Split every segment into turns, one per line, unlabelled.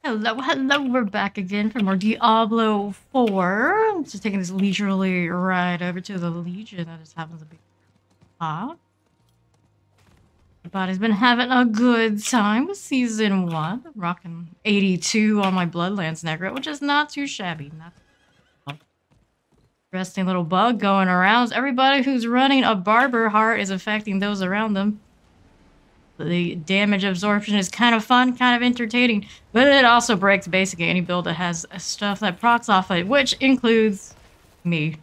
Hello, hello, we're back again for more Diablo 4. Just taking this leisurely ride over to the Legion that just happens to be hot. Everybody's been having a good time with Season 1. Rocking 82 on my Bloodlance Necro, which is not too shabby. Not too interesting little bug going around. Everybody who's running a Barber Heart is affecting those around them. The damage absorption is kind of fun, kind of entertaining, but it also breaks basically any build that has stuff that procs off it, which includes me.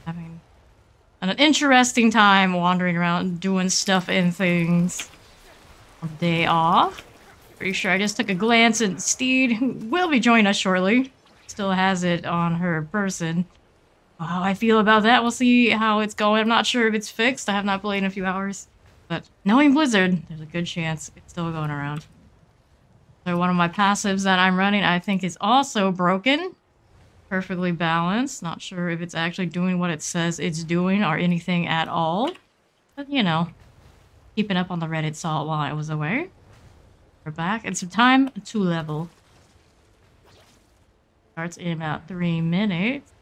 Having an interesting time wandering around doing stuff and things. Day off. Pretty sure I just took a glance at Steed, who will be joining us shortly. Still has it on her person. How I feel about that, we'll see how it's going. I'm not sure if it's fixed. I have not played in a few hours. But knowing Blizzard, there's a good chance it's still going around. So one of my passives that I'm running, I think, is also broken. Perfectly balanced. Not sure if it's actually doing what it says it's doing or anything at all. But, you know, keeping up on the Reddit salt while I was away. We're back. It's time to level. Starts in about 3 minutes.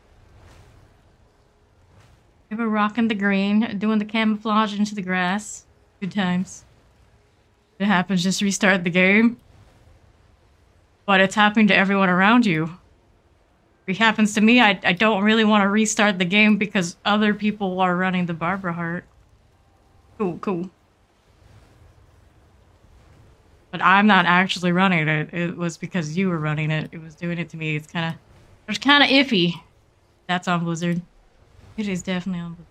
We were rocking the green, doing the camouflage into the grass. Good times. It happens, just restart the game. But it's happening to everyone around you. If it happens to me, I don't really want to restart the game because other people are running the Barbara Heart. Cool, cool. But I'm not actually running it. It was because you were running it. It was doing it to me. It's kind of iffy. That's on Blizzard. It is definitely on Blizzard.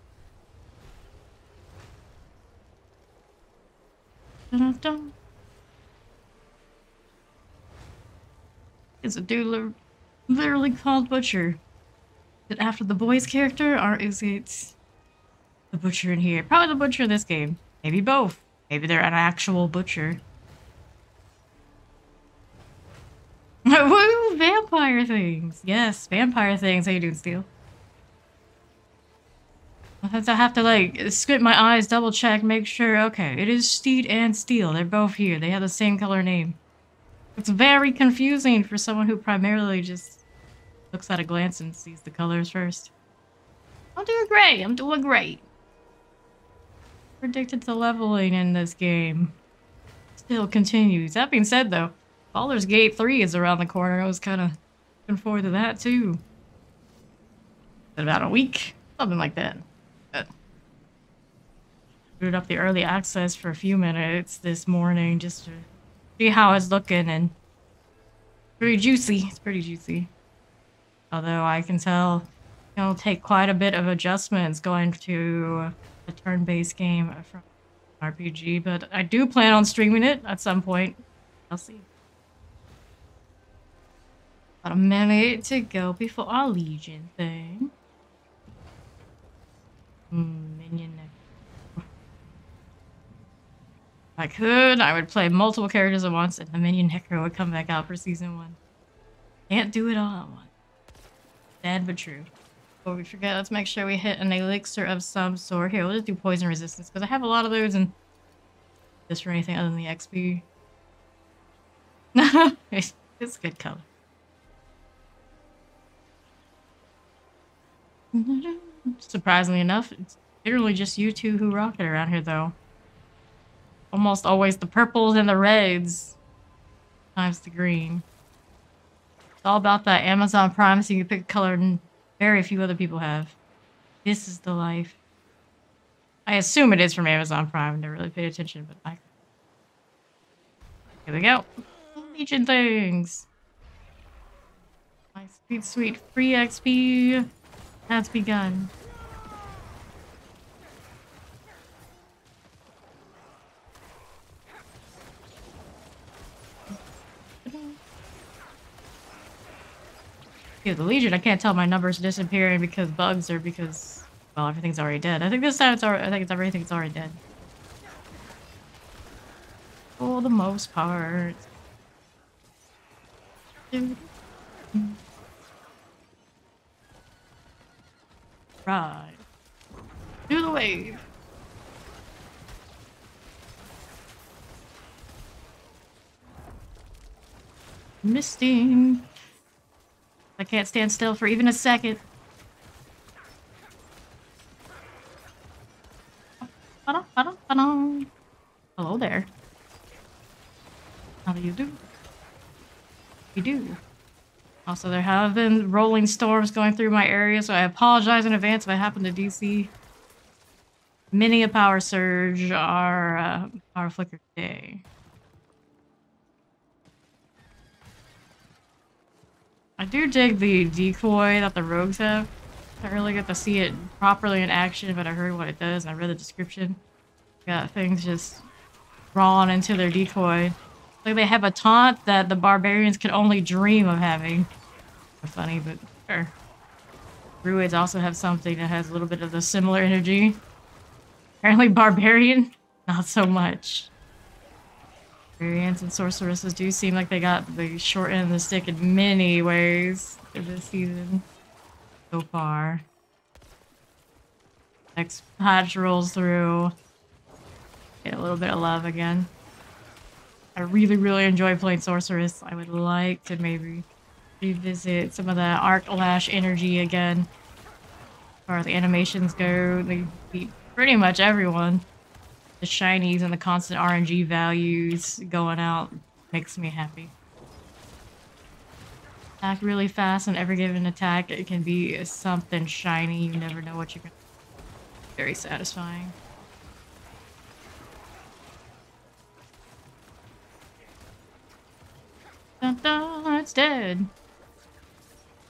Dun-dun-dun. It's a dude literally called Butcher. Is it after the boy's character, or is it the Butcher in here? Probably the Butcher in this game. Maybe both. Maybe they're an actual Butcher. Woo! Vampire things! Yes, vampire things. How you doing, Steel? I have to, like, squint my eyes, double check, make sure, okay, it is Steed and Steel. They're both here. They have the same color name. It's very confusing for someone who primarily just looks at a glance and sees the colors first. I'm doing great. I'm doing great. Predicted to leveling in this game. Still continues. That being said, though, Baldur's Gate 3 is around the corner. I was kind of looking forward to that, too. In about a week. Something like that. Booted up the early access for a few minutes this morning just to see how it's looking, and pretty juicy. It's pretty juicy. Although I can tell it'll take quite a bit of adjustments going to a turn-based game from RPG, but I do plan on streaming it at some point. I'll see. About a minute to go before our Legion thing. Minion next. If I could, I would play multiple characters at once, and the Minion Necro would come back out for Season 1. Can't do it all at once. Sad but true. Before we forget, let's make sure we hit an elixir of some sort. Here, we'll just do poison resistance, because I have a lot of those, and just for anything other than the XP. It's a good color. Surprisingly enough, it's literally just you two who rock it around here, though. Almost always the purples and the reds times the green. It's all about that Amazon Prime, so you can pick a color and very few other people have. This is the life. I assume it is from Amazon Prime. I never really paid attention, but I... Here we go. Legion things. My sweet, sweet free XP has begun. Yeah, the Legion, I can't tell my numbers disappearing because bugs or because, well, everything's already dead. I think this time it's already, I think it's everything's already dead. For the most part. Right. Do the wave. Misting. I can't stand still for even a second. Hello there. How do you do? You do. Also, there have been rolling storms going through my area, so I apologize in advance if I happen to DC. Many a power surge or power flicker today. I do dig the decoy that the rogues have. I don't really get to see it properly in action, but I heard what it does and I read the description. Got things just drawn into their decoy. Like they have a taunt that the barbarians could only dream of having. Funny, but sure. Druids also have something that has a little bit of the similar energy. Apparently barbarian, not so much. Barbarians and sorceresses do seem like they got the short end of the stick in many ways for this season so far. Next patch rolls through. Get a little bit of love again. I really enjoy playing sorceress. I would like to maybe revisit some of the arc lash energy again. As far as the animations go, they beat pretty much everyone. The shinies and the constant RNG values going out makes me happy. Attack really fast, and every given attack it can be something shiny. You never know what you're gonna. Very satisfying. Dun dun, it's dead.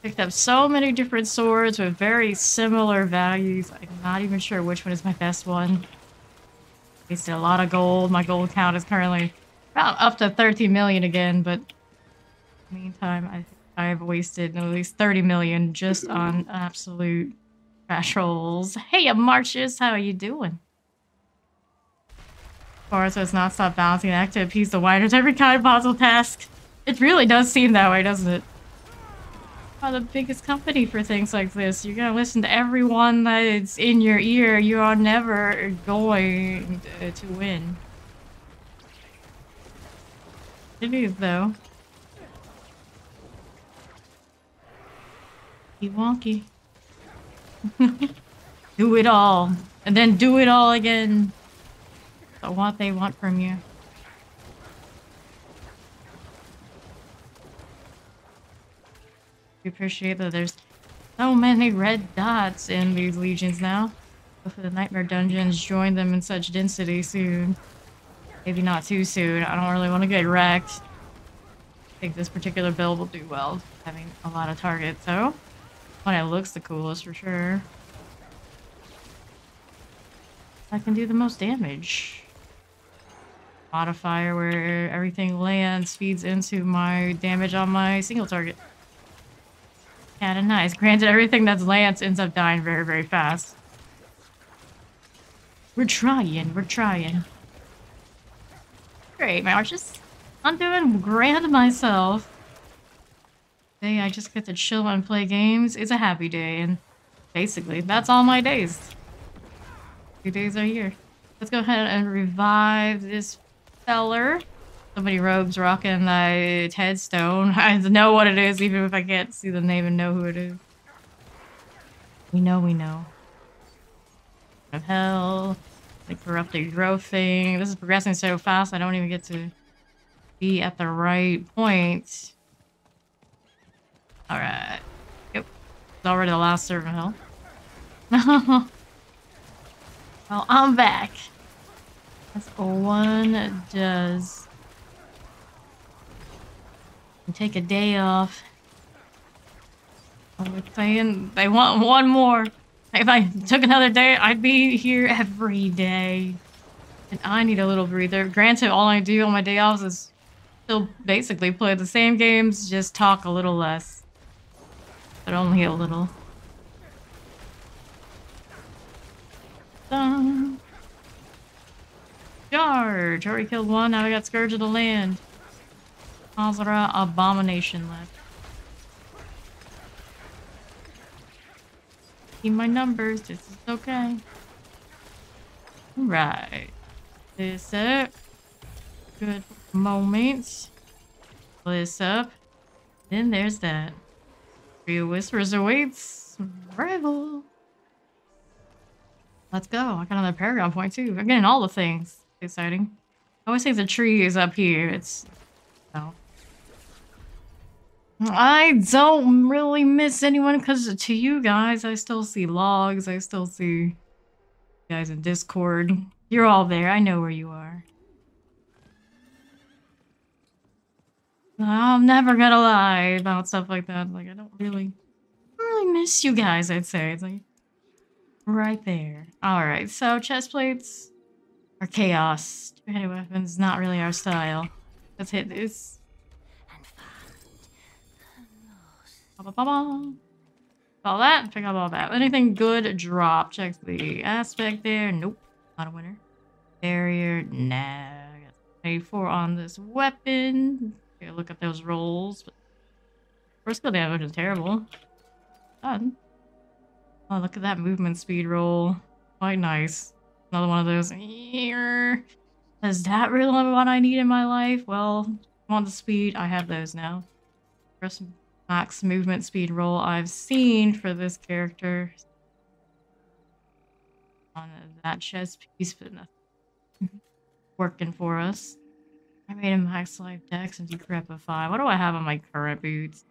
Picked up so many different swords with very similar values. I'm not even sure which one is my best one. Wasted a lot of gold. My gold count is currently about up to 13 million again, but in the meantime, I've wasted at least 30 million just on absolute trash rolls. Hey, Marches, how are you doing? As far as it's not stop balancing act to appease the whiners every kind of puzzle task. It really does seem that way, doesn't it? Are the biggest company for things like this. You're gonna listen to everyone that's in your ear. You are never going to win. It is, though. Wonky. Do it all. And then do it all again. That's what they want from you. We appreciate that there's so many red dots in these legions now. Hopefully the nightmare dungeons join them in such density soon. Maybe not too soon. I don't really want to get wrecked. I think this particular build will do well, having a lot of targets, so one it looks the coolest for sure. I can do the most damage. Modifier where everything lands feeds into my damage on my single target. Kinda nice. Granted, everything that's Lance ends up dying very fast. We're trying. Great, my arches. I'm doing grand myself. Today I just get to chill and play games. It's a happy day, and basically, that's all my days. 2 days are here. Let's go ahead and revive this feller. So many rogues rocking that headstone. I know what it is, even if I can't see the name and know who it is. We know. Of hell. The corrupted growth thing. This is progressing so fast I don't even get to be at the right point. Alright. Yep. It's already the last servant hell. Well, I'm back. That's one does. Take a day off. I'm saying they want one more. If I took another day, I'd be here every day. And I need a little breather. Granted, all I do on my day offs is still basically play the same games, just talk a little less. But only a little. Charge! Already killed one, now we got Scourge of the Land. Azra Abomination left. Keep my numbers, this is okay. Right. This up. Good moments. This up. Then there's that. Tree of Whispers awaits. Rival. Let's go. I got another Paragon point too. I'm getting all the things. Exciting. I always think the tree is up here. It's no. I don't really miss anyone because to you guys, I still see logs. I still see you guys in Discord. You're all there. I know where you are. I'm never gonna lie about stuff like that. Like I don't really miss you guys. I'd say it's like right there. All right. So chest plates are chaos. Two-handed weapons not really our style. Let's hit this. All that, pick up all that. Anything good, drop. Check the aspect there. Nope, not a winner. Barrier, nah. 84 on this weapon. Take a look at those rolls. First skill damage is terrible. Done. Oh, look at that movement speed roll. Quite nice. Another one of those. Is that really what I need in my life? Well, I want the speed. I have those now. First max movement speed roll I've seen for this character. On that chest piece, but nothing working for us. I made a max life dex and decrepify. What do I have on my current boots?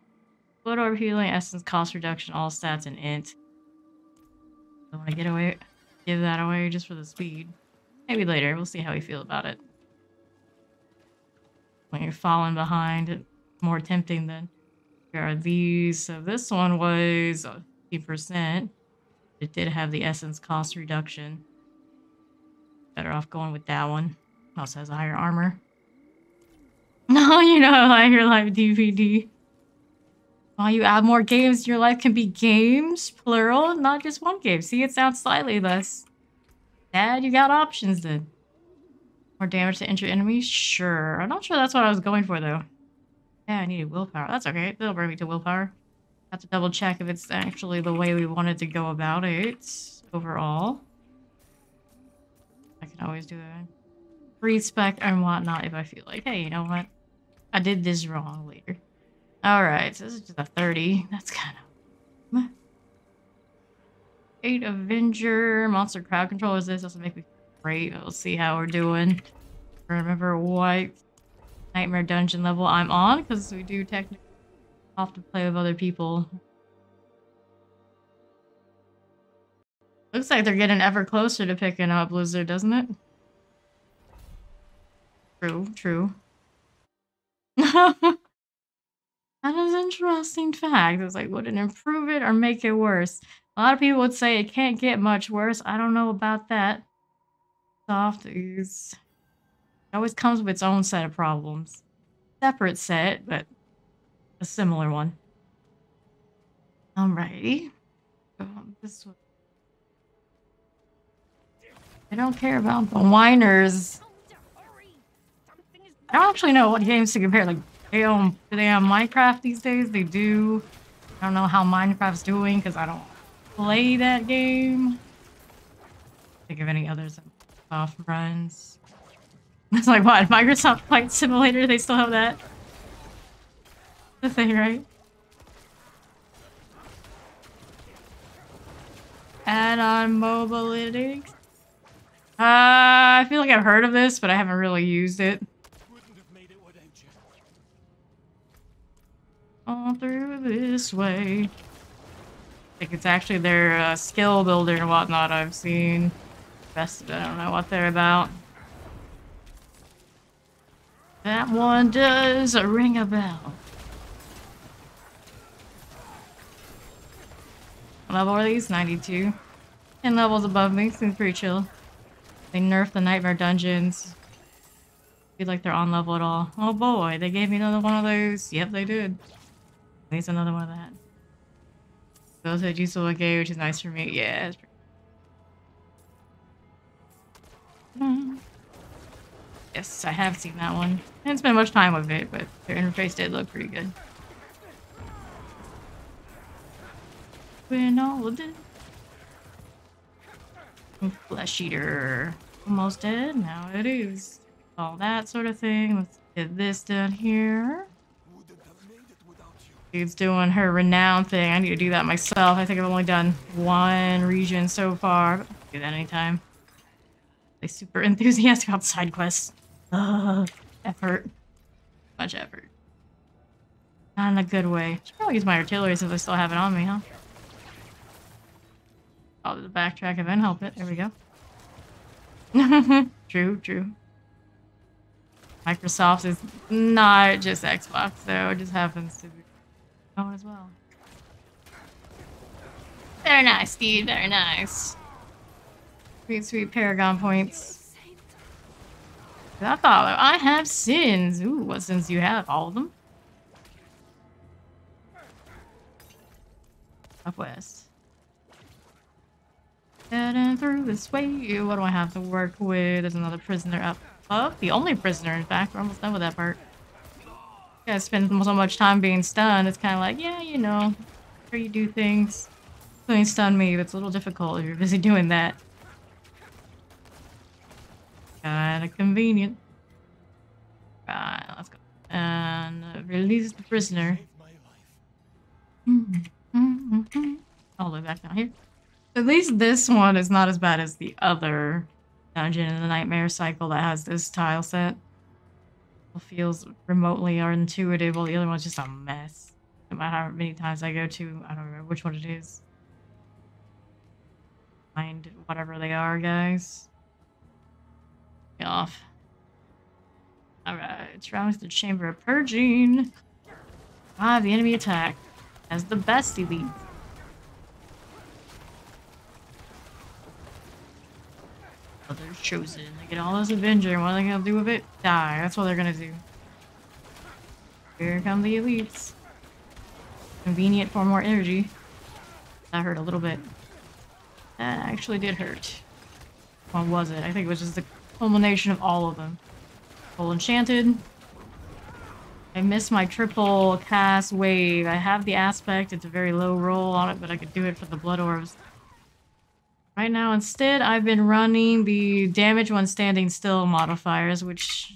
Blood orb healing, essence cost reduction, all stats, and int. I want to give that away just for the speed. Maybe later. We'll see how we feel about it. When you're falling behind, it's more tempting than. Here are these. So this one was 50%. It did have the essence cost reduction. Better off going with that one. Also has a higher armor. No, you know, like your life DVD. While you add more games, your life can be games, plural, not just one game. See, it sounds slightly less. Dad, you got options then. More damage to injured enemies? Sure. I'm not sure that's what I was going for, though. Yeah, I needed willpower. That's okay. That'll bring me to willpower. Have to double check if it's actually the way we wanted to go about it overall. I can always do a free spec and whatnot if I feel like, hey, you know what? I did this wrong later. Alright, so this is just a 30. That's kind of... 8 Avenger. Monster crowd control is this. Doesn't make me great. We'll see how we're doing. Remember what Nightmare Dungeon level I'm on, because we do technically have to play with other people. Looks like they're getting ever closer to picking up Blizzard, doesn't it? True. That is an interesting fact. It's like, would it improve it or make it worse? A lot of people would say it can't get much worse. I don't know about that. Soft is... It always comes with its own set of problems. Separate set, but a similar one. Alrighty. This one. I don't care about the whiners. I don't actually know what games to compare. Like, do they have Minecraft these days? They do. I don't know how Minecraft's doing because I don't play that game. Think of any others off runs. It's like, what? Microsoft Flight Simulator? They still have that? The thing, right? Add on Mobalytics. I feel like I've heard of this, but I haven't really used it. All through this way. I think it's actually their skill builder and whatnot I've seen. Rest of it, I don't know what they're about. That one does ring a bell. What level are these? 92. 10 levels above me. Seems pretty chill. They nerfed the Nightmare Dungeons. Feel like they're on level at all. Oh boy, they gave me another one of those. Yep, they did. Needs another one of that. Those are useful gay, which is nice for me. Yeah, it's pretty... Yes, I have seen that one. I didn't spend much time with it, but their interface did look pretty good. When all of it. Flesh eater. Almost dead. Now it is. All that sort of thing. Let's get this done here. Dude's doing her renown thing. I need to do that myself. I think I've only done one region so far. But I can do that anytime. They super enthusiastic about side quests. Effort. Much effort. Not in a good way. Should probably use my artillery since I still have it on me, huh? I'll do the backtrack event, help it. There we go. True, true. Microsoft is not just Xbox, though. It just happens to be known as well. Very nice, Steve. Very nice. Sweet, sweet Paragon points. I thought I have sins. Ooh, what sins do you have? All of them? Up west. Heading through this way. What do I have to work with? There's another prisoner up. Oh, the only prisoner, in fact. We're almost done with that part. You guys spend so much time being stunned. It's kind of like, yeah, you know, where you do things. Doing stun me, but it's a little difficult if you're busy doing that. Kinda convenient. Right, let's go. And release the prisoner. All the way back down here. At least this one is not as bad as the other dungeon in the Nightmare Cycle that has this tile set. It feels remotely or intuitive, while the other one's just a mess. No matter how many times I go to, I don't remember which one it is. Find whatever they are, guys. Get off. Alright, surrounds the Chamber of Purging. The enemy attack as the best elite. Others chosen. They get all this Avenger. What are they gonna do with it? Die. That's what they're gonna do. Here come the elites. Convenient for more energy. That hurt a little bit. That actually did hurt. What was it? I think it was just the culmination of all of them. Full enchanted. I missed my triple cast wave. I have the aspect. It's a very low roll on it, but I could do it for the blood orbs. Right now, instead, I've been running the damage when standing still modifiers, which,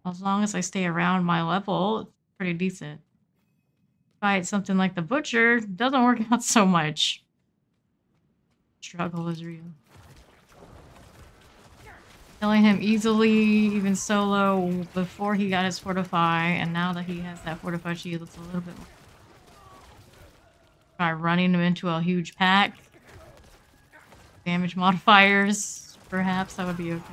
as long as I stay around my level, it's pretty decent. Fight something like the Butcher, doesn't work out so much. Struggle is real. Killing him easily, even solo, before he got his Fortify, and now that he has that Fortify shield, it's a little bit more. Try running him into a huge pack. Damage modifiers, perhaps that would be okay.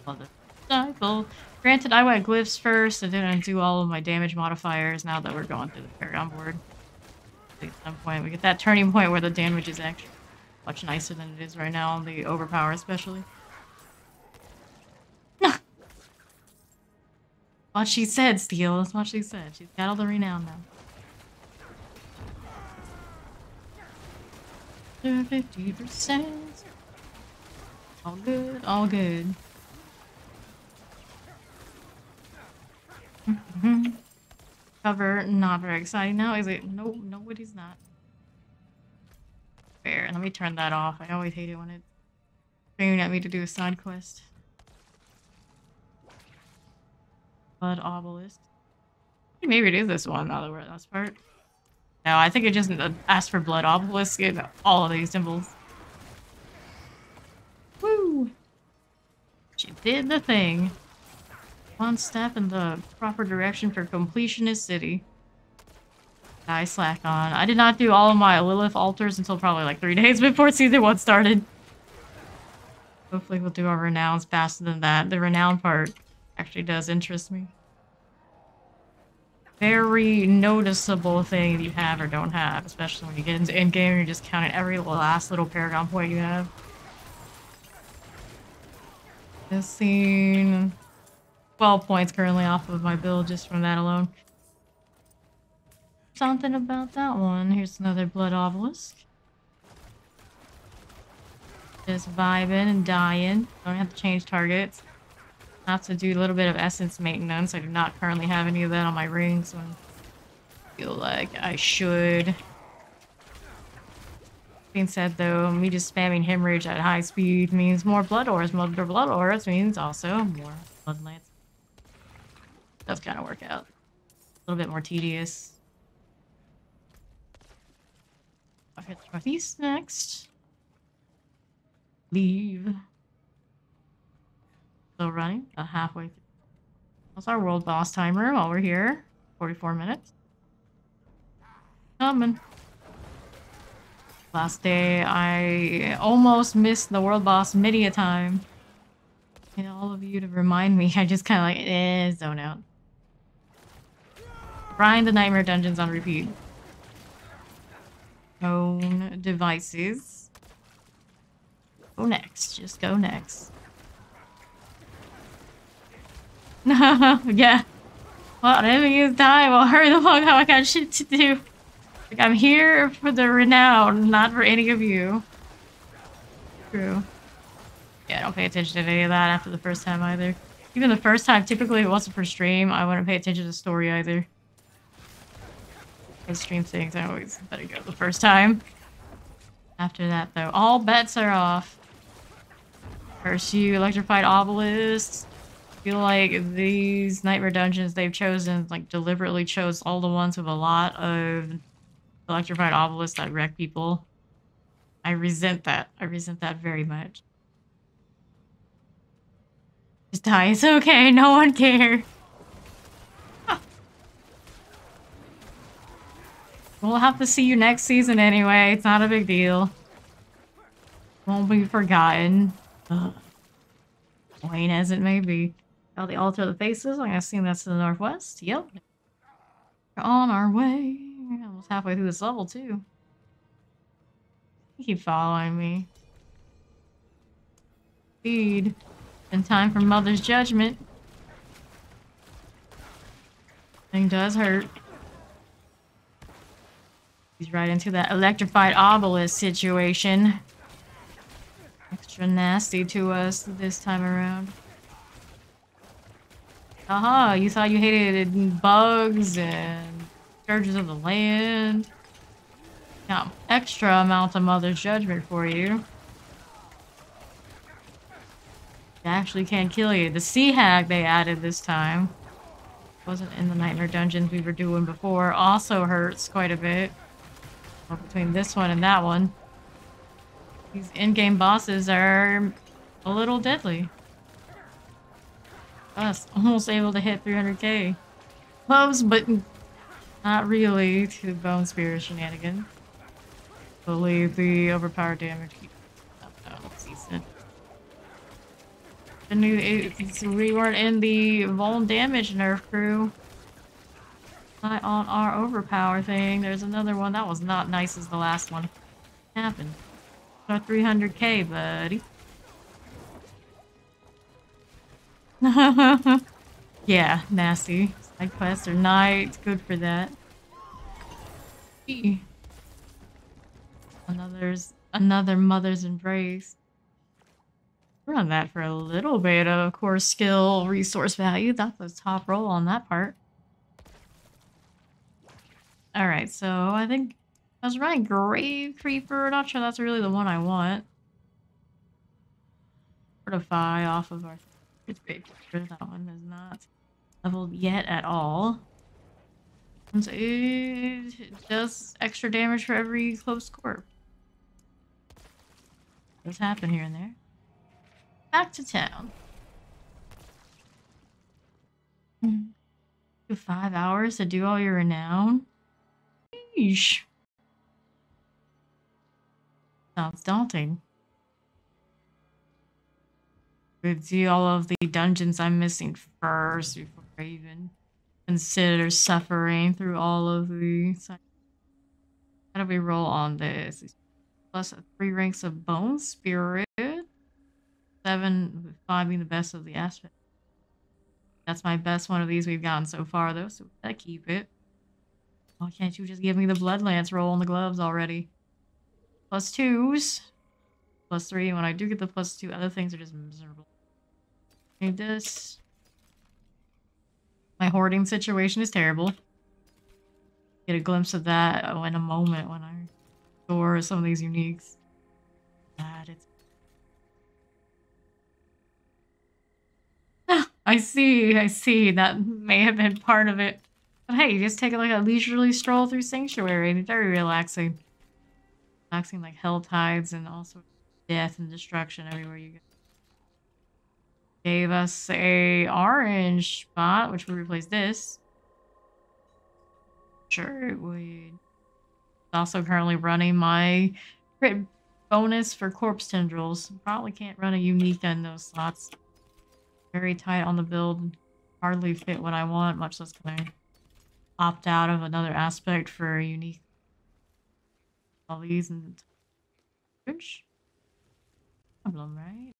Other cycle. Granted, I went glyphs first and didn't do all of my damage modifiers. Now that we're going through the Paragon board, at some point we get that turning point where the damage is actually much nicer than it is right now on the overpower, especially. What she said, Steel. That's what she said. She's got all the renown now. 50%. All good, all good. Cover, not very exciting now, is it? No, it is not. Fair, let me turn that off. I always hate it when it's screaming at me to do a side quest. Blood Obelisk. Maybe it is this one, now that we're at this part. No, I think it just asked for Blood Obelisk in all of these symbols. Woo! She did the thing. One step in the proper direction for completionist city. I slack on. I did not do all of my Lilith altars until probably like 3 days before Season 1 started. Hopefully we'll do our renowns faster than that. The renown part actually does interest me. Very noticeable thing you have or don't have, especially when you get into endgame and you're just counting every last little Paragon point you have. This scene... 12 points currently off of my build just from that alone. Something about that one. Here's another Blood Obelisk. Just vibing and dying. Don't have to change targets. Have to do a little bit of essence maintenance. I do not currently have any of that on my rings, so I feel like I should. Being said though, me just spamming hemorrhage at high speed means more blood ores. More blood ores means also more Bloodlance. Does kind of work out. A little bit more tedious. I'll hit northeast next. Leave. Still running. About halfway through. That's our world boss timer while we're here. 44 minutes. Coming. Last day, I almost missed the world boss many a time. And all of you to remind me, I just kind of like, zone out. Grind the nightmare dungeons on repeat. Own devices. Go next. Just go next. Yeah. Well, enemy is dying. Well, hurry the fuck up. I got shit to do. Like, I'm here for the renown, not for any of you. True. Yeah, I don't pay attention to any of that after the first time either. Even the first time, typically it wasn't for stream. I wouldn't pay attention to the story either. Those stream things, I always let it go the first time. After that, though, all bets are off. Curse you, electrified obelisks. I feel like these nightmare dungeons they've chosen, like, deliberately chose all the ones with a lot of electrified obelisks that wreck people. I resent that. I resent that very much. Just die. It's okay. No one cares. We'll have to see you next season anyway. It's not a big deal. Won't be forgotten. Plain as it may be. Oh, the altar of the faces. I assume that's to the northwest. Yep. We're on our way. We're almost halfway through this level, too. You keep following me. Speed. In time for Mother's Judgment. Thing does hurt. He's right into that electrified obelisk situation. Extra nasty to us this time around. Aha, you thought you hated bugs and scourges of the land. Now, extra amount of Mother's Judgment for you. It actually can't kill you. The Sea Hag they added this time. Wasn't in the Nightmare Dungeons we were doing before. Also hurts quite a bit. Well, between this one and that one. These in-game bosses are a little deadly. Us, almost able to hit 300k. Close, but not really to Bone Spear shenanigans. Believe the overpowered damage keeps up decent. We weren't in the Vuln damage nerf crew. Not on our overpower thing. There's another one that was not nice as the last one. What happened? Our 300k, buddy. Yeah, nasty. Side quests are not good for that. Another Mother's Embrace. We're on that for a little bit of course skill resource value. That's the top roll on that part. Alright, so I think I was right. Grave Creeper. Not sure that's really the one I want. Fortify off of our Grave Creeper. That one is not leveled yet at all. And it does extra damage for every close corpse. Does happen here and there. Back to town. 5 hours to do all your renown? Yeesh. Sounds daunting. We'll do all of the dungeons I'm missing first before I even consider suffering through all of these. How do we roll on this? Plus 3 ranks of Bone Spirit. 7 with 5 being the best of the aspect. That's my best one of these we've gotten so far, though, so we gotta keep it. Why can't you just give me the Bloodlance roll on the gloves already? Plus 2s. Plus 3. When I do get the plus 2, other things are just miserable. Need this. My hoarding situation is terrible. Get a glimpse of that in a moment when I store some of these uniques. God, it's... I see. That may have been part of it. But hey, just take like a leisurely stroll through Sanctuary. Very relaxing. Relaxing like hell tides and all sorts of death and destruction everywhere you go. Gave us a orange spot, which would replace this. Sure it would. Also currently running my crit bonus for corpse tendrils. Probably can't run a unique in those slots. Very tight on the build. Hardly fit what I want, much less can I opt out of another aspect for a unique. All these and problem, right?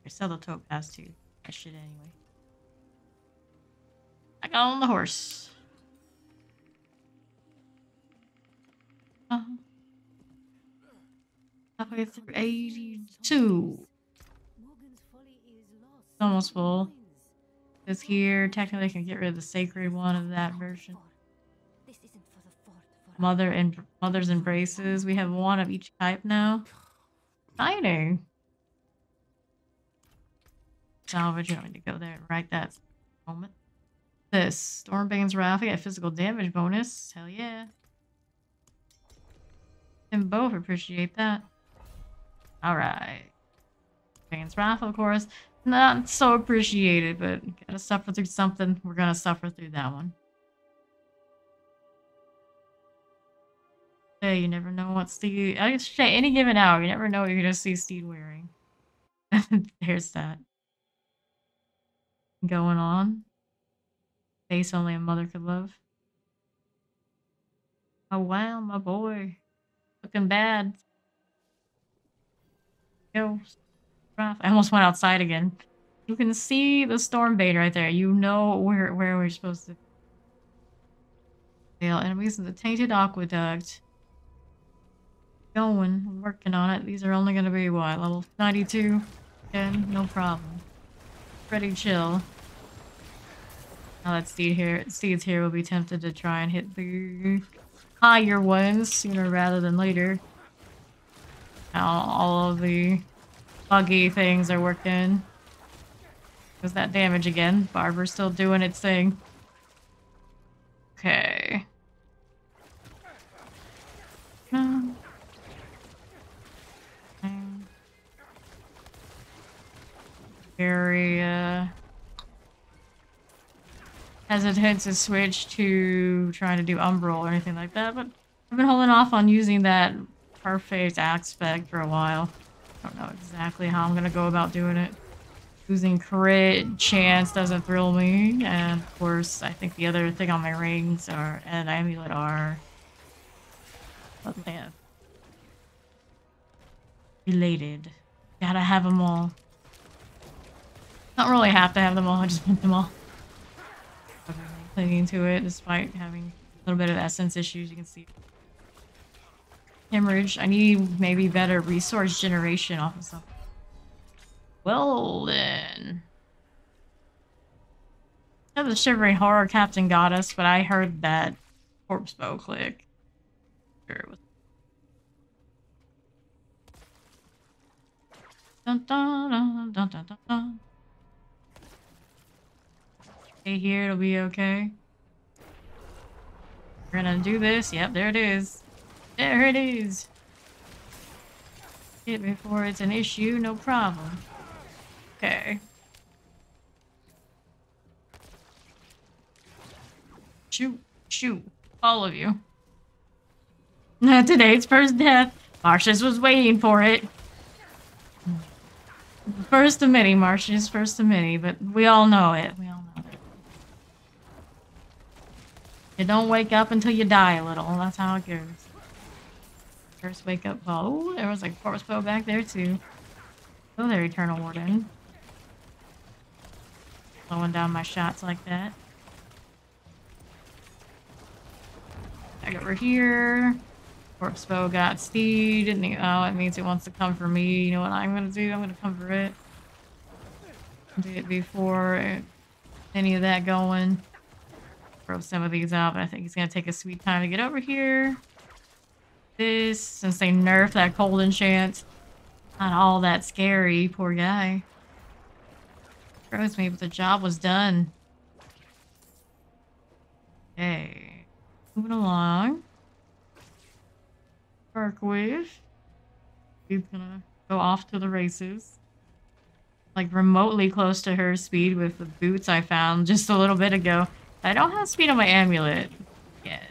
I sell the topaz too. That shit anyway. I got on the horse. Halfway through 82. It's almost full. It's here. Technically, I can get rid of the sacred one of that version. Mother's embraces. We have one of each type now. Exciting. Salvage. You don't need to go there and write that moment. This Stormbane's Wrath. I get physical damage bonus. Hell yeah. And both appreciate that. Alright. Bane's Wrath, of course. Not so appreciated, but gotta suffer through something. We're gonna suffer through that one. Hey, you never know what Steed... I guess any given hour, you never know what you're gonna see Steed wearing. There's that. Going on. Face only a mother could love. Oh wow, my boy. Looking bad. Yo. I almost went outside again. You can see the Stormbane right there. You know where we're supposed to fail enemies in the Tainted Aqueduct. Going, working on it. These are only gonna be what, level 92? Again, no problem. Pretty chill. Now that Steed's here will be tempted to try and hit the higher ones sooner rather than later. Now all of the buggy things are working. There's that damage again. Barber's still doing its thing. Okay. Very hesitant to switch to trying to do Umbral or anything like that, but I've been holding off on using that perfect aspect for a while. I don't know exactly how I'm gonna go about doing it. Losing crit chance doesn't thrill me, and of course I think the other thing on my rings are and amulet are related. Gotta have them all. Not really have to have them all, I just want them all. Clinging to it despite having a little bit of essence issues, you can see. Hemorrhage. I need maybe better resource generation off of something. Well then. The Shivering Horror Captain got us, but I heard that corpse bow click. Sure it was. Dun, dun, dun, dun, dun, dun, dun. Stay here, it'll be okay. We're gonna do this. Yep, there it is. There it is. Get before it's an issue, no problem. Okay. Shoot, shoot, all of you. Today's first death. Marcius was waiting for it. First of many, Marcius, first of many, but we all know it. We all know it. You don't wake up until you die a little. That's how it goes. First wake up call. Oh, there was like corpse bow back there too. Oh, there, Eternal Warden. Slowing down my shots like that. Back over here. Corpse bow got Steed. Oh, it means it wants to come for me. You know what I'm gonna do? I'm gonna come for it. Do it before any of that going. Throw some of these out, but I think he's gonna take a sweet time to get over here. This, since they nerfed that cold enchant, not all that scary, poor guy. Gross me, but the job was done. Okay. Moving along. Darkwave. He's gonna go off to the races. Like remotely close to her speed with the boots I found just a little bit ago. I don't have speed on my amulet yet.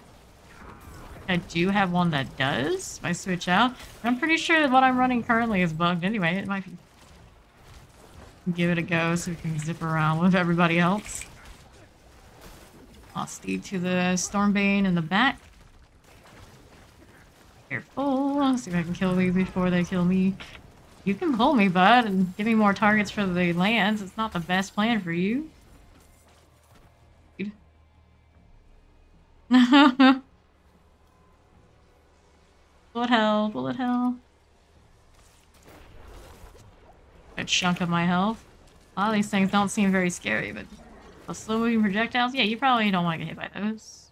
I do have one that does if I switch out. I'm pretty sure that what I'm running currently is bugged anyway. It might be. Give it a go so we can zip around with everybody else. I'll speed to the Stormbane in the back. Careful. I'll see if I can kill these before they kill me. You can pull me, bud, and give me more targets for the lands. It's not the best plan for you. Bullet hell, bullet hell. A chunk of my health. A lot of these things don't seem very scary, but slow moving projectiles, yeah, you probably don't want to get hit by those.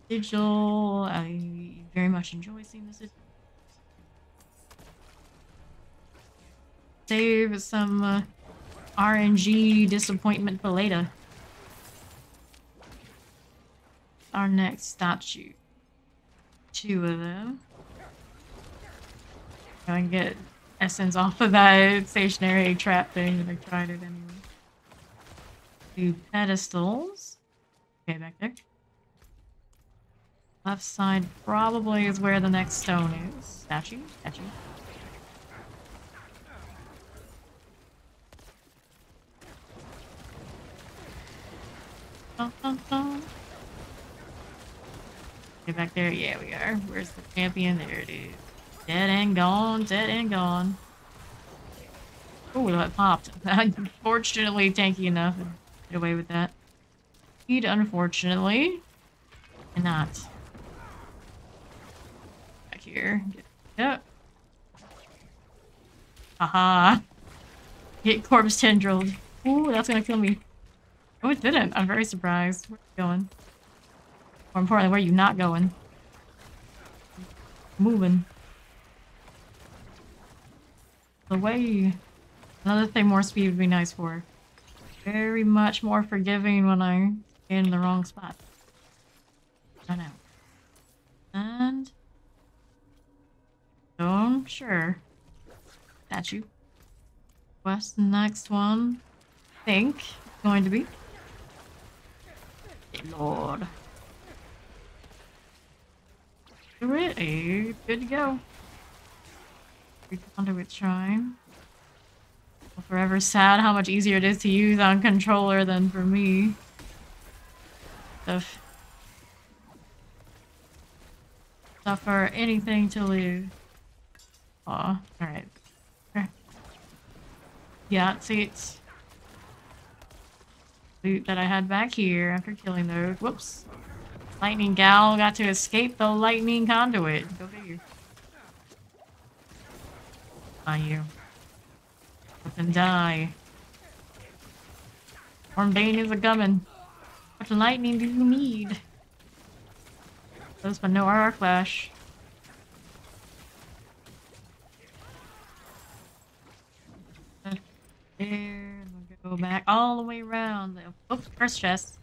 Sigil, I very much enjoy seeing this. Save some RNG disappointment for later. Our next statue. 2 of them. I can get essence off of that stationary trap thing that I tried it anyway. 2 pedestals. Okay, back there. Left side probably is where the next stone is. Statue? Statue. Dun, dun, dun. Get back there. Yeah, we are. Where's the champion? There it is. Dead and gone. Dead and gone. Oh, that popped. Unfortunately, tanky enough to get away with that. Speed, unfortunately. Cannot. Back here. Yep. Haha. Get corpse tendrilled. Ooh, that's gonna kill me. Oh, it didn't. I'm very surprised. Where are you going? More importantly, where are you not going? Moving. The way. Another thing more speed would be nice for. Very much more forgiving when I'm in the wrong spot. I know. And... Stone? Sure. Statue. What's the next one? I think it's going to be. Lord. Pretty good to go. Conduit Shrine. I'm forever sad how much easier it is to use on controller than for me. Suffer anything to live. Aw, alright. Yeah, see, it's loot that I had back here after killing those. Whoops. Lightning Gal got to escape the lightning conduit. Go figure. On you. Up and die. Stormbane is a gummin'. What lightning do you need? Those but no arc flash. There, we'll go back all the way around. Oops, first chest.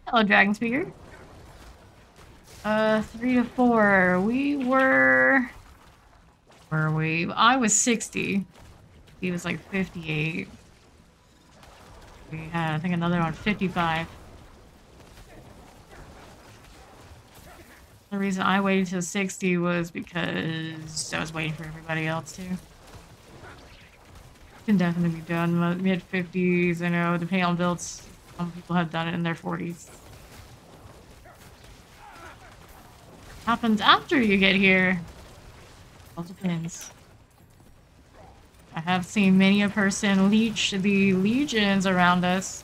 Hello, Dragon Speaker. 3 to 4. We were... Where were we? I was 60. He was like 58. We had, I think, another one 55. The reason I waited till 60 was because I was waiting for everybody else to. Can definitely be done. Mid-50s, I know, depending on builds, some people have done it in their 40s. Happens after you get here. All depends. I have seen many a person leech the legions around us.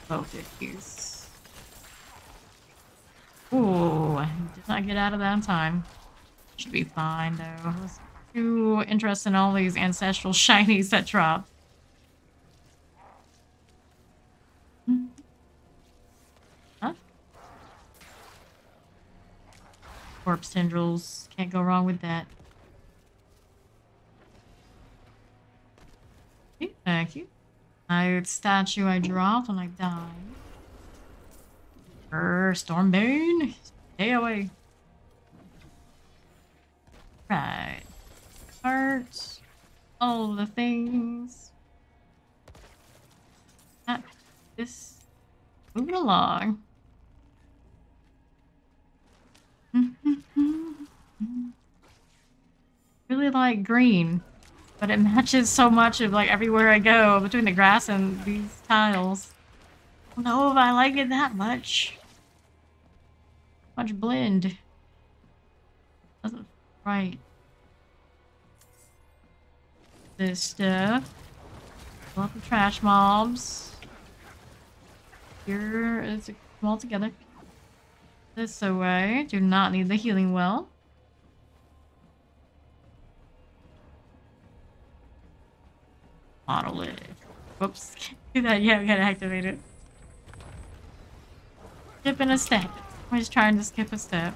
Oh, 50s. Ooh, I did not get out of that in time. Should be fine, though. I was too interested in all these ancestral shinies that drop. Huh? Corpse tendrils. Can't go wrong with that. Thank you. Statue I dropped when I died. Stormbane, stay away. Right. Hearts. All the things. This. Moving along. Really like green, but it matches so much of like everywhere I go between the grass and these tiles. I don't know if I like it that much. Much blend. Doesn't feel right. This stuff. Pull up the trash mobs. Here is it all together. This away. Do not need the healing well. Monolith. Whoops. Do that. Yeah, we gotta activate it. Skipping a step. I'm just trying to skip a step.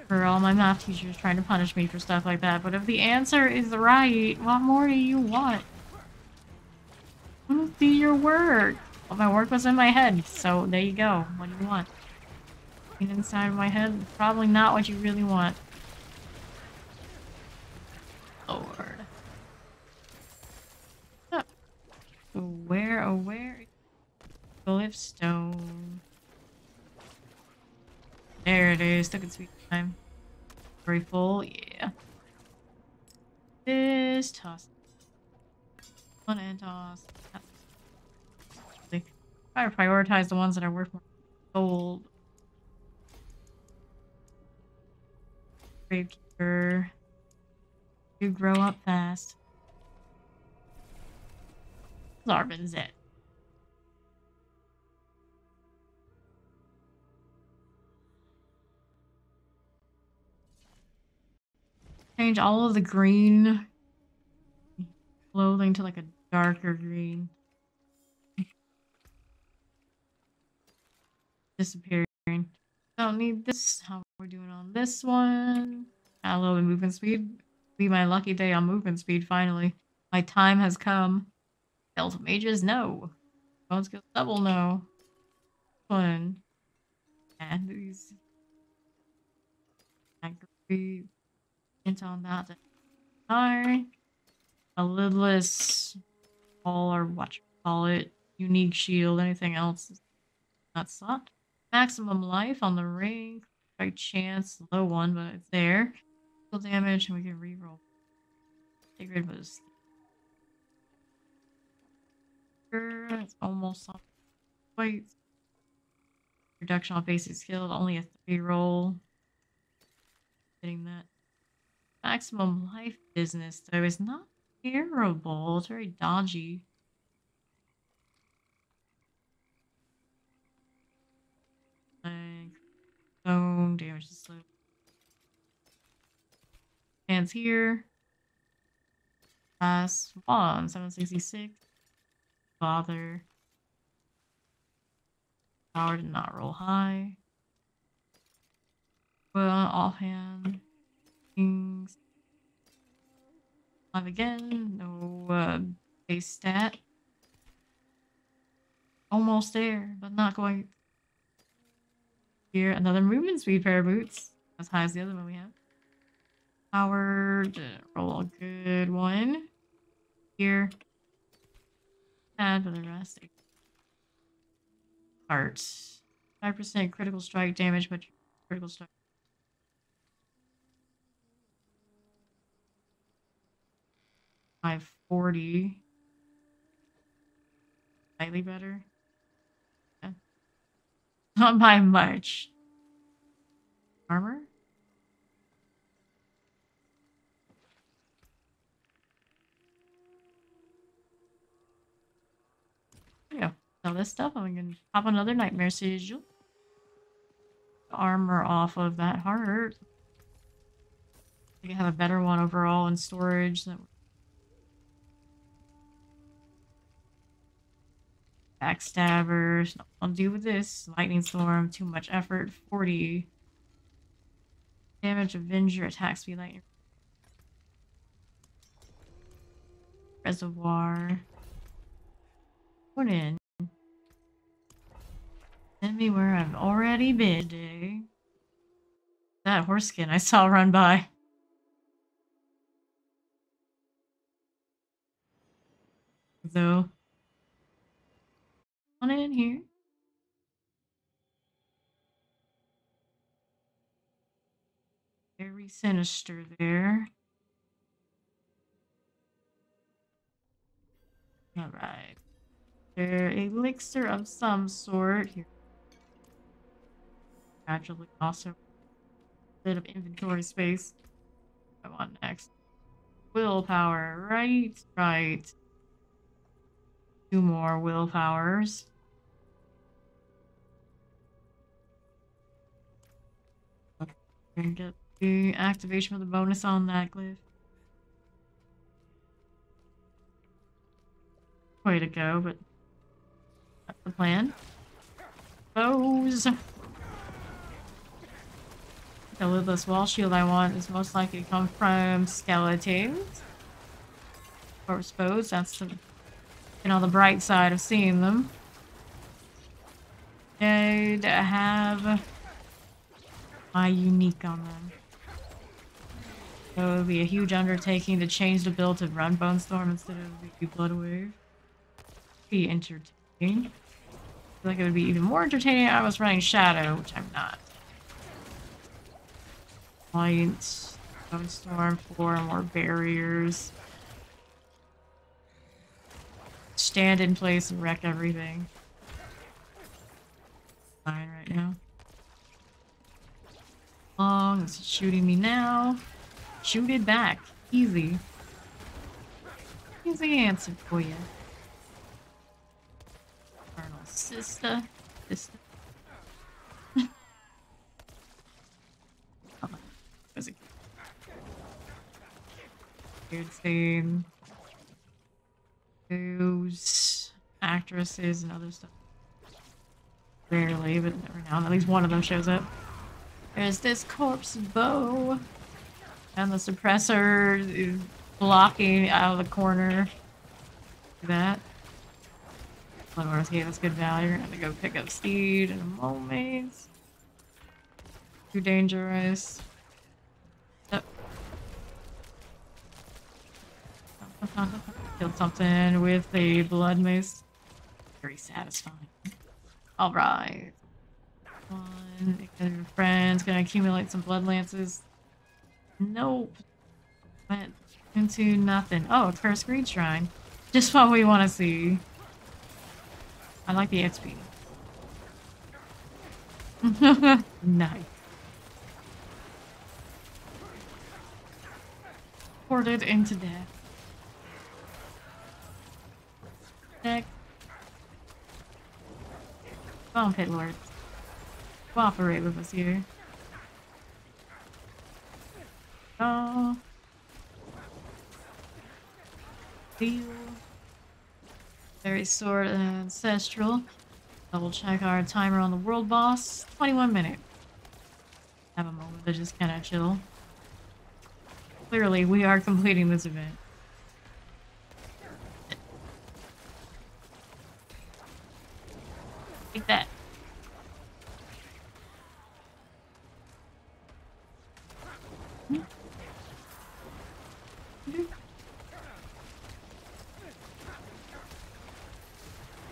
For all my math teachers trying to punish me for stuff like that. But if the answer is right, what more do you want? I want to see your work. Well, my work was in my head, so there you go. What do you want? Inside of my head, probably not what you really want. Lord. Oh, where? Glyphstone. There it is. Took its sweet time. Very full, yeah. This toss. One and toss. Try to prioritize the ones that are worth more gold. Gravekeeper. You grow up fast. Zarban's it. Change all of the green clothing to like a darker green. Disappearing. Don't need this. How we're doing on this one? Got a little bit of movement speed. Be my lucky day on movement speed finally. My time has come. Delta mages, no. Bones skills double, no. One. And these. Agree. Hint on that. Alright. A lidless. All or what you call it. Unique shield. Anything else is not slot. Maximum life on the ring. By chance, low one, but it's there. Full damage, and we can reroll. Take rid of this. It's almost on quite. Reduction on basic skill, only a 3 roll. Getting that. Maximum life business, though, is not terrible. It's very dodgy. Like, bone damage is slow. Hands here. Swan, 766. Bother. Power did not roll high. Well, offhand. Kings. 5 again. No base stat. Almost there, but not quite. Here, another movement speed pair of boots. As high as the other one we have. Power, roll a good one. Here. And for the rest. Heart. 5% critical strike damage, but critical strike. $540. Slightly better. Yeah. Not by much. Armor? There we go. Sell this stuff and we can pop another nightmare sigil. Armor off of that heart. I can have a better one overall in storage. Backstabbers. I'll deal with this. Lightning storm. Too much effort. 40. Damage. Avenger. Attack speed. Lightning. reservoir. Put in. Send me where I've already been today. That horse skin I saw run by. So, on in here. Very sinister there. Alright. There elixir of some sort here. Gradually also a bit of inventory space. I want next. Willpower, right? Right. 2 more willpowers. And get the activation for the bonus on that glyph. Way to go, but that's the plan. Bows. The lidless wall shield I want is most likely to come from skeletons. Or bows, that's the, on the bright side of seeing them. They'd have my unique on them. So it would be a huge undertaking to change the build to run Bone Storm instead of the Blood Wave. Be entertaining. I feel like it would be even more entertaining if I was running Shadow, which I'm not. Light, Bone Storm, 4 more barriers. Stand in place and wreck everything. Fine right now. Long, it's shooting me now. Shoot it back. Easy. Easy answer for you. Eternal sister. Sister. Oh, was it? Weird scene. Those actresses and other stuff. Rarely, but every now and then at least one of them shows up. There's this corpse bow. And the suppressor is blocking out of the corner. Do that. Bloodlance gave us good value. I'm gonna go pick up Steed in a moment. Too dangerous. Yep. Killed something with a blood mace. Very satisfying. Alright. One, because your friend's gonna accumulate some blood lances. Nope. Went into nothing. Oh, a cursed greed shrine. Just what we want to see. I like the XP. Nice. Ported into death. Heck. Come on, Pit Lords. Cooperate with us here. Oh. Deal. Very sword and ancestral. Double check our timer on the world boss. 21 minutes. Have a moment to just kind of chill. Clearly, we are completing this event. Take that.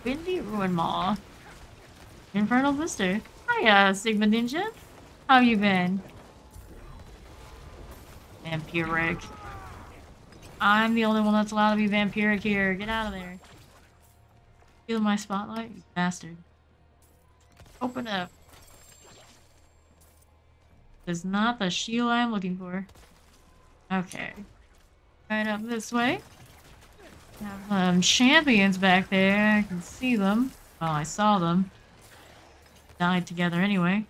Windy Ruin Maw. Infernal Blister. Hiya, Sigma Ninja. How you been? Vampiric. I'm the only one that's allowed to be vampiric here. Get out of there. Steal my spotlight, you bastard. Open up. This is not the shield I'm looking for. Okay. Right up this way. Have champions back there. I can see them. Well, I saw them. Died together anyway.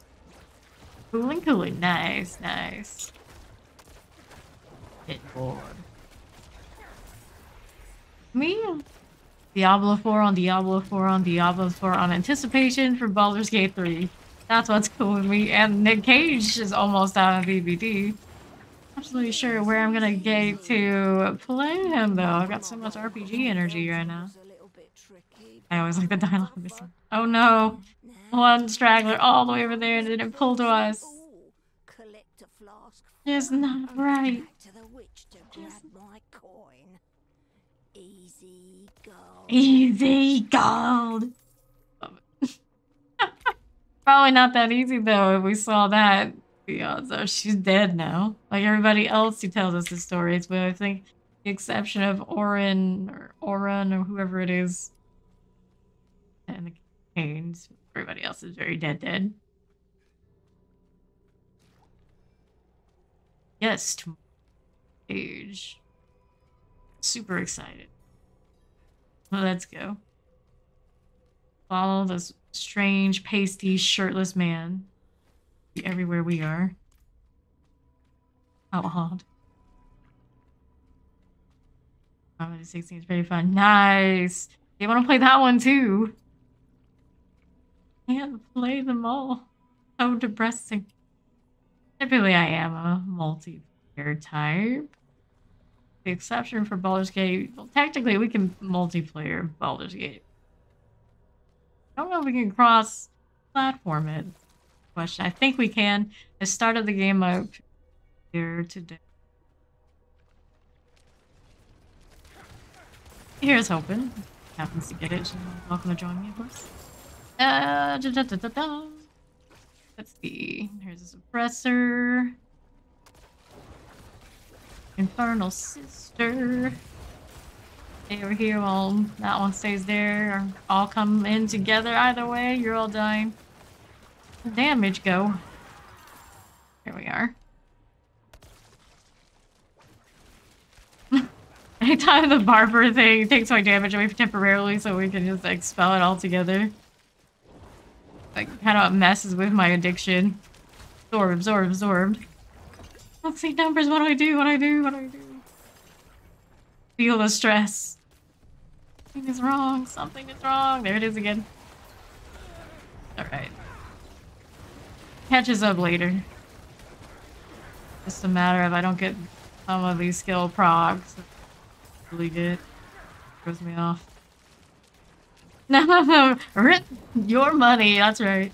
Cooling, cooling. Nice, nice. Hit board. Me? Diablo 4 on Diablo 4 on Diablo 4 on anticipation for Baldur's Gate 3. That's what's cool with me. And Nick Cage is almost out of DVD. Absolutely sure where I'm gonna get to play him though. I've got so much RPG energy right now. I always like the dialogue of this one. Oh no! One straggler all the way over there and didn't pull to us. It's not right. Easy gold. Probably not that easy though. If we saw that, the odds are she's dead now. Like everybody else who tells us the stories, but I think the exception of Oren or whoever it is, and the campaigns, everybody else is very dead. Yes, to age. Super excited. Well, let's go. Follow this strange, pasty, shirtless man everywhere we are. How odd. Comedy 16 is pretty fun. Nice! You want to play that one too? Can't play them all. So depressing. Typically, I am a multiplayer type. The exception for Baldur's Gate. Well, technically, we can multiplayer Baldur's Gate. I don't know if we can cross-platform it. Question. I think we can. I started the game up here today. Here's hoping. Happens to get it. So welcome to join me, of course. Let's see. Here's a suppressor. Infernal Sister. Stay over here while that one stays there. Or all come in together. Either way, you're all dying. Damage go. Here we are. Anytime the barber thing takes my damage away temporarily so we can just expel it all together. Like, kind of messes with my addiction. Absorbed. Let's see numbers. What do I do? Feel the stress. Something is wrong. There it is again. Alright. Catches up later. Just a matter of I don't get some of these skill procs. Really good. Throws me off. No, rip your money. That's right.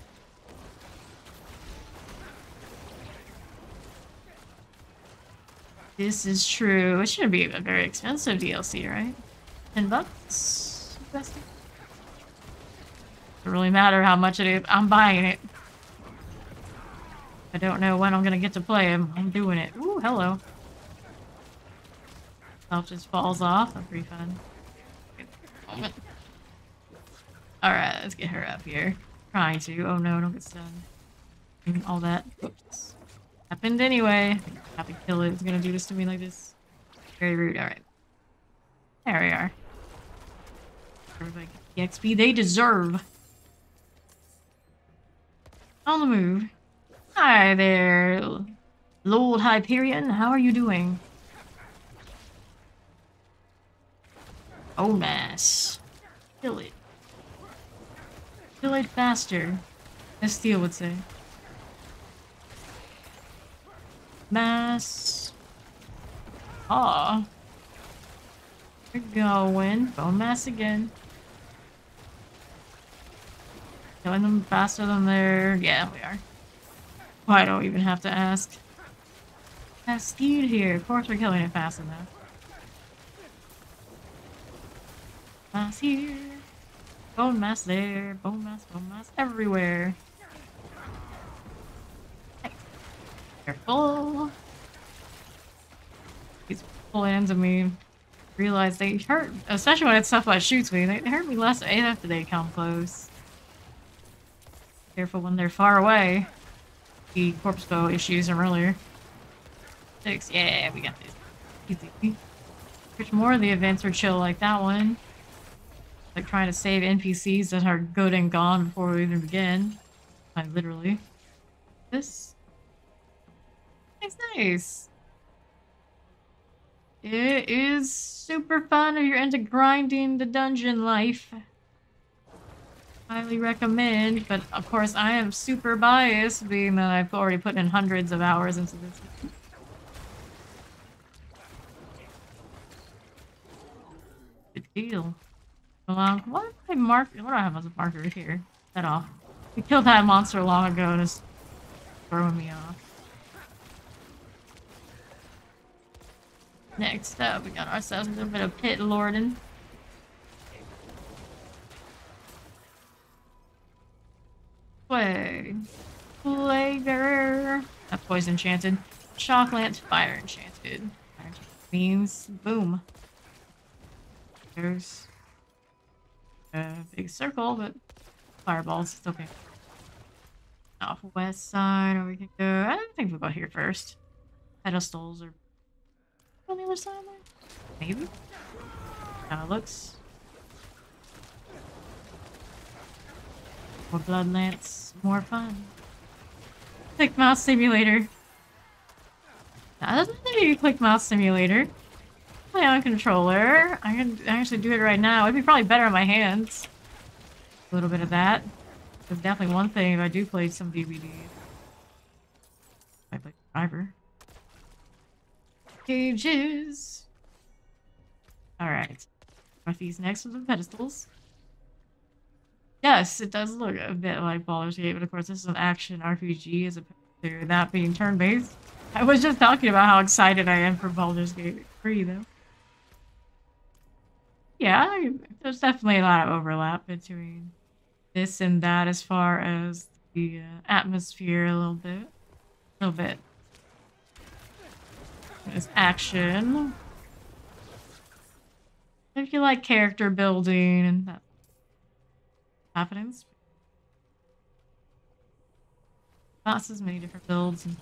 This is true. It shouldn't be a very expensive DLC, right? $10? Doesn't really matter how much it is. I'm buying it. I don't know when I'm gonna get to play him. I'm doing it. Ooh, hello. Self just falls off. That's pretty fun. Alright, let's get her up here. Trying to. Oh no, don't get stunned. All that. Oops. Happened anyway. I have to kill it. It's gonna do this to me like this. Very rude. Alright. There we are. Everybody get the XP they deserve. On the move. Hi there, Lord Hyperion. How are you doing? Oh, nice. Kill it. Kill it faster, as Steel would say. Mass. Aw. We're going. Bone mass again. Killing them faster than they're... Yeah, we are. Oh, I don't even have to ask. Have speed here. Of course we're killing it fast enough. Mass here. Bone mass there. Bone mass everywhere. Hey. Careful. These pulling into me. Realize they hurt, especially when it's stuff that shoots me. They hurt me less after they come close. Careful when they're far away. The corpse bow issues from earlier. 6, yeah, we got this. Easy. Which more of the events are chill like that one. Like trying to save NPCs that are good and gone before we even begin. Like literally. This. It's nice. It is super fun if you're into grinding the dungeon life. Highly recommend, but of course I am super biased being that I've already put in hundreds of hours into this. deal. What did I mark? What do I have as a marker here? That off. We killed that monster long ago and it's throwing me off. Next up, we got ourselves a little bit of pit lording. Play. Player. That's poison enchanted. Shock lance, fire enchanted. Fire enchanted means boom. There's a big circle, but fireballs, it's okay. Off west side, or we can go. I think we'll go here first. Pedestals are on the other side there? Maybe? How it looks. More Bloodlance, more fun. Click mouse simulator. That doesn't need to be click mouse simulator. Play on controller. I can actually do it right now. It'd be probably better on my hands. A little bit of that. There's definitely one thing if I do play some DVDs. I play driver. Cages. Alright. Northeast next with the pedestals. Yes, it does look a bit like Baldur's Gate, but of course this is an action RPG as opposed to that being turn-based. I was just talking about how excited I am for Baldur's Gate 3, though. Yeah, there's definitely a lot of overlap between this and that as far as the atmosphere a little bit. A little bit. There's action. If you like character building and that happens. Lots as many different builds, and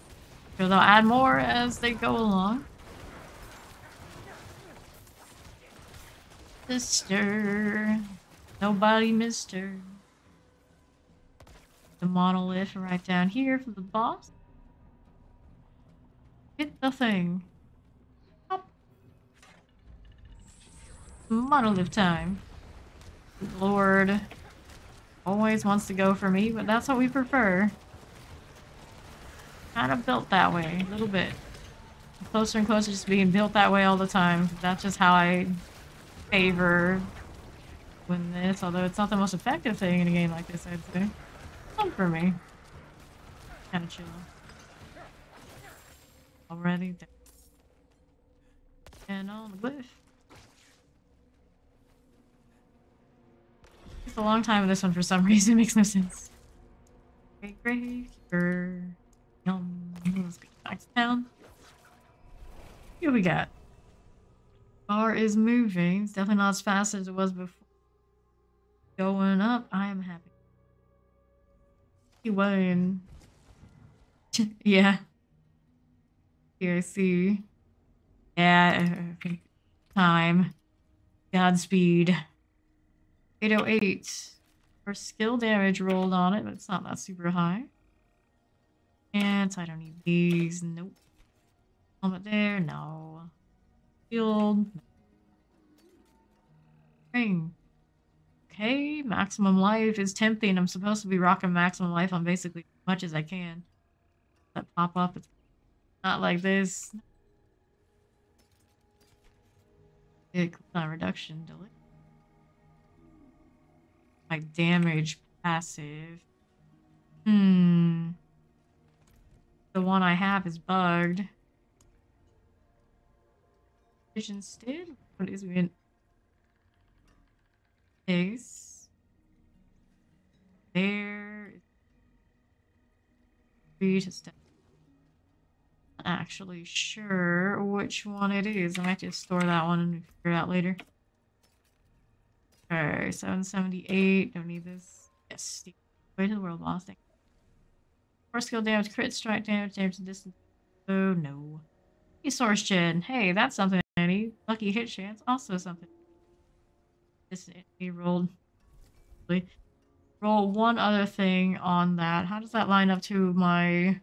sure they'll add more as they go along. Mister. Nobody mister. The monolith right down here for the boss. Hit the thing. Up. Monolith time. Lord always wants to go for me, but that's what we prefer. Kind of built that way, a little bit. Closer and closer to being built that way all the time. That's just how I favor win this, although it's not the most effective thing in a game like this, I'd say. Fun for me. Kind of chill. Already there. And on the glyph. It's a long time in this one for some reason, it makes no sense. Okay, gravekeeper. Yum. Let's go back to town. Here we got. Bar is moving. It's definitely not as fast as it was before. Going up. I am happy. He won. Yeah. Here I see. Yeah. Okay. Time. Godspeed. 808. For skill damage rolled on it, but it's not that super high. And I don't need these. Nope. Helmet there. No. Shield. Ring. Okay. Maximum life is tempting. I'm supposed to be rocking maximum life on basically as much as I can. That pop up. It's not like this. Cooldown reduction. Delete. My damage passive. The one I have is bugged. Instead, what is we in? Ace. There. Three to step. Not actually sure which one it is. I might just store that one and figure it out later. Okay, 778. Don't need this. Yes. Way to the world boss. Force skill damage, crit strike damage, damage to distance. Oh no. Resource gen. Hey, that's something I need. Lucky hit chance. Also something. This he rolled. Roll one other thing on that. How does that line up to my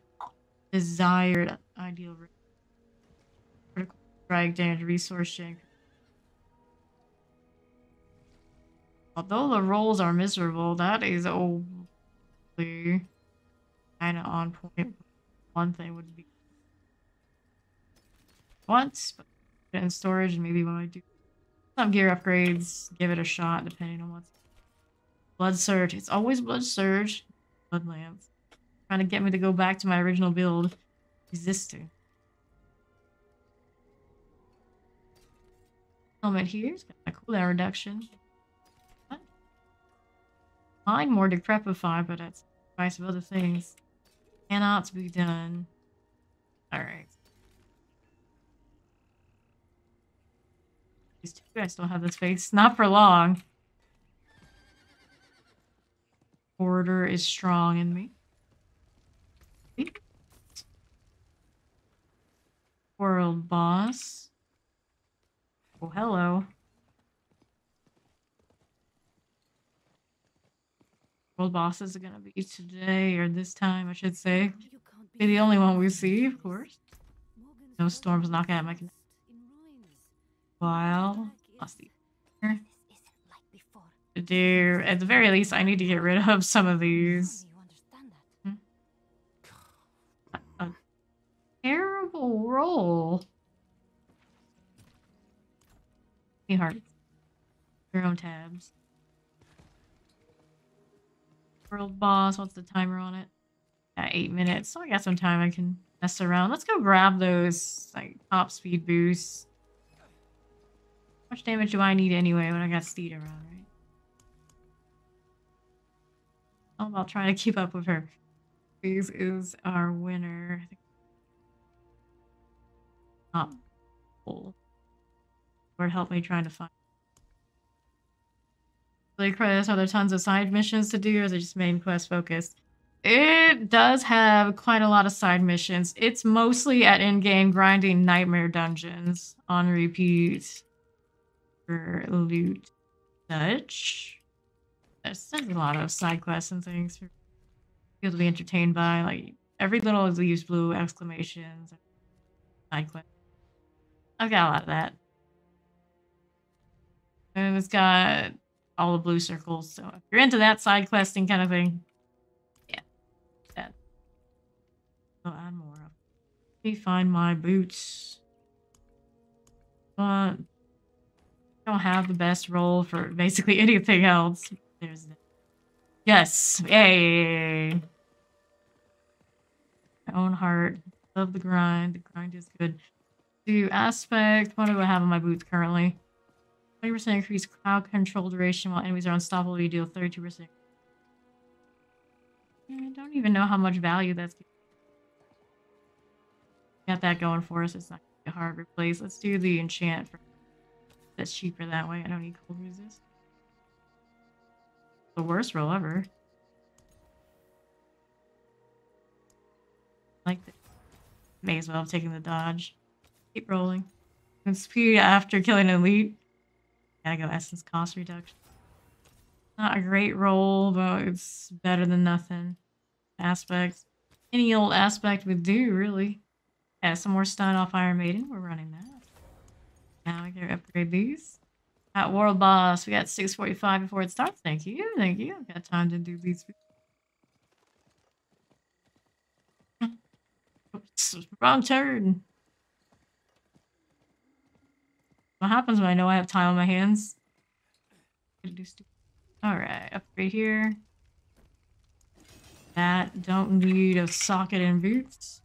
desired ideal critical strike damage, resource gen? Although the rolls are miserable, that is only kind of on point. One thing would be once, but in storage, and maybe when I do Some gear upgrades. Give it a shot depending on what's. Blood Surge. It's always Blood Surge. Bloodlance. Trying to get me to go back to my original build. Resisting. Helmet here. It's got a cooldown reduction. What? Mine more decrepify, but it's the price of other things. Cannot be done. Alright. These two guys don't have this face. Not for long. Order is strong in me. World boss. Oh, hello. World bosses are gonna be today, or this time, I should say. Be the only one we see, of course. No storms knocking at my connection. While lost the to do. At the very least, I need to get rid of some of these. A terrible roll. Hey, hearts. Your own tabs. World boss. What's the timer on it? Yeah, 8 minutes. So I got some time I can mess around. Let's go grab those like top speed boosts. How much damage do I need anyway when I got Steed around, right? All about trying to keep up with her. This is our winner. I think. Cool. Lord help me trying to find. Really credits. Are there tons of side missions to do, or is it just main quest focused? It does have quite a lot of side missions. It's mostly at in-game grinding nightmare dungeons on repeat for loot. Such. There's a lot of side quests and things for people to be entertained by. Like every little leaves blue exclamations. Side quest. I've got a lot of that. And it's got all the blue circles. So if you're into that side questing kind of thing, yeah, that. I'll add more. Let me find my boots. But I don't have the best roll for basically anything else. There's the... Yes, yay! My own heart. Love the grind. The grind is good. Do aspect. What do I have on my boots currently? 20% increased crowd control duration while enemies are unstoppable. You deal 32%. I don't even know how much value that's. Got that going for us. It's not gonna be a hard replace. Let's do the enchant. That's cheaper that way. I don't need cold resist. The worst roll ever. Like this. May as well have taken the dodge. Keep rolling. And speed after killing an elite. Gotta go essence cost reduction. Not a great roll, but it's better than nothing. Aspects. Any old aspect would do, really. Yeah, some more stun off Iron Maiden. We're running that. Now we can upgrade these. At World Boss, we got 6:45 before it starts. Thank you. Thank you. I've got time to do these. Oops, wrong turn. What happens when I know I have time on my hands? Alright, upgrade here. That don't need a socket and boots.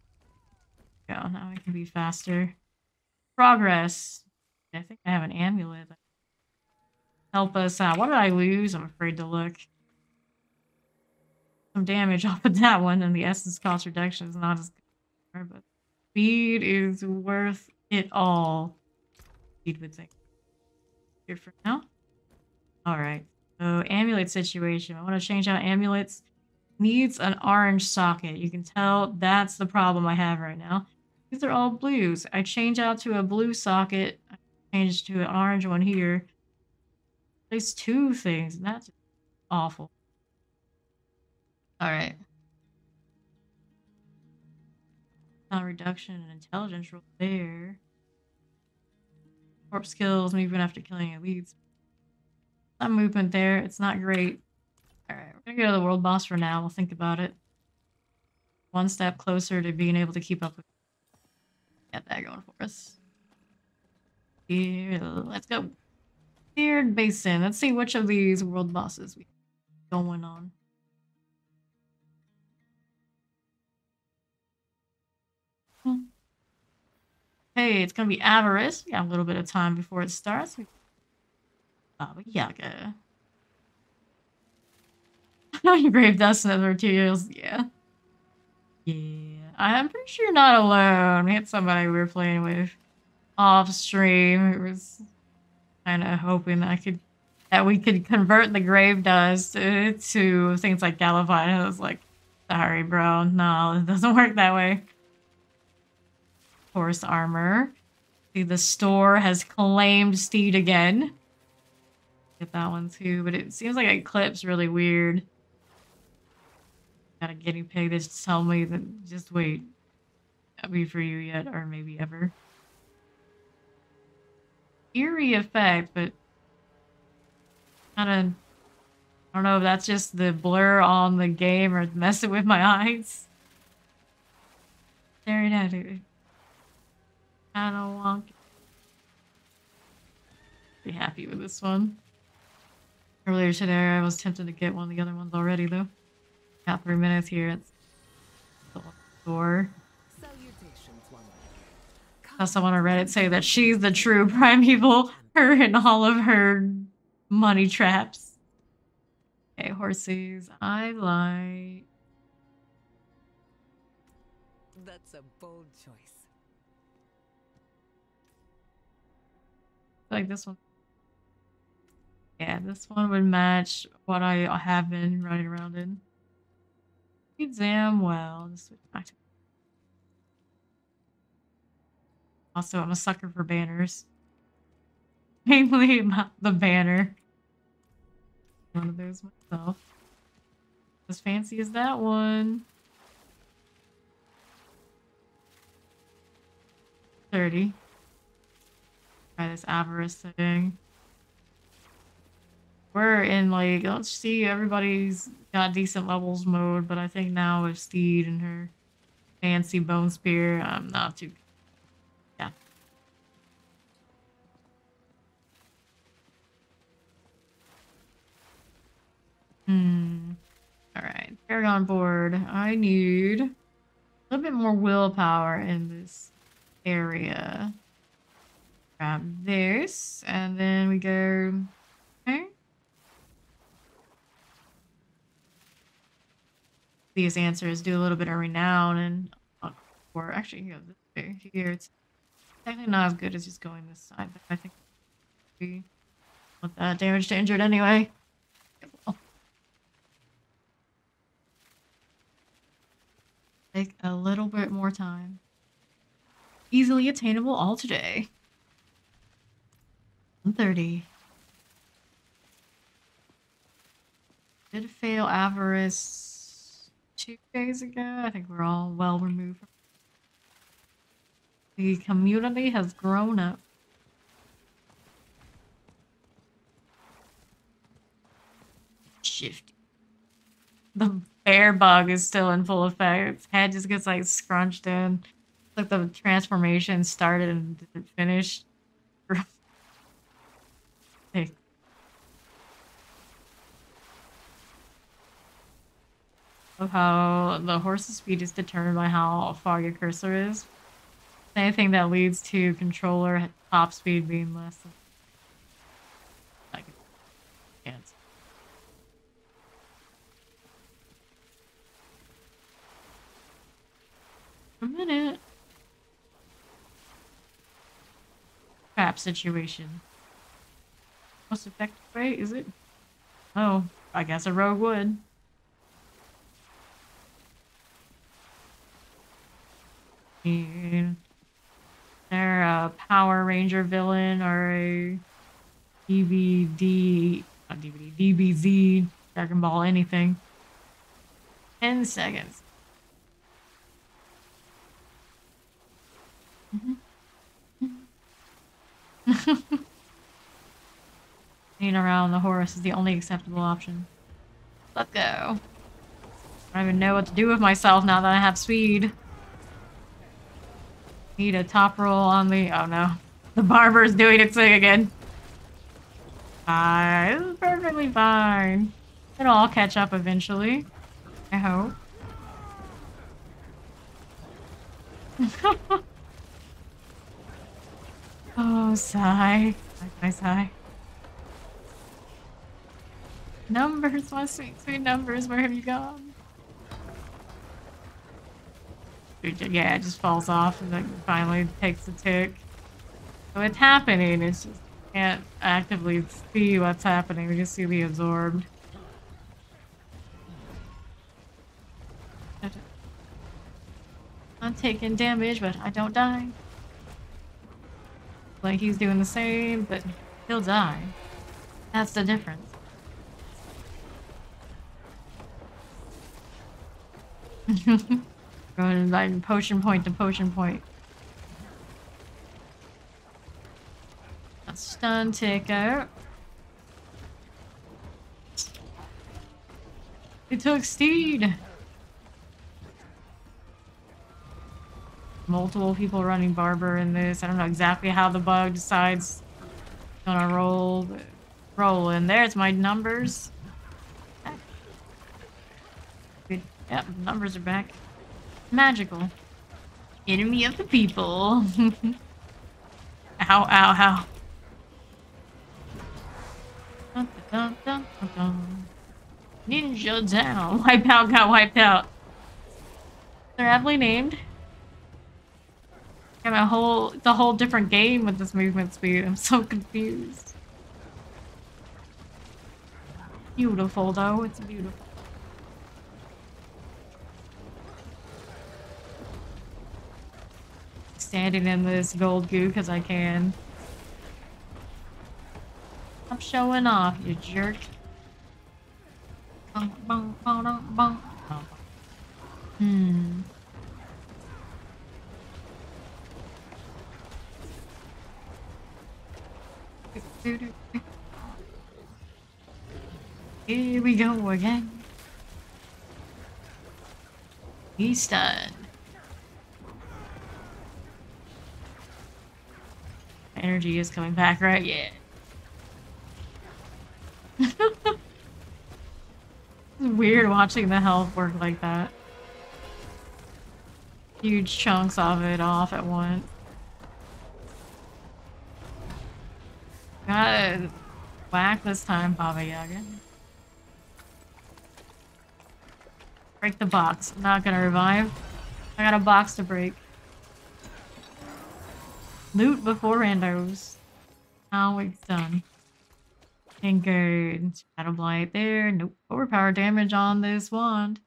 Go, now we can be faster. Progress. I think I have an amulet. Help us out. What did I lose? I'm afraid to look. Some damage off of that one, and the essence cost reduction is not as good. But speed is worth it all. Speed would think. Here for now. Alright. So amulet situation. I want to change out amulets. Needs an orange socket. You can tell that's the problem I have right now. These are all blues. I change out to a blue socket. I change to an orange one here. There's two things, and that's awful. Alright. Reduction and intelligence roll there. Warp skills, movement after killing elites. Some movement there. It's not great. Alright, we're gonna go to the world boss for now. We'll think about it. One step closer to being able to keep up with. Got that going for us. Here, let's go. Seared Basin. Let's see which of these world bosses we going on. Hey, it's gonna be Avarice. We got a little bit of time before it starts. Baba Yaga. Grave Dust and other materials. Yeah. Yeah. I'm pretty sure you're not alone. We had somebody we were playing with off stream who was kind of hoping that we could convert the grave dust to things like Gallify. I was like, sorry, bro. No, it doesn't work that way. Horse armor. See, the store has claimed Steed again. Get that one too, but it seems like Eclipse really weird. Got a guinea pig that just tell me that just wait. That'll be for you yet, or maybe ever. Eerie effect, but kind of, I don't know if that's just the blur on the game or messing with my eyes. Staring at it. Kind of wonky. Be happy with this one. Earlier today, I was tempted to get one of the other ones already, though. Got 3 minutes here. It's the store. I saw someone on Reddit say that she's the true primeval, her and all of her money traps. Okay, horses. I like.
That's a bold choice.
Like this one. Yeah, this one would match what I have been running around in. Damn well. Just switch back to. Also, I'm a sucker for banners. Mainly about the banner. One of those myself. As fancy as that one. 30. Try this avarice thing. We're in like, let's see, everybody's got decent levels mode, but I think now with Steed and her fancy bone spear, I'm not too. Yeah. Alright, Paragon board. I need a little bit more willpower in this area. Grab this, and then we go. Okay. These answers do a little bit of renown and or actually here it's technically not as good as just going this side, but I think we want that damage to injured anyway. Well, take a little bit more time. Easily attainable all today. 130. Did fail avarice 2 days ago. I think we're all well removed. The community has grown up. Shifty. The bear bug is still in full effect. Its head just gets like scrunched in. It's like the transformation started and didn't finish. Hey. Of how the horse's speed is determined by how far your cursor is. Anything that leads to controller top speed being less than I can't. A minute. Crap situation. Most effective way, is it? Oh, I guess a rogue would. They're a Power Ranger villain or a DVD, not DVD, DBZ, Dragon Ball, anything. 10 seconds. Being around the horse is the only acceptable option. Let's go. I don't even know what to do with myself now that I have speed. Need a top roll on the... Oh no. The barber's doing its thing again. This is perfectly fine. It'll all catch up eventually. I hope. Oh, sigh. Sigh. Numbers, my sweet, sweet numbers. Where have you gone? Yeah, it just falls off and then finally takes a tick. So it's happening. It's just can't actively see what's happening. We just see the absorbed. I'm taking damage, but I don't die. Like he's doing the same, but he'll die. That's the difference. Going like potion point to potion point. A stun ticker. It took Steed. Multiple people running Barber in this. I don't know exactly how the bug decides it's gonna roll, but roll in. There's my numbers. Good. Yep, numbers are back. Magical. Enemy of the people. Ow, ow, ow. Dun, dun, dun, dun, dun. Ninja down. Wipe out got wiped out. They're aptly named. It's a whole different game with this movement speed. I'm so confused. Beautiful though, it's beautiful. Standing in this gold goo because I can. Stop showing off, you jerk. Bong, bong, bong, bong, bong. Hmm. Here we go again. He's stunned. Energy is coming back, right? Yeah. It's weird watching the health work like that. Huge chunks of it off at once. Got it. Whack this time, Baba Yaga. Break the box. I'm not gonna revive. I got a box to break. Loot before randos. Now it's done. And good. Shadow Blight there. Nope. Overpower damage on this wand.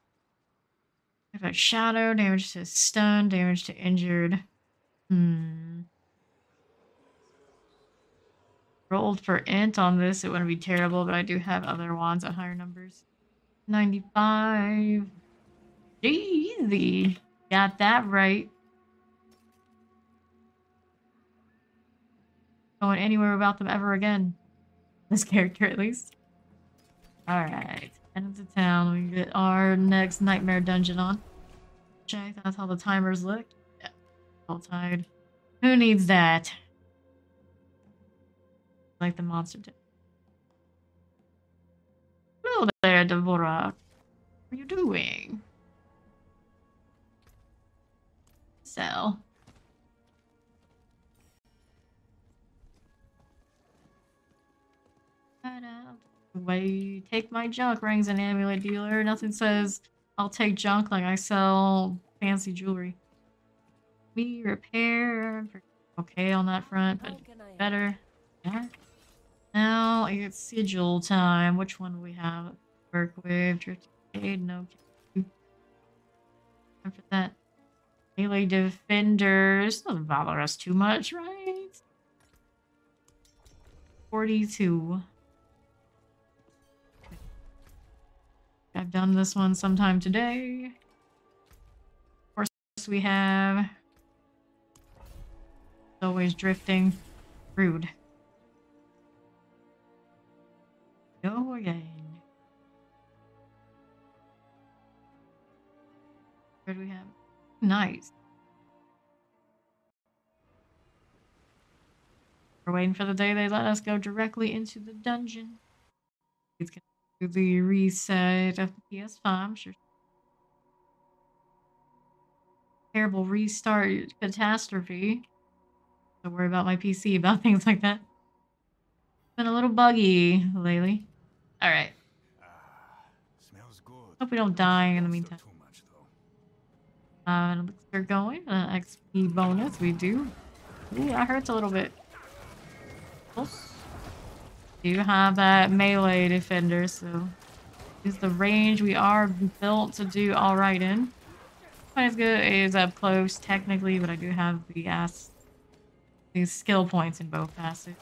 If a shadow, damage to stun, damage to injured. Rolled for int on this, it wouldn't be terrible, but I do have other wands at higher numbers. 95. Easy. Got that right. Going anywhere without them ever again. This character, at least. Alright. End of the town. We get our next nightmare dungeon on. Check. That's how the timers look. Yeah. All tied. Who needs that? Like the monster did. Hello there, Devorah. What are you doing? Sell. Wait, take my junk, rings and amulet dealer. Nothing says I'll take junk like I sell fancy jewelry. We repair. Okay on that front, but better. Yeah. Now it's sigil time. Which one do we have? Work with Drift Aid. No. Time for that. Melee defenders. Doesn't bother us too much, right? 42. I've done this one sometime today. Of course, we have always drifting. Rude. Go again. Where do we have? Nice. We're waiting for the day they let us go directly into the dungeon. It's gonna do the reset of the PS5. I'm sure. Terrible restart catastrophe. Don't worry about my PC about things like that. Been a little buggy lately. All right.
Smells good.
Hope we don't die in the meantime.
Too much, though.
Looks like we're going. XP bonus. We do. Ooh, that hurts a little bit. Do have that melee defender, so use the range we are built to do all right in. Not as good as up close technically, but I do have these skill points in both facets.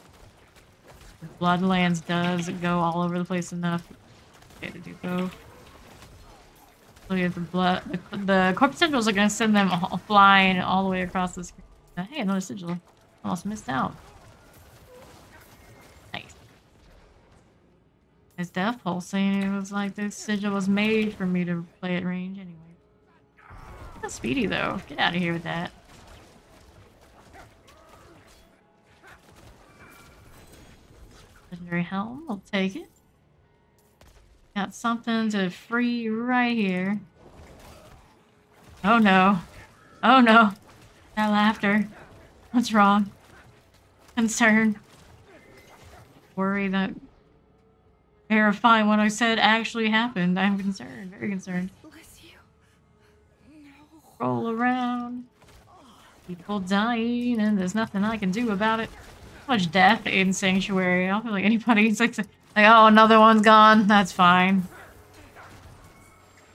Bloodlance does go all over the place enough to do both. So you have the corpse sigils are gonna send them all flying all the way across the screen. Hey, another sigil. Almost missed out. Nice. It's Death pulsing. It was like this sigil was made for me to play at range anyway. That's speedy though. Get out of here with that. Legendary helm, we'll take it. Got something to free right here. Oh no. Oh no. That laughter. What's wrong? Concern. Worry that verifying what I said actually happened. I'm concerned. Very concerned.
Bless you. No.
Roll around. People dying and there's nothing I can do about it. So much death in Sanctuary. I don't feel like anybody's like, oh, another one's gone. That's fine.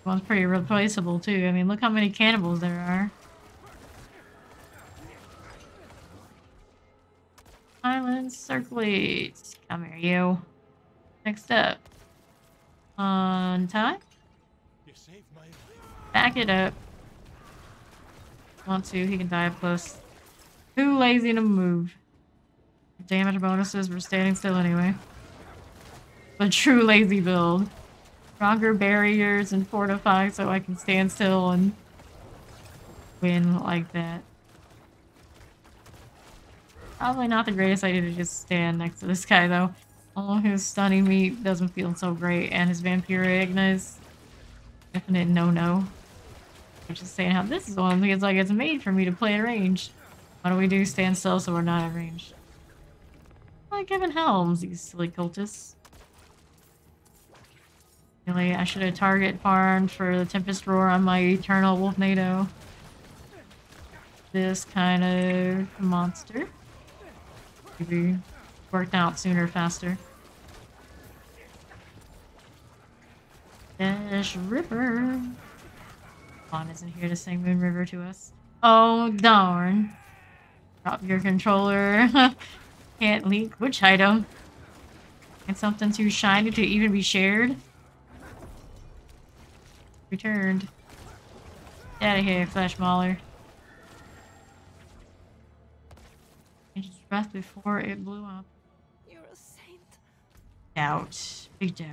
One's pretty replaceable too. I mean, look how many cannibals there are. Island circulates. Come here, you. Next up. Untie. Back it up. Want to, he can die up close. Too lazy to move. Damage bonuses, we're standing still anyway. A true lazy build. Stronger barriers and fortify so I can stand still and win like that. Probably not the greatest idea to just stand next to this guy though. All his stunning meat doesn't feel so great and his vampiric is definite no-no. I'm just saying how this is one feels like it's made for me to play at range. What do we do? Stand still so we're not at range. Like giving helms, these silly cultists. Really, I should have target farmed for the Tempest Roar on my Eternal Wolfnado. This kind of monster. Maybe worked out sooner, faster. Dash River. Vaughn isn't here to sing Moon River to us. Oh, darn. Drop your controller. Can't leak. Which item? And something too shiny to even be shared? Returned. Get out of here, Flesh Mauler. Just breath before it blew up.
You're a saint.
Doubt. Big doubt.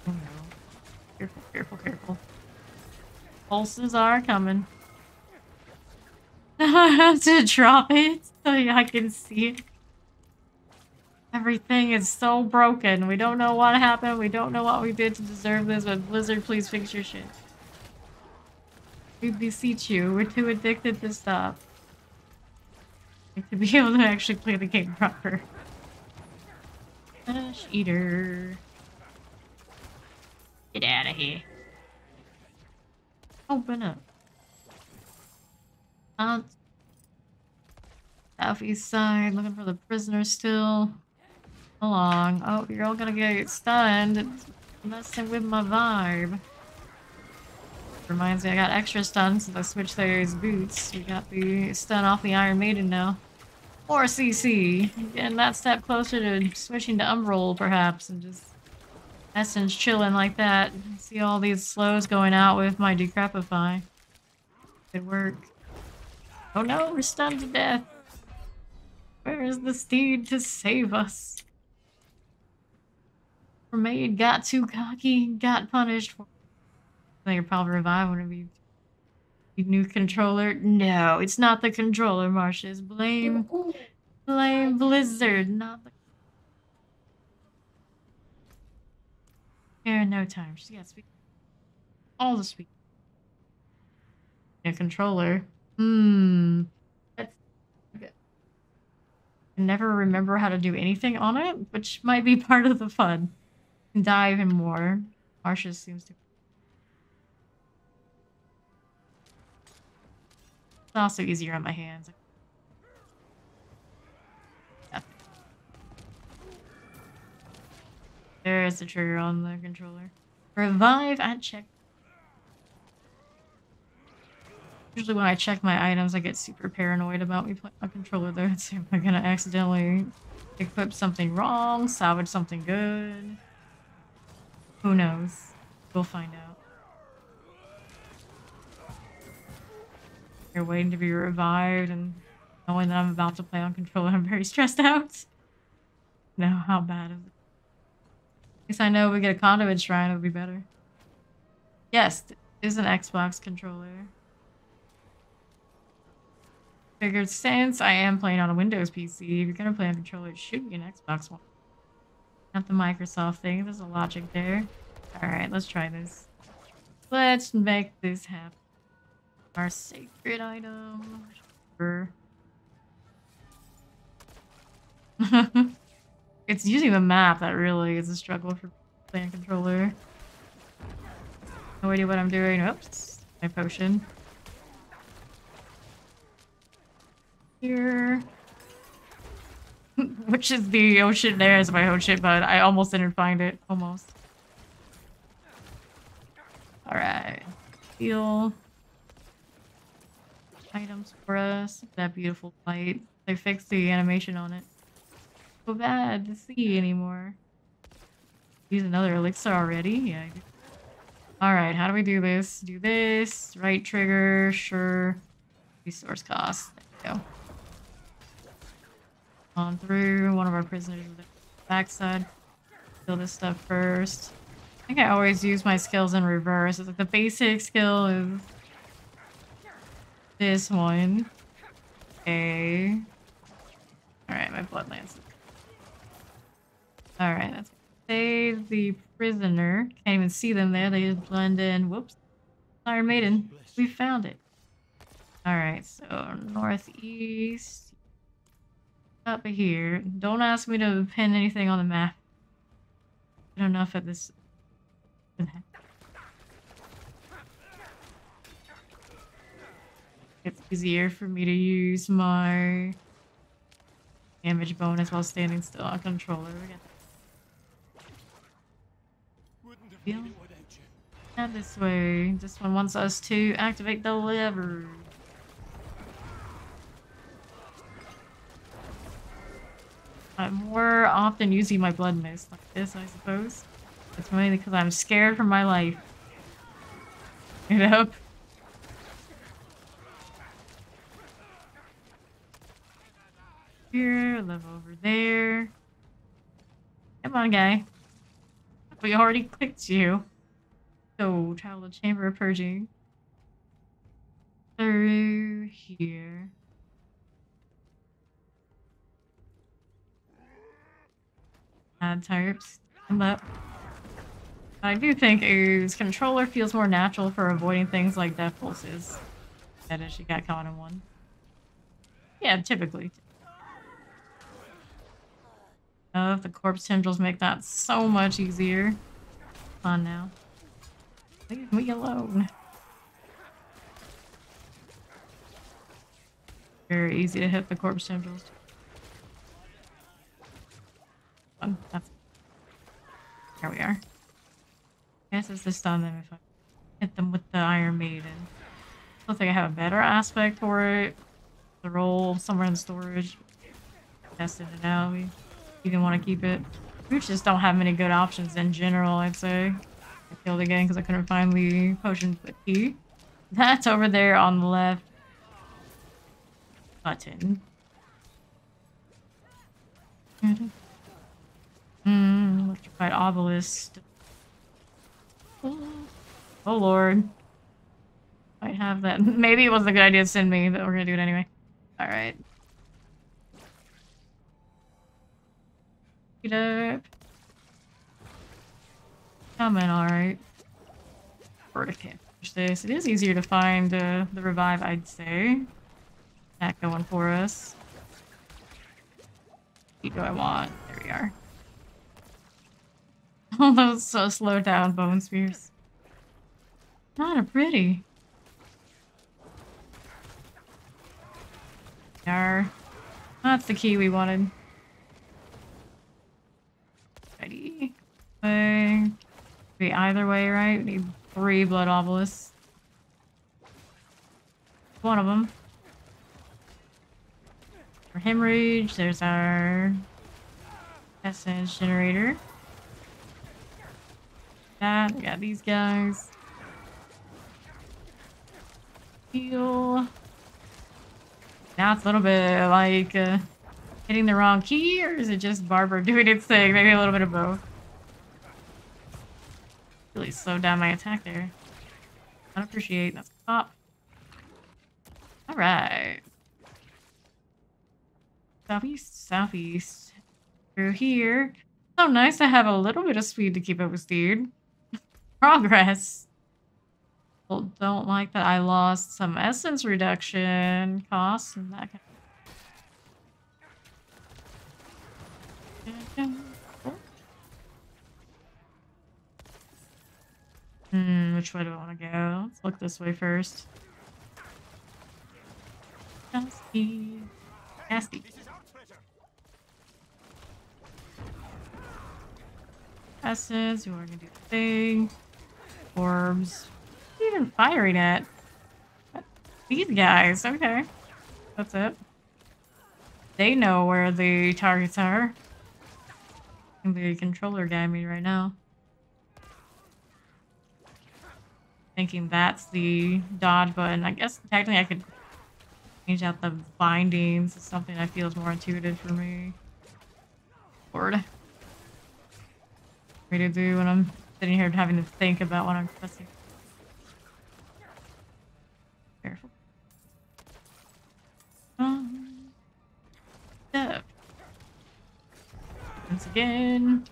Oh no. Careful, careful, careful. Pulses are coming. I have to drop it so I can see it. Everything is so broken. We don't know what happened. We don't know what we did to deserve this, but Blizzard, please fix your shit. We beseech you. We're too addicted to stop. To be able to actually play the game proper. Flesh Eater. Get out of here. Open up. Southeast side, looking for the prisoner still. Along. Oh, you're all gonna get stunned. It's messing with my vibe. Reminds me, I got extra stun since I switched those boots. We got the stun off the Iron Maiden now. Or CC. Getting that step closer to switching to Umbral, perhaps, and just Essence chilling like that. See all these slows going out with my Decrepify. Good work. Oh no, we're stunned to death. Where is the steed to save us? Mermaid got too cocky, got punished. I think you're probably revive whenever you New controller? No, it's not the controller, Marcius. Blame Blizzard, not the. Here, no time. She got speak. All the speak. A controller. That's. I never remember how to do anything on it, which might be part of the fun. And die even more. Marcius seems to. It's also easier on my hands. There's the trigger on the controller. Revive and check. Usually when I check my items, I get super paranoid about me playing my controller though. It's am I gonna accidentally equip something wrong, salvage something good? Who knows? We'll find out. You're waiting to be revived and knowing that I'm about to play on controller, I'm very stressed out. No, how bad is it? At least I know we get a conduit shrine, it'll be better. Yes, it is an Xbox controller. Figured since I am playing on a Windows PC, if you're gonna play on controller, it should be an Xbox one. Not the Microsoft thing, there's a logic there. Alright, let's try this. Let's make this happen. Our sacred item. Sure. It's using the map that really is a struggle for playing controller. No idea what I'm doing. Oops. My potion. Here. Which is the oh shit, there's my oh shit, but I almost didn't find it. Almost. Alright. Heal. Items for us. That beautiful light. They fixed the animation on it. So bad to see anymore. Use another elixir already? Yeah, I do. Alright, how do we do this? Do this. Right trigger. Sure. Resource cost. There we go. On through. One of our prisoners with the backside. Kill this stuff first. I think I always use my skills in reverse. It's like the basic skill is this one. Okay. Alright, my Bloodlance. Alright, that's save the prisoner. Can't even see them there. They just blend in. Whoops. Iron Maiden. We found it. Alright, so northeast. Up here. Don't ask me to pin anything on the map. I don't know if at this. It's easier for me to use my damage bonus while standing still on controller. Not this way. This one wants us to activate the lever. I'm more often using my blood mist like this, I suppose. It's mainly because I'm scared for my life. Get up. Here, level over there. Come on, guy. We already clicked you. So, travel to Chamber of Purging. Through here. Add types. Come up. I do think Oo's controller feels more natural for avoiding things like death pulses. That is, she got caught in one. Yeah, typically. The corpse tendrils make that so much easier. On now. Leave me alone. Very easy to hit the corpse tendrils. That's... There we are. I guess it's to stun them if I hit them with the Iron Maiden. I don't think I have a better aspect for it. The roll somewhere in storage. Tested it out. We even want to keep it. We just don't have many good options in general, I'd say. I killed again because I couldn't find the potion key. That's over there on the left button. Electrified obelisk. Oh lord. Might have that. Maybe it wasn't a good idea to send me, but we're gonna do it anyway. Alright. Get up. Coming, alright. Bird can't push this. It is easier to find the revive, I'd say. That going for us. What do I want? There we are. Oh, those so slow down bone spears. Not a pretty. There. That's the key we wanted. Ready. Way. Be either way, right? We need 3 blood obelisks. One of them. For hemorrhage, there's our essence generator. That, we got these guys. Heal. Now it's a little bit like hitting the wrong key, or is it just Barbara doing its thing? Maybe a little bit of both. Really slowed down my attack there. I appreciate that's pop. Alright. Southeast, southeast. Through here. So nice to have a little bit of speed to keep up with Steed. Progress. Well, don't like that I lost some essence reduction costs and that kind of... which way do I want to go? Let's look this way first. Nasty. Nasty. Essence, we're gonna do the thing. Orbs. What are you even firing at? These guys, okay. That's it. They know where the targets are. And the controller guide me right now. Thinking that's the dodge button. I guess technically I could change out the bindings. It's something I feel is more intuitive for me. Lord. Me to do when I'm sitting here having to think about what I'm pressing. Careful. Step. Once again.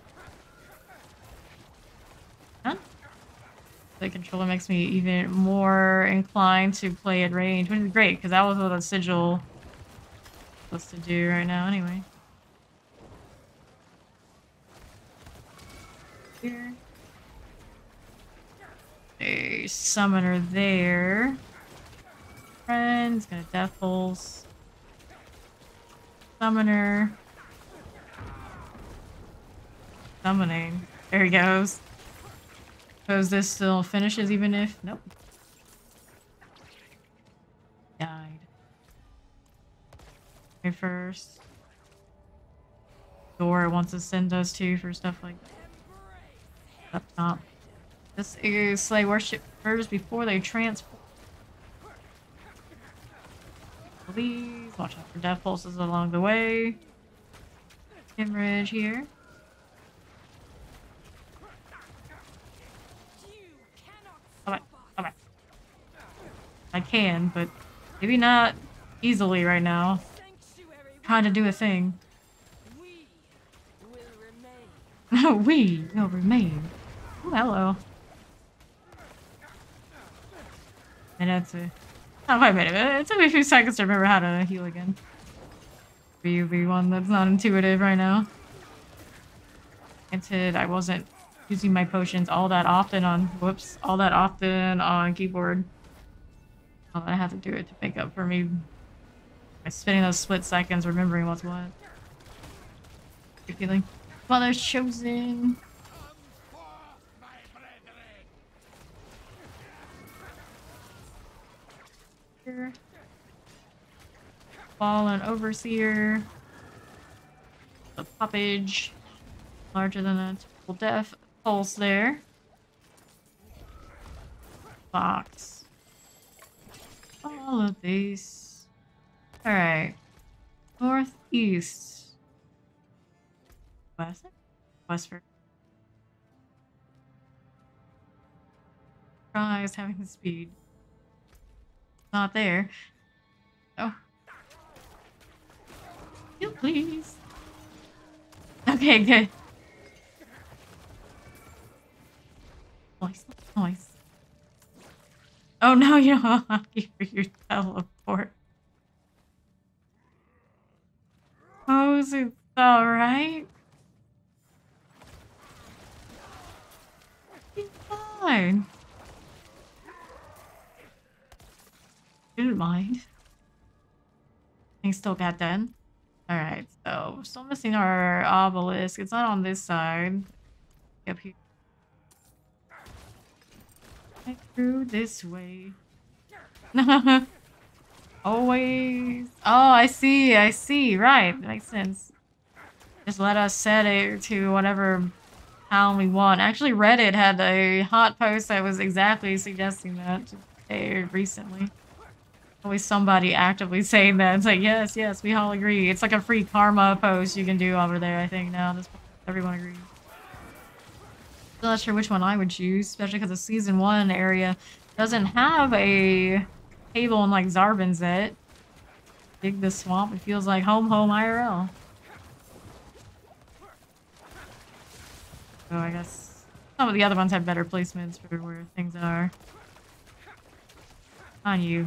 Huh? The controller makes me even more inclined to play at range, which is great because that was what a sigil was supposed to do right now anyway. Here. A summoner there. Friends, gonna death pulse. Summoner. Summoning. There he goes. Suppose this still finishes even if... Nope. Died. Okay, first. Door wants to send us to for stuff like that. Up top. This is slay worship first before they transport. Please watch out for death pulses along the way. Hemorrhage here. Come on. I can, but maybe not easily right now. Trying to do a thing. We will remain. Oh, hello. And that's a... Oh, wait a minute. It took me a few seconds to remember how to heal again. Be one that's not intuitive right now. Granted, I wasn't using my potions all that often on... Whoops. All that often on keyboard. I have to do it to make up for me by spending those split seconds remembering what's what. Good feeling. Father's chosen. Here. Fallen overseer. The poppage. Larger than a typical death pulse there. Box. All of these. Alright. Northeast. West? Westford. Surprised having the speed. Not there. Oh. You please. Okay, good. Nice, nice. Oh no, you don't have hockey for your teleport. Oh, it's alright. He's fine. Didn't mind. Things still got done. Alright, so we're still missing our obelisk. It's not on this side. Up here. Right through this way. Always. Oh, I see. Right, that makes sense. Just let us set it to whatever town we want. Actually, Reddit had a hot post that was exactly suggesting that recently. Always somebody actively saying that. It's like, yes, we all agree. It's like a free karma post you can do over there, I think, now. Everyone agrees. Still not sure which one I would choose, especially because the Season 1 area doesn't have a table in, like, Zarbanzet. Dig the swamp. It feels like home IRL. So I guess some of the other ones have better placements for where things are. On you.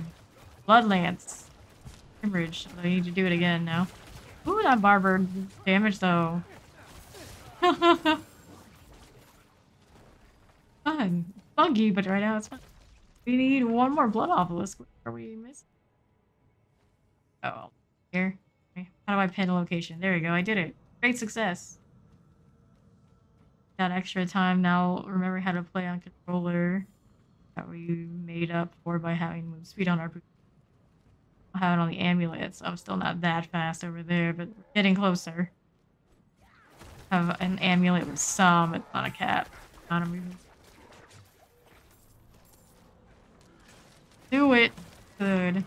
Bloodlance. Cambridge. I need to do it again now. Ooh, that barber damage though. Fun. Buggy, but right now it's fun. We need one more blood obelisk. What are we missing? Oh, here. Okay. How do I pin a location? There we go. I did it. Great success. Got extra time now. Remember how to play on controller that we made up for by having move speed on our. I have it on the amulets. I'm still not that fast over there, but we're getting closer. Have an amulet with some. It's not a cap. Not a movement. Do it. Good.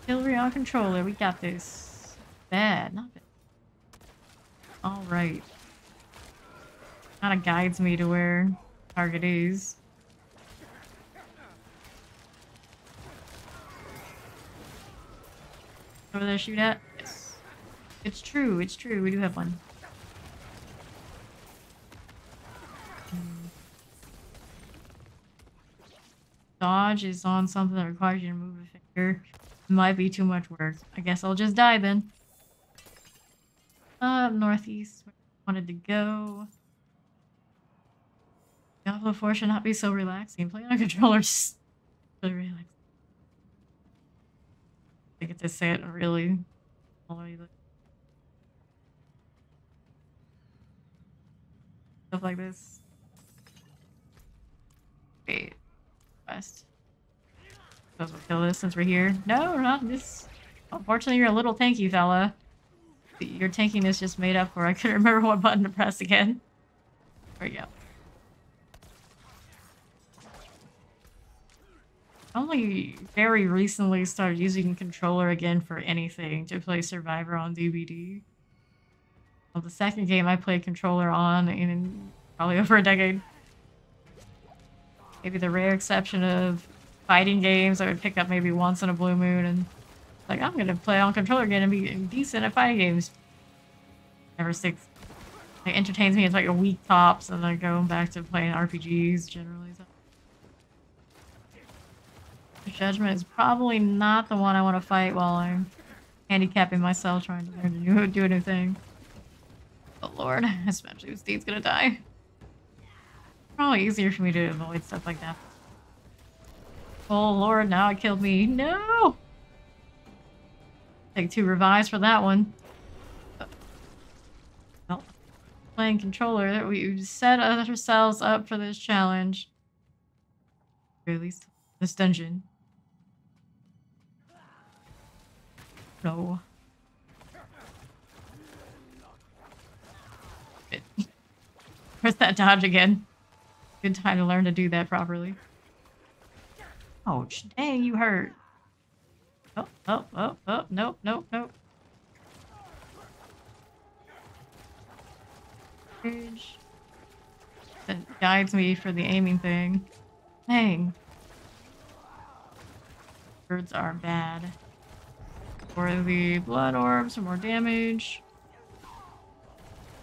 Artillery on controller. We got this. Bad. Not bad. Alright. Kinda guides me to where target is. Over there, shoot at? Yes. It's true, we do have one. Dodge is on something that requires you to move a finger. Might be too much work. I guess I'll just die then. Northeast, where I wanted to go. Diablo 4 should not be so relaxing. Playing on controllers really relaxing. I get to sit and really stuff like this. Wait, west. Suppose we'll kill this since we're here. No, not this. Unfortunately, you're a little tanky fella. Your tankiness just made up for. I couldn't remember what button to press again. There we go. Only very recently started using controller again for anything to play Survivor on DVD. Well, the second game I played controller on in probably over a decade. Maybe the rare exception of fighting games I would pick up maybe once in a blue moon and like, I'm gonna play on controller again and be decent at fighting games. Never sticks. It entertains me. It's like a week tops and then going back to playing RPGs generally. So. Judgment is probably not the one I want to fight while I'm handicapping myself trying to learn to do a new thing. Oh lord, especially if Steve's gonna die. Probably easier for me to avoid stuff like that. Oh lord, now it killed me. No! Take 2 revives for that one. Well, playing controller, we set ourselves up for this challenge. Or at least this dungeon. No. Where's that dodge again? Good time to learn to do that properly. Ouch, dang, you hurt. Oh, nope. Bridge. that guides me for the aiming thing. Dang. Birds are bad. For the blood orbs for more damage.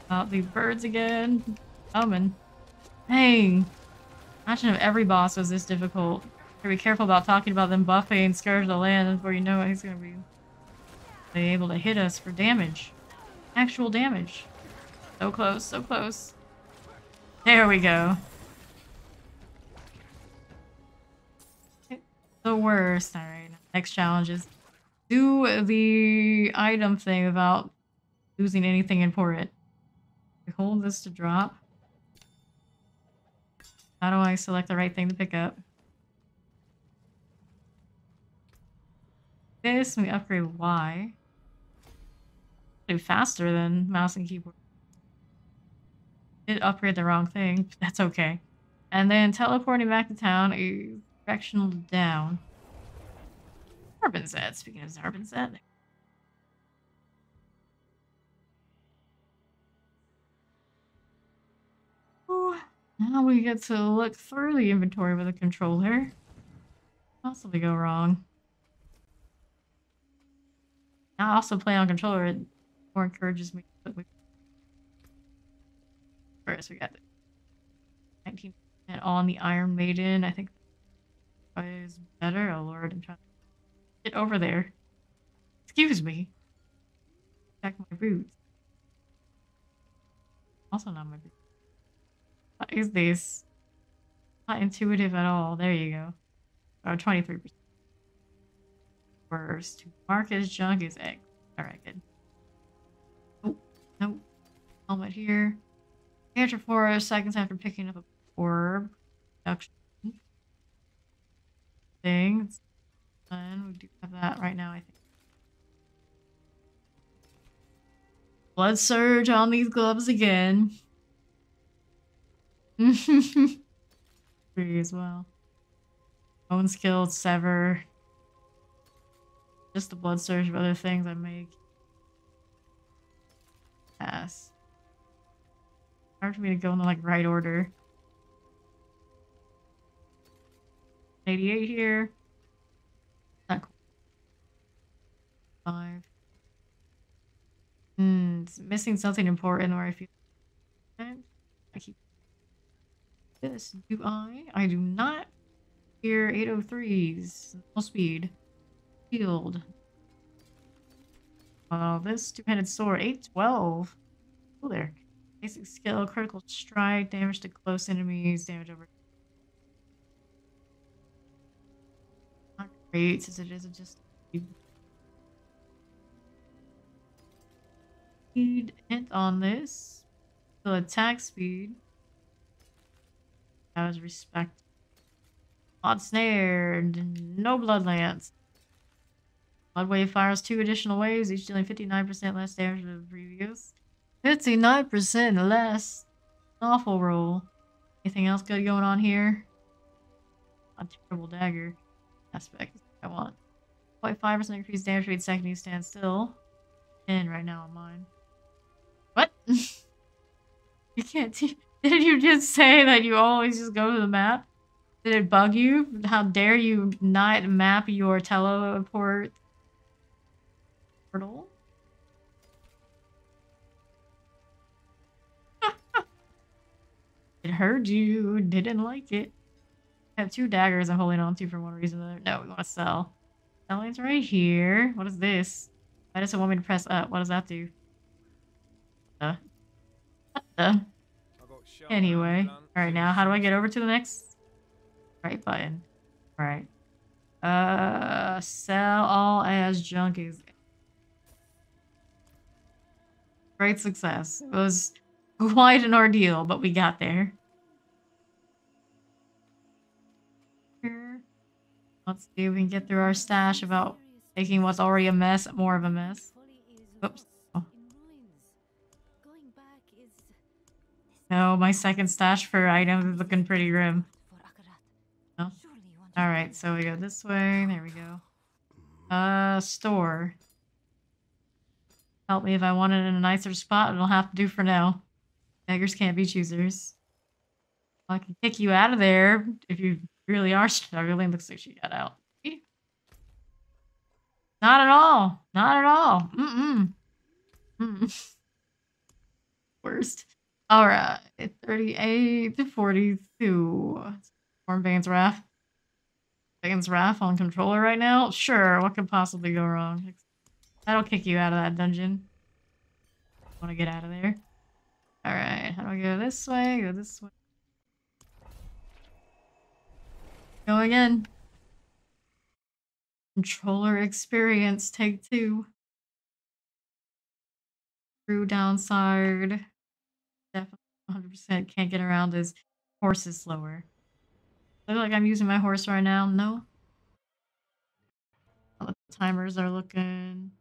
The birds again. Coming. Dang. Imagine if every boss was this difficult. Gotta be careful about talking about them buffing Scourge the Land before you know it, he's gonna be able to hit us for damage. Actual damage. So close, so close. There we go. The worst. Alright, next challenge is do the item thing without losing anything important. Hold this to drop. How do I select the right thing to pick up? This, let me upgrade Y. Do faster than mouse and keyboard. Did upgrade the wrong thing. That's okay. And then teleporting back to town, a directional down. Zarbin's speaking of Zarbin's. Ooh, now we get to look through the inventory with a controller. Possibly go wrong. I also play on controller. It more encourages me to put first. We got 19% on the Iron Maiden. I think that is better. Oh lord, I'm trying to get over there. Excuse me. Check my boots. Also not my boots. What is this? Not intuitive at all. There you go. Oh, 23%. Worst. To mark as junk is X. Alright, good. Oh, nope. Helmet here. After 4 seconds after picking up a orb. Production thing. And we do have that right now, I think. Blood surge on these gloves again. Free as well. Bone skill, sever. Just the blood surge of other things I make. Pass. Hard for me to go in the like right order. 88 here. Not cool. 5. It's missing something important where I feel I keep this. Do I? I do not hear 803s. Full speed. Shield. This two-handed sword. 812. Oh, there. Basic skill, critical strike, damage to close enemies, damage over. Not great since it is just speed hint on this. So attack speed. That was respect. Odd snare, no bloodlance. Blood wave fires 2 additional waves, each dealing 59% less damage than the previous. 59% less. Awful roll. Anything else good going on here? A terrible dagger aspect. I want 0.5% increased damage rate second you stand still. 10 right now on mine. What? You can't. Did you just say that you always just go to the map? Did it bug you? How dare you not map your teleport portal? It heard you, didn't like it. I have 2 daggers I'm holding on to for one reason or another. No, we want to sell. Selling's right here. What is this? Why does it want me to press up? What does that do? What the? Anyway. Alright, now how do I get over to the next? Right button. Alright. Sell all as junkies. Great success. It was quite an ordeal, but we got there. Here. Let's see if we can get through our stash without making what's already a mess more of a mess. Oops. Oh. No, my second stash for items is looking pretty grim. No? Alright, so we go this way. There we go. Store. Help me if I want it in a nicer spot. It'll have to do for now. Beggars can't be choosers. I can kick you out of there if you really are struggling. Looks like she got out. Not at all. Not at all. Mm-mm. Mm. Worst. All right. 38 to 42. Storm Bane's Wrath. Bane's Wrath on controller right now? Sure. What could possibly go wrong? That'll kick you out of that dungeon. Want to get out of there. All right. How do I go this way? Go this way. Go again. Controller experience. Take 2. True downside. Definitely 100% can't get around is horse is slower. I feel like I'm using my horse right now. No. All the timers are looking.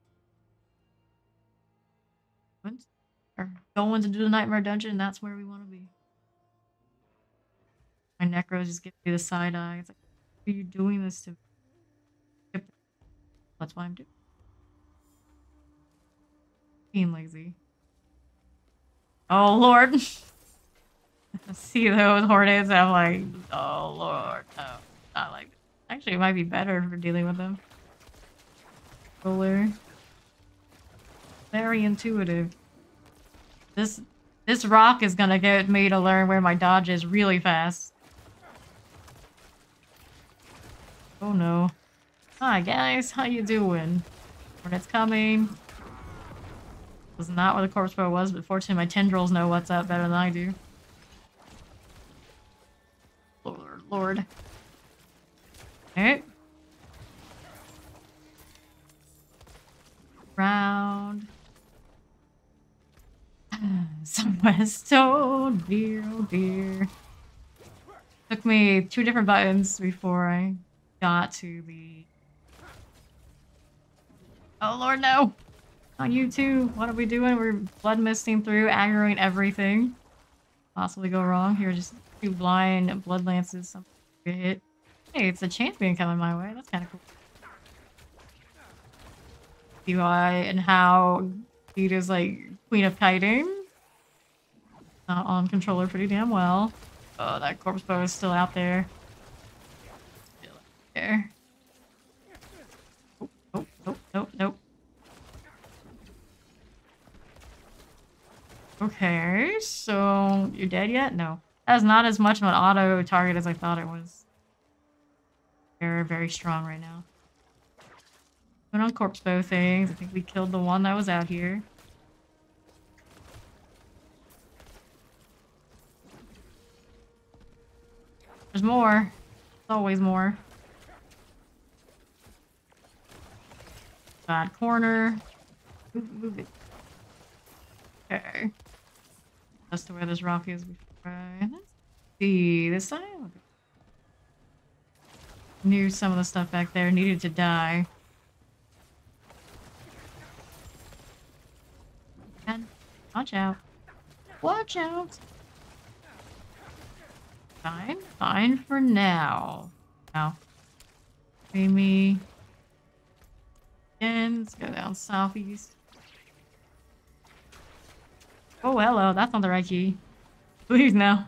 Or going to do the Nightmare Dungeon. That's where we want to be. My Necros just give me the side eye. It's like, are you doing this to me? That's why I'm being lazy. Oh, Lord. I see those hornets and I'm like, oh, Lord. No, not like this. Actually, it might be better for dealing with them. Roller. Very intuitive. This rock is gonna get me to learn where my dodge is really fast. Oh no. Hi guys, how you doing? Hornet's coming. Was not where the corpse bow was, but fortunately my tendrils know what's up better than I do. Lord, Lord. Alright. Round. Southwest. Oh dear, oh dear. Took me 2 different buttons before I got to the... Oh Lord, no! On you too. What are we doing? We're blood misting through, aggroing everything. Possibly go wrong. Here, just 2 blind blood lances. Something to hit. Hey, it's a champion coming my way. That's kind of cool. UI and how Vita's like Queen of Kiting. Not on controller pretty damn well. Oh, that corpse bow is still out there. Still out there. Oh, nope, nope, nope. Okay, so you're dead yet? No. That's not as much of an auto target as I thought it was. They're very strong right now. Put on corpse bow things. I think we killed the one that was out here. There's more. There's always more. Bad corner. Move it. Okay. That's to where this rock is. Let's see. This side? Okay. Knew some of the stuff back there needed to die. And watch out. Watch out. Fine. Fine for now. Now. See me. Again. Let's go down southeast. Oh, hello. That's not the right key. Please, no.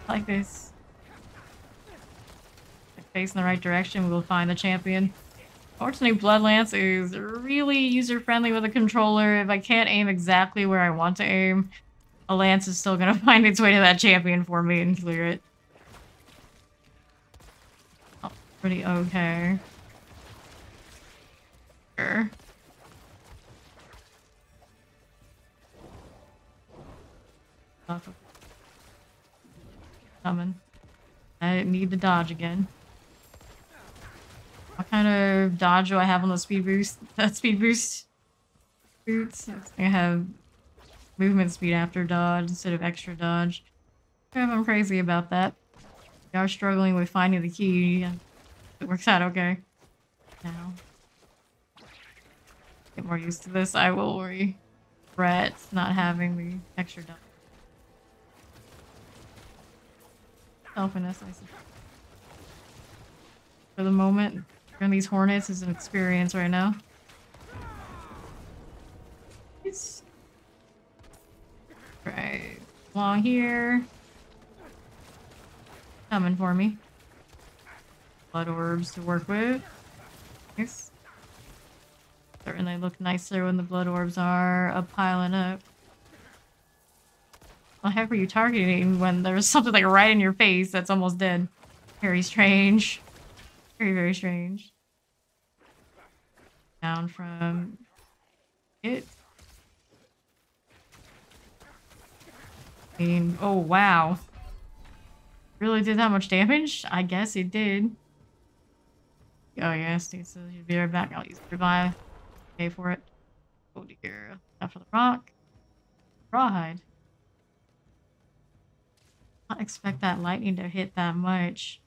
Like this. Face in the right direction, we will find the champion. Fortunately, Bloodlance is really user-friendly with a controller. If I can't aim exactly where I want to aim, a lance is still gonna find its way to that champion for me and clear it. Oh, pretty okay. Sure. Coming. I need to dodge again. What kind of dodge do I have on the speed boost? That speed boost boots. I have movement speed after dodge instead of extra dodge. I'm crazy about that. We are struggling with finding the key. It works out okay. Now. Get more used to this. I will regret not having the extra dodge. Selfness, I suppose. For the moment, these hornets is an experience right now. Right. Along here. coming for me. Blood orbs to work with. Nice. Certainly look nicer when the blood orbs are piling up. What the heck were you targeting when there was something like right in your face that's almost dead? Very strange. Very, very strange. Down from it. Oh wow. Really did that much damage? I guess it did. Oh yes, dude, so you'll be right back. I'll use revive. Pay for it. Oh dear. After the rock. Rawhide. Not expect that lightning to hit that much.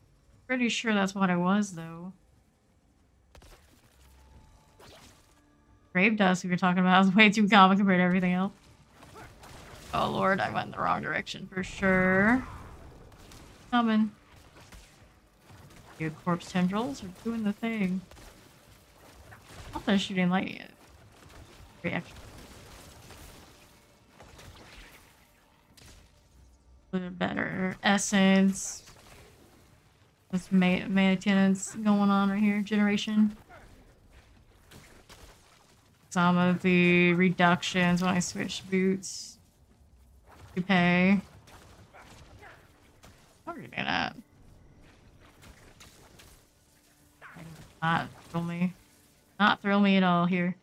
Pretty sure that's what it was though. Grave dust we were talking about is way too common compared to everything else. Oh lord, I went in the wrong direction for sure. Coming. Dude, corpse tendrils are doing the thing. I thought they're shooting lightning at it. Reaction. A little better essence. This maintenance going on right here. Generation. Some of the reductions when I switch boots. You pay. What are you doing at? Not thrill me. Not thrill me at all here.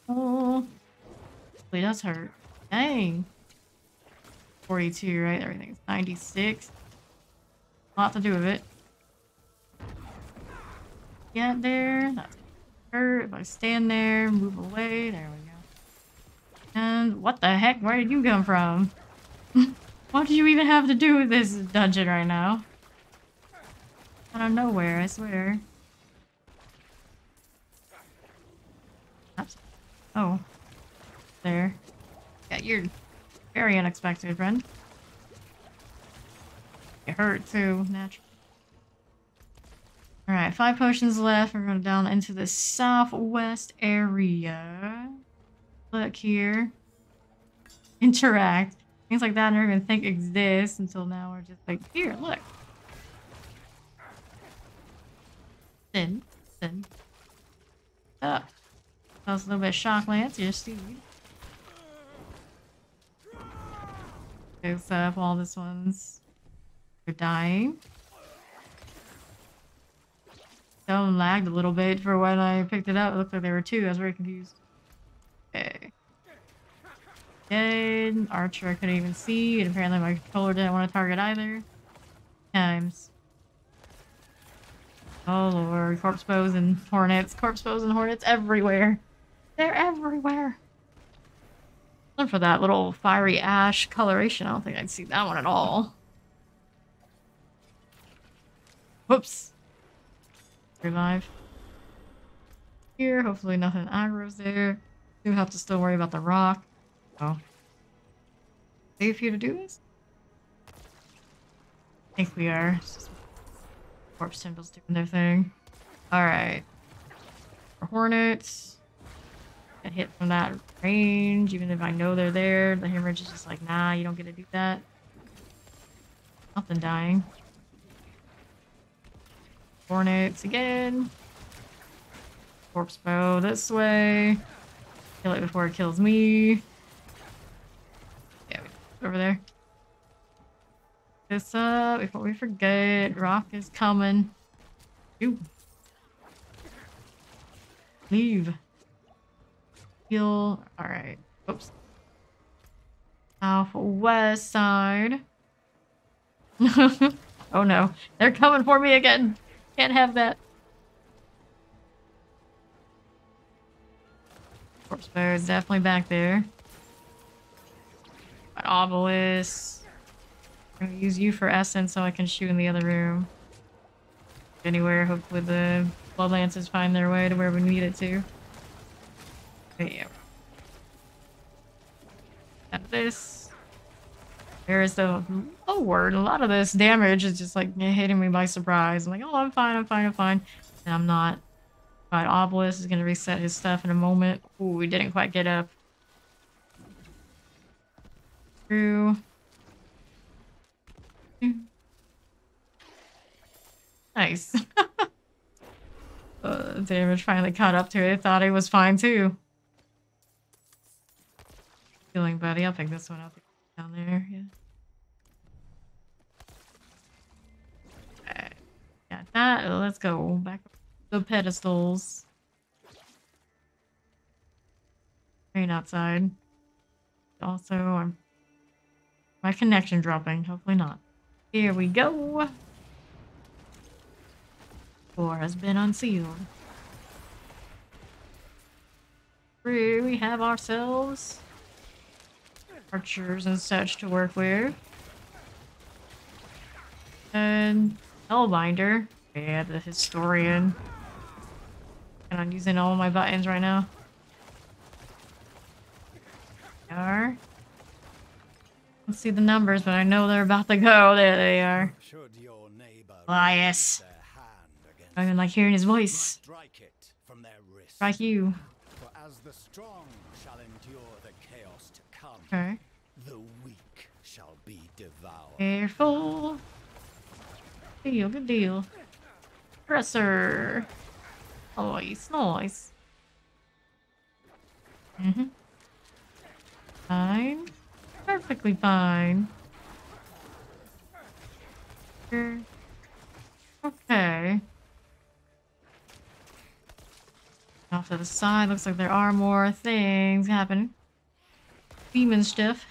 Oh. Wait, that's hurt. Dang. 42, right? Everything's 96. A lot to do with it. Get there. That's hurt. If I stand there, move away. There we go. And what the heck? Where did you come from? What do you even have to do with this dungeon right now? Out of nowhere, I swear. Oh. There. Yeah, you're very unexpected, friend. It hurt too, naturally. Alright, 5 potions left. We're going down into the southwest area. Look here. Interact. Things like that I never even think exist until now. We're just like, here, look. Sin. Up. That was a little bit of shock lance, your steed. Okay, set up all this ones. They're dying. Stone lagged a little bit for when I picked it up. It looked like there were 2. I was very confused. Okay. Dead. Archer I couldn't even see, and apparently my controller didn't want to target either. Times. Oh lord, corpse bows and hornets. Corpse bows and hornets everywhere. They're everywhere. Look for that little fiery ash coloration. I don't think I'd see that one at all. Whoops. Revive. Here, hopefully nothing aggro's there. Do have to still worry about the rock. Oh. Safe here to do this? I think we are. It's just corpse symbols doing their thing. Alright. Hornets. Get hit from that range, even if I know they're there. The hemorrhage is just like, nah, you don't get to do that. Nothing dying. Hornets again. Corpse bow this way. Kill it before it kills me. Yeah, over there. This up before we forget. Rock is coming. Ooh. Leave. Heal. Alright. Oops. Southwest side. Oh no. They're coming for me again. Can't have that. Corpse bear is definitely back there. An obelisk. I'm gonna use you for essence so I can shoot in the other room. Anywhere, hopefully the Bloodlances find their way to where we need it to. But yeah. Got this. There is the word. A lot of this damage is just like hitting me by surprise. I'm like, oh, I'm fine. And I'm not. But Obelisk is gonna reset his stuff in a moment. Ooh, we didn't quite get up. Through. Nice. Damage finally caught up to it. Thought it was fine too. Healing buddy. I'll pick this one up down there. Yeah. Alright. Got that. Let's go back up the pedestals. Rain outside. Also, my connection dropping. Hopefully not. Here we go. Door has been unsealed. Here we have ourselves archers and such to work with. And Hellbinder. Yeah, the historian. And I'm using all my buttons right now. Are. Let's see the numbers, but I know they're about to go. There they are. Elias. I don't even like hearing his voice. Strike you.
For as the strong shall endure the chaos to come,
Okay.
the weak shall be devoured.
Careful. Deal, good deal. Presser. Nice, nice. Fine. Perfectly fine. Sure. Okay. Off to the side, looks like there are more things happening. Demon stuff.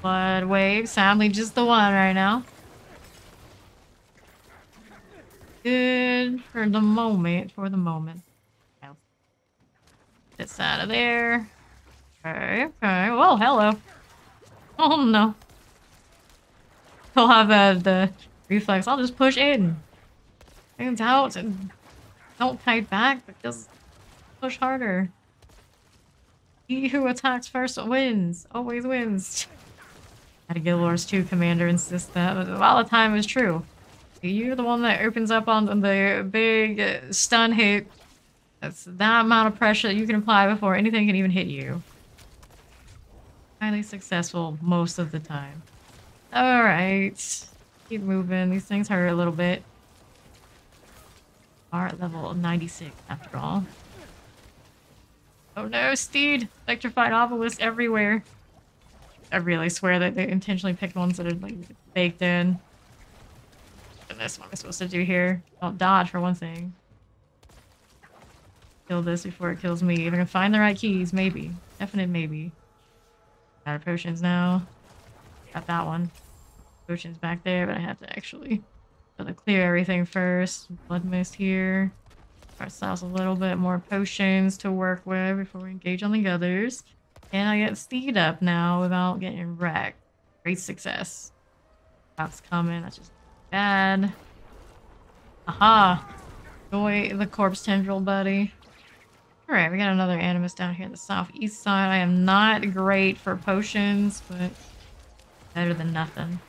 Blood wave, sadly just the one right now. Good for the moment, This out of there. Okay, okay. Well, hello. Oh no. He'll have the reflex. I'll just push in. Hands out and don't fight back, but just push harder. He who attacks first wins. Always wins. Had a Guild Wars 2 commander insist that, but a lot of time is true. You're the one that opens up on the big stun hit. That's that amount of pressure that you can apply before anything can even hit you. Highly successful most of the time. Alright. Keep moving. These things hurt a little bit. Are at level 96 after all. Oh no, Steed! Electrified obelisk everywhere. I really swear that they intentionally picked ones that are like baked in. Goodness, what am I supposed to do here? Don't dodge for one thing. Kill this before it kills me. If I can find the right keys, maybe. Definite maybe. Out of potions now. Got that one. Potions back there, but I have to actually clear everything first. Blood mist here. Ourselves a little bit more potions to work with before we engage on the others. And I get Steed up now without getting wrecked. Great success. That's coming. That's just bad. Aha! Joy the corpse tendril, buddy. Alright, we got another animus down here on the southeast side. I am not great for potions, but better than nothing.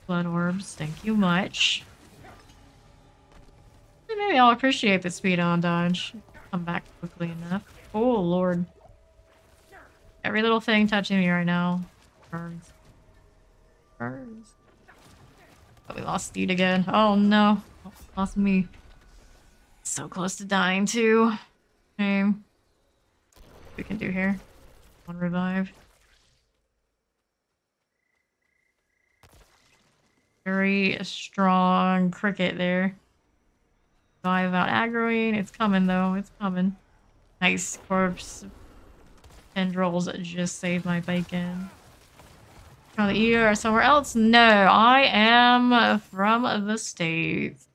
Blood orbs, thank you much. Maybe I'll appreciate the speed on dodge. Come back quickly enough. Oh lord. Every little thing touching me right now burns. Burns. Oh, we lost Steed again. Oh no. Lost me. So close to dying too. Shame. What we can do here. One revive. Very strong cricket there. Sorry about aggroing. It's coming though. It's coming. Nice corpse. Tendrils just saved my bacon. From the EU or somewhere else? No, I am from the States.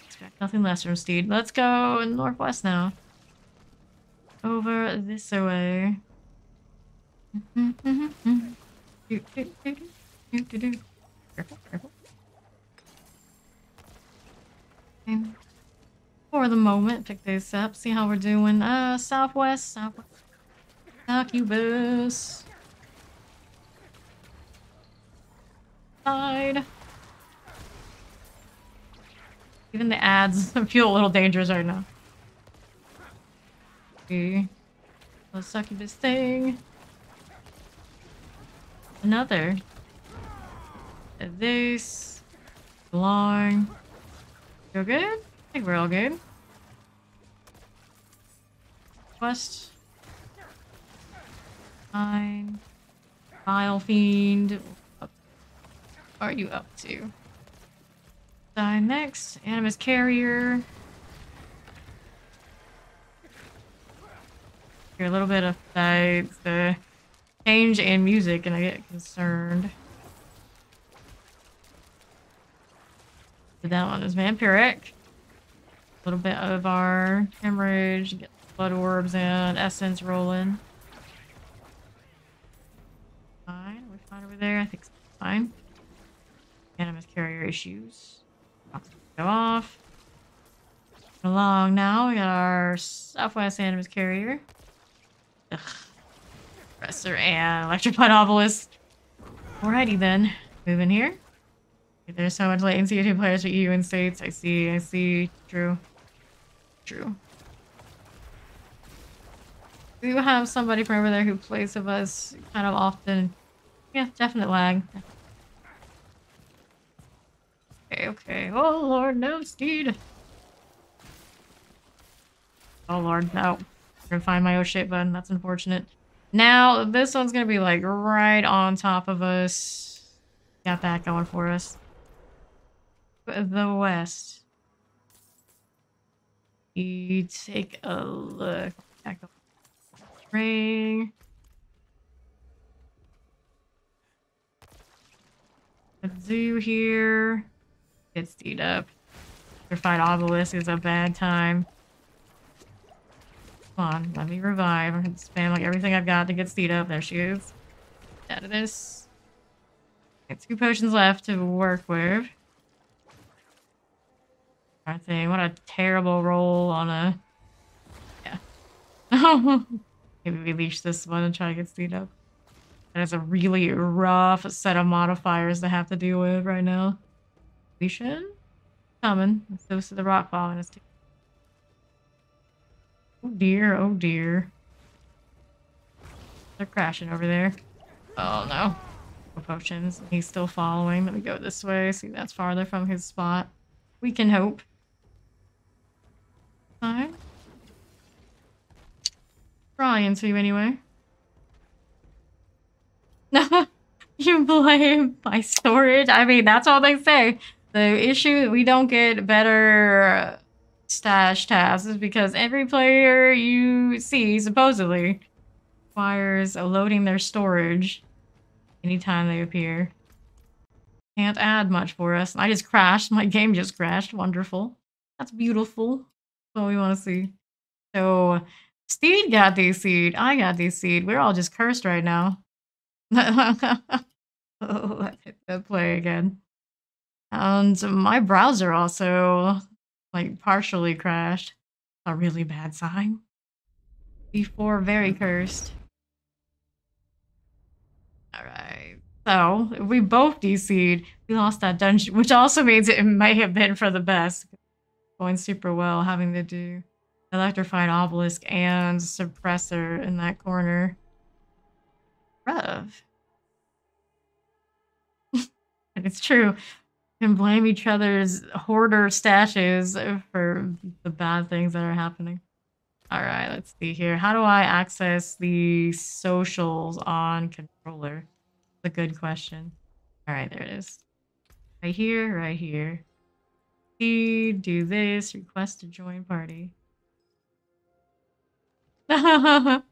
Expect nothing less from Steed. Let's go northwest now. Over this way. Careful, careful. And for the moment, pick this up. See how we're doing. Southwest, southwest. Succubus. Side. Even the ads feel a little dangerous right now. Okay. The succubus thing. Another. This. Long. Feel good? I think we're all good. Quest. Fine. Vile Fiend. What are you up to? Die next. Animus Carrier. Hear a little bit of the change in music and I get concerned. But that one is vampiric. A little bit of our hemorrhage, get blood orbs and essence rolling. Fine, are we fine over there? I think it's fine. Animus Carrier issues. Go off. Along now, we got our Southwest Animus Carrier. Ugh. Presser and Electrified Obelisk. Alrighty then. Move in here. There's so much latency between players for EU and states. I see. True. We do have somebody from over there who plays with us kind of often. Yeah, definite lag. Okay. Oh lord, no, Steed. Oh lord, no. I'm gonna find my oh shit button. That's unfortunate. Now, this one's gonna be like right on top of us. Got that going for us. The west. You take a look at the ring. A zoo here. Get Steed up. Electrified Obelisk is a bad time. Come on, let me revive. I'm gonna spam like everything I've got to get Steed up. There she is. Out of this. Got 2 potions left to work with. I think what a terrible roll on a. Yeah. Maybe we leash this one and try to get Steed up. That is a really rough set of modifiers to have to deal with right now. Legion? Coming. It's close to the rock following us. Oh dear. They're crashing over there. Oh no. No potions. He's still following. Let me go this way. See, that's farther from his spot. We can hope. Fine. Trying to anyway. You blame my storage? I mean, that's all they say. The issue we don't get better stash tabs is because every player you see supposedly requires loading their storage anytime they appear. Can't add much for us. I just crashed. My game just crashed. Wonderful. That's beautiful. That's what we want to see. So, Steed got DC'd. I got DC'd. We're all just cursed right now. Oh, let's hit the play again. And my browser also, like, partially crashed. A really bad sign. B4 very cursed. Alright. So, if we both DC'd, we lost that dungeon, which also means it may have been for the best. Going super well, having to do Electrified Obelisk and Suppressor in that corner. Rough. It's true. We can blame each other's hoarder stashes for the bad things that are happening. Alright, let's see here. How do I access the socials on controller? That's a good question. Alright, there it is. Right here. Do this. Request to join party. Running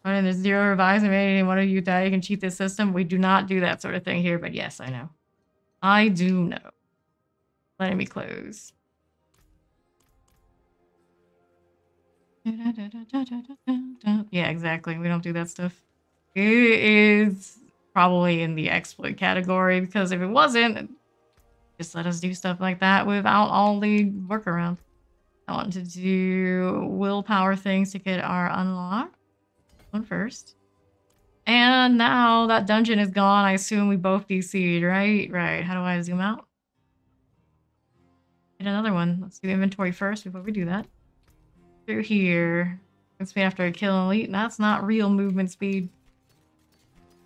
there's 0 revives and any one of you die, you can cheat this system. We do not do that sort of thing here, but yes, I know. I do know. Letting me close. Yeah, exactly. We don't do that stuff. It is probably in the exploit category because if it wasn't, just let us do stuff like that without all the workaround. I want to do willpower things to get our unlock. One first. And now that dungeon is gone, I assume we both DC'd, right? Right. How do I zoom out? Get another one. Let's do inventory first before we do that. Through here. Movement speed after a kill elite. That's not real movement speed.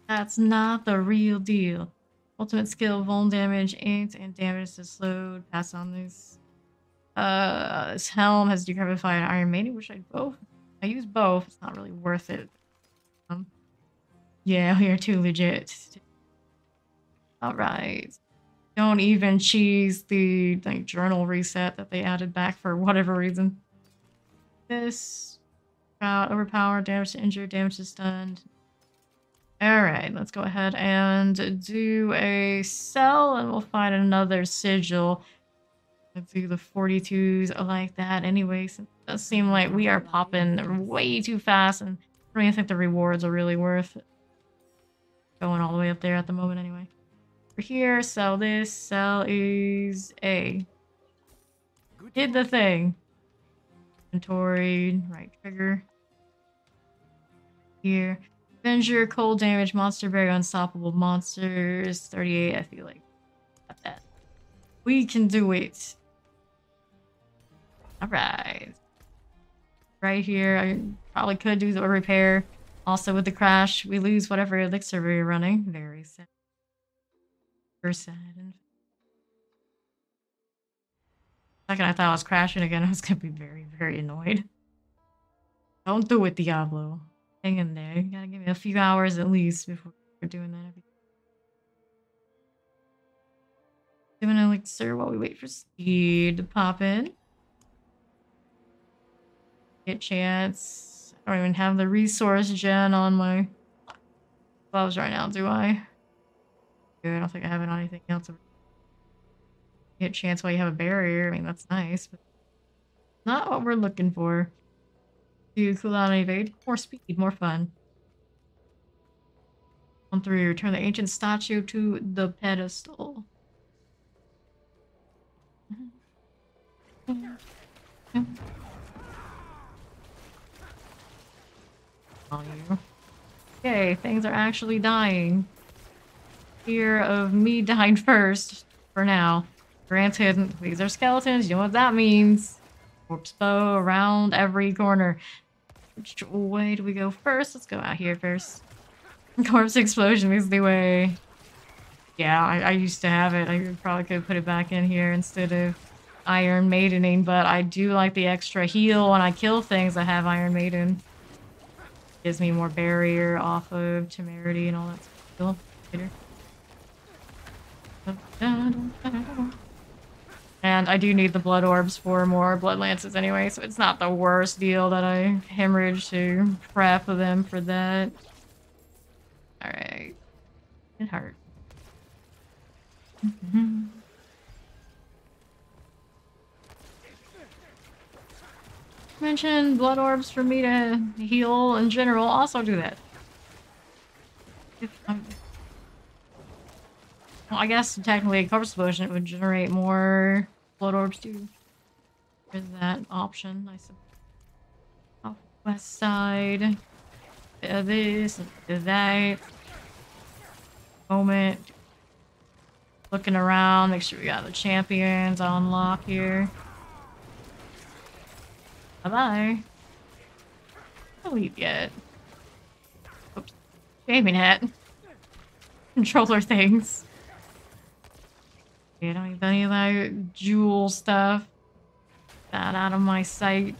That's not the real deal. Ultimate skill, vuln damage, inked, and damage is slowed. Pass on this. This helm has decrepify Iron Maiden, which I both. I use both. It's not really worth it. Yeah, we are too legit. Alright. Don't even cheese the like journal reset that they added back for whatever reason. This overpowered, damage to injured, damage to stunned. Alright, let's go ahead and do a sell and we'll find another sigil. Let's do the 42s like that anyway, since it does seem like we are popping way too fast and I don't even think the rewards are really worth it. Going all the way up there at the moment anyway. We're here, sell this, sell is A. Did the thing. Inventory, right trigger. Here. Avenger, cold damage, monster berry, unstoppable monsters. 38, I feel like. Got that. We can do it. Alright. Right here, I probably could do the repair. Also with the crash, we lose whatever elixir we're running. Very sad. Very sad. Second I thought I was crashing again, I was gonna be very, very annoyed. Don't do it, Diablo. Hang in there. You gotta give me a few hours at least before we're doing that. Doing an elixir while we wait for speed to pop in. Get chance. I don't even have the resource gen on my gloves right now, do I? Good, I don't think I have it on anything else. Get chance while you have a barrier. I mean, that's nice, but not what we're looking for. Do cooldown and evade. More speed, more fun. On through, return the ancient statue to the pedestal. On you. Okay, things are actually dying. Fear of me dying first, for now. Granted, these are skeletons, you know what that means. Corpse bow around every corner. Which way do we go first? Let's go out here first. Corpse explosion is the way. Yeah, I used to have it. I probably could put it back in here instead of Iron Maidening, but I do like the extra heal when I kill things that have Iron Maiden. Gives me more barrier off of temerity and all that stuff. Later. And I do need the blood orbs for more blood lances anyway, so it's not the worst deal that I hemorrhage to prep them for that. Alright. It hurt. Mention blood orbs for me to heal in general. Also do that. Well, I guess technically a corpse explosion it would generate more blood orbs too. There's that option, I suppose. Off west side. This, that. Moment. Looking around, make sure we got the champions on lock here. Bye-bye. Don't leave yet. Oops. Shaving hat. Controller things. Yeah, I don't need any of that jewel stuff. That out of my sight.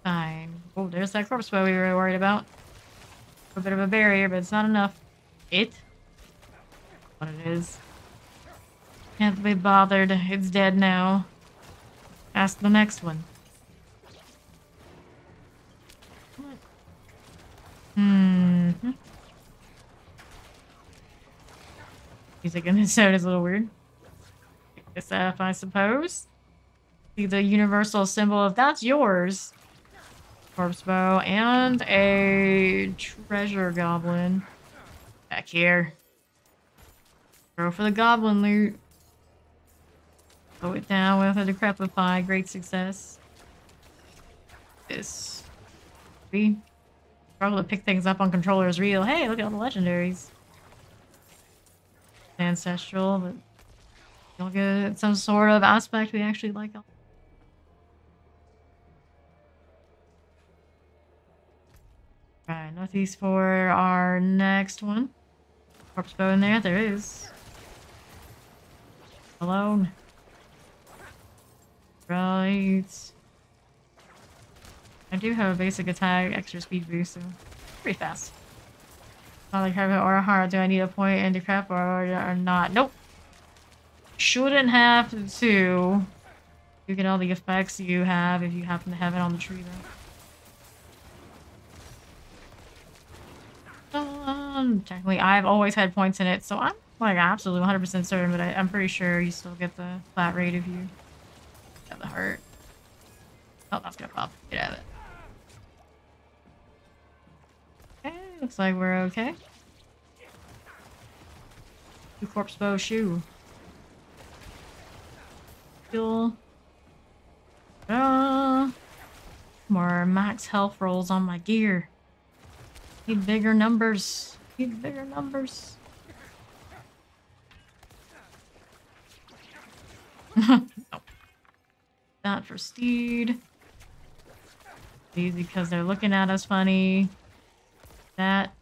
Fine. Oh, there's that corpse bow we were worried about. A bit of a barrier, but it's not enough. It? What it is. Can't be bothered. It's dead now. Ask the next one. Music in this sound is a little weird. Pick this up, I suppose. See the universal symbol of that's yours. Corpse bow and a treasure goblin. Back here. Go for the goblin loot. Slow it down with a decrepify. Great success. This. We struggle to pick things up on controllers real. Hey, look at all the legendaries. Ancestral, but We'll get some sort of aspect we actually like. Alright, northeast for our next one. Corpse bow in there. There is. Alone. Right. I do have a basic attack, extra speed boost, so pretty fast. Not like heavy or hard. Do I need a point in decrep or not? Nope. Shouldn't have to. You get all the effects you have if you happen to have it on the tree though. Technically I've always had points in it, so I'm like absolutely 100% certain, but I'm pretty sure you still get the flat rate if you have the heart. Oh, that's gonna pop. Get out of it. Okay, looks like we're okay. Two corpse bow shoe. Fuel. More max health rolls on my gear. Need bigger numbers. Need bigger numbers. No. That for steed. Easy because they're looking at us funny. That.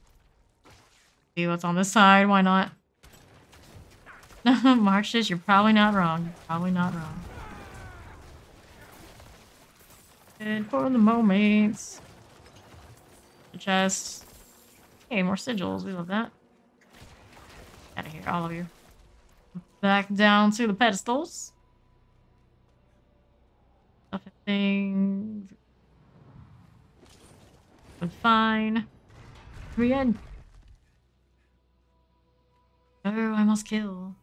See what's on this side. Why not? Marches, you're probably not wrong. You're probably not wrong. And for the moments. Chest. Hey, more sigils. We love that. Out of here, all of you. Back down to the pedestals. Stuff and things. But fine. We in. Oh, I must kill.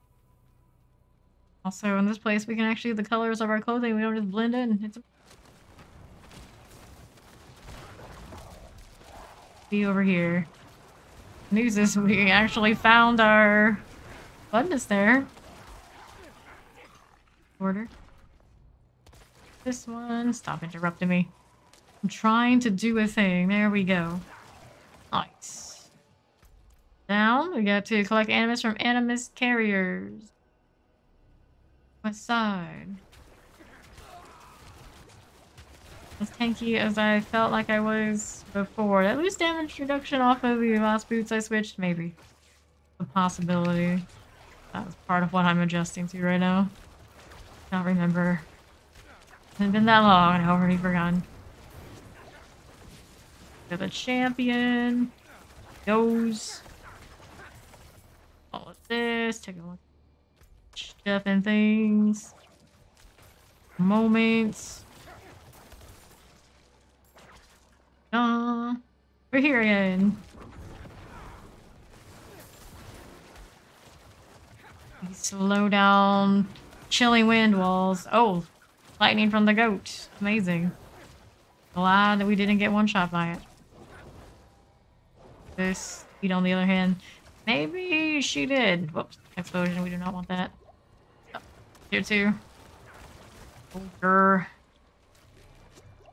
Also, in this place, we can actually the colors of our clothing. We don't just blend in. It's be over here. News is we actually found our abundance there. Order. This one. Stop interrupting me. I'm trying to do a thing. There we go. Nice. Down. We got to collect animus from animus carriers. West side. As tanky as I felt like I was before. At least damage reduction off of the last boots I switched, maybe. A possibility. That was part of what I'm adjusting to right now. Can't remember. It hasn't been that long and I've already forgotten. Got the champion. Goes. All of this. Take a look. Stuff and things. Moments. We're here again. Slow down. Chilling wind walls. Oh, lightning from the goat. Amazing. Glad that we didn't get one shot by it. This speed on the other hand. Maybe she did. Whoops. Explosion. We do not want that. Oh, here too. Ogre.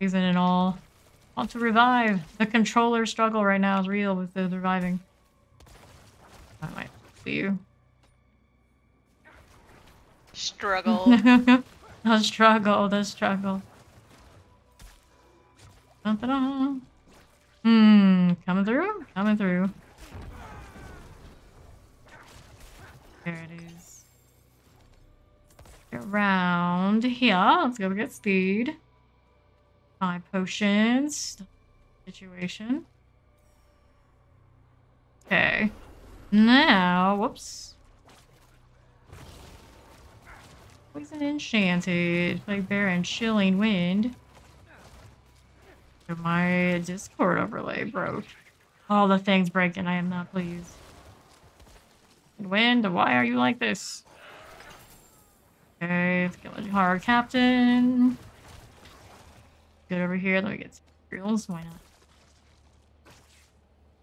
Using it all. Want to revive. The controller struggle right now is real with the reviving. I might see you.
Struggle.
The struggle, the struggle. Dun, dun, dun. Coming through? Coming through. There it is. Around here. Let's go get speed. 5 potions. Situation. Okay. Now, whoops. Poison enchanted. Play bear and chilling wind. My Discord overlay broke. All the things breaking. I am not pleased. Wind, why are you like this? Okay, let's get a hard captain. Good over here. Let me get some materials. Why not?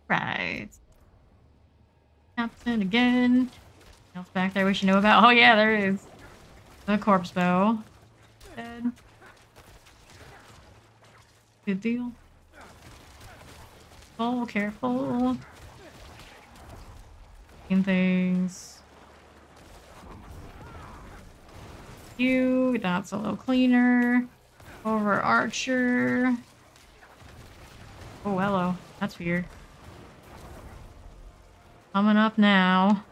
Right. Captain again. Anything else back there we should know about? Oh yeah, there is. The corpse bow. Dead. Good deal. Oh, careful. Things. you. That's a little cleaner. Over Archer. Oh, hello. That's weird. Coming up now.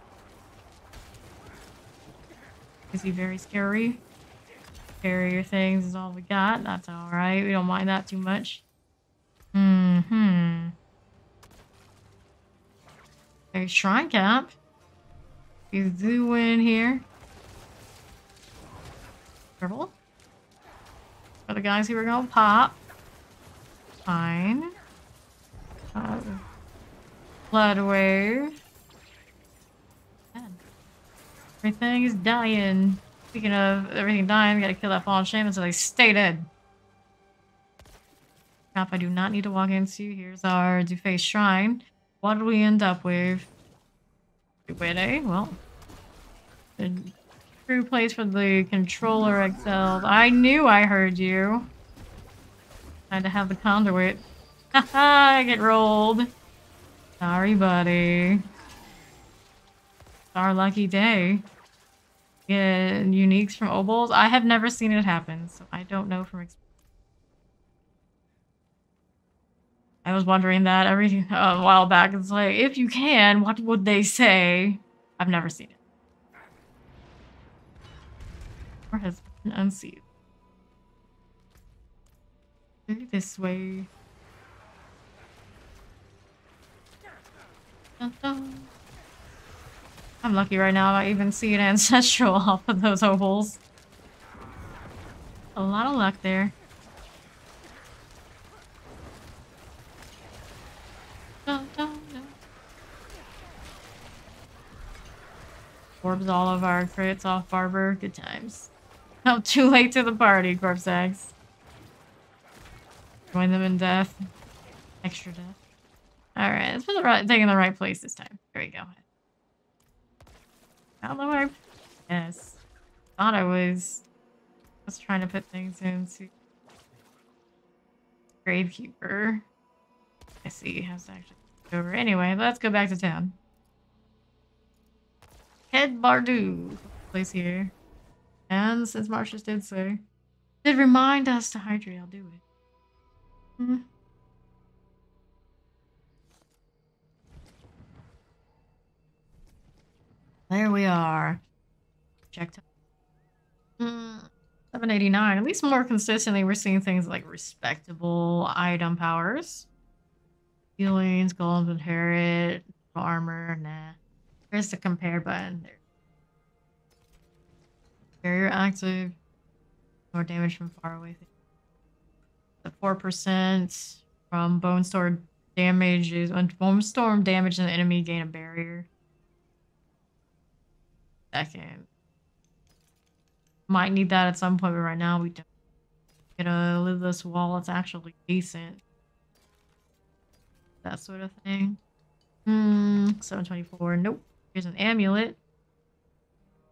Is he very scary? Carrier things is all we got. That's alright. We don't mind that too much. Mm-hmm. Okay, Shrine Camp. He's doing here. Careful. For the guys who were gonna pop. Fine. Blood wave. Man. Everything is dying. Speaking of everything dying, we gotta kill that fallen shaman so they stay dead. Crap, I do not need to walk into. Here's our Deface Shrine. What did we end up with? Wait, eh? Well. The true place for the controller excelled. I knew I heard you. I had to have the conduit. Haha, I get rolled. Sorry, buddy. It's our lucky day. Get uniques from Obols. I have never seen it happen, so I don't know from experience. I was wondering that a while back. It's like, if you can, what would they say? I've never seen it. Or has been unsealed. Maybe this way. Dun, dun. I'm lucky right now I even see an ancestral off of those ovals. A lot of luck there. Dun, dun, dun. Orbs all of our crits off Barber. Good times. Oh, too late to the party, Corpse Eggs. Join them in death. Extra death. Alright, let's put the right thing in the right place this time. There we go. Out the way. Yes. Thought I was trying to put things into Gravekeeper. I see. Has to actually go over. Anyway, let's go back to town. Head Bardu. Place here. And since Marcius did say, did remind us to hydrate, I'll do it. Hmm. There we are. Check time. 789. At least more consistently, we're seeing things like respectable item powers. Healings, golems inherit, armor, nah. There's the compare button. There. Barrier active. More damage from far away. The 4% from Bone Storm damage is when Bone Storm damage an enemy gain a barrier. Second. Might need that at some point, but right now we don't. Get a lidless wall. It's actually decent. That sort of thing. 724. Nope. Here's an amulet.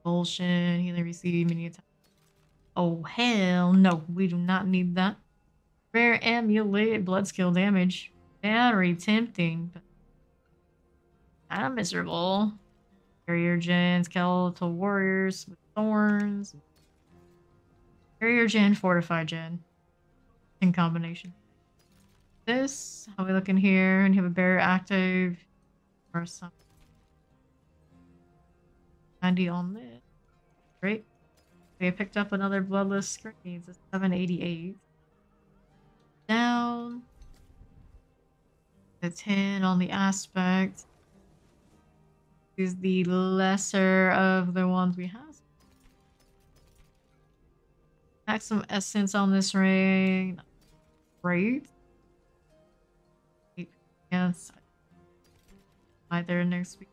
Bullshit. Healing receive many attacks. Oh, hell no. We do not need that. Rare amulet. Blood skill damage. Very tempting. But kind of miserable. Carrier gen. Skeletal warriors with thorns. Carrier gen. Fortified gen. In combination. This. How we looking here? And you have a barrier active. Or something. 90 on this. Great. We picked up another bloodless screen. It's 788. Down. The 10 on the aspect. Is the lesser of the ones we have. Pack some essence on this ring. Great. Yes. Right there next week.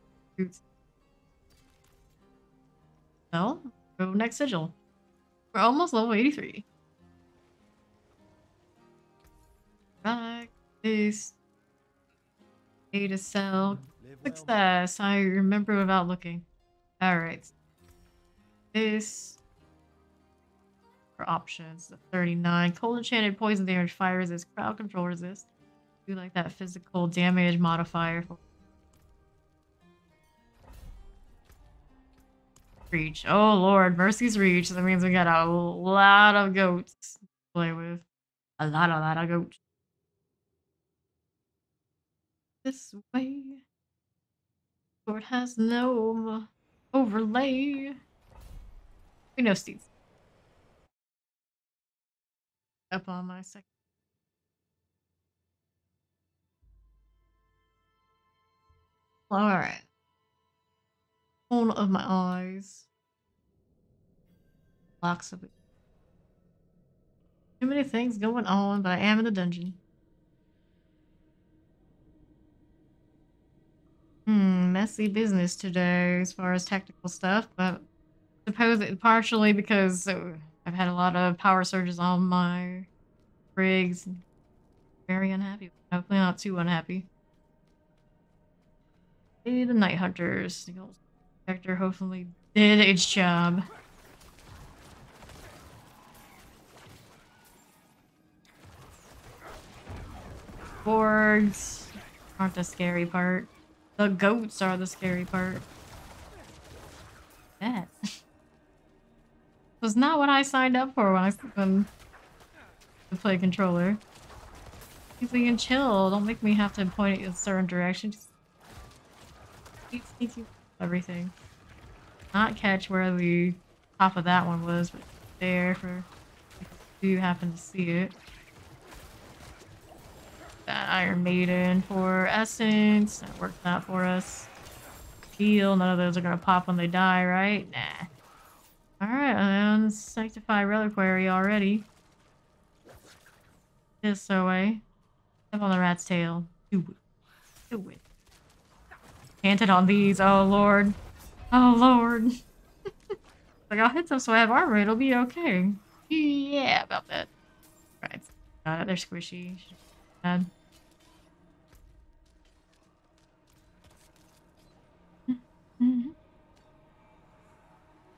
Well, go next sigil. We're almost level 83. Back. This. A to sell. Success. I remember without looking. Alright. This. For options. The 39. Cold enchanted poison damage, fire resist, crowd control resist. Do like that physical damage modifier for Reach. Oh lord, Mercy's Reach. That means we got a lot of goats to play with. A lot of goats. This way. Sword has no overlay. We know Steve's up on my second. Alright. Corner of my eyes. Lots of it. Too many things going on, but I am in the dungeon. Messy business today as far as technical stuff, but I suppose it partially because I've had a lot of power surges on my rigs. Very unhappy. Hopefully not too unhappy. Hey, the Night Hunters. The old Spectre hopefully did its job. Borgs aren't the scary part. The goats are the scary part. That was not what I signed up for when to play controller. Easy and chill. Don't make me have to point it in a certain direction. Just keep everything. Not catch where the top of that one was, but there for if you happen to see it. That Iron Maiden for Essence. That worked out for us. Heal. None of those are gonna pop when they die, right? Nah. Alright, and Sanctify Reliquary already. This way. Step on the rat's tail. Do it. Do it. Canted on these. Oh lord. Oh lord. Like I'll hit them so I have armor, it'll be okay. Yeah, about that. Right. Got it, they're squishy. Bad.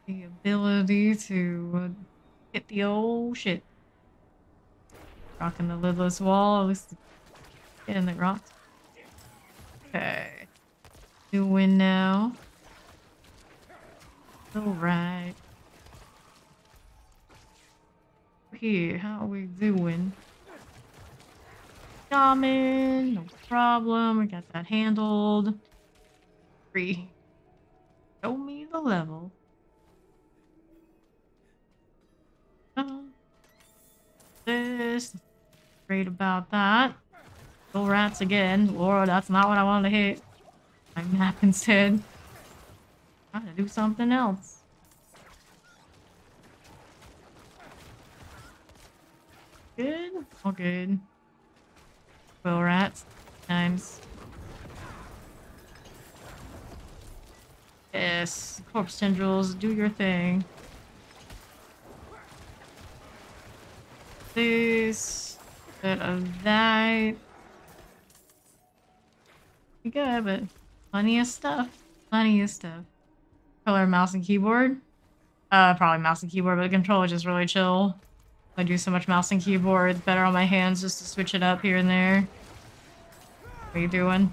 The ability to hit the old shit. Rocking the lidless wall, at least getting the rocks. Okay. You win now. Alright. Here, how are we doing? Shaman, no problem. We got that handled. 3. Show me the level. This. Great about that. Little rats again. Lord, that's not what I wanted to hit. My map instead. Trying to do something else. Good? All good. Well, rats. Times. Yes. Corpse tendrils, do your thing. This. Bit of that. Good, but plenty of stuff. Plenty of stuff. Color mouse and keyboard. Probably mouse and keyboard, but the controller just really chill. I do so much mouse and keyboard. It's better on my hands just to switch it up here and there. What are you doing?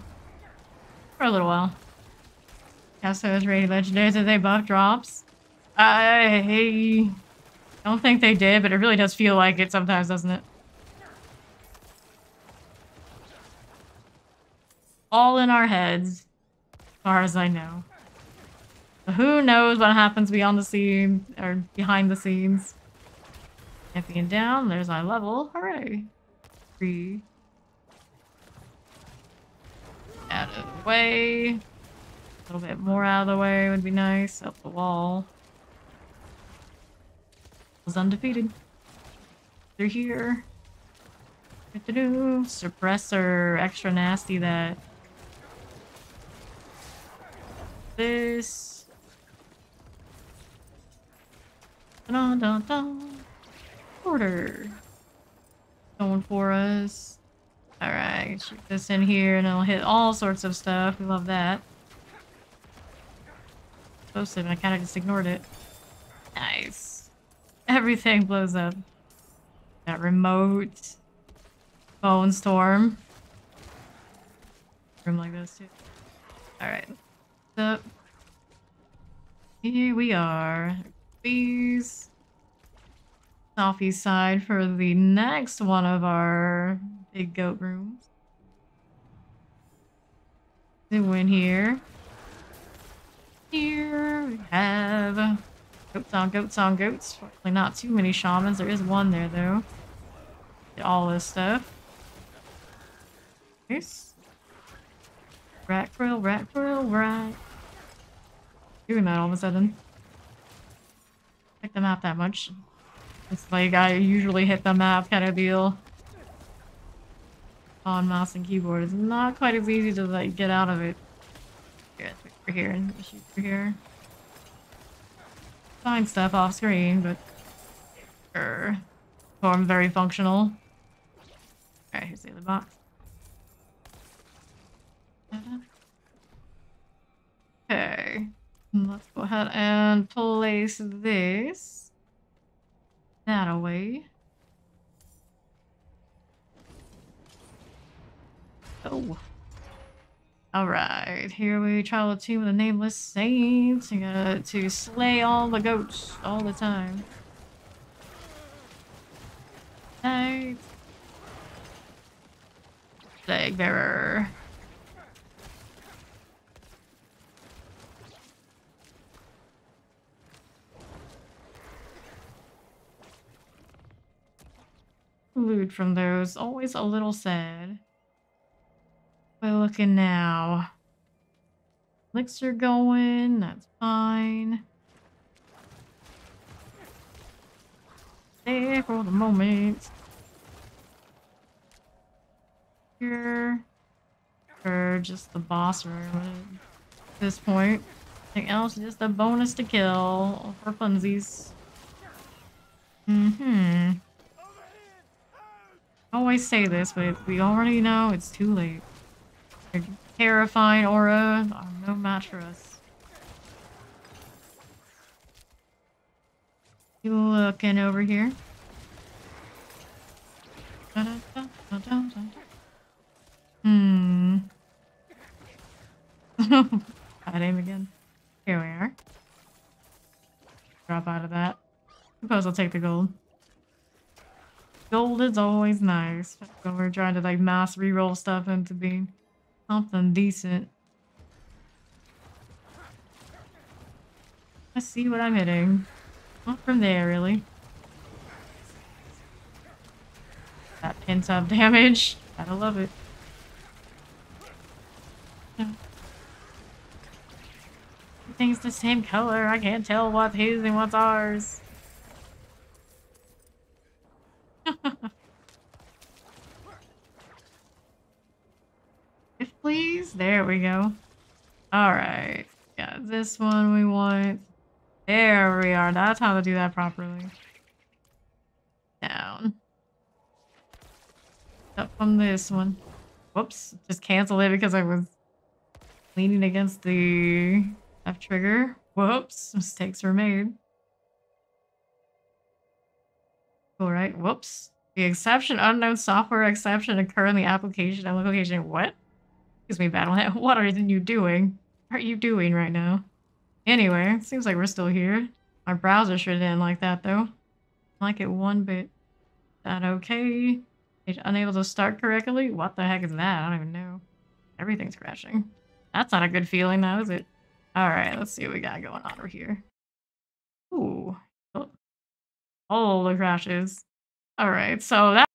For a little while. Castos rated legendary. Did they buff drops? I don't think they did, but it really does feel like it sometimes, doesn't it? All in our heads, as far as I know. But who knows what happens beyond the scenes, or behind the scenes. Champion down, there's our level. Hooray. 3. Out of the way. A little bit more out of the way would be nice. Up the wall. Was undefeated. They're here. Suppressor. Extra nasty that. This. Dun dun dun. Order. Going for us. Alright, shoot this in here and it'll hit all sorts of stuff. We love that. Supposed to, but I kind of just ignored it. Nice. Everything blows up. Got remote. Bone storm. Room like this too. Alright. Up. Here we are. Please. Southeast side for the next one of our big goat rooms. Doing here. Here we have goats on goats on goats. Fortunately, not too many shamans. There is one there though. Get all this stuff. Nice. Rat krill, right. Doing that all of a sudden. Check the map that much. It's like I usually hit the map kind of deal. On mouse and keyboard. It's not quite as easy to like get out of it. Here, let's wait for here and shoot for here. Find stuff off screen, but I'm very functional. Alright, here's the other box. Okay. Let's go ahead and place this that away. Oh. Alright, here we travel to the nameless saints. We got to slay all the goats all the time. Right. Flag bearer. Loot from those. Always a little sad. We're looking now. Elixir going. That's fine. There for the moment. Here. Or just the boss room at this point. Anything else? Just a bonus to kill for funsies. Always say this, but we already know it's too late. Your terrifying aura are no match for us. Looking over here. Bad aim again. Here we are. Drop out of that. Suppose I'll take the gold. Gold is always nice when we're trying to like mass reroll stuff into being something decent. Let's see what I'm hitting. Not from there, really. That pins up damage. Gotta love it. Everything's the same color. I can't tell what's his and what's ours. If please. There we go. Alright. Yeah, this one we want. There we are. That's how to do that properly. Down. Up from this one. Whoops. Just cancel it because I was leaning against the F trigger. Whoops. Mistakes were made. Alright. Whoops. The exception, unknown software exception occur in the application and location. What? Excuse me, Battlenet. What are you doing? What are you doing right now? Anyway, seems like we're still here. My browser sure didn't like that though. I like it one bit. Is that okay? It's unable to start correctly? What the heck is that? I don't even know. Everything's crashing. That's not a good feeling now, is it? Alright, let's see what we got going on over here. Ooh. Oh. All the crashes. Alright, so that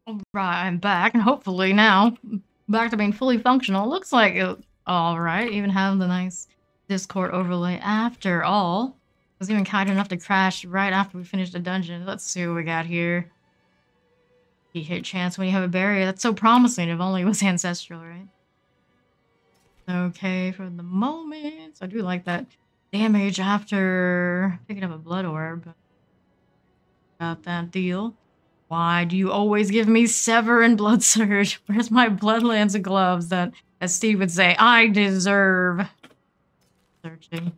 Alright, I'm back, and hopefully now, back to being fully functional. Looks like it alright, even having the nice Discord overlay after all. I was even kind enough to crash right after we finished the dungeon. Let's see what we got here. You hit chance when you have a barrier. That's so promising, if only it was ancestral, right? Okay, for the moment. I do like that damage after picking up a blood orb. Got that deal. Why do you always give me Sever and Blood Surge? Where's my Bloodlance gloves that, as Steve would say, I deserve? Searching.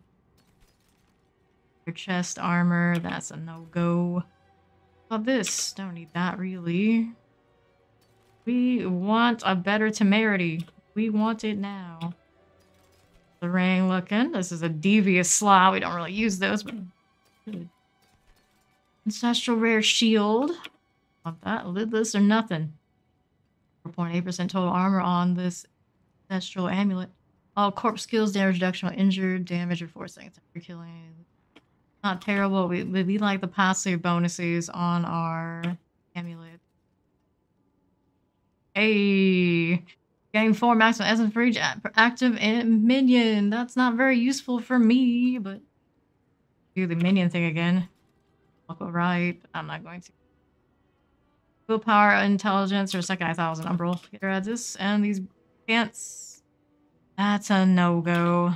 Your chest armor, that's a no-go. How about this? Don't need that, really. We want a better temerity. We want it now. The ring looking. This is a devious slot. We don't really use those, but good. Ancestral rare shield. Want that? Lidless or nothing. 4.8% total armor on this ancestral amulet. All corpse skills, damage reduction while injured, damage of 4 seconds after killing. Not terrible. We like the passive bonuses on our amulet. Hey! Gain 4 maximum essence for each active minion. That's not very useful for me, but do the minion thing again. I'll go right. I'm not going to. Willpower, intelligence, or a second I thought it was an umbral. Get rid of this and these pants. That's a no-go.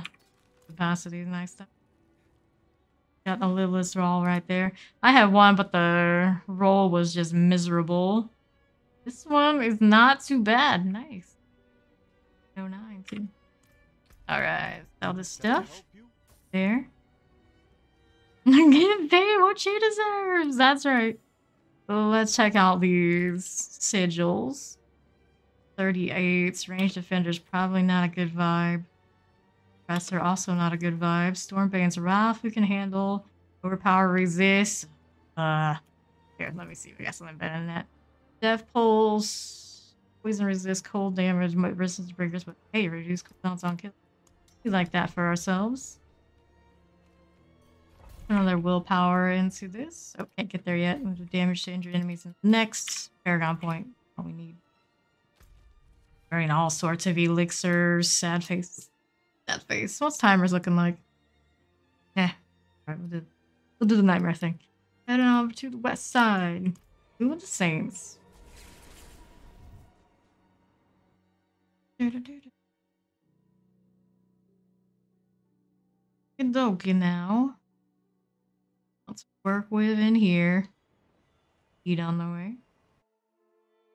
Capacity is nice stuff. Got the lidless roll right there. I had one, but the roll was just miserable. This one is not too bad. Nice. No 9 too. Alright, all this stuff. There. Give Babe what she deserves. That's right. So let's check out these sigils. 38s. Ranged defenders, probably not a good vibe. Professor, also not a good vibe. Stormbane's Wrath, who can handle. Overpower, resist. Here, let me see if we got something better than that. Death Pulse. Poison resist, cold damage, resistance breakers, but hey, reduce cooldowns on kill. We like that for ourselves. Another willpower into this. Oh, can't get there yet. We'll do damage to injured enemies. Next, Paragon Point. All we need. Wearing all sorts of elixirs. Sad face. Sad face. What's timers looking like? Eh. Alright, we'll do the nightmare thing. Heading over to the west side. Doing the Saints. Okie now. Let's work with in here. Eat on the way.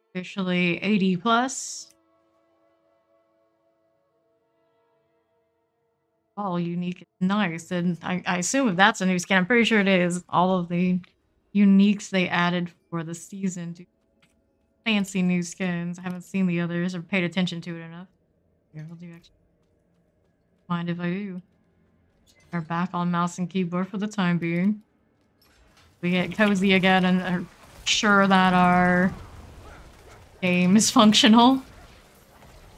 Officially 80 plus. All unique. Nice. And I assume if that's a new skin, I'm pretty sure it is. All of the uniques they added for the season to fancy new skins. I haven't seen the others or paid attention to it enough. Here, I'll do actually. Mind if I do. We're back on mouse and keyboard for the time being. We get cozy again and are sure that our game is functional.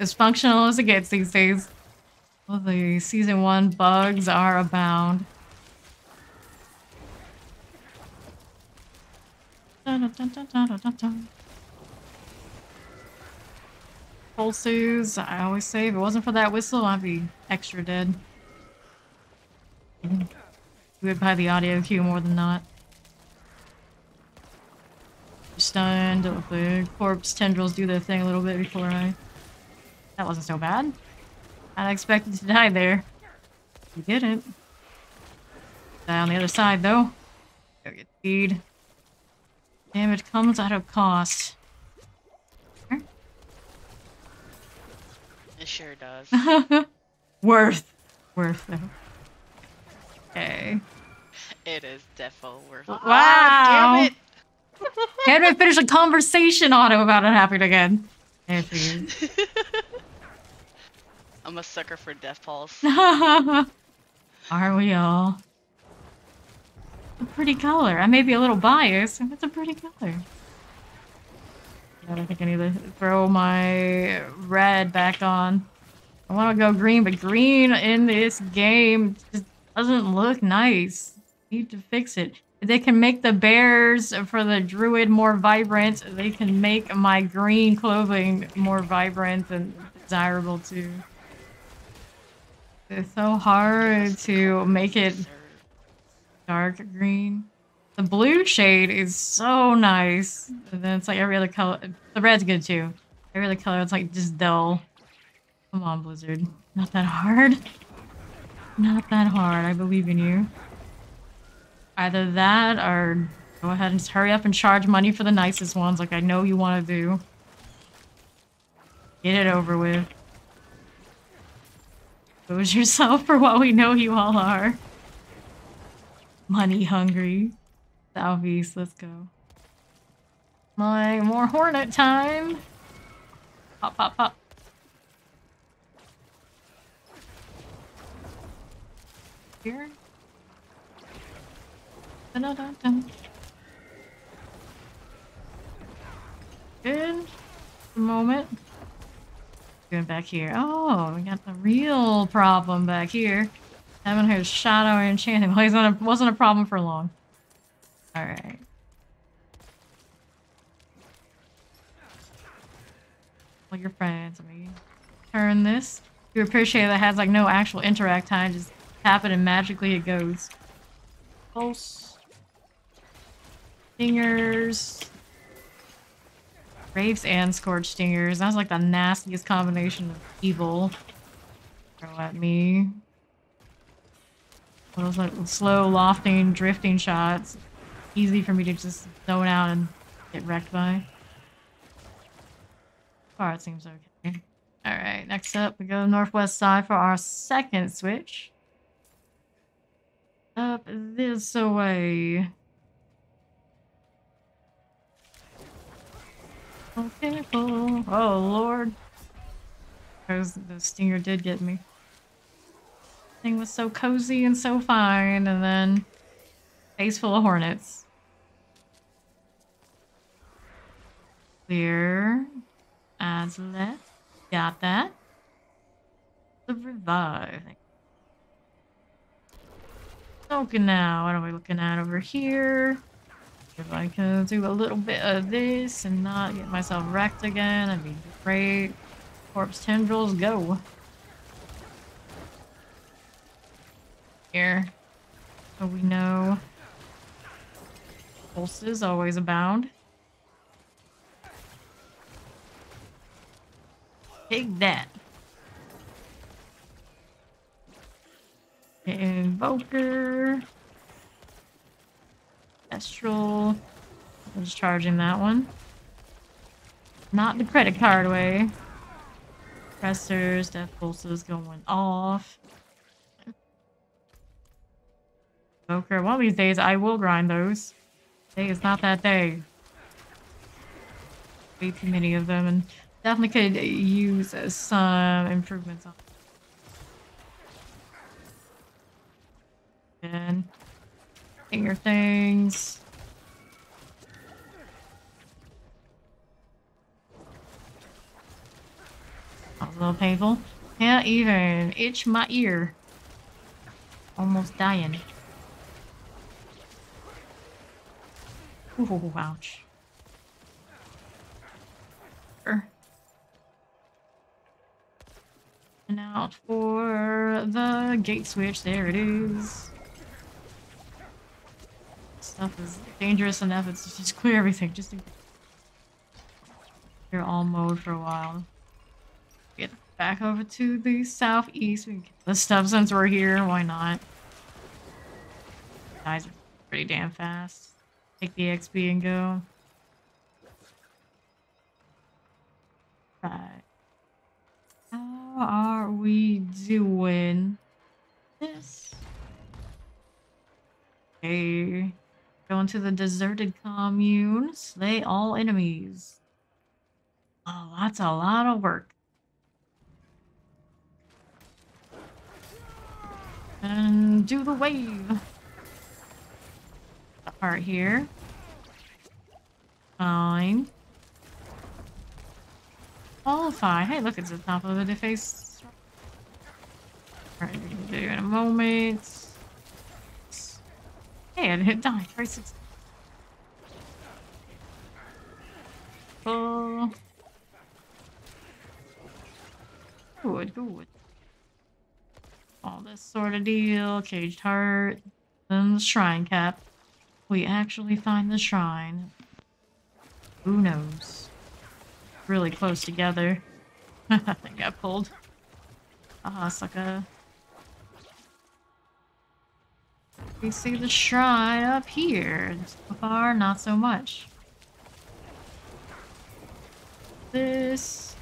As functional as it gets these days. Well, the season 1 bugs are abound. Pulses, I always say, if it wasn't for that whistle, I'd be extra dead. You would buy the audio cue more than not. Stunned, the corpse tendrils do their thing a little bit before I... That wasn't so bad. I expected to die there. You didn't. Die on the other side, though. Go get speed. Damage comes at a cost.
It sure does.
Worth, though. Okay.
It is defo worth.
Wow!
Ah, damn it!
Can't even finish a conversation on him about it happening again. There for you.
I'm a sucker for death pulse.
Are we all? A pretty color. I may be a little biased, but it's a pretty color. I don't think I need to throw my red back on. I want to go green, but green in this game just doesn't look nice. Need to fix it. They can make the bears for the druid more vibrant. They can make my green clothing more vibrant and desirable too. It's so hard to make it dark green. The blue shade is so nice. And then it's like every other color. The red's good too. Every other color, it's like just dull. Come on, Blizzard. Not that hard. Not that hard. I believe in you. Either that or go ahead and just hurry up and charge money for the nicest ones like I know you want to do. Get it over with. Expose yourself for what we know you all are. Money hungry. Southeast, let's go. More hornet time. Pop, pop, pop. Here. Dun-dun-dun-dun. Good. A moment. Going back here. Oh, we got the real problem back here. Having her shadow enchanting. Well, wasn't a problem for long. Alright. All your friends. I mean, turn this. You appreciate that it has like no actual interact time. Just tap it and magically it goes. Pulse. Stingers. Wraiths and Scorched Stingers. That's like the nastiest combination of evil. Throw at me. Those like slow, lofting, drifting shots. Easy for me to just zone out and get wrecked by. Far it seems okay. Alright, next up we go northwest side for our second switch. Up this way. Okay, oh lord. Because the stinger did get me. Thing was so cozy and so fine, and then face full of hornets. Clear. As left. Got that. The revive. Okay, now what are we looking at over here? If I can do a little bit of this and not get myself wrecked again, that'd be great. Corpse tendrils, go. Here. So we know pulses always abound. Take that. Invoker. Astral. I'm just charging that one. Not the credit card way. Pressers, death pulses going off. Invoker. One of these days I will grind those. Today is not that day. Way too many of them, and definitely could use some improvements on. And finger things. That was a little painful. Can't even itch my ear. Almost dying. Ooh, ouch. And out for the gate switch. There it is. Stuff is dangerous enough. It's just clear everything. Just clear all mode for a while. Get back over to the southeast. We can get the stuff since we're here. Why not? Guys are pretty damn fast. Take the XP and go. Right. How are we doing this? Okay. Going to the deserted commune. Slay all enemies. Oh, that's a lot of work. And do the wave. The part here. Fine. Qualify. Hey, look, it's the top of the deface. Alright, we can do in a moment. Hey, it hit die. Try 6. Oh. Good, good. All this sort of deal. Caged heart. Then the shrine cap. We actually find the shrine. Who knows? Really close together. I got pulled. Ah, sucker. We see the shrine up here. So far, not so much. This.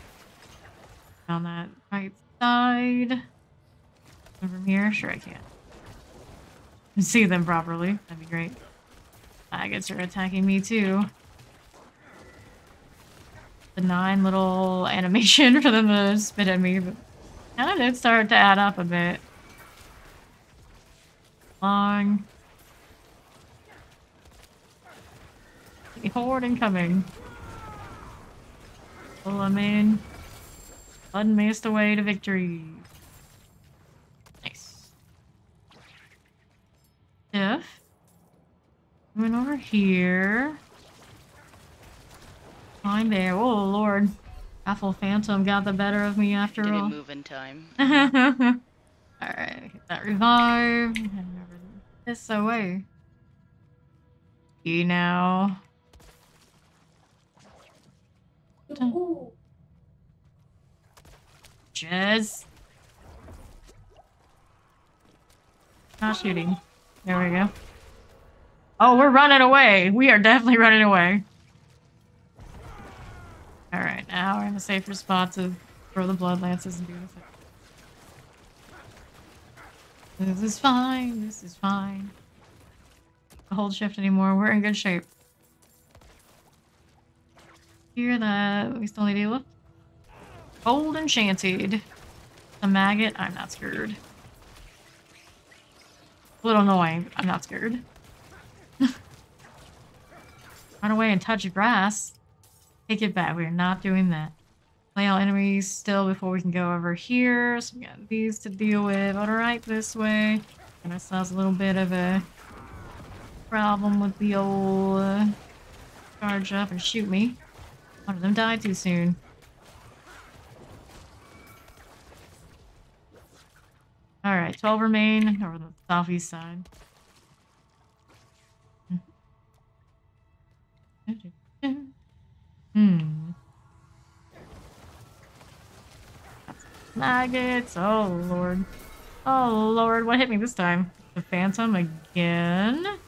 On that right side. From here? Sure I can. See them properly. That'd be great. I guess you're attacking me too. The 9 little animation for them to spit at me, but kind of did start to add up a bit. Long. Horde incoming. Pull them in. Blood maced away to victory. Nice. Diff. Coming over here. Fine there. Oh lord. Raffle Phantom got the better of me after all.
Didn't move in time.
Alright, hit that revive. And over this away. You now. Jez. Not shooting. There we go. Oh, we're running away. We are definitely running away. Alright, now we're in a safer spot to throw the Bloodlances and do the thing. This is fine. This is fine. Don't hold shift anymore. We're in good shape. Here that we still need to deal with. Old Enchanted. The maggot. I'm not scared. A little annoying, but I'm not scared. Run away and touch grass. Take it back. We're not doing that. Play all enemies still before we can go over here. So we got these to deal with. Alright, this way. And ourselves a little bit of a problem with the old charge up and shoot me. One of them died too soon. Alright, 12 remain over the southeast side. Maggots. Oh lord. Oh lord, what hit me this time? The Phantom again?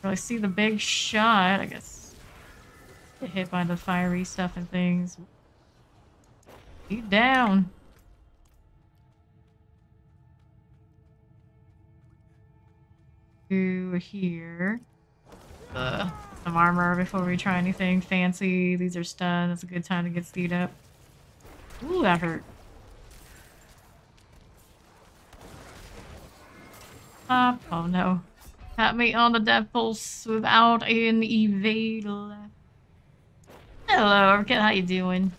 Really see the big shot, I guess. Get hit by the fiery stuff and things. Keep down. Through here. Some armor before we try anything fancy. These are stunned. It's a good time to get speed up. Ooh, that hurt. Oh no. Got me on the death pulse without an evade left. Hello, Orchid. How you doing?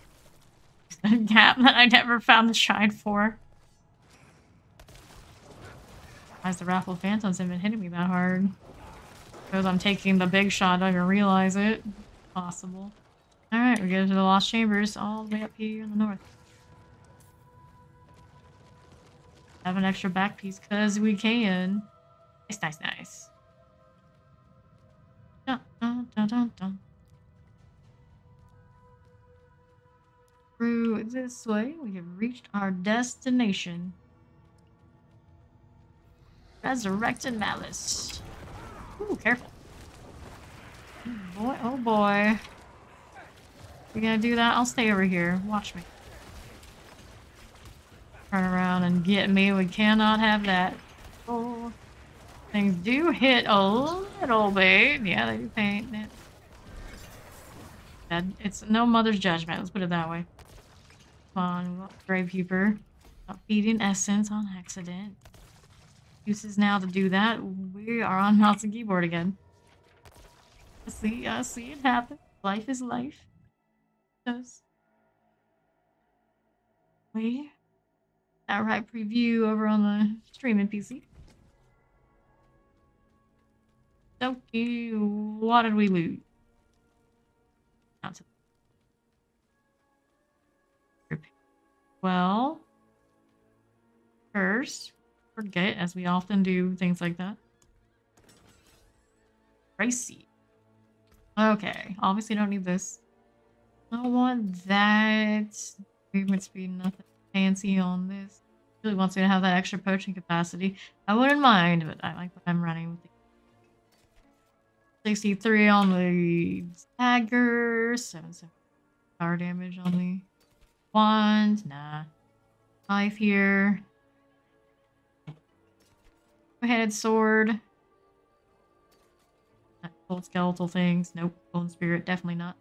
A gap that I never found the shrine for. As the Raffle Phantoms haven't been hitting me that hard. Because I'm taking the big shot, I don't even realize it. Possible. Alright, we go to the Lost Chambers all the way up here in the north. Have an extra back piece because we can. Nice, nice, nice. Dun, dun, dun, dun, dun. Through this way, we have reached our destination. Resurrected Malice. Ooh, careful. Oh boy, oh boy. You gonna do that? I'll stay over here. Watch me. Turn around and get me. We cannot have that. Oh. Things do hit a little bit. Yeah, they do paint it. It's no mother's judgment. Let's put it that way. Come on, Gravekeeper. Stop feeding essence on accident. Uses now to do that. We are on mouse and keyboard again. I see it happen. Life is life. It does. Wait. That right preview over on the streaming PC. Okay, what did we lose? Not to well, first, forget, as we often do, things like that. Pricey. Okay, obviously don't need this. I don't want that. Movement speed, nothing fancy on this. Really wants me to have that extra potion capacity. I wouldn't mind, but I like what I'm running with. 63 on the dagger, 7 power damage on the wand. Nah. 5 here. Two-handed sword. Cold skeletal things. Nope. Bone spirit, definitely not.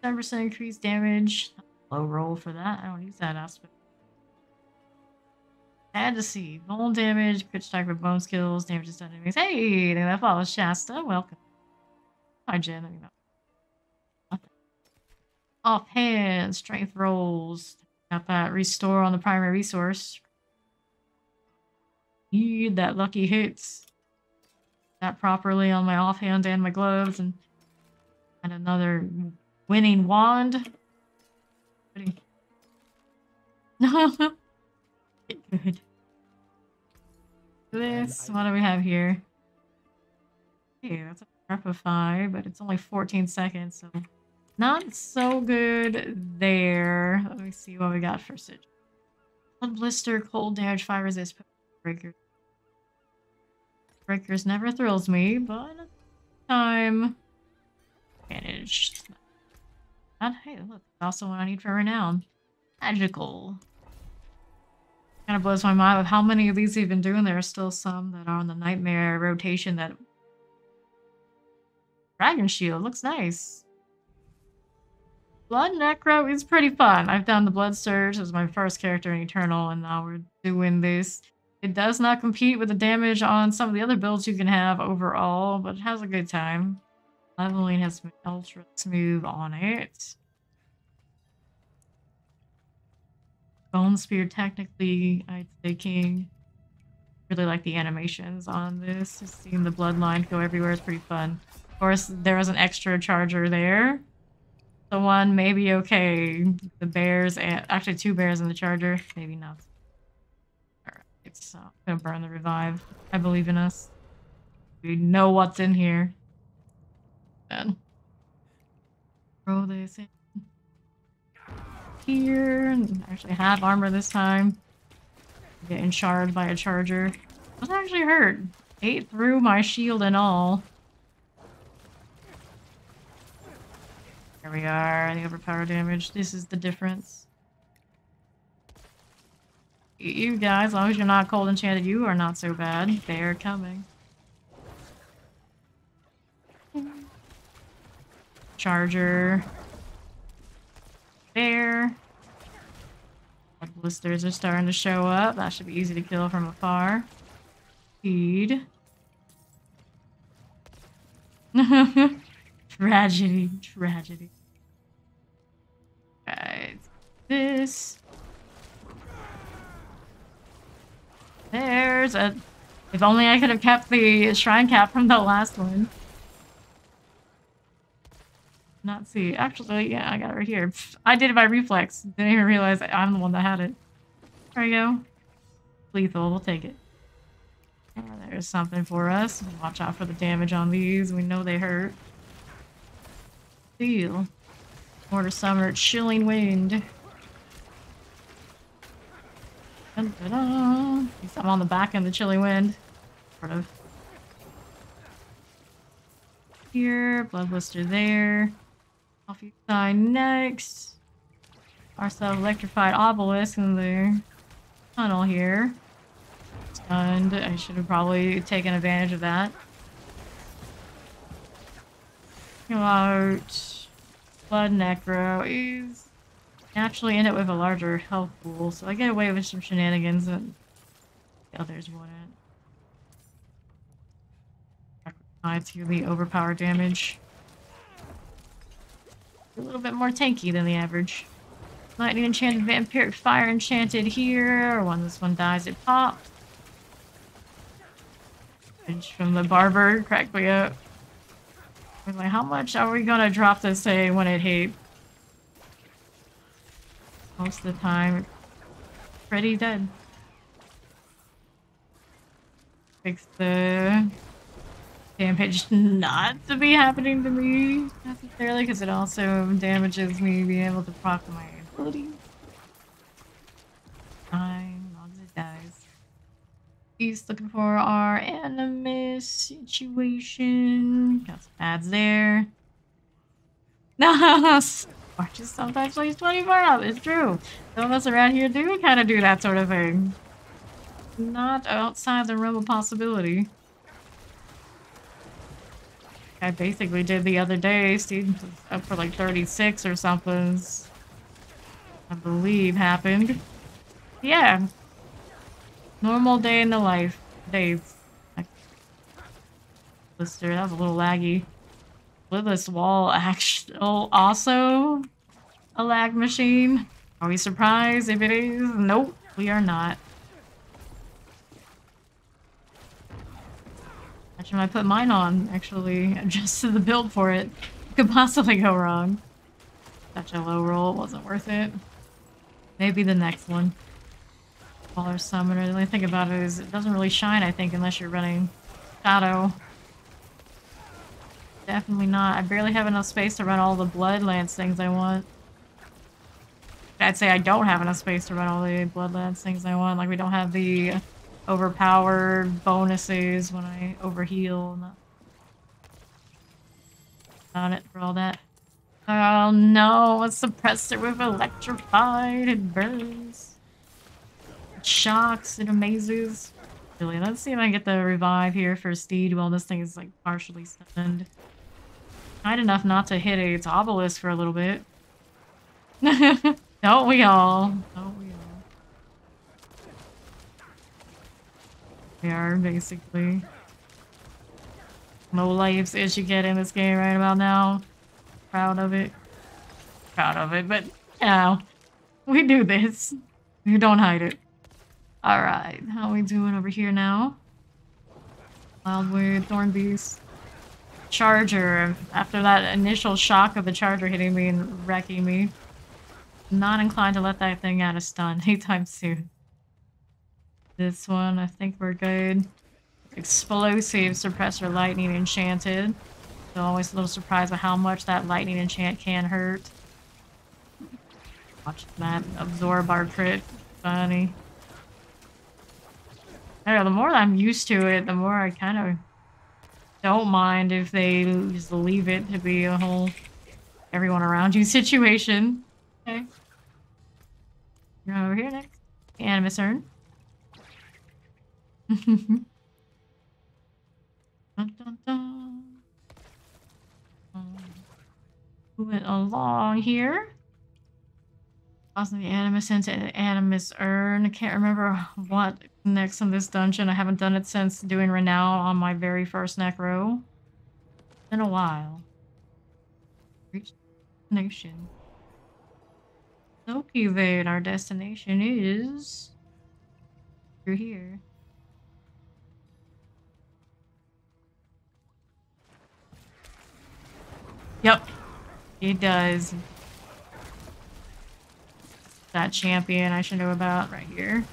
7% increased damage. Low roll for that. I don't use that aspect. Had to see. Bone damage, crit strike with bone skills, damage to enemies. Hey, that follows Shasta. Welcome. Hi, Jen. I mean, nothing. Offhand, strength rolls. Got that restore on the primary resource. Need that lucky hits. That properly on my offhand and my gloves, and another winning wand. Good. This, what do we have here? Okay, that's a prep of 5, but it's only 14 seconds, so not so good there. Let me see what we got for Sig. Blood blister, cold damage, fire resist, breaker. Breakers never thrills me, but time managed. Hey, look, also what I need for renown. Magical. Kind of blows my mind with how many of these we've been doing. There are still some that are on the nightmare rotation. That dragon shield looks nice. Blood Necro is pretty fun. I've done the Blood Surge as my first character in Eternal, and now we're doing this. It does not compete with the damage on some of the other builds you can have overall, but it has a good time. Leveling has been ultra smooth on it. Bone Spear, technically, I'd say king. Really like the animations on this. Just seeing the bloodline go everywhere is pretty fun. Of course, there was an extra charger there. The one may be okay. The bears, and actually 2 bears in the charger. Maybe not. Alright, so I'm gonna burn the revive. I believe in us. We know what's in here. Then throw this in here. Actually have armor this time. Getting charged by a charger. Doesn't actually hurt. 8 through my shield and all. There we are. The overpower damage. This is the difference. You guys, as long as you're not cold enchanted, you are not so bad. They're coming. Charger. There. Blisters are starting to show up. That should be easy to kill from afar. Speed. Tragedy. Tragedy. Right. This. There's a... If only I could have kept the shrine cap from the last one. Not see. Actually, yeah, I got it right here. I did it by reflex. Didn't even realize I'm the one that had it. There we go. Lethal. We'll take it. There's something for us. Watch out for the damage on these. We know they hurt. Steel. Mortar Summer. Chilling Wind. Dun, dun, dun. I'm on the back end of the Chilling Wind. Sort of. Here. Blood Blister there. Coffee sign next. Ourselves electrified obelisk in the tunnel here. Stunned. I should have probably taken advantage of that. Come out. Blood Necro is naturally in it with a larger health pool, so I get away with some shenanigans that the others wouldn't. To the overpower damage. A little bit more tanky than the average. Lightning enchanted, vampiric fire enchanted here. When this one dies, it pops. From the barber cracked me up. I was like, how much are we gonna drop this say when it hit? Most of the time, pretty dead. Fix the damage not to be happening to me necessarily, because it also damages me being able to proc my ability. Fine, as long as it dies. He's looking for our animus situation. Got some ads there. No, Marches sometimes plays 24 up. It's true. Some of us around here do kind of do that sort of thing. Not outside the realm of possibility. I basically did the other day. Steve was up for like 36 or something. I believe happened. Yeah. Normal day in the life. Days. Blister, that was a little laggy. Bloodless wall actual also a lag machine. Are we surprised if it is? Nope, we are not. Actually, I put mine on, actually adjusted the build for it. Could possibly go wrong. Such a low roll, it wasn't worth it. Maybe the next one. Baller Summoner, the only thing about it is it doesn't really shine, I think, unless you're running Shadow. Definitely not. I barely have enough space to run all the Bloodlance things I want. I'd say I don't have enough space to run all the Bloodlance things I want. Like, we don't have the overpowered bonuses when I overheal. Not it for all that. Oh no, a suppressor with electrified. It burns. It shocks. It amazes. Really, let's see if I can get the revive here for Steed while this thing is like partially stunned. Kind enough not to hit its obelisk for a little bit. Don't we all? Don't we all? We are, basically. No lives as you get in this game right about now. Proud of it. Proud of it, but, you know, we do this. We don't hide it. Alright, how are we doing over here now? Wildwood, Thornbeast. Charger. After that initial shock of the charger hitting me and wrecking me. Not inclined to let that thing out of stun anytime soon. This one, I think we're good. Explosive Suppressor Lightning Enchanted. So always a little surprised by how much that lightning enchant can hurt. Watch that absorb our crit. Funny. I don't know, the more I'm used to it, the more I kind of don't mind if they just leave it to be a whole everyone around you situation. Okay. You're over here next. Animus Urn. Dun, dun, dun. Moving along here. Tossing the Animus into the Animus Urn. I can't remember what next in this dungeon. I haven't done it since doing Renown on my very first Necro. It's been a while. Reach destination. Okay, then our destination is through here. Yep, it does. That champion I should know about right here.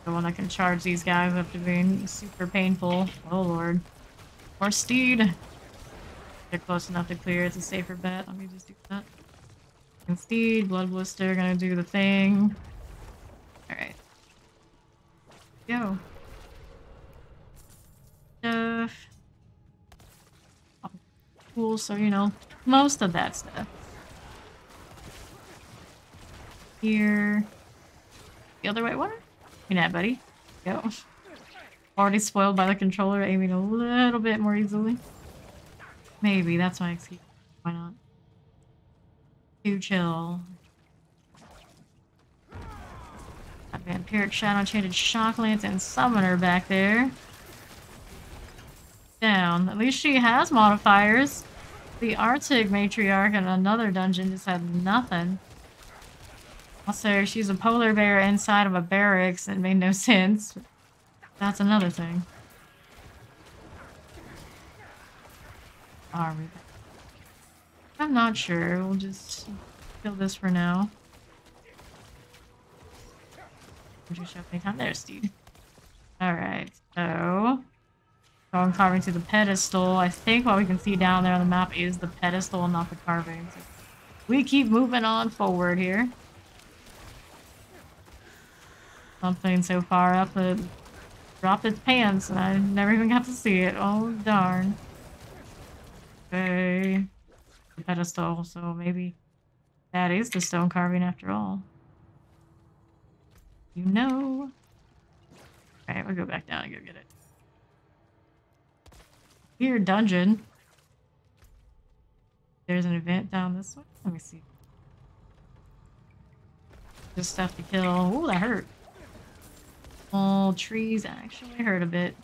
The one that can charge these guys up to being super painful. Oh lord. Or Steed. They're close enough to clear. It's a safer bet. Let me just do that. And Steed, Blood Blister, gonna do the thing. Alright. Go. Stuff. Oh, cool, so you know, most of that stuff. Here. The other way. What? You're not, buddy. Go. Already spoiled by the controller, aiming a little bit more easily. Maybe, that's my excuse. Why not? Too chill. Got Vampiric Shadow, Enchanted Shocklance, and Summoner back there. Down. At least she has modifiers. The Arctic Matriarch in another dungeon just had nothing. Also, she's a polar bear inside of a barracks. It made no sense. That's another thing. Are we? I'm not sure. We'll just kill this for now. Would you show me time? There's Steve. Alright, so I'm carving to the pedestal. I think what we can see down there on the map is the pedestal, not the carving. So we keep moving on forward here. Something so far up that dropped its pants and I never even got to see it. Oh darn. Okay. The pedestal, so maybe that is the stone carving after all. You know. Alright, we'll go back down and go get it. Weird dungeon. There's an event down this way. Let me see. Just stuff to kill. Ooh, that hurt. All trees actually hurt a bit.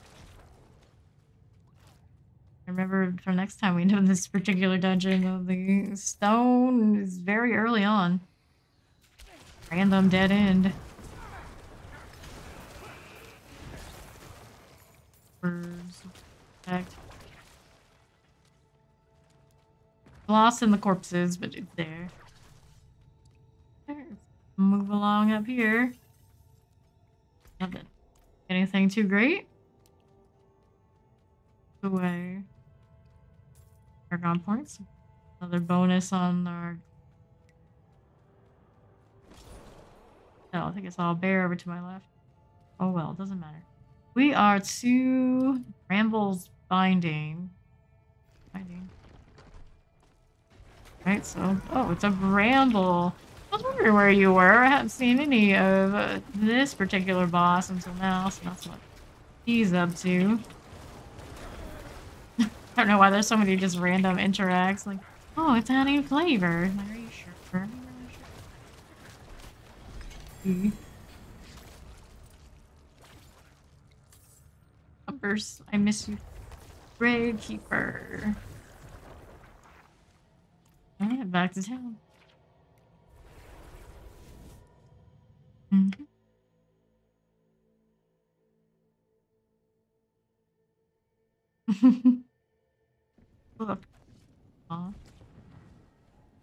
I remember for next time we know this particular dungeon, the stone is very early on. Random dead end. Birds. Protect. Lost in the corpses, but it's there. Move along up here. Nothing. Anything too great? Away. Argon points. Another bonus on our. No, I think it's all bear over to my left. Oh well, doesn't matter. We are to Bramble's Binding. Right, so it's a bramble. I was wondering where you were. I haven't seen any of this particular boss until now, so that's what he's up to. I don't know why there's so many just random interacts. Like, oh, it's adding flavor. Like, are you sure? Are you really sure? Numbers, I miss you. Raid Keeper. Alright, back to town. Look. Aw.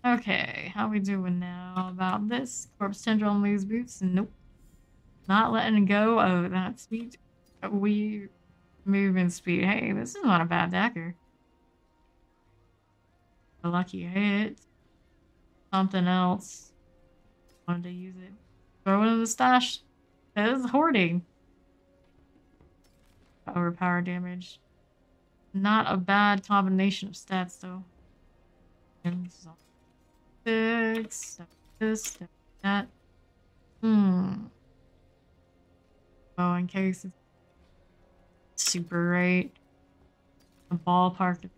Okay, how we doing now about this? Corpse tendril on these boots? Nope. Not letting go of that speed. We movement speed. Hey, this is not a bad dagger. A lucky hit. Something else. Wanted to use it. Throw it in the stash. That is hoarding. Overpower damage. Not a bad combination of stats though. And this is all six. Step this, step that. Oh, in case it's super right. The ballpark is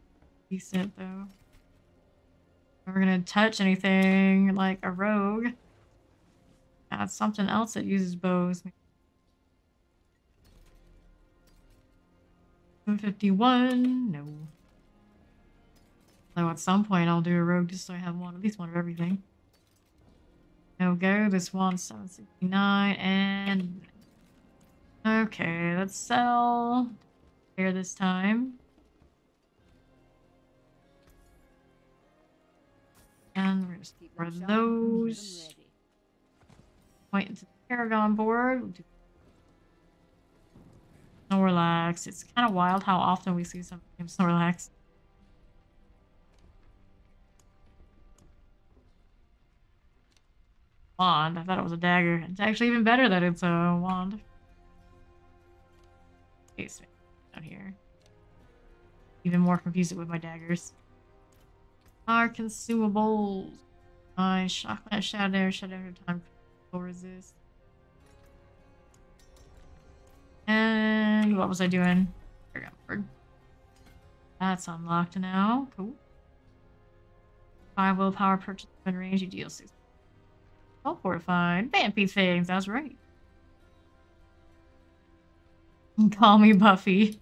decent though. If we're gonna touch anything like a rogue. Add something else that uses bows. 151. No. Though at some point I'll do a rogue just so I have one, at least one of everything. No go. This one's 769 and okay, let's sell here this time. And we're just for those. Point into the Paragon board. We'll do Snorlax. It's kind of wild how often we see some Snorlax. Wand. I thought it was a dagger. It's actually even better that it's a wand. Case down here. Even more confused with my daggers. Our consumables. My chocolate shadow time for resist. And what was I doing? That's unlocked now. Cool. 5 willpower purchase in range. You deal 6. All fortified. Vampy things. That's right. Call me Buffy.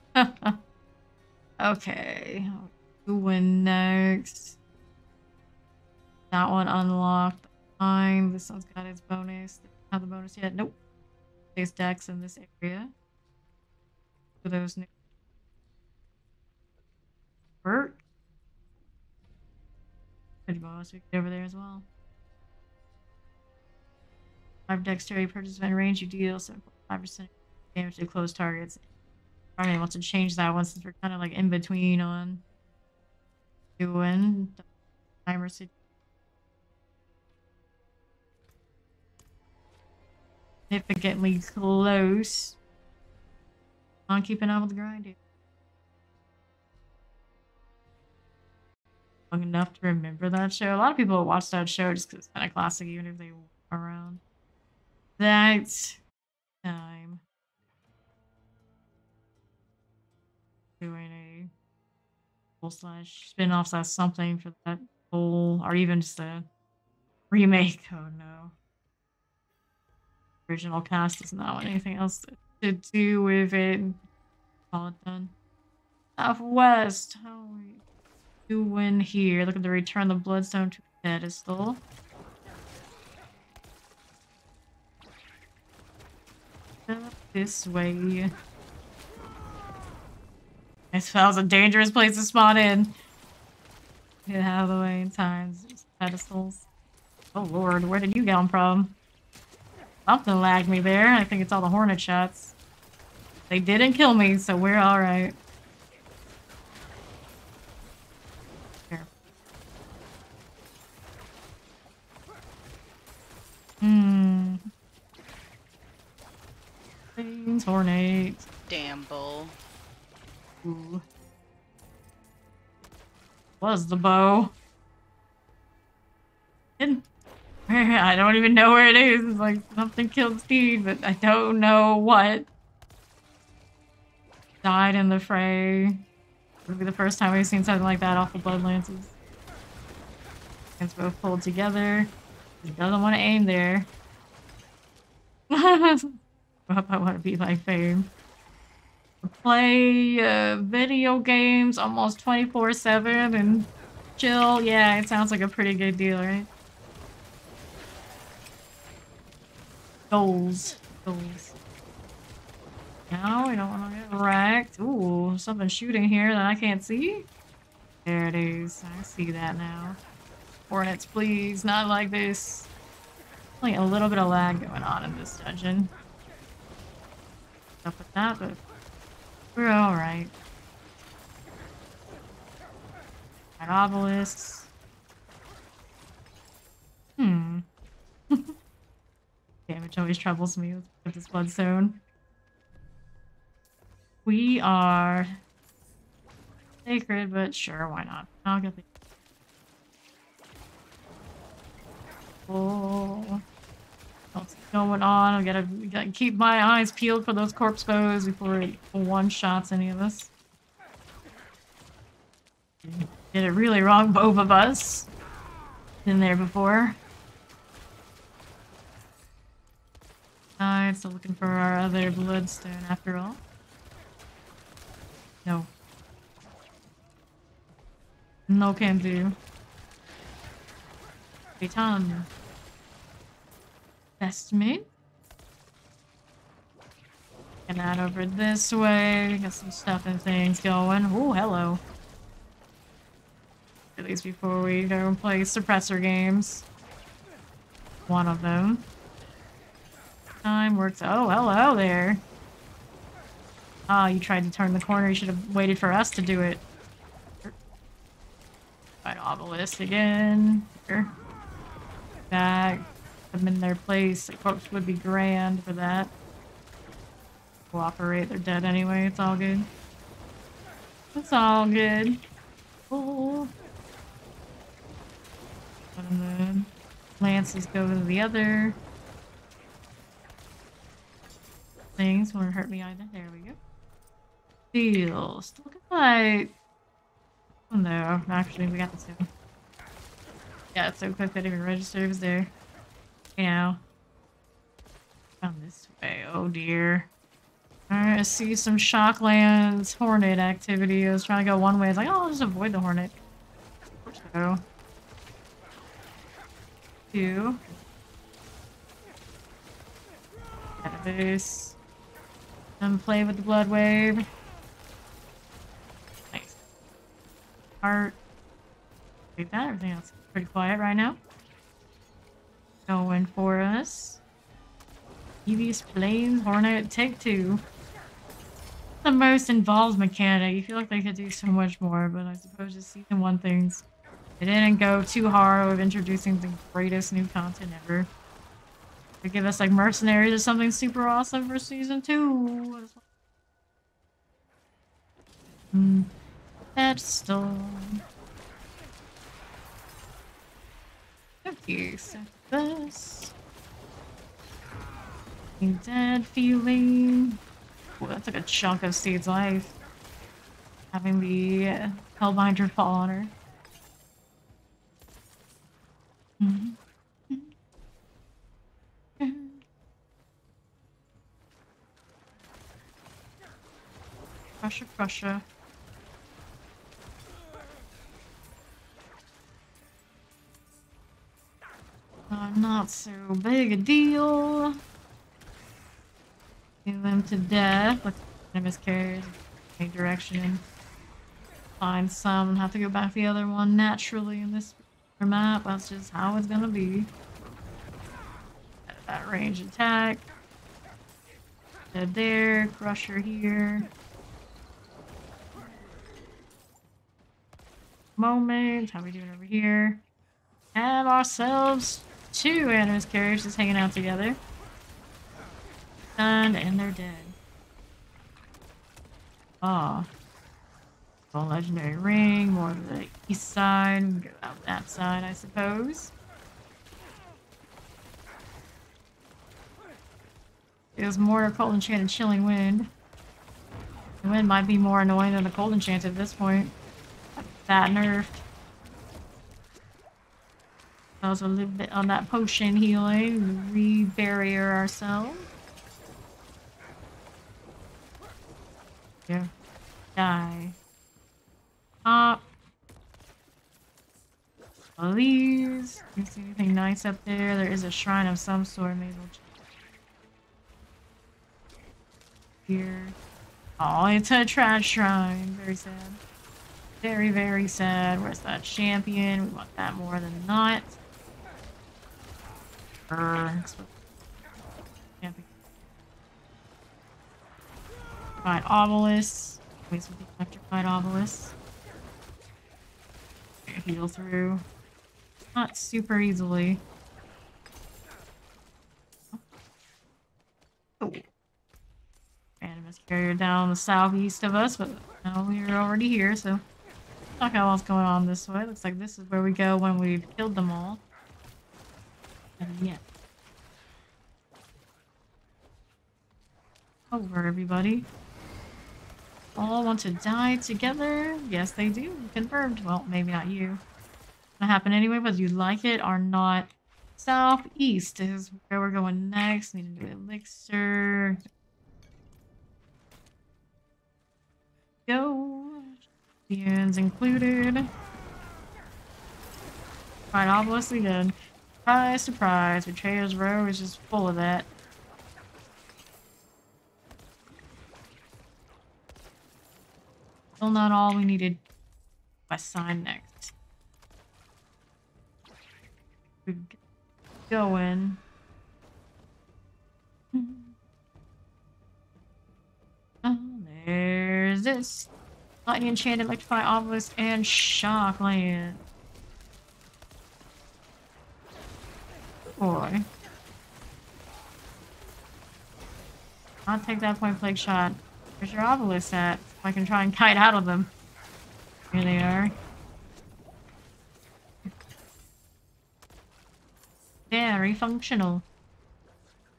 Okay. Doing next. That one unlocked. Fine. This one's got its bonus. Not the bonus yet. Nope. There's decks in this area. For those new work. Pretty much we get over there as well. 5 dexterity participant range you deal, 7.5% damage to close targets. Probably wants to change that one since we're kind of like in between on doing timer significantly close on keeping up with the grind here. Long enough to remember that show. A lot of people watch that show just because it's kind of classic, even if they weren't around that time. Doing a full slash spin-off slash something for that whole, or even just a remake. Oh no. Original cast does not want anything else to do with it. Call it done. Southwest. How are we doing here? Looking to return the Bloodstone to the pedestal. Up this way. This was a dangerous place to spawn in. Get out of the way in times. Pedestals. Oh lord, where did you come from? Something lagged me there. I think it's all the hornet shots. They didn't kill me, so we're alright. Here. Things, hornet.
Damn bull.
Ooh. Was the bow. I don't even know where it is. It's like something killed Steve, but I don't know what. Died in the fray. It'll be the first time we've seen something like that off the Bloodlances. Hands both pulled together. He doesn't want to aim there. I want to be like fame. Play video games almost 24/7 and chill. Yeah, it sounds like a pretty good deal, right? Goals. Goals. No, we don't want to get wrecked. Ooh, something shooting here that I can't see. There it is. I see that now. Hornets, please. Not like this. Like a little bit of lag going on in this dungeon. Stuff with that, but we're alright. Obelisks. Damage always troubles me with this bloodstone. We are sacred, but sure, why not? I'll get the. Oh, what's going on? We gotta keep my eyes peeled for those corpse bows before it one-shots any of us. Did it really wrong, both of us. Been there before. Alright, still looking for our other bloodstone after all. No. No can do. Baton. Investment. Get that over this way. Got some stuff and things going. Oh, hello. At least before we go and play suppressor games. One of them. Time works. Oh, hello there. Ah, you tried to turn the corner. You should have waited for us to do it. Fight obelisk again. Here. Back. Put them in their place. The corpse would be grand for that. Cooperate. They're dead anyway. It's all good. It's all good. Oh. And the lances go to the other things. Won't hurt me either. There we go. Deals. Look at that. Oh no, actually, we got this too. Yeah, it's so quick that it even registered. It was there. You know. Down this way. Oh dear. Alright, I see some Shocklands Hornet activity. I was trying to go one way. I was like, oh, I'll just avoid the Hornet. So. 2. Out of this. Play with the blood wave. Nice. Heart. Like that. Everything else is pretty quiet right now. Going for us. Evious Plains, Hornet, take 2. The most involved mechanic. You feel like they could do so much more, but I suppose just season 1 things. They didn't go too hard with introducing the greatest new content ever. They give us like mercenaries or something super awesome for season 2. That's storm. Okay, so this. Dead feeling. Ooh, that took a chunk of Steed's life. Having the Hellbinder fall on her. Crusher, crusher. Not so big a deal. Kill them to death. Look at miscarriage. Any direction. Find some. Have to go back to the other one naturally in this map. That's just how it's gonna be. That range attack. Dead there. Crusher here. Moment. How we doing over here? Have ourselves 2 animus carriers just hanging out together. Stunned and they're dead. Ah. Oh. Legendary ring, more to the east side. We can go out that side, I suppose. Feels more cold enchanted chilling wind. The wind might be more annoying than the cold enchanted at this point. That nerfed. Also a little bit on that potion healing. Re-barrier ourselves. Yeah. Die. Pop. Please. You see anything nice up there? There is a shrine of some sort. May as well check. Here. Oh, it's a trash shrine. Very sad. Very, very sad. Where's that champion? We want that more than not. Champion. Fight obelisk. Wait, so we have to fight obelisk. Heal through. Not super easily. Oh. Animus carrier down the southeast of us, but now we're already here, so talk about what's going on this way. Looks like this is where we go when we've killed them all. And yeah. Over, everybody. All want to die together? Yes, they do. Confirmed. Well, maybe not you. Gonna happen anyway, whether you like it or not. Southeast is where we're going next. Need to do elixir. Go. Champions included. Right, obelisk again. Surprise, surprise. Betrayer's Row is just full of that. Still not all we needed. West side next. We're going. Oh, there's this. Lightning Enchanted, Electrify Obelisk, and Shockland. Boy. I'll take that point plague shot. Where's your obelisk at? So I can try and kite out of them. Here they are. Very functional.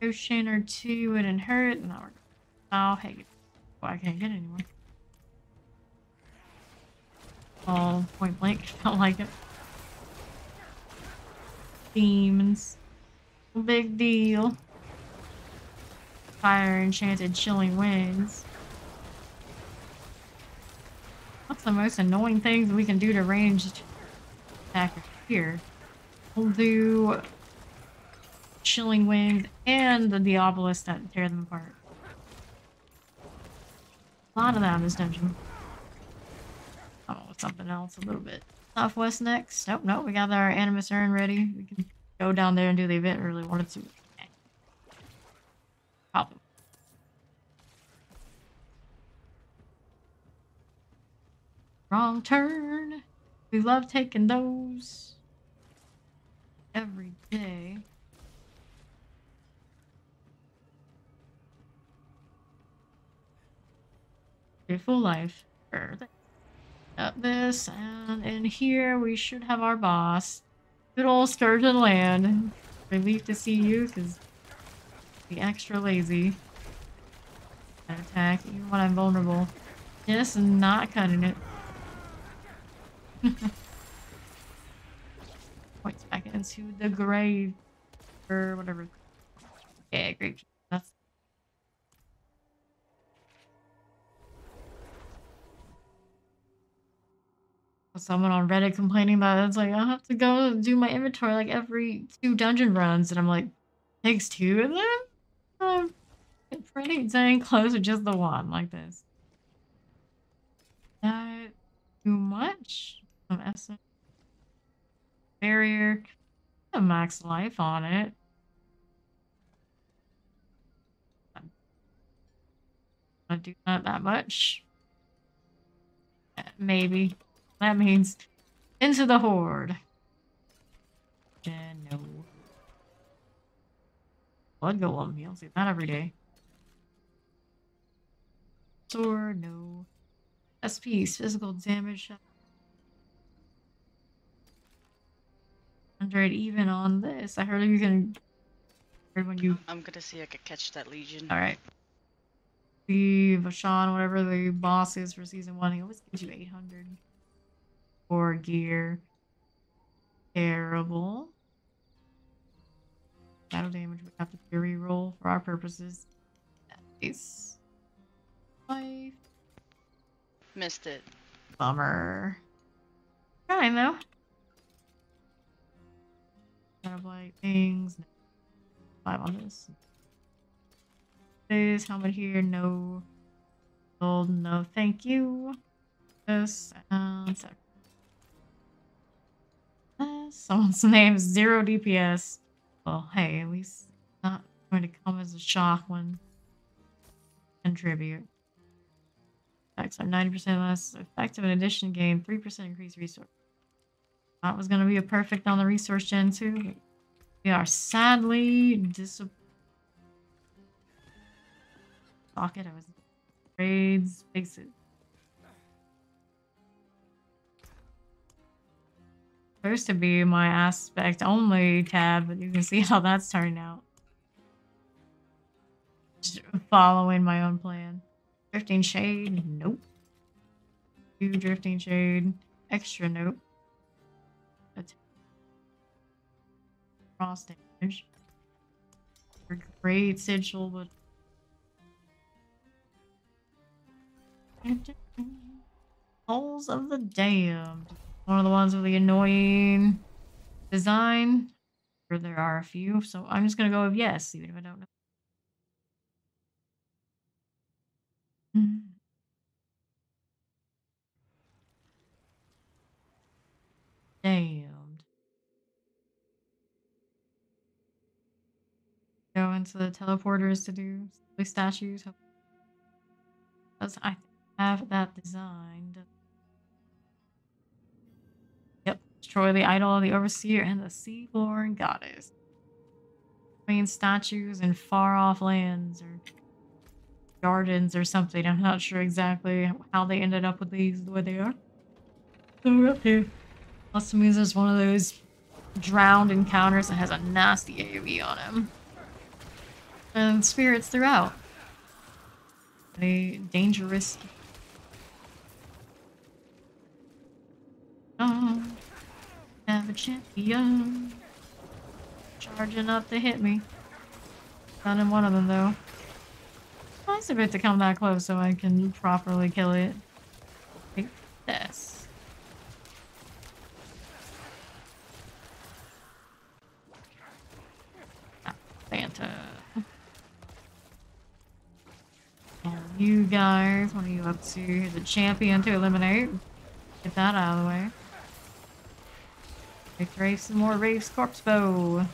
Potion or 2 wouldn't hurt. Now we're. Oh, hey. Well, I can't get anymore. Oh, point blank. Don't like it. Demons. No big deal. Fire enchanted chilling winds. What's the most annoying things we can do to ranged attackers here? We'll do chilling winds and the Diablos that tear them apart. A lot of that in this dungeon. Oh, something else a little bit. Southwest next. Nope, nope. We got our Animus Urn ready. We can go down there and do the event. I really wanted to. Probably. Wrong turn. We love taking those every day. Your full life. Up this, and in here we should have our boss. Good old Sturgeon Land. Relief to see you, because be extra lazy. Attack, even when I'm vulnerable. Just not cutting it. Points back into the grave. Or whatever. Yeah, grave. That's someone on Reddit complaining that it's like I have to go do my inventory like every 2 dungeon runs, and I'm like, takes 2 of them? I'm pretty dang close to just the one like this. Not too much. Some essence. Barrier. A max life on it. I do not that much. Maybe. That means into the horde. And no. Blood golem. You don't see that every day. Sword, no. SP's physical damage. 100 even on this. I heard you can. When you.
I'm gonna see if I can catch that Legion.
Alright. The Vashon, whatever the boss is for season 1, he always gives you 800 for gear. Terrible. Battle damage we have to do a reroll for our purposes. Nice. Life.
Missed it.
Bummer. Trying though. Kind of like things. 5 on this. This helmet here, no. Gold, no thank you. This and someone's name is 0 DPS. Well, hey, at least it's not going to come as a shock when contribute. Effects are 90% less effective in addition, gain 3% increased resource. That was going to be a perfect on the resource gen too. We are sadly disappointed. Pocket, I was raids, fix it. Supposed to be my aspect only tab, but you can see how that's turning out. Just following my own plan. Drifting shade, nope. 2 drifting shade, extra nope. Cross damage. Great sigil, but Holes of the Damned. One of the ones with the annoying design. Sure, there are a few, so I'm just gonna go with yes, even if I don't know. Damned. Go into the teleporters to do the statues. Because I have that designed. Yep. Destroy the idol of the overseer and the seaborn goddess. Queen statues in far off lands or gardens or something. I'm not sure exactly how they ended up with these the way they are. So we're up here. Plus means there's one of those drowned encounters that has a nasty AoE on him. And spirits throughout. A dangerous. Oh, have a champion. Charging up to hit me. Not in one of them though. Nice of it to come that close so I can properly kill it. Like this. Ah, Fanta. You guys, what are you up to? Here's a champion to eliminate. Get that out of the way. Rafe some more Rafe's corpse bow.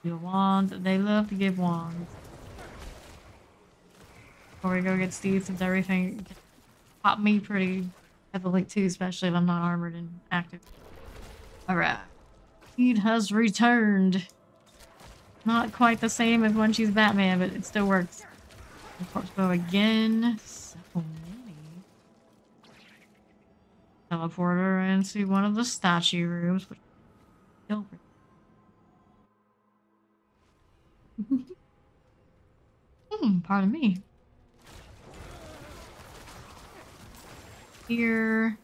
You wand. They love to give wands. Before we go get Steve, since everything popped me pretty heavily too, especially if I'm not armored and active. Alright. Speed has returned. Not quite the same as when she's Batman, but it still works. The corpse bow again. So many. Teleporter into one of the statue rooms. Which pardon me. Here.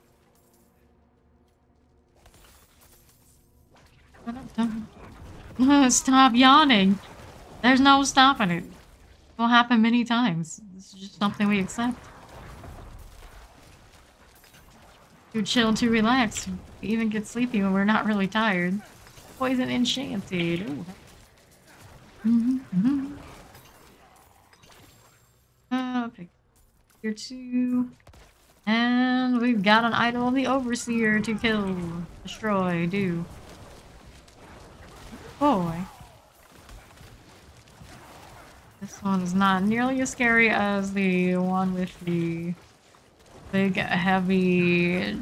Stop yawning. There's no stopping it. It will happen many times. This is just something we accept. Too chill, too relaxed. We even get sleepy when we're not really tired. Poison enchanted. Ooh. Okay. Here too. And we've got an idol of the Overseer to kill. Destroy. Do. Boy. This one is not nearly as scary as the one with the big, heavy...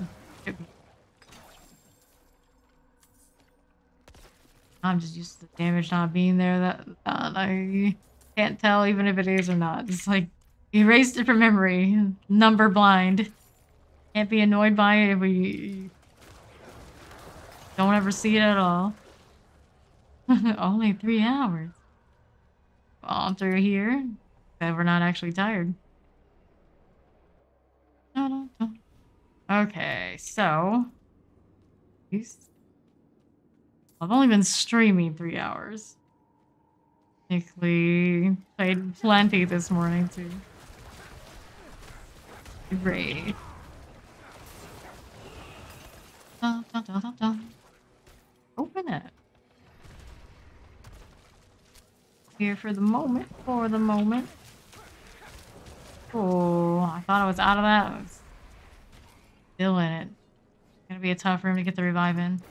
I'm just used to the damage not being there. That I can't tell even if it is or not. It's like, erased it from memory. Number blind. Can't be annoyed by it if we don't ever see it at all. Only 3 hours. On through here. But we're not actually tired. Okay, so I've only been streaming 3 hours. Technically played plenty this morning too. Great. Open it. Here for the moment. For the moment. Oh, I thought I was out of that. I was still in it. It's gonna be a tough room to get the revive in.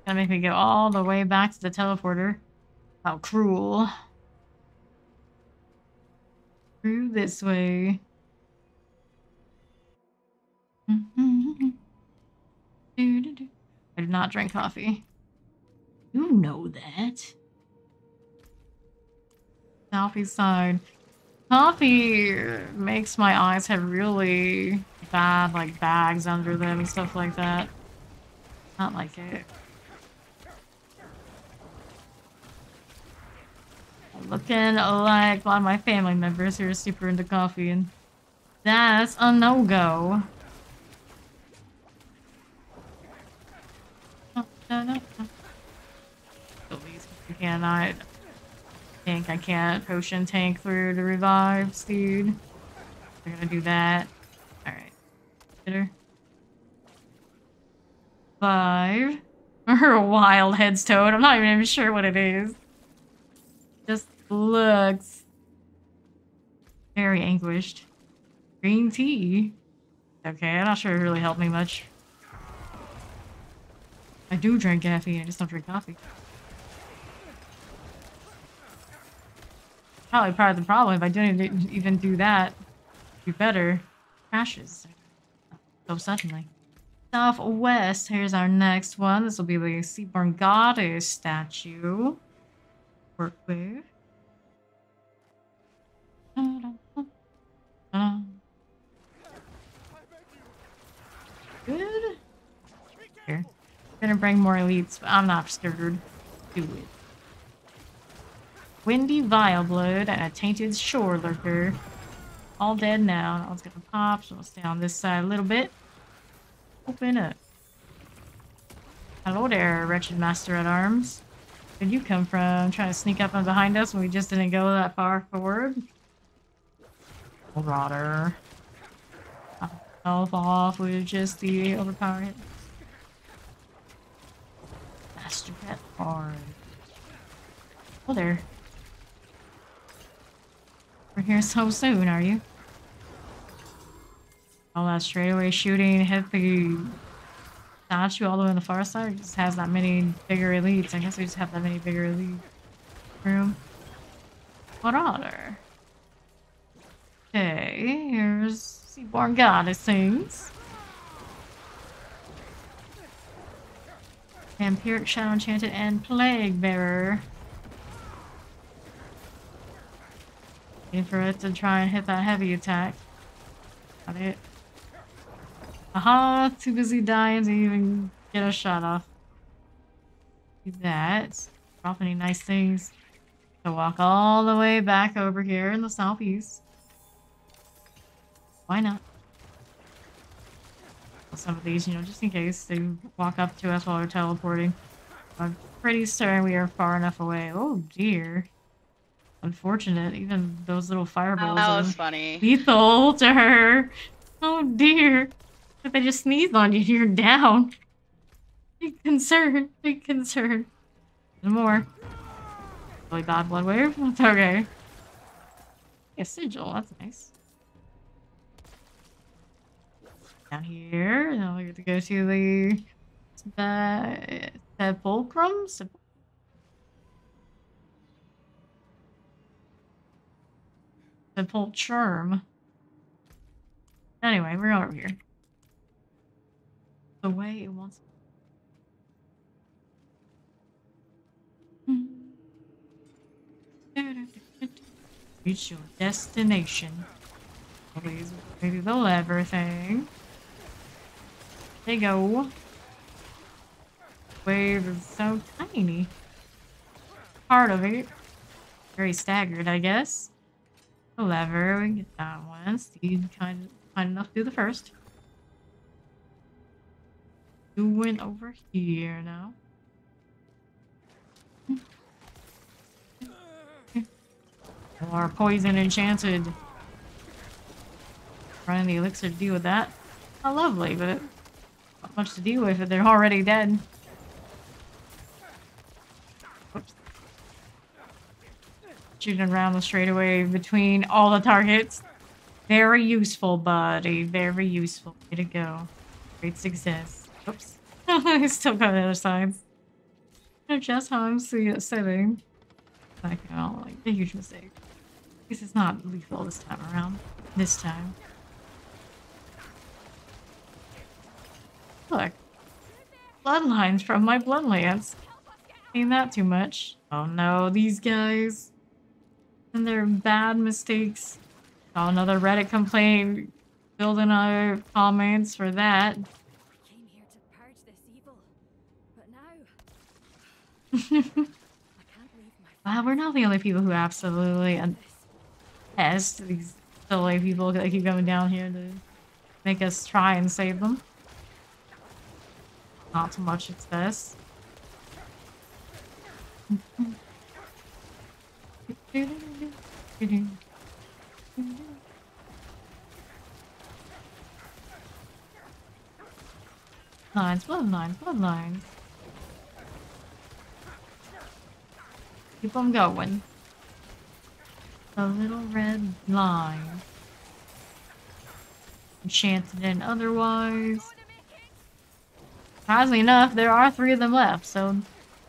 Gonna make me go all the way back to the teleporter. How cruel. Through this way. I do not drink coffee. You know that. Southeast side. Coffee makes my eyes have really bad, like, bags under them and stuff like that. Not like it. Looking like a lot of my family members who are super into coffee, and that's a no-go. I think I can't potion tank through the revives, dude. We're gonna do that. Alright. Bitter. 5. Or a wild head's toad. I'm not even sure what it is. Just looks very anguished. Green tea. Okay, I'm not sure it really helped me much. I do drink caffeine, I just don't drink coffee. Probably part of the problem. If I didn't even do that, it'd be better. Crashes. So suddenly. Southwest, here's our next one. This will be the Seaborn Goddess statue. Work with. Good. Here. Gonna bring more elites, but I'm not scared. Do it. Windy Vileblood and a Tainted Shore Lurker. All dead now. That one's gonna pop, so we'll stay on this side a little bit. Open up. Hello there, wretched master at arms. Where'd you come from? Trying to sneak up on behind us when we just didn't go that far forward? Rotter. Health off with just the overpower hit. Master at arms. Oh there. We're here so soon, are you? All that straightaway shooting, hit the statue all the way on the far side just has that many bigger elites. I guess we just have that many bigger elite room. What other? Okay, here's Seaborn Goddess things. Vampiric Shadow Enchanted and Plague Bearer. Waiting for it to try and hit that heavy attack. Got it. Aha! Too busy dying to even get a shot off. Do that. Drop any nice things. So walk all the way back over here in the southeast. Why not? Some of these, you know, just in case they walk up to us while we're teleporting. I'm pretty certain we are far enough away. Oh dear. Unfortunate. Even those little fireballs
That
are
was funny.
lethal to her. Oh dear. If they just sneeze on you, you're down. Big concern. Big concern. No more. Really bad blood wave? That's okay. Yeah, sigil. That's nice. Down here. Now we get to go to the sepulchrum? Sepulchrum. Anyway, we're over here. The way it wants. Reach your destination. Please, maybe the lever thing. There you go. Wave is so tiny. Part of it. Very staggered, I guess. The lever, we can get that one. Steve kind enough to do the first. Doing over here now. Or poison enchanted. Running the elixir to deal with that. Not lovely, but not much to deal with if they're already dead. Whoops. Shooting around the straightaway between all the targets. Very useful, buddy. Very useful. Way to go. Great success. Oops. I still got the other side. Just how I'm sitting. Like, oh, like a huge mistake. At least it's not lethal this time around. This time. Look. Bloodlines from my Bloodlance. Ain't that too much? Oh no, these guys. And their bad mistakes. Oh, another Reddit complaint. Building our comments for that.
We came here to purge this evil, but now I can't leave my.
Wow, we're not the only people who absolutely test these silly people that keep coming down here to make us try and save them. Not so much success. Bloodlines, bloodlines. Keep them going. A little red line. Enchanted and otherwise. Surprisingly enough, there are 3 of them left, so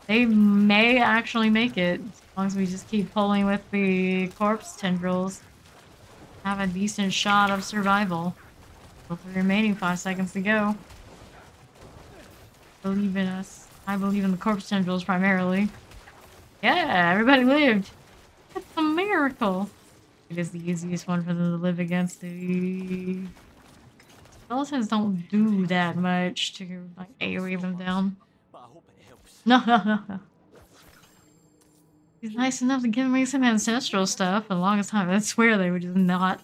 they may actually make it. As long as we just keep pulling with the corpse tendrils. Have a decent shot of survival. With the remaining 5 seconds to go. Believe in us. I believe in the corpse tendrils primarily. Yeah, everybody lived. It's a miracle. It is the easiest one for them to live against. The skeletons don't do that much to like AoE them down.
But I hope it helps.
No. He's nice enough to give me some ancestral stuff for the longest time. I swear they would just not.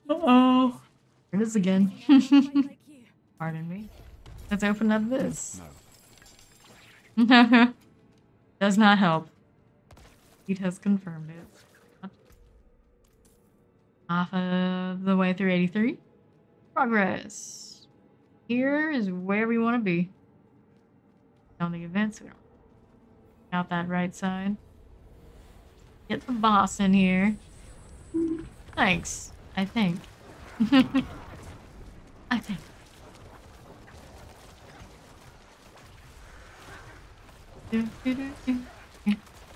Uh-oh. Here it is again. Pardon me. Let's open up this.
No.
Does not help. He has confirmed it. Half of the way through 83. Progress. Here is where we want to be. On the events, we don't out that right side. Get the boss in here. Thanks. I think. I think.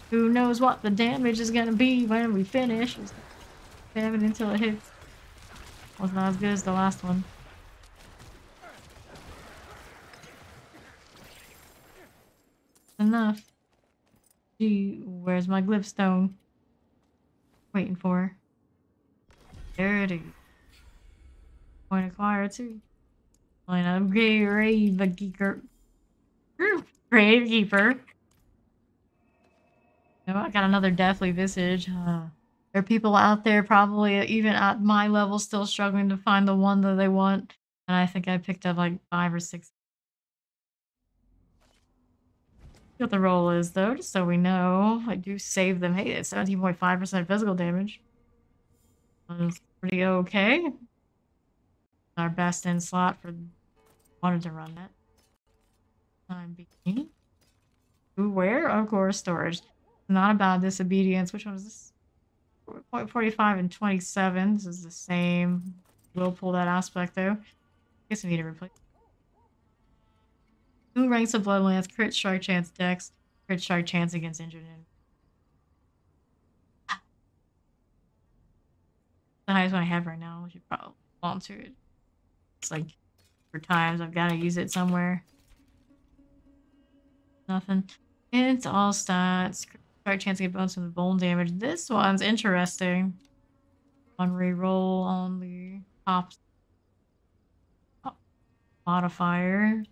Who knows what the damage is gonna be when we finish? Just stab it until it hits. Was not as good as the last one. Enough. Gee, where's my glyphstone? Waiting for her. There it is. Point acquired too. Point of Gravekeeper. Gravekeeper. No, I got another deathly visage. There are people out there probably even at my level still struggling to find the one that they want. And I think I picked up like 5 or 6. What the roll is though, just so we know. I do save them. Hey, it's 17.5% physical damage. That's pretty okay. Our best in slot for wanted to run that. Time being. Ooh, where? Of course, storage. Not about disobedience. Which one is this? 0.45 and 27. This is the same. We'll pull that aspect though. Guess we need to replace. 2 ranks of Bloodlance, crit strike chance dex, crit strike chance against injured enemies. The highest one I have right now. We should probably hold on to it. It's like for times I've got to use it somewhere. Nothing. It's all stats. Crit strike chance to get bonus from the bone damage. This one's interesting. On reroll on the top modifier.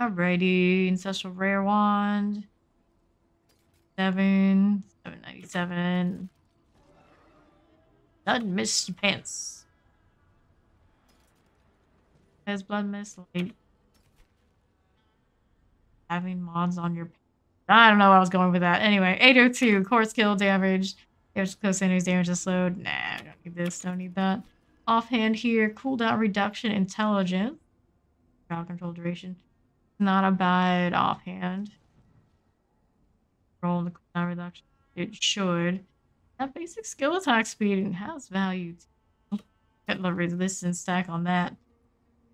Alrighty, Ancestral Rare Wand. 797. Blood Mist Pants. Has Blood Mist like having mods on your pants? I don't know where I was going with that. Anyway, 802 core skill damage. There's close enemies damage is slowed. Nah, I don't need this. Don't need that. Offhand here, cooldown reduction, intelligence. Crowd control duration. Not a bad offhand. Roll the cooldown reduction. It should. That basic skill attack speed has value too. Get the resistance stack on that.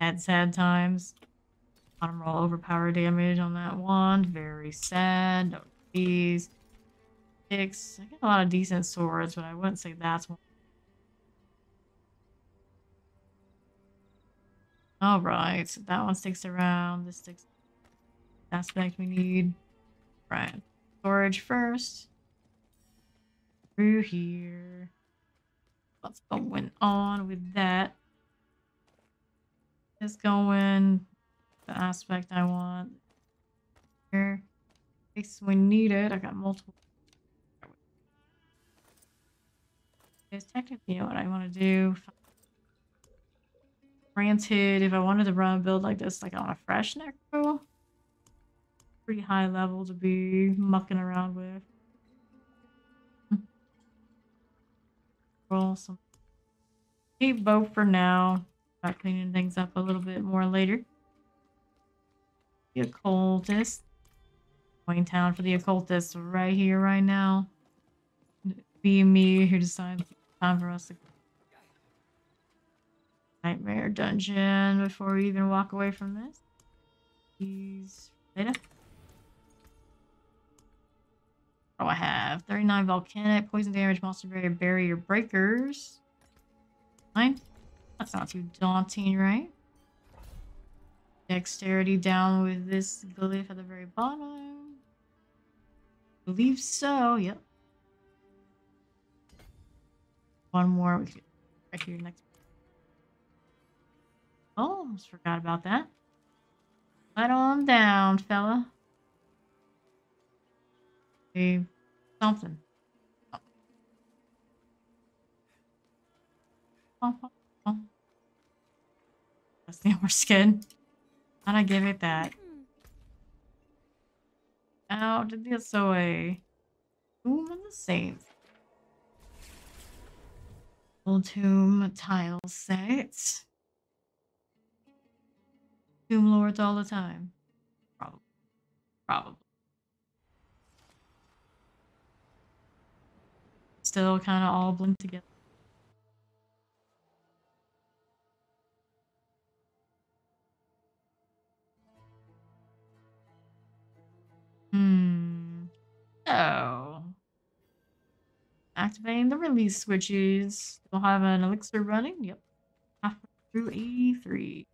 Had sad times. Bottom roll overpower damage on that wand. Very sad. No these. 6. I get a lot of decent swords, but I wouldn't say that's one. Alright, so that one sticks around. This sticks aspect we need. Right. Storage first. Through here. What's going on with that? It's going the aspect I want. Here. In case we need it. I got multiple. Because technically, you know what I want to do. Granted, if I wanted to run a build like this, like on a fresh Necro, pretty high level to be mucking around with. Roll some. Keep both for now. Start cleaning things up a little bit more later. The occultist. Going town for the occultist right here, right now. Be me who decides it's time for us to nightmare dungeon before we even walk away from this. These data. What do I have? 39 volcanic, poison damage, monster barrier breakers. Fine. That's not too daunting, right? Dexterity down with this glyph at the very bottom. Believe so, yep. One more we could right here next. Oh, almost forgot about that. Right on down, fella. Okay, something. Oh. That's the more skin. How'd I give it that? How did this away? Tomb of the Saints. Old tomb tile set. Tomb lords all the time. Probably. Still kind of all blend together. So, activating the release switches. We'll have an elixir running. Yep. Halfway through 83.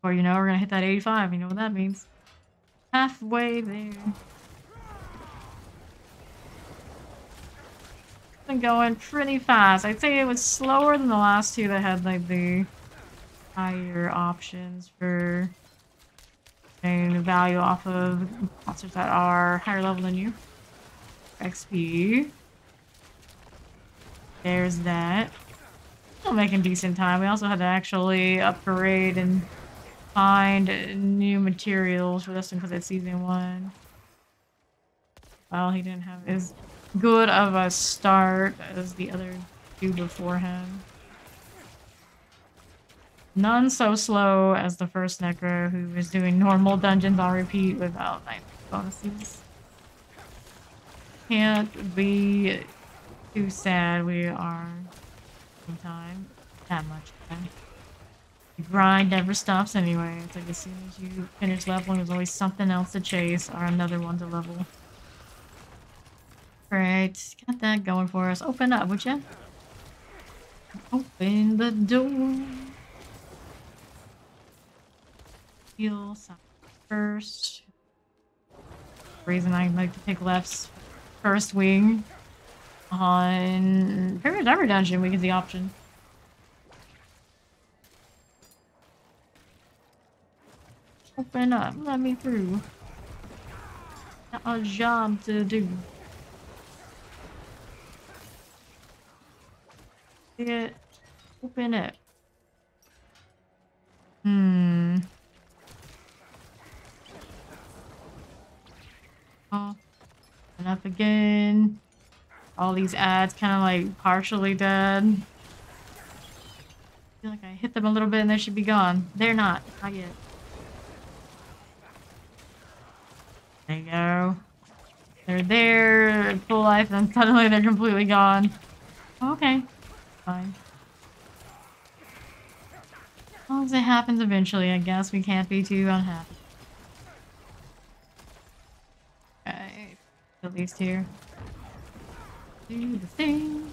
Or you know, we're gonna hit that 85. You know what that means. Halfway there. Been going pretty fast. I'd say it was slower than the last two that had like the higher options for getting the value off of monsters that are higher level than you. XP. There's that. Still making decent time. We also had to actually upgrade and find new materials for this one because it's season 1. Well, he didn't have as good of a start as the other two before him. None so slow as the first Necro, who was doing normal dungeons on repeat without night bonuses. Can't be too sad. We are in time. That much time. The grind never stops anyway. It's like as soon as you finish leveling, there's always something else to chase or another one to level. Alright, got that going for us. Open up, would you? Open the door. Heal first. Reason I like to pick left's first wing on pretty much every dungeon we get the option. Open up, let me through. Got a job to do. It. Open it. Oh, and up again. All these ads kind of like partially dead. I feel like I hit them a little bit and they should be gone. They're not. Not yet. There you go. They're there at full life and suddenly they're completely gone. Okay. Fine. As long as it happens eventually, I guess we can't be too unhappy. Okay. At least here. Do the thing.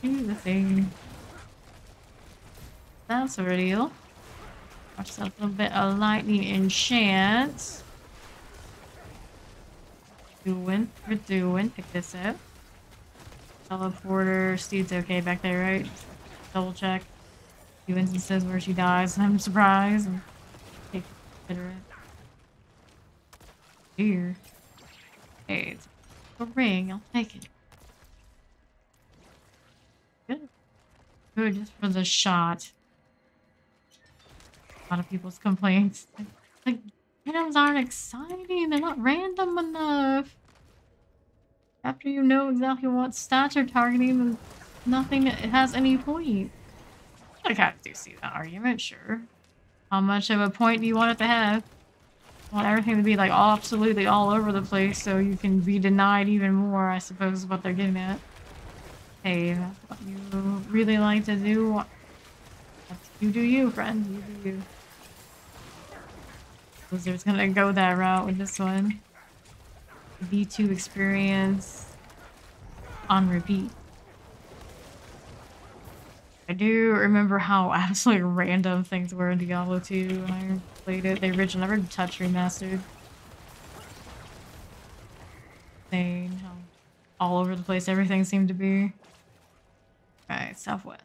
Do the thing. That's a deal. Watch a little bit of lightning enchant. Doing. We're doing. Pick this up. Teleporter. Steed's okay back there, right? Double check. Few instances where she dies and I'm surprised. And take it. Here. Hey, it's a ring. I'll take it. Good. Good, just for the shot. A lot of people's complaints. Like items aren't exciting. They're not random enough. After you know exactly what stats you're targeting, nothing has any point. I kind of do see that argument, sure. How much of a point do you want it to have? You want everything to be like absolutely all over the place so you can be denied even more, I suppose is what they're getting at. Hey, that's what you really like to do. You do you, friend. You do you. Blizzard's gonna go that route with this one. V2 experience on repeat. I do remember how absolutely random things were in Diablo 2 when I played it. The original, never touched remastered. Insane how all over the place everything seemed to be. Alright, southwest.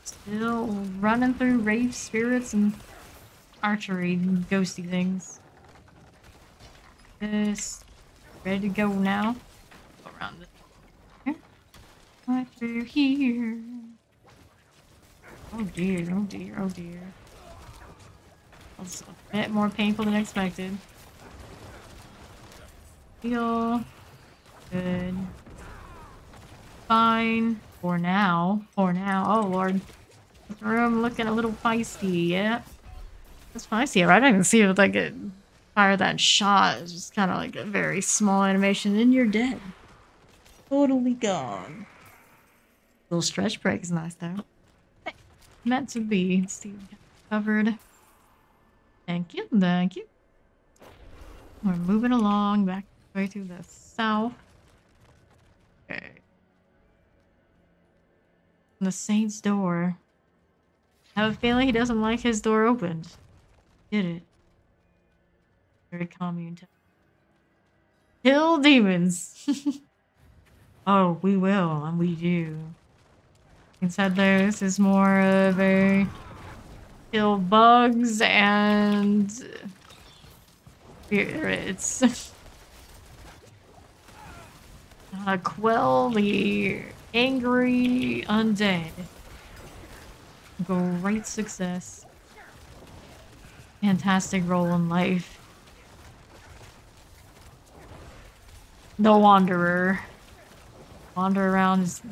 Still running through rave spirits and archery and ghosty things. This ready to go now. Go around this. Here. Right through here. Oh dear, oh dear, oh dear. That's a bit more painful than expected. Heal. Good. Fine. For now. For now. Oh lord. This room looking a little feisty, yeah. That's feisty, right? I can see it like it fire that shot. It's just kinda like a very small animation and you're dead. Totally gone. Little stretch break is nice though. Meant to be. See, covered. Thank you, thank you. We're moving along back Way to the south. Okay. The Saint's door. I have a feeling he doesn't like his door opened. Did it. Very commune. Kill demons! Oh, we will, and we do. Instead, this is more of a kill bugs and spirits. Quell the angry undead. Great success. Fantastic role in life. The Wanderer. Wander around, just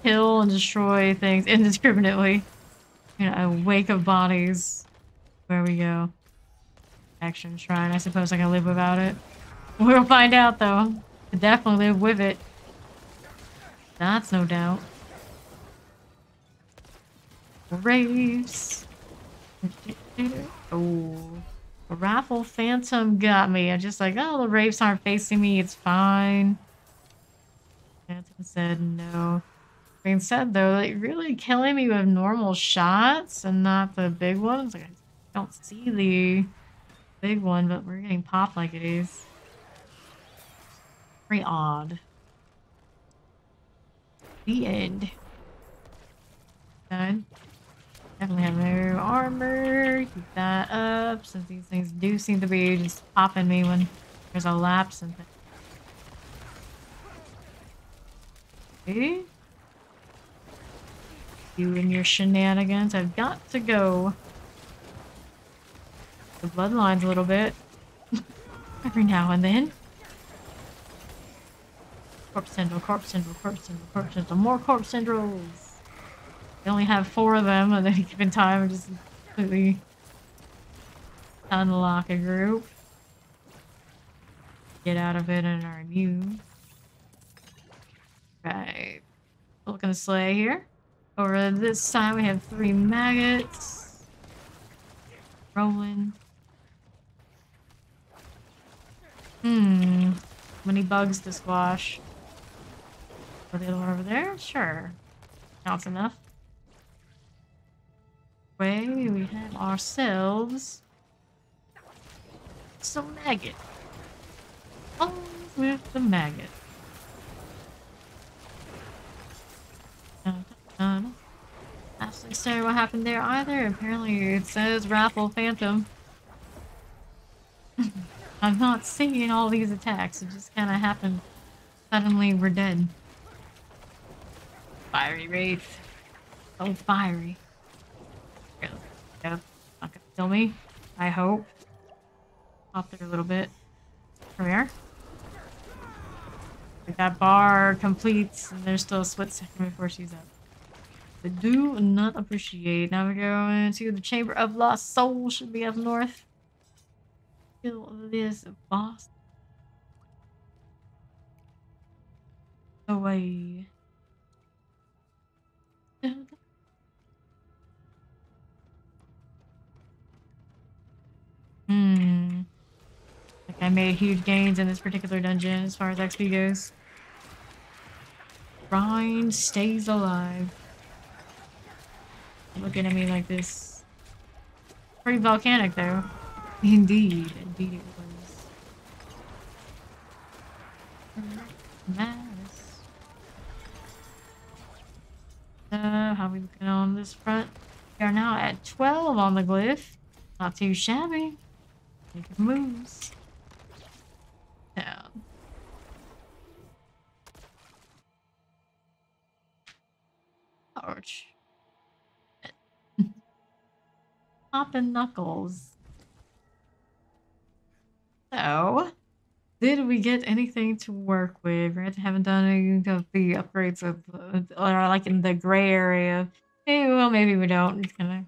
kill and destroy things indiscriminately. You know, a wake of bodies. Where we go. Action Shrine. I suppose I can live without it. We'll find out though. I definitely live with it. That's no doubt. Raves. Oh. The Raffle Phantom got me. I'm just like, oh, the Raves aren't facing me. It's fine. Phantom said no. Being said though, like really killing me with normal shots and not the big ones. Like I don't see the big one, but we're getting popped like it is. Very odd. The end. Done. Definitely have no armor. Keep that up since these things do seem to be just popping me when there's a lapse and things. You and your shenanigans. I've got to go. The bloodlines a little bit. Every now and then. Corpse tendril, corpse tendril, corpse tendril, corpse tendril. More corpse tendrils. They only have 4 of them at any given time. Just completely unlock a group. Get out of it and are immune. Right. Looking to slay here. Over this side we have 3 maggots. Rolling. Many bugs to squash. Are the other one over there? Sure. Counts enough. Way we have ourselves some maggot. Always with the maggot. Not necessarily what happened there either. Apparently it says Raffle Phantom. I'm not seeing all these attacks. It just kind of happened. Suddenly we're dead. Fiery Wraith. So fiery. Yep. Not gonna kill me. I hope. Pop there a little bit. Come here. Like that bar completes and there's still a split second before she's up. I do not appreciate. Now we go into the Chamber of Lost Souls. Should be up north. Kill this boss. Away. Like I made huge gains in this particular dungeon as far as XP goes. Grind stays alive. Looking at me like this. Pretty volcanic though. Indeed. Indeed it was. Nice. How are we looking on this front? We are now at 12 on the glyph. Not too shabby. Making moves. Down. Ouch. Poppin' knuckles. So, did we get anything to work with? Right? Haven't done any of the upgrades of, or like in the gray area. Hey, well, maybe we don't. Just kind of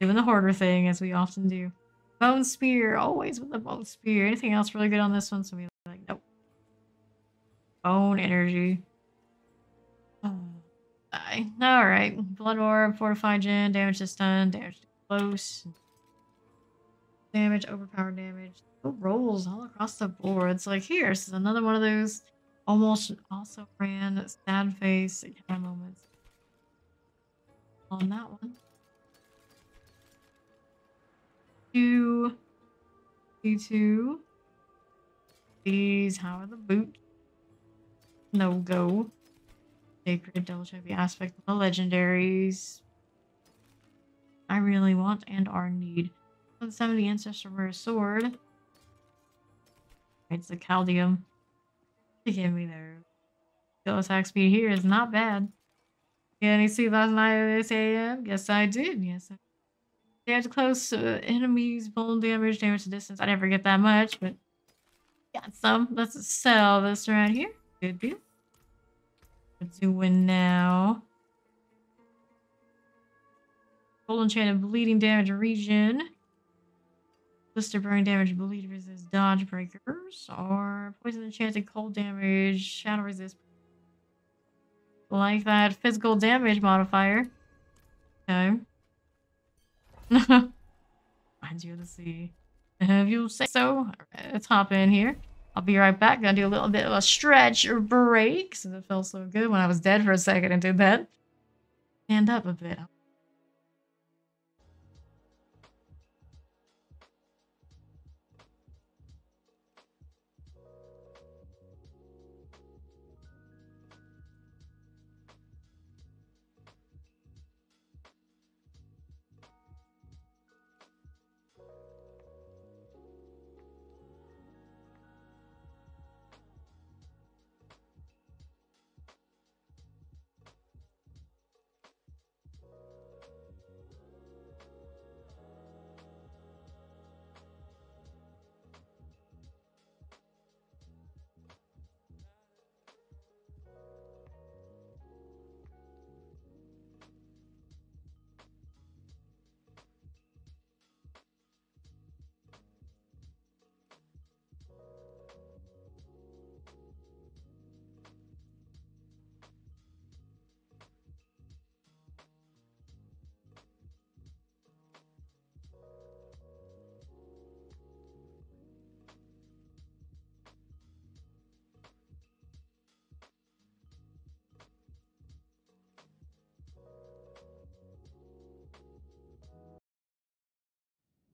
doing the hoarder thing as we often do. Bone spear, always with the bone spear. Anything else really good on this one? So we like, nope. Bone energy. Oh, die. Alright. Blood orb, fortified gen, damage to stun, damage to close. damage, overpowered damage. It rolls all across the board. It's like, here, this is another one of those almost also ran sad face kind of moments. On that one. 2. D2. These, how are the boots? No go. Sacred, double check the aspect of the legendaries. I really want and are need. Some of the ancestor rare sword. It's the Caldium. Give me there. Skill attack speed here is not bad. Yeah, any sleep last night at 8 a.m.? Yes, I did. Yes, I did. Damage close enemies, bone damage, damage to distance. I never get that much, but got some. Let's sell this right here. Good deal. Let's do win now. Gold enchanted bleeding damage region. Blister burning damage, bleed resist dodge breakers. Or poison enchanted cold damage, shadow resist. Like that physical damage modifier. Okay. Mind you to see. If you say so, let's hop in here. I'll be right back. Gonna do a little bit of a stretch or break since it felt so good when I was dead for a second and did that. Stand up a bit.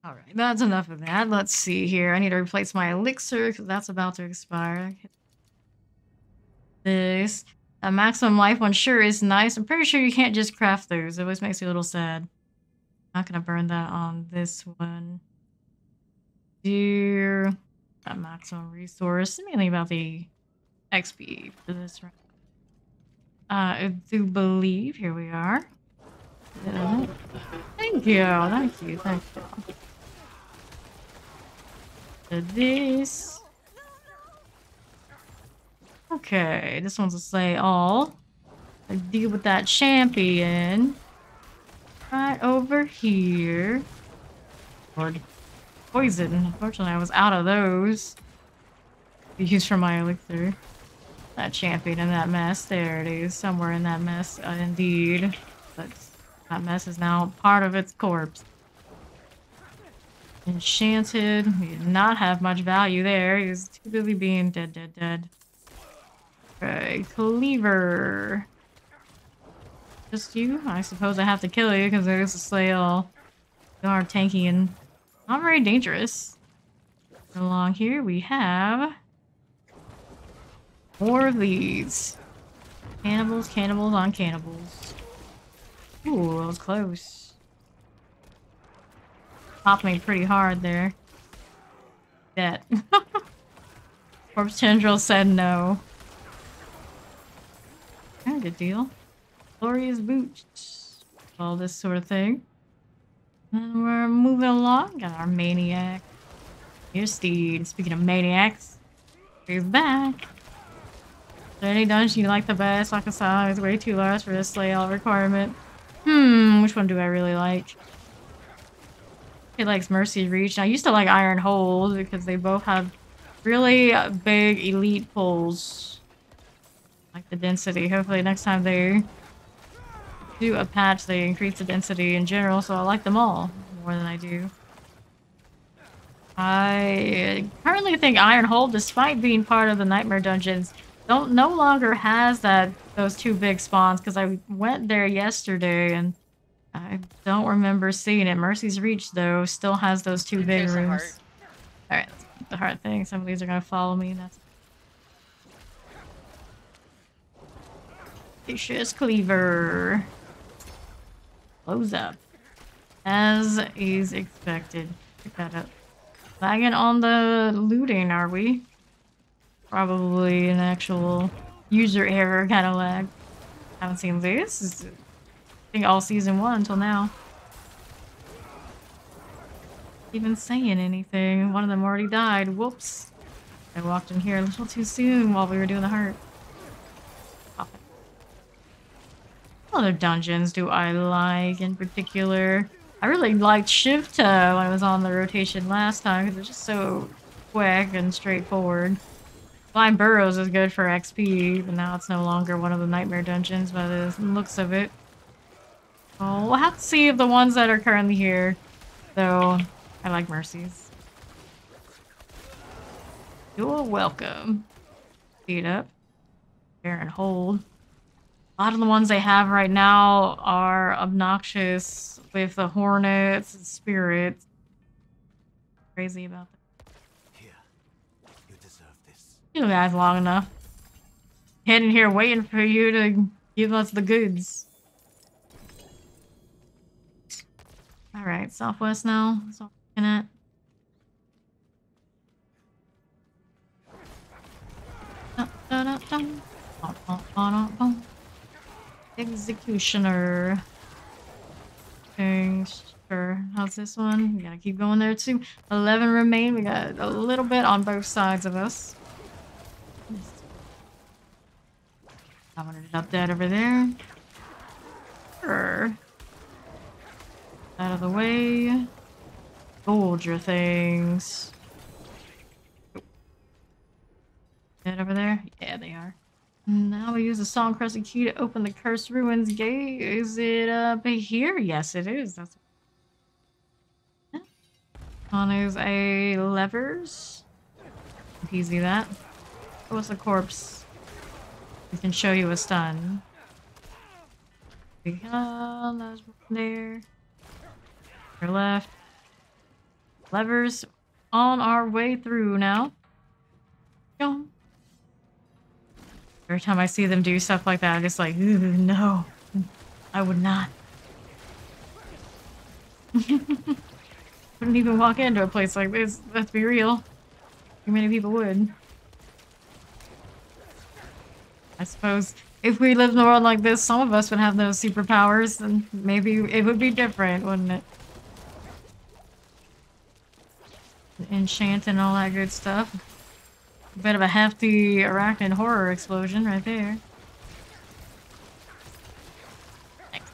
All right, that's enough of that. Let's see here. I need to replace my elixir because that's about to expire. This. A maximum life one sure is nice. I'm pretty sure you can't just craft those. It always makes me a little sad. Not gonna burn that on this one. Do that maximum resource. Mainly about the XP for this round. I do believe. Here we are. Thank you. Thank you. Thank you. This. Okay, this one's a slay all. I deal with that champion. Right over here. Lord. Poison. Unfortunately, I was out of those. Used for my elixir. That champion in that mess. There it is. Somewhere in that mess. Indeed. But that mess is now part of its corpse. Enchanted. He did not have much value there. He was too busy being dead, dead, dead. Okay, Cleaver. Just you? I suppose I have to kill you because there's a slay all. You are tanky and not very dangerous. Along here we have more of these. Cannibals, cannibals on cannibals. Ooh, that was close. Popped me pretty hard there. Dead. Corpse Tendril said no. Yeah, good deal. Glorious boots. All this sort of thing. And we're moving along. Got our maniac. Here's Steed. Speaking of maniacs, he's back. Is there any dungeon you like the best? Like I saw, it's way too large for this slay all requirement. Which one do I really like? He likes Mercy Reach. I used to like Iron Hold because they both have really big elite pulls. Like the density. Hopefully next time they do a patch, they increase the density in general, so I like them all more than I do. I currently think Ironhold, despite being part of the Nightmare Dungeons, no longer has those two big spawns because I went there yesterday and I don't remember seeing it. Mercy's Reach though still has those two big
There's a heart.
rooms. All right, let's keep the heart thing. Some of these are gonna follow me. That's vicious cleaver. Close up, as is expected. Pick that up. Lagging on the looting, are we? Probably an actual user error kind of lag. Haven't seen this. I think all season 1 until now. Even saying anything. One of them already died. Whoops. I walked in here a little too soon while we were doing the heart. Pop it. What other dungeons do I like in particular? I really liked Shivta when I was on the rotation last time because it's just so quick and straightforward. Blind Burrows is good for XP, but now it's no longer one of the nightmare dungeons by the looks of it. Well, we'll have to see if the ones that are currently here, though. I like Mercies. You're welcome. Speed up. Bear and hold. A lot of the ones they have right now are obnoxious with the hornets and spirits. Crazy about that.
Here, you deserve this.
You guys long enough. Hidden here waiting for you to give us the goods. Alright, southwest now. That's all we're looking at. Executioner. Sure. How's this one? We gotta keep going there too. 11 remain. We got a little bit on both sides of us. I wanted it up that over there. Sure. Out of the way. Soldier things. Dead over there? Yeah, they are. Now we use the Song Crescent key to open the Cursed Ruins gate. Is it up here? Yes, it is. That's on is a levers. Easy that. What's the corpse? We can show you a stun. There's one there. Your left. Levers on our way through now. Go. Every time I see them do stuff like that, I'm just like, ooh, no. I would not. Wouldn't even walk into a place like this. Let's be real. Too many people would. I suppose if we lived in a world like this, some of us would have those superpowers, and maybe it would be different, wouldn't it? Enchant and all that good stuff. A bit of a hefty arachnid horror explosion right there. Thanks.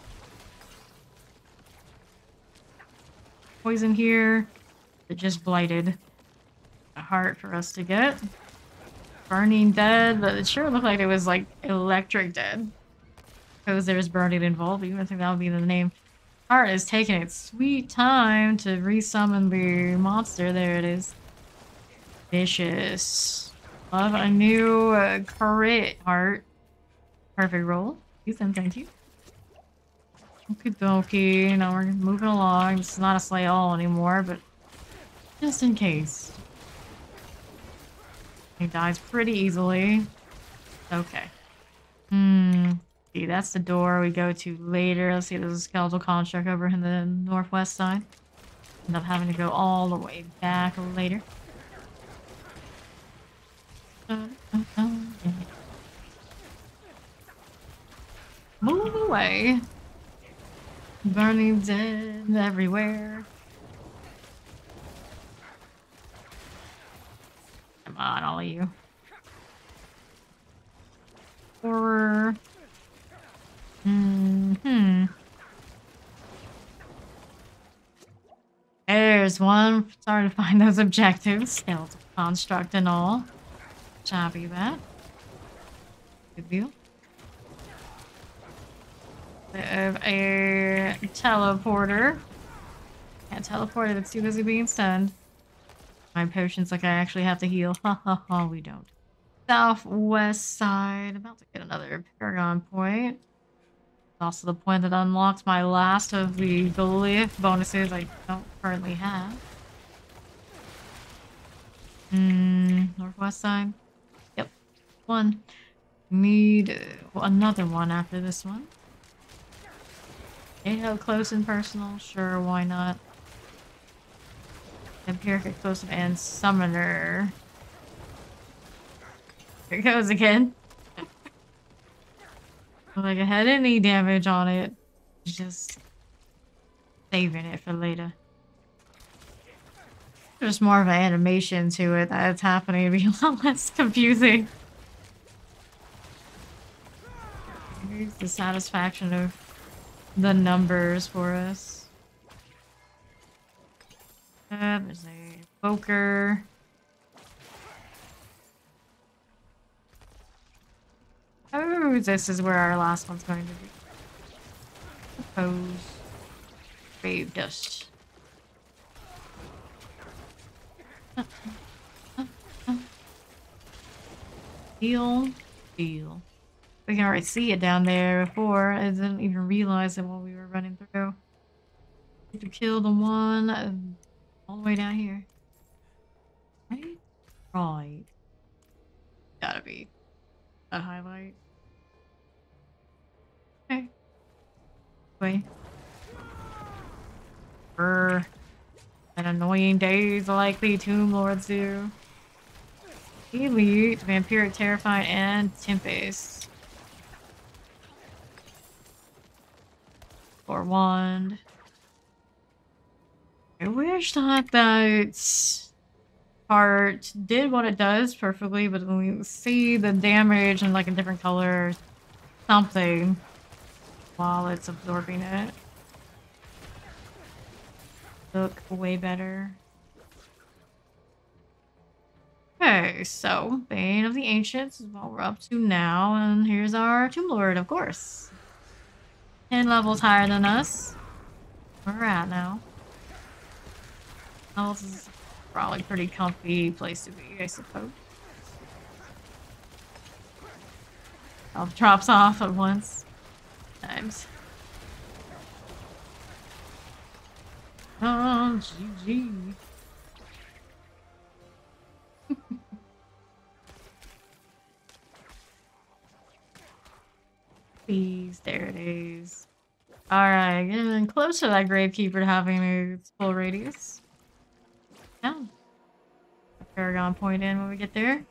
Poison here. It just blighted. A heart for us to get. Burning dead, but it sure looked like it was like electric dead. Because there's burning involved, even I think that would be the name. Heart is taking its sweet time to resummon the monster. There it is. Vicious. Love a new crit heart. Perfect roll. Ethan, thank you. Okie dokie. Now we're moving along. This is not a slay all anymore, but just in case. He dies pretty easily. Okay. See, that's the door we go to later. Let's see, there's a skeletal construct over in the northwest side. End up having to go all the way back later. Move away. Burning dead everywhere. Come on, all of you. Horror. There's one. Starting to find those objectives. Skeletal construct and all. Copy that. Good deal. We have a teleporter. Can't teleport if it's too busy being stunned. my potions like I actually have to heal. Ha ha ha, we don't. Southwest side. About to get another Paragon point. Also the point that unlocks my last of the glyph bonuses I don't currently have. Northwest side. Yep. One. Need another one after this one. Halo close and personal. Sure, why not? Empiric explosive and summoner. Here it goes again. Like I had any damage on it. Just saving it for later. There's more of an animation to it that's happening to be a lot less confusing. Here's the satisfaction of the numbers for us. There's a poker. Oh, this is where our last one's going to be. Suppose. Grave dust. Deal. Deal. We can already see it down there before. I didn't even realize it while we were running through. To kill the one all the way down here. Right? Right. Gotta be a highlight. Okay. Wait. An annoying days like the Tomb Lords do. Elite, Vampiric, Terrifying, and Tempest. Or Wand. I wish that part did what it does perfectly, but when we see the damage in like a different color or something while it's absorbing it. Look way better. Okay, so Bane of the Ancients is what we're up to now, and here's our Tomb Lord, of course. 10 levels higher than us. Where we're at now. This is probably a pretty comfy place to be, I suppose. Health drops off at once. Times. Oh, GG. Please, there it is. Alright, getting close to that Gravekeeper having its full radius. Down. Paragon point in when we get there.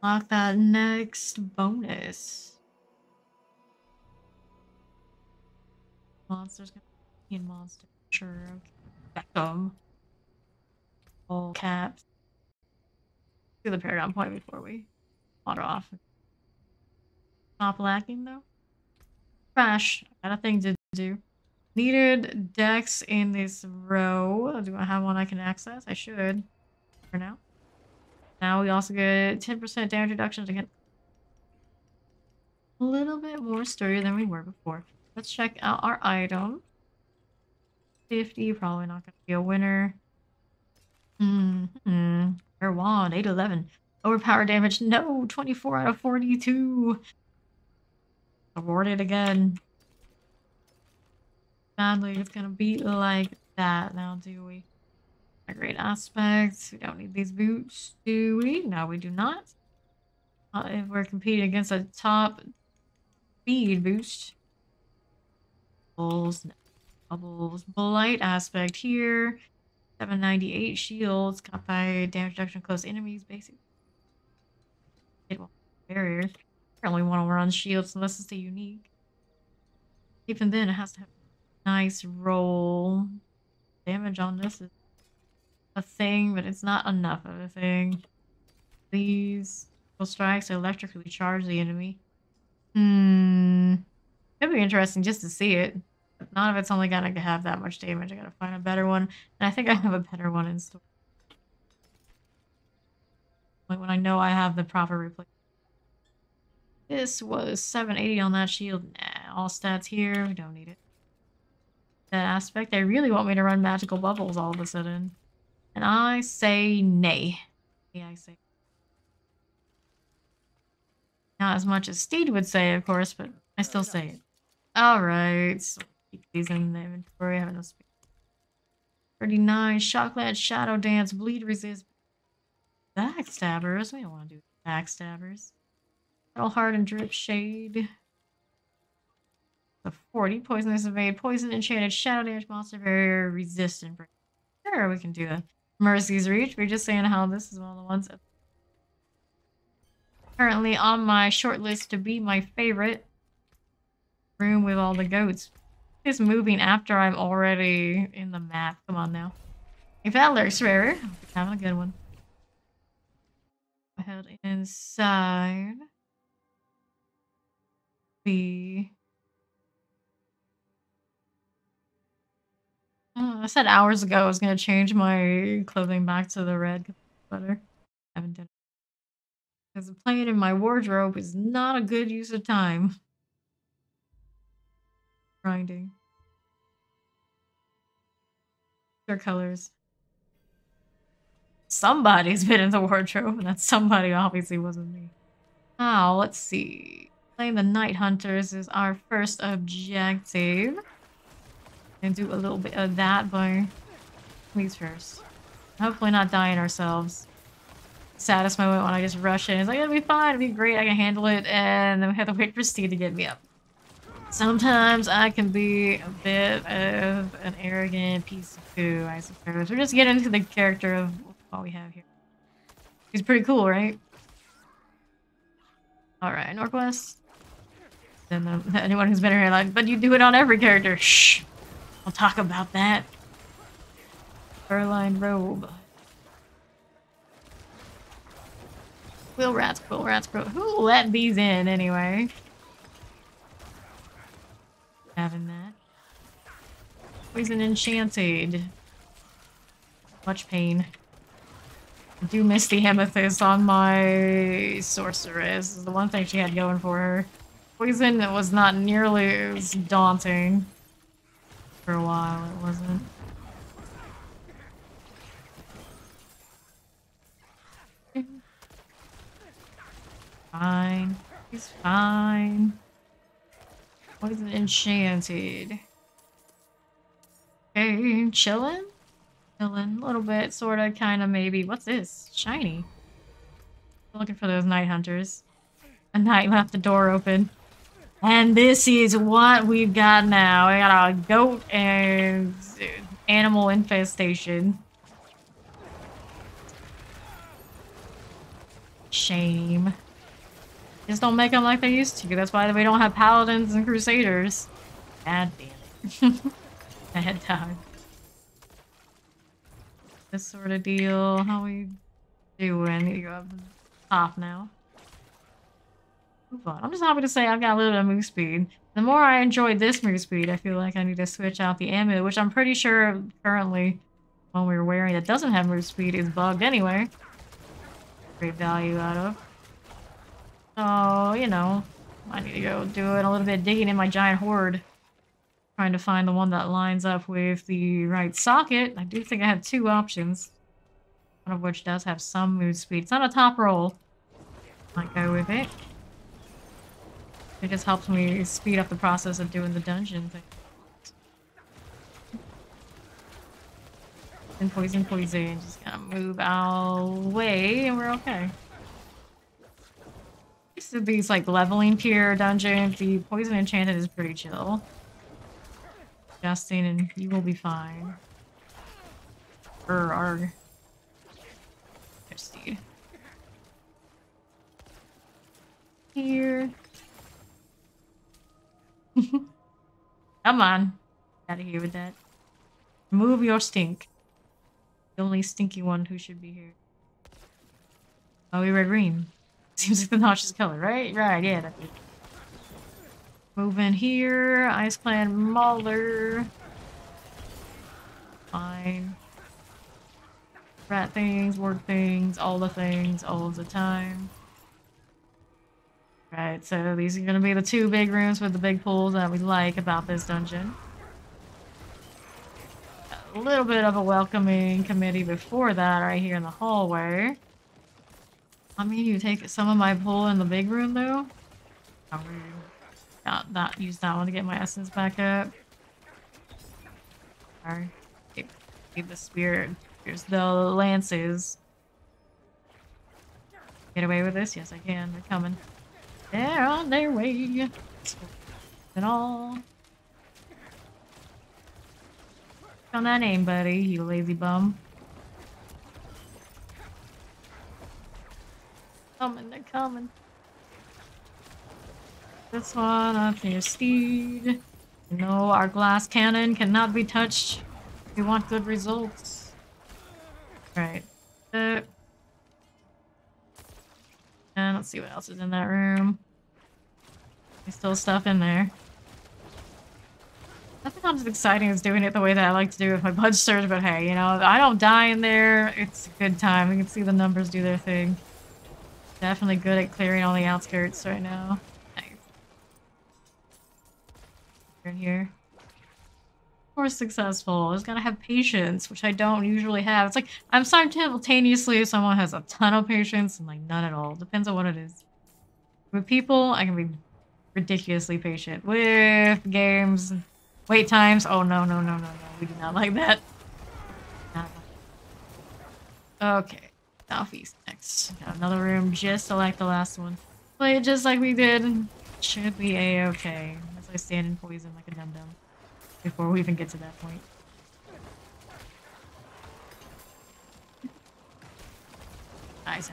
Lock that next bonus. Monsters gonna be in monster. Sure, okay. Beckham. All caps. Do the Paragon point before we water off. Not lacking though. Crash. I got a thing to do. Needed decks in this row. Do I have one I can access? I should. For now. Now we also get 10% damage reduction again. A little bit more sturdy than we were before. Let's check out our item. 50, probably not gonna be a winner. Her wand, 811. Overpower damage, no, 24 out of 42. Awarded again. Sadly, it's gonna be like that now, do we? A great aspect. We don't need these boots, do we? No, we do not. If we're competing against a top speed boost. Bubbles, no. Bubbles. Blight aspect here. 798 shields. Got by damage reduction close enemies, basically. Hit barriers. Apparently want to run shields unless it's a unique. Even then, it has to have a nice roll. Damage on this is a thing, but it's not enough of a thing. These strikes electrically charge the enemy. It'd be interesting just to see it. But none of it's only gonna have that much damage. I gotta find a better one. And I think I have a better one in store. Like when I know I have the proper replacement. This was 780 on that shield. Nah, all stats here. We don't need it. That aspect. They really want me to run magical bubbles all of a sudden. And I say nay. Yeah, I say. Not as much as Steed would say, of course, but I still say it. Alright, so keep these in the inventory. I have no space. 39, Shockland, Shadow Dance, Bleed Resist. Backstabbers? We don't want to do backstabbers. Metal Heart and Drip Shade. The 40, Poisonous Evade, Poison Enchanted, Shadow Damage, Monster Barrier, Resistant. Sure, we can do that. Mercy's Reach. We're just saying how this is one of the ones currently on my short list to be my favorite. Room with all the goats. It's moving after I'm already in the map. Come on now. If that looks rarer, having a good one. Go ahead inside. I said hours ago I was gonna change my clothing back to the red better. Haven't done it. Because playing in my wardrobe is not a good use of time. Grinding. Their colors. Somebody's been in the wardrobe, and that somebody obviously wasn't me. Now, let's see. Playing the Night Hunters is our first objective. And do a little bit of that by these first. Hopefully not dying ourselves. Saddest moment when I just rush in. It's like, it'll be fine, it'll be great, I can handle it, and then we have to wait for Steve to get me up. Sometimes I can be a bit of an arrogant piece of poo, I suppose. We're just getting into the character of what we have here. He's pretty cool, right? Alright, Northwest. Then anyone who's been here like, but you do it on every character. Shh! I'll talk about that. Fur-lined robe. Quill rats, quill rats, quill. Who let these in anyway? Having that. Poison enchanted. Much pain. I do miss the amethyst on my sorceress. This is the one thing she had going for her. Poison was not nearly as daunting. For a while, it wasn't. Fine. He's fine. Poison enchanted. Okay, chillin'? Chillin'. A little bit, sorta, kinda, maybe. What's this? Shiny. Looking for those night hunters. A knight left the door open. And this is what we've got now. We got a goat and animal infestation. Shame. Just don't make them like they used to. That's why we don't have paladins and crusaders. God damn it. Bad time. This sort of deal. How we doing? You go up to the top now. Move on. I'm just happy to say I've got a little bit of move speed. The more I enjoy this move speed, I feel like I need to switch out the amulet, which I'm pretty sure currently one we were wearing that doesn't have move speed is bugged anyway. Great value out of. So, you know, I need to go do it a little bit digging in my giant hoard. Trying to find the one that lines up with the right socket. I do think I have two options. One of which does have some move speed. It's not a top roll. Might go with it. It just helps me speed up the process of doing the dungeon thing. And poison, poison. Just gotta move our way and we're okay. So these like leveling tier dungeons, the poison enchanted is pretty chill. Justin, and you will be fine. Arg. Steed. Here. Come on. Out of here with that. Remove your stink. The only stinky one who should be here. Oh, we red green. Seems like the nauseous color, right? Right, yeah. That's it. Move in here. Ice Clan Mauler. Fine. Rat things, word things, all the things, all of the time. Right, so these are gonna be the two big rooms with the big pools that we like about this dungeon. a little bit of a welcoming committee before that, right here in the hallway. I mean, you take some of my pull in the big room, though. Oh, not use that one to get my essence back up. Alright. Keep the spirit. Here's the lances. Get away with this? Yes, I can. They're coming. They're on their way. And all. On that name, buddy, you lazy bum. They're coming. This one up to your steed. You know, our glass cannon cannot be touched. We want good results. Right. And let's see what else is in that room. There's still stuff in there. Nothing not as exciting as doing it the way that I like to do with my budge surge, but hey, you know, I don't die in there. It's a good time. We can see the numbers do their thing. Definitely good at clearing all the outskirts right now. Nice. In here. More successful. Just gotta have patience, which I don't usually have. It's like I'm simultaneously someone has a ton of patience and like none at all. Depends on what it is. With people, I can be ridiculously patient. With games, wait times. Oh no. We do not like that. Okay. Southeast next. Got another room just like the last one. Play it just like we did. Should be a-okay. As I stand in poison like a dum-dum. Before we even get to that point. Nice.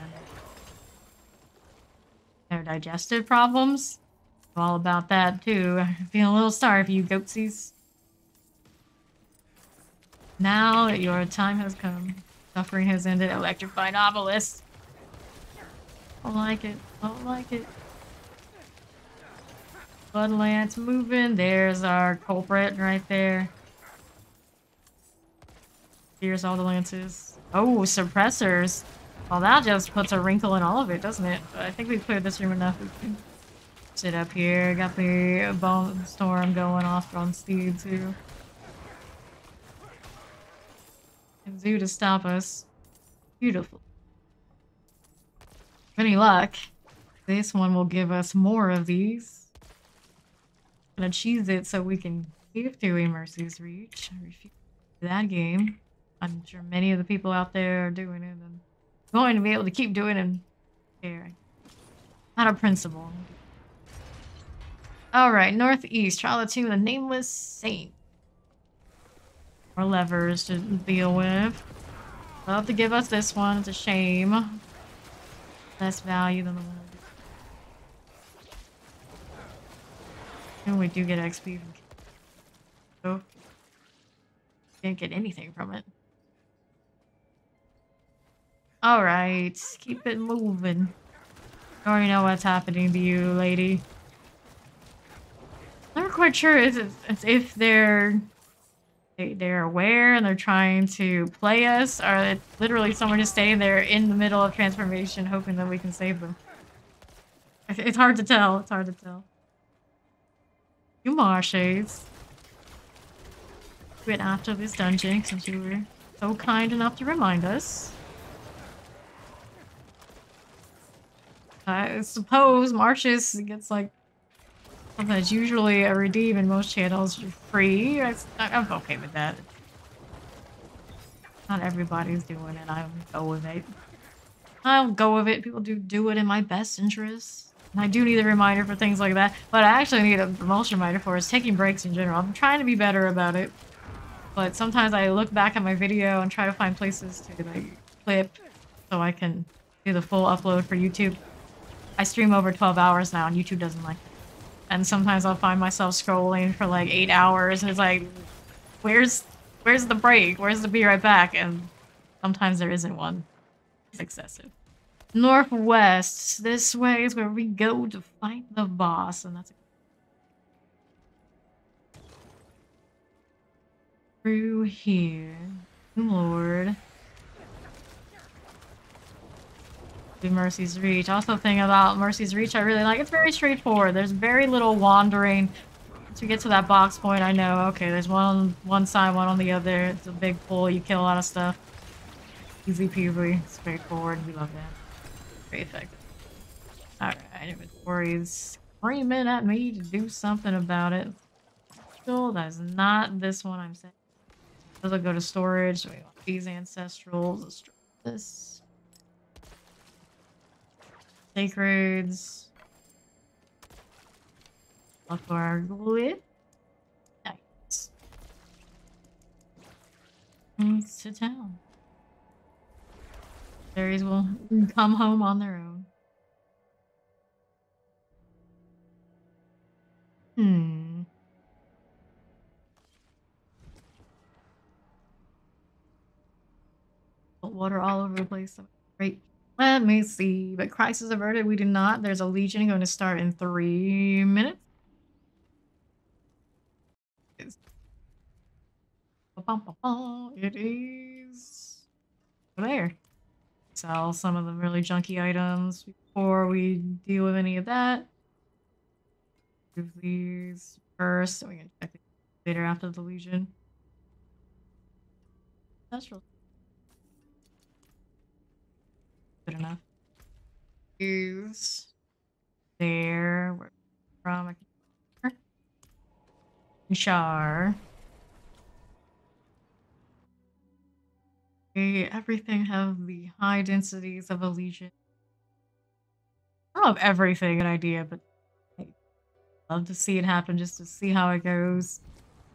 Their digestive problems. All about that too. I'm feeling a little sorry for you goatsies. Now that your time has come. Suffering has ended. Electrified obelisk. Don't like it. Don't like it. Bloodlance moving. There's our culprit right there. Here's all the lances. Oh, suppressors. Well, that just puts a wrinkle in all of it, doesn't it? But I think we cleared this room enough. We can sit up here. Got the bone storm going off on speed too. And Zoo to stop us. Beautiful. Any luck, this one will give us more of these. Gonna cheese it so we can keep doing Mercy's Reach. I refuse that game. I'm sure many of the people out there are doing it and going to be able to keep doing it here. Out of principle. Alright, Northeast. Trial of 2, the Nameless Saint. More levers to deal with. Love to give us this one. It's a shame. Less value than the one. And we do get XP from so can't get anything from it. Alright, keep it moving. I already know what's happening to you, lady. I'm not quite sure if they're aware and they're trying to play us, or it's literally someone just staying there in the middle of transformation hoping that we can save them. It's hard to tell. It's hard to tell. You marshes. Quit after this dungeon since you were so kind enough to remind us. I suppose Marches gets like something that's usually a redeem in most channels for free. I'm okay with that. Not everybody's doing it. I'll go with it. I'll go with it. People do it in my best interest. And I do need a reminder for things like that. But I actually need a most reminder for is taking breaks in general. I'm trying to be better about it. But sometimes I look back at my video and try to find places to like clip so I can do the full upload for YouTube. I stream over 12 hours now and YouTube doesn't like it. And sometimes I'll find myself scrolling for like 8 hours and it's like, where's the break? Where's the be right back? And sometimes there isn't one. It's excessive. Northwest. This way is where we go to fight the boss, and that's through here. Lord. Do Mercy's Reach. Also, thing about Mercy's Reach I really like. It's very straightforward. There's very little wandering. Once we get to that box point, I know, okay, there's one on one side, one on the other. It's a big pull. You kill a lot of stuff. Easy peasy. Straightforward. We love that. Very effective. Alright, inventory's screaming at me to do something about it. Still, that is not this one I'm saying. Those will go to storage. So we want these ancestrals. Let's try this. Sacreds. Look for our glue. Nice. Thanks to town. Fairies will come home on their own. Water all over the place. Great. Let me see. But crisis averted. We do not. There's a legion going to start in 3 minutes. It is there. Sell some of the really junky items before we deal with any of that. Move these first, so we can check it later after the legion. That's real good enough. Use there. Where from? Char. Everything have the high densities of a legion. I don't have everything an idea, but I love to see it happen just to see how it goes.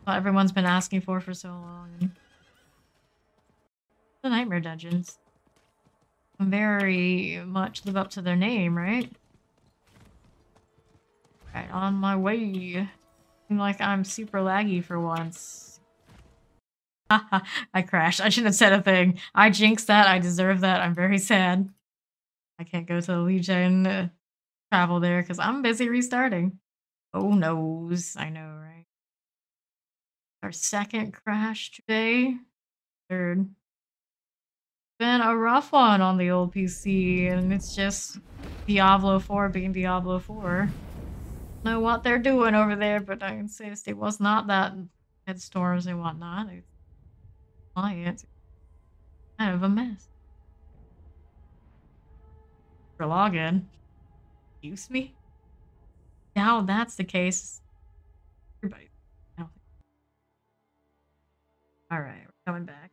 What everyone's been asking for so long. And the nightmare dungeons very much live up to their name, right? Right, on my way. Seem like I'm super laggy for once. I crashed. I shouldn't have said a thing. I jinxed that. I deserve that. I'm very sad. I can't go to the Legion travel there because I'm busy restarting. Oh noes. I know, right? Our second crash today. Third. Been a rough one on the old PC, and it's just Diablo 4 being Diablo 4. Know what they're doing over there, but I insist it was not that headstorms and whatnot. It's client. Kind of a mess. For login. Excuse me? Now that's the case. Everybody. Alright, we're coming back.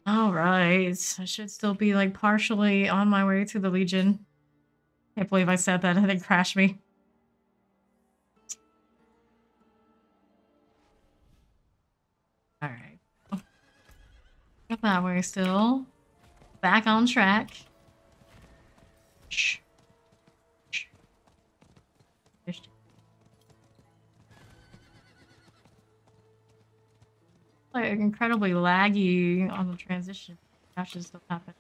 Alright. I should still be like partially on my way to the Legion. Can't believe I said that and it crashed me. Alright. Up that way still. Back on track. Shh. Shh. Shh. Like incredibly laggy on the transition. Crashes still happen.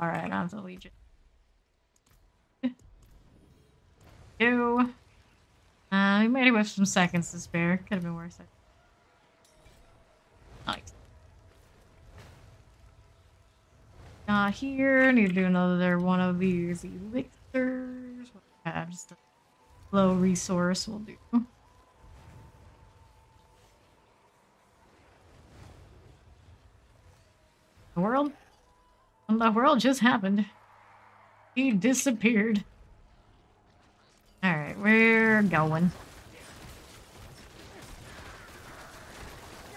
Alright, on to the Legion. Ew. We made it with some seconds to spare. Could have been worse. Nice. Here. Need to do another one of these elixirs. Just a low resource will do. The world? The world just happened. He disappeared. Alright, we're going.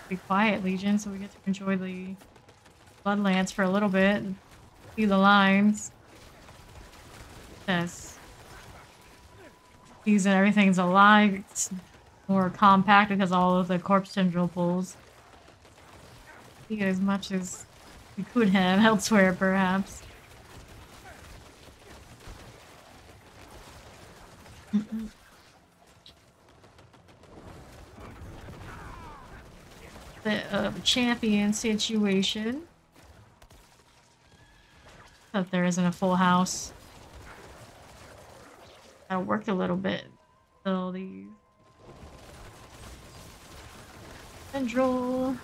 Be quiet, Legion, so we get to enjoy the Bloodlance for a little bit. See the lines. Yes. Season, everything's alive. It's more compact because all of the corpse tendril pulls. See as much as we could have elsewhere, perhaps. The champion situation. But there isn't a full house. Gotta work a little bit. Fill these. Tendril.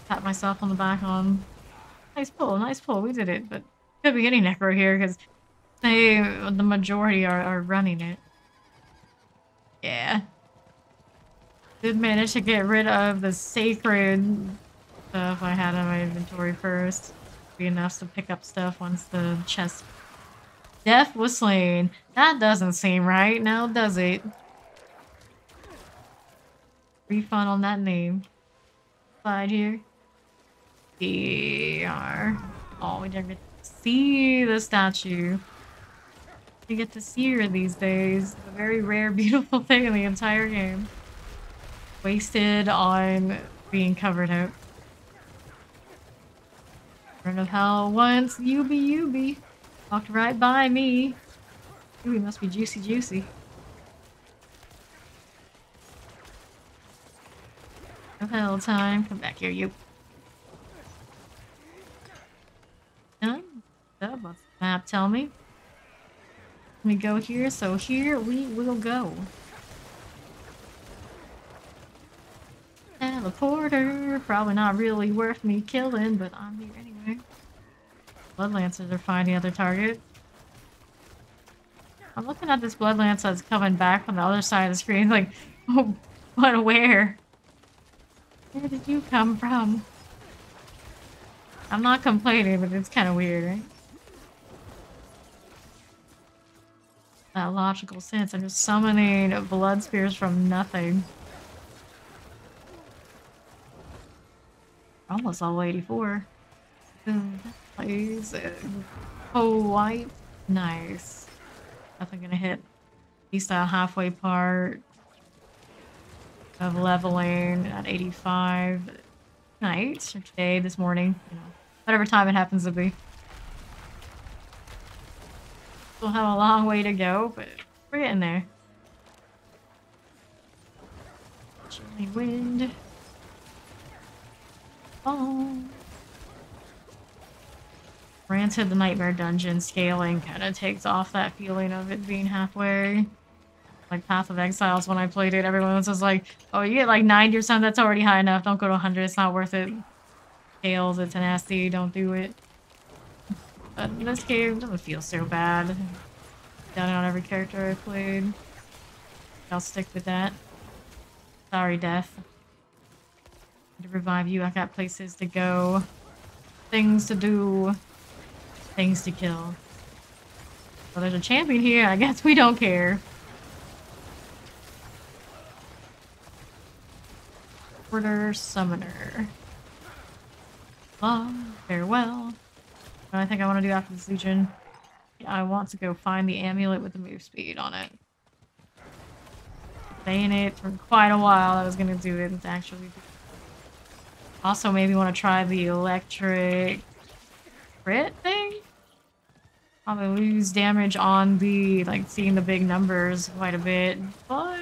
Pat myself on the back on. Nice pull, we did it. But could be any Necro here because They, the majority are running it. Yeah. Did manage to get rid of the sacred stuff I had in my inventory first. Be enough to pick up stuff once the chest. Death was slain. That doesn't seem right now, does it? Refund on that name. Slide here. Here. Oh, we didn't get to see the statue. We get to see her these days. A very rare, beautiful thing in the entire game. Wasted on being covered up. Friend of hell once, you be. Walked right by me. Ooh, he must be juicy juicy. Of hell time. Come back here, you. Done? What's the map tell me? Let me go here, so here we will go. Teleporter, probably not really worth me killing, but I'm here anyway. Bloodlancers are finding other target. I'm looking at this Bloodlance that's coming back from the other side of the screen, like, oh, but where? Where did you come from? I'm not complaining, but it's kind of weird, right? That logical sense. I'm just summoning blood spears from nothing. Almost all 84. Please. Oh, white. Nice. Definitely gonna hit at least a halfway part of leveling at 85 night or today, this morning, you know, whatever time it happens to be. We'll have a long way to go, but we're getting there. Chilly wind. Oh. Granted, the Nightmare Dungeon scaling kind of takes off that feeling of it being halfway. Like Path of Exiles, when I played it, everyone was just like, oh, you get like 90 or something, that's already high enough. Don't go to 100, it's not worth it. Scales, it's nasty, don't do it. But in this game, it doesn't feel so bad. Done it on every character I played. I'll stick with that. Sorry, Death. To revive you, I got places to go. Things to do. Things to kill. Well, there's a champion here, I guess we don't care. Order Summoner. Farewell. What I think I want to do after this Legion, I want to go find the amulet with the move speed on it. Saying it for quite a while I was gonna do it and actually do it. Also maybe want to try the electric crit thing? Probably lose damage on the, like, seeing the big numbers quite a bit, but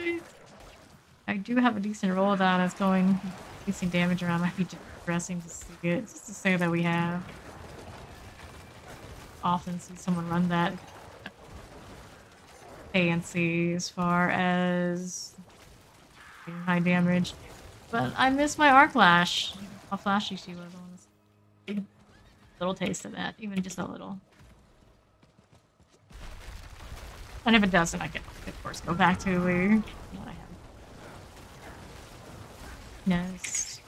I do have a decent roll down that's going decent damage around. Might be depressing to see it, just to say that we have. Often see someone run that fancy as far as high damage. But I miss my arc lash. How flashy she was on this. Little taste of that, even just a little. And if it doesn't, I can, of course, go back to what I have. Nice.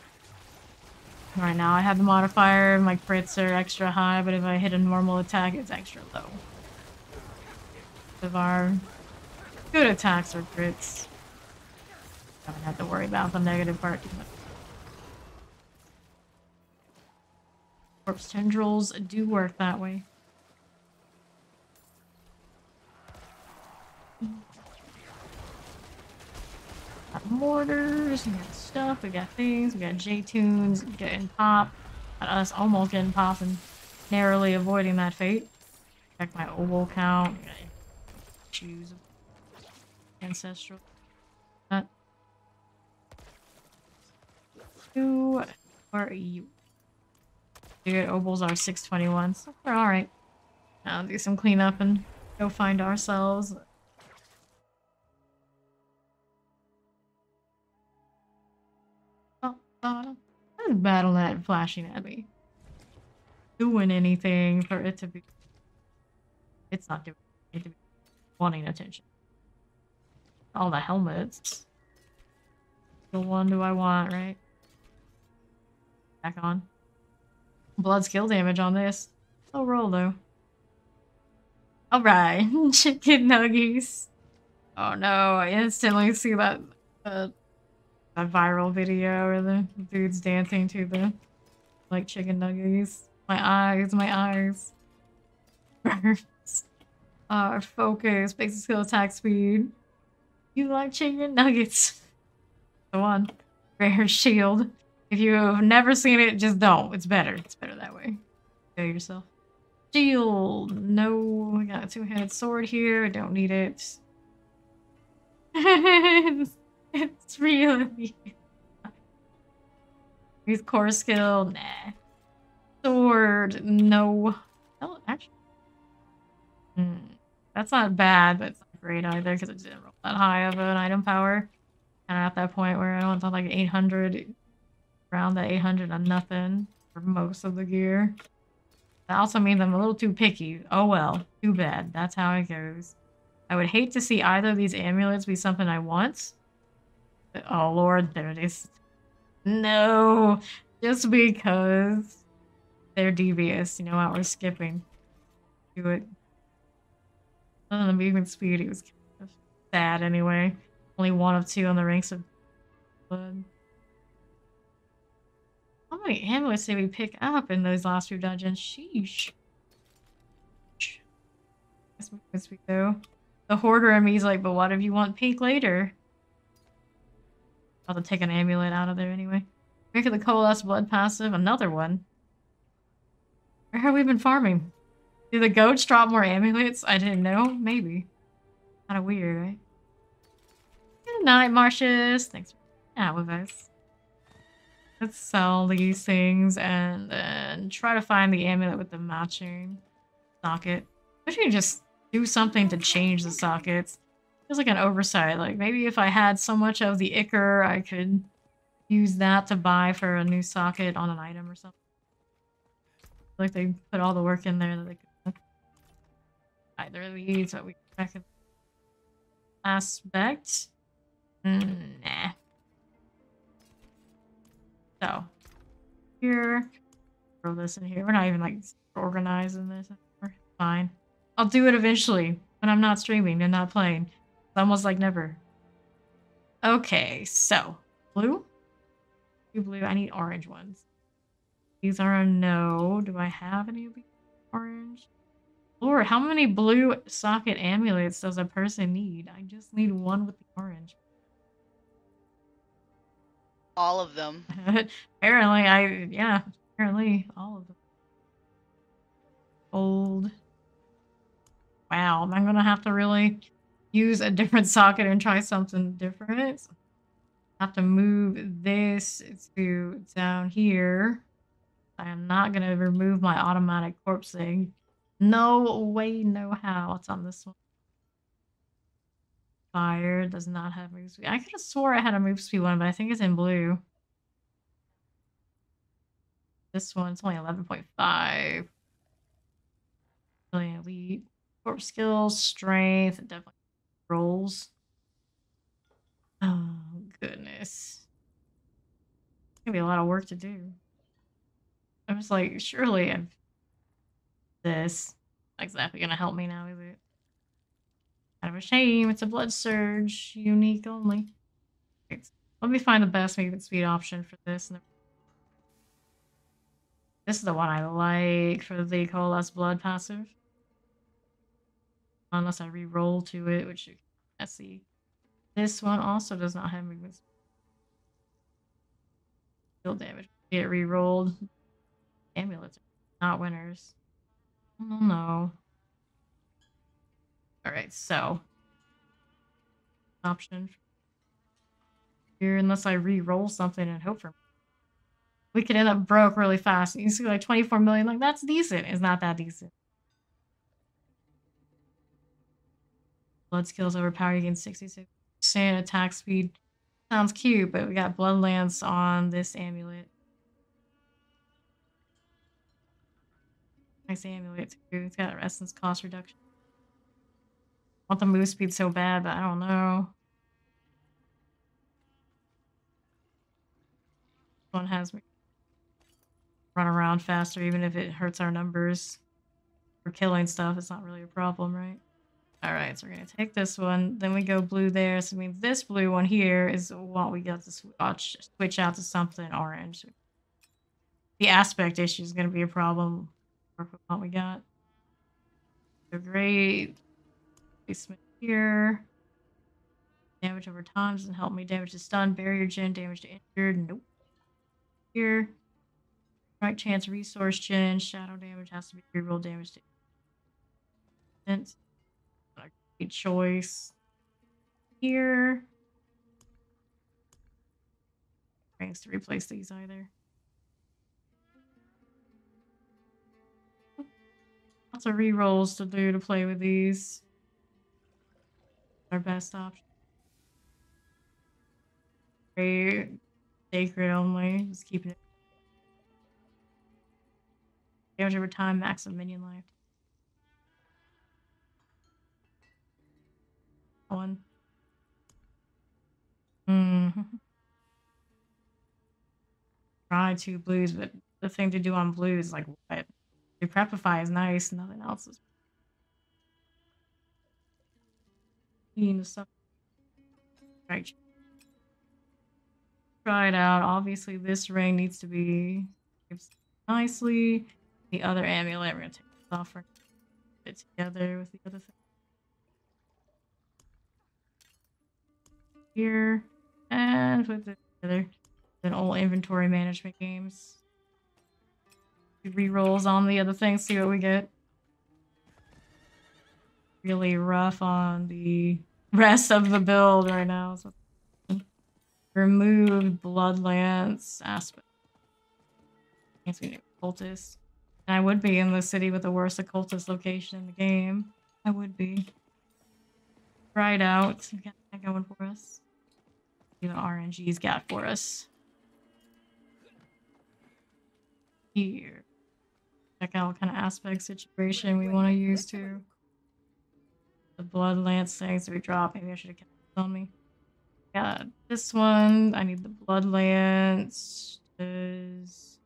Right now I have the modifier, my crits are extra high, but if I hit a normal attack, it's extra low. Of our good attacks or crits, I haven't had to worry about the negative part too much. Corpse tendrils do work that way. Got mortars, we got stuff, we got things, we got J-tunes, getting popped. Got us almost getting popped and narrowly avoiding that fate. Check my oboe count. Choose ancestral. That. Who are you? Dude, oboes are 621, so we're alright. I'll do some cleanup and go find ourselves. There's Battle.net flashing at me. Doing anything for it to be. It's not doing need to be wanting attention. All the helmets. The one do I want, right? Back on. Blood skill damage on this. Slow roll though. Alright, chicken nuggies. Oh no, I instantly see that that viral video where the dude's dancing to the like chicken nuggies. My eyes, my eyes. Burns. Focus, basic skill attack speed. You like chicken nuggets. The one. Rare shield. If you have never seen it, just don't. It's better. It's better that way. Go yourself. Shield. No, I got a two-handed sword here. I don't need it. It's really. Use core skill. Nah. Sword. No. Oh, actually. That's not bad, but it's not great either because it didn't roll that high of an item power. And at that point where I went to like 800, around the 800 on nothing for most of the gear. That also means I'm a little too picky. Oh well, too bad. That's how it goes. I would hate to see either of these amulets be something I want. But, oh lord, there it is. No, just because they're devious. You know what? We're skipping. Do it. Other than the movement speed, it was kind of sad anyway. Only one of two on the ranks of blood. How many amulets did we pick up in those last few dungeons? Sheesh. That's movement speed though. The hoarder in me is like, but what if you want pink later? I'll have to take an amulet out of there anyway. Look at the coalesce blood passive. Another one. Where have we been farming? Do the goats drop more amulets? I didn't know. Maybe. Kind of weird, right? Good night, Marcius. Thanks for hanging out with us. Let's sell these things and then try to find the amulet with the matching socket. I should just do something to change the sockets. Feels like an oversight. Like maybe if I had so much of the ichor, I could use that to buy for a new socket on an item or something. Like they put all the work in there that they could. Either of these, but we can check aspect. Nah. So here, throw this in here. We're not even like organizing this anymore. Fine. I'll do it eventually when I'm not streaming and not playing. It's almost like never. Okay, so blue. Two blue. I need orange ones. These are a no. Do I have any of these orange? Lord, how many blue socket amulets does a person need? I just need one with the orange.
All of them.
Apparently, apparently all of them. Gold. Wow, am I gonna have to really use a different socket and try something different? I have to move this to down here. I am not gonna remove my automatic corpse thing. No way, no how. It's on this one. Fire does not have move speed. I could have swore I had a move speed one, but I think it's in blue. This one's only 11.5. Really elite. Corpse skills, strength, definitely rolls. Oh, goodness. It's gonna be a lot of work to do. I was like, surely this not exactly gonna help me now, is it? Kind of a shame. It's a blood surge, unique only. Okay, so let me find the best movement speed option for this. This is the one I like for the coalesce blood passive. Unless I re-roll to it, which you can see. This one also does not have movement speed. Skill damage. Get re-rolled. Amulets are not winners. Oh no. Alright, so. Option. Here, unless I re-roll something and hope for. We could end up broke really fast. You see like 24 million, like that's decent. It's not that decent. Blood skills overpower, you gain 66% attack speed. Sounds cute, but we got Bloodlance on this amulet. Nice amulet too. It's got essence cost reduction. want the move speed so bad, but I don't know. This one has me run around faster, even if it hurts our numbers. For killing stuff, it's not really a problem, right? Alright, so we're gonna take this one, then we go blue there, so it means this blue one here is what we got to switch out to something orange. The aspect issue is gonna be a problem for what we got. So great. Placement here. Damage over time doesn't help me. Damage to stun, barrier gen, damage to injured. Nope. Here. Right chance resource gen. Shadow damage has to be reroll damage to instance. Not a great choice. Here. Ranks to replace these either. Lots of rerolls to do to play with these. Our best option. Great. Sacred only. Just keeping it. Damage over time, max of minion life. One. Try 2 blues, but the thing to do on blues, like what? Decrepify is nice, nothing else is. The stuff. Right. Try it out. Obviously, this ring needs to be nicely. The other amulet, we're gonna take this off for it together with the other thing. Here and put this together. Then all inventory management games. Rerolls on the other thing, see what we get. Really rough on the rest of the build right now. So remove Bloodlance aspect. Can't see any occultist. And I would be in the city with the worst occultist location in the game. I would be. Try it out. We got that going for us. See what RNG's got for us. Here. Check out what kind of aspect situation we want to use too. The Bloodlance things we drop. Maybe I should have kept this on me. Yeah, this one. I need the Bloodlance. Is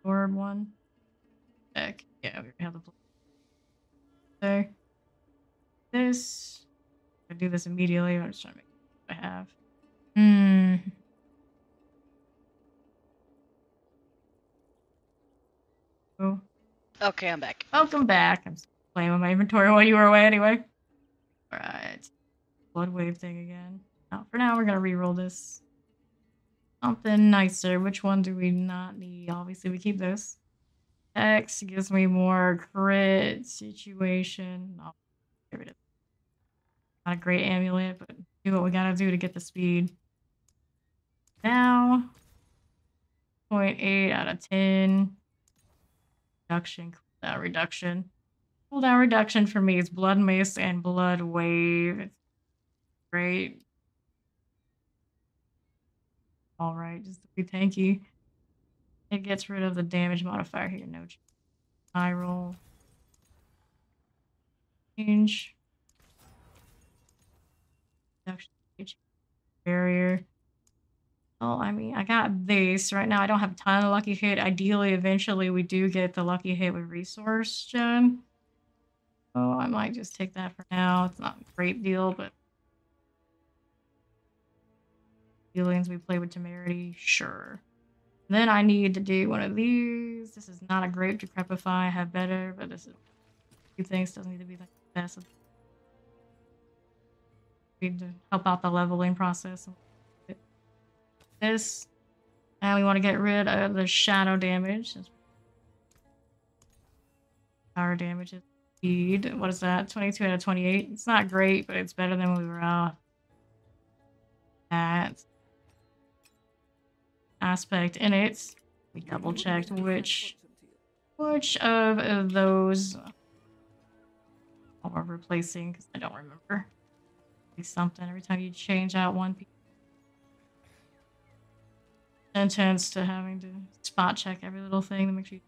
orb one. Heck. Yeah, we have the blood. There. This. I do this immediately. I'm just trying to make sure I have. Oh.
Okay, I'm back.
Welcome back. I'm playing with my inventory while you were away anyway. Alright. Blood wave thing again. Now, for now, we're gonna reroll this. Something nicer. Which one do we not need? Obviously, we keep this. X gives me more crit situation. I'll get rid of it. Not a great amulet, but do what we gotta do to get the speed. Now, 0.8 out of 10. Reduction, cooldown reduction. Cooldown reduction for me is Blood Mace and Blood Wave. It's great. Alright, just to be tanky. It gets rid of the damage modifier here. No high roll. Change. Reduction. Barrier. Oh, I mean, I got this. Right now, I don't have a ton of lucky hit. Ideally, eventually, we do get the lucky hit with resource gen. Oh, I might just take that for now. It's not a great deal, but feelings we play with temerity, sure. And then I need to do one of these. This is not a great decrepify. I have better, but this is two things. Doesn't need to be like best. Need to help out the leveling process. This, and we want to get rid of the shadow damage. Power damage is speed. What is that? 22 out of 28. It's not great, but it's better than when we were out. That aspect in it. We double checked which of those we're replacing because I don't remember. Something every time you change out one piece. Intense to having to spot check every little thing to make sure you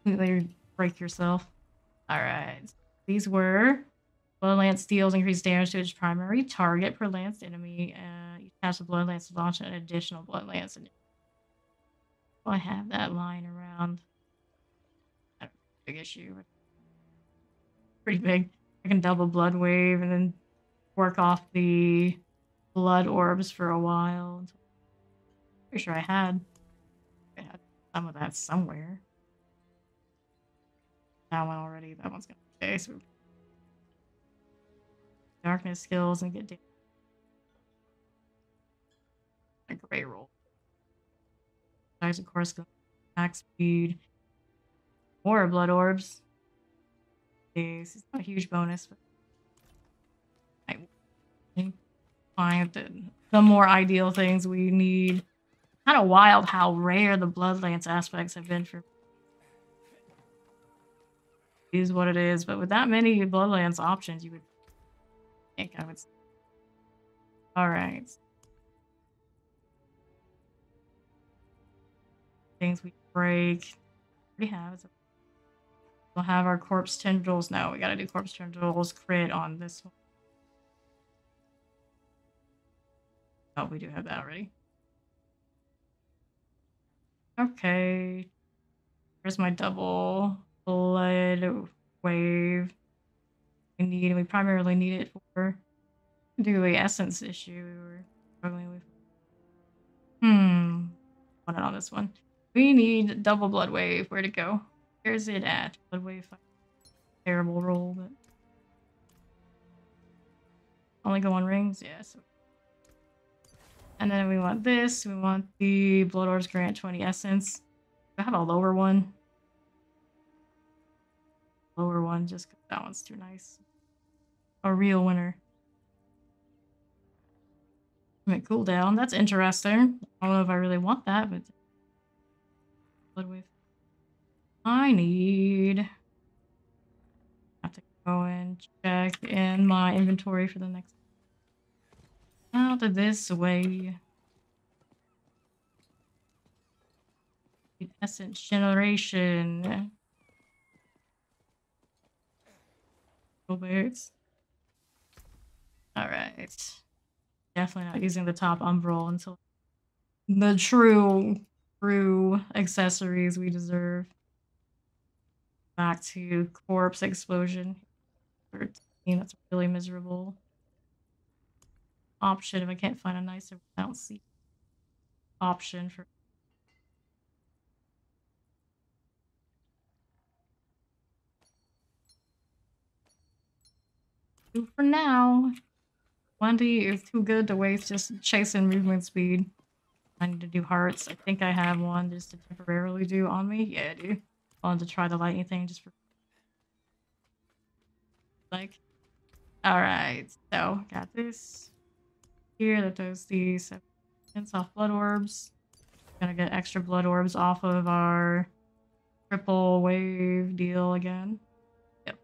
completely break yourself. Alright. these were Bloodlance deals increased damage to its primary target per lanced enemy. You cast a Bloodlance to launch an additional Bloodlance. I have that lying around. Big issue. Pretty big. I can double Blood Wave and then work off the blood orbs for a while. Pretty sure I had some of that somewhere. That one already. That one's gonna stay. So darkness skills and get damage. A great roll. Size, of course, attack speed. More blood orbs. It's not a huge bonus, but I find the more ideal things we need. Kind of wild how rare the Bloodlance aspects have been for. Is what it is, but with that many Bloodlance options, you would think I would. All right. Things we break. We have. We'll have our corpse tendrils. No, we gotta do corpse tendrils crit on this one. Oh, we do have that already. Okay. Where's my double blood wave? We primarily need it for do a essence issue we were struggling with. Put it on this one. We need double blood wave. Where'd it go? Where's it at? Blood wave. Terrible roll, but only go on rings. Yeah. So. And then we want this. We want the blood orbs grant 20 essence. I have a lower one. Lower one, just because that one's too nice. A real winner. Cooldown. That's interesting. I don't know if I really want that, but blood wave. I have to go and check in my inventory for the next. Out of this way. Essence generation. Boots. Alright. Definitely not using the top umbral until the true accessories we deserve. Back to corpse explosion. 13, that's really miserable. Option if I can't find a nicer. I don't see option for. For now, 20 is too good to waste just chasing movement speed. I need to do hearts. I think I have one just to temporarily do on me. Yeah, I do. I wanted to try the lightning thing just for like. Alright, so got this. Here that does the 7 off blood orbs. Gonna get extra blood orbs off of our triple wave deal again. Yep.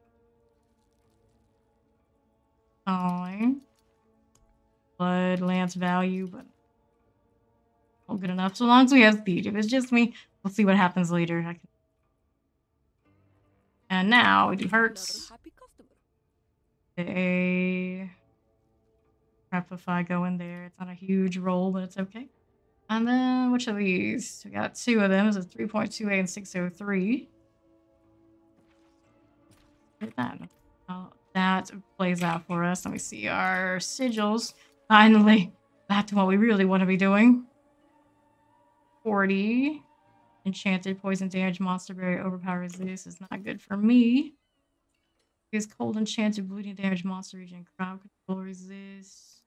Fine. Blood lance value, but not good enough. So long as we have speed. If it's just me, we'll see what happens later. And now we do hearts. Crap if I go in there. It's not a huge roll, but it's okay. And then which of these? We got 2 of them. It's a 3.28 and 603. Look at that. Oh, that plays out for us. Let me see our sigils. Finally, back to what we really want to be doing. 40. Enchanted poison damage monster berry overpowers this. Is not good for me. Is cold enchanted bleeding damage monster region crowd control resist.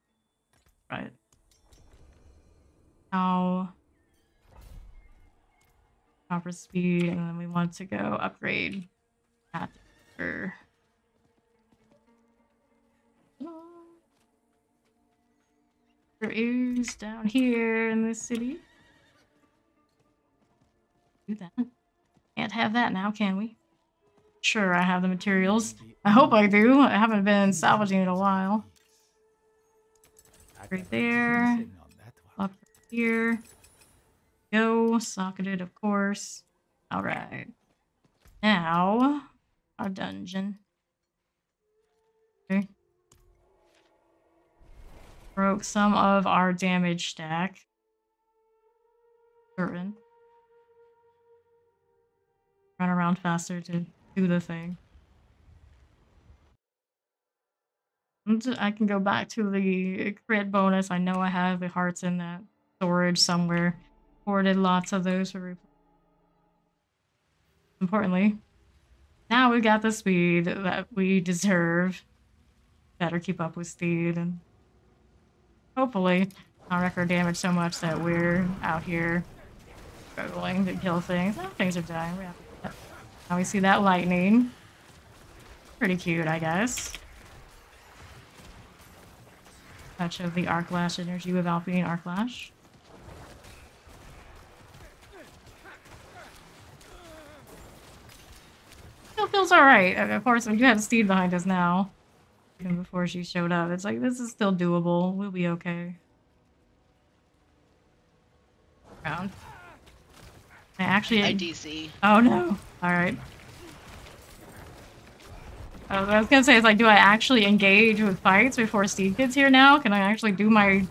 Right. Now proper speed, and then we want to go upgrade that for there is down here in this city. Do that. Can't have that now, can we? Sure, I have the materials. I hope I do. I haven't been salvaging it a while. Right there. Up here. Go. Socketed, of course. Alright. Now, our dungeon. Broke some of our damage stack. Certain. Run around faster to do the thing. I can go back to the crit bonus. I know I have the hearts in that storage somewhere. Hoarded lots of those for importantly. Now we got the speed that we deserve. Better keep up with speed and hopefully not wreck our damage so much that we're out here struggling to kill things. Oh, things are dying. Now we see that lightning. Pretty cute, I guess. Touch of the arc lash energy without being arc lash. Still feels alright. Of course, we do have Steed behind us now. Even before she showed up. It's like, this is still doable. We'll be okay. Round. I actually...
IDC.
Oh no. Alright. I was gonna say, it's like, do I actually engage with fights before Steed gets here now? Can I actually do my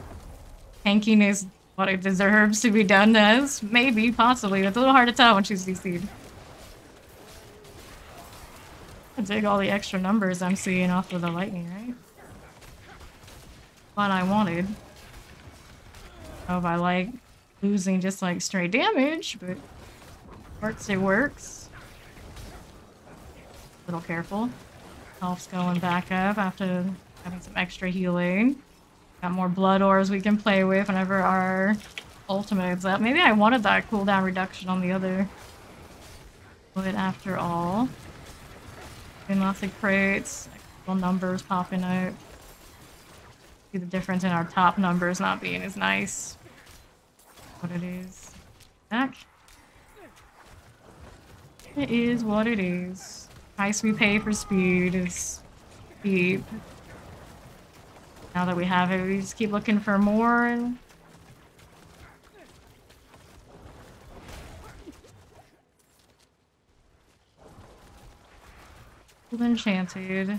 tankiness what it deserves to be done as? Maybe, possibly. It's a little hard to tell when she's CC'd. I dig all the extra numbers I'm seeing off of the lightning, right? What I wanted. Oh, I like losing just like straight damage, but works, it works. A little careful. Health's going back up after having some extra healing. Got more blood ores we can play with whenever our ultimate's up. Maybe I wanted that cooldown reduction on the other. But after all, and lots of crates, little numbers popping out. See the difference in our top numbers not being as nice. What it is. Back. It is what it is. Price we pay for speed is cheap. Now that we have it, we just keep looking for more. And enchanted.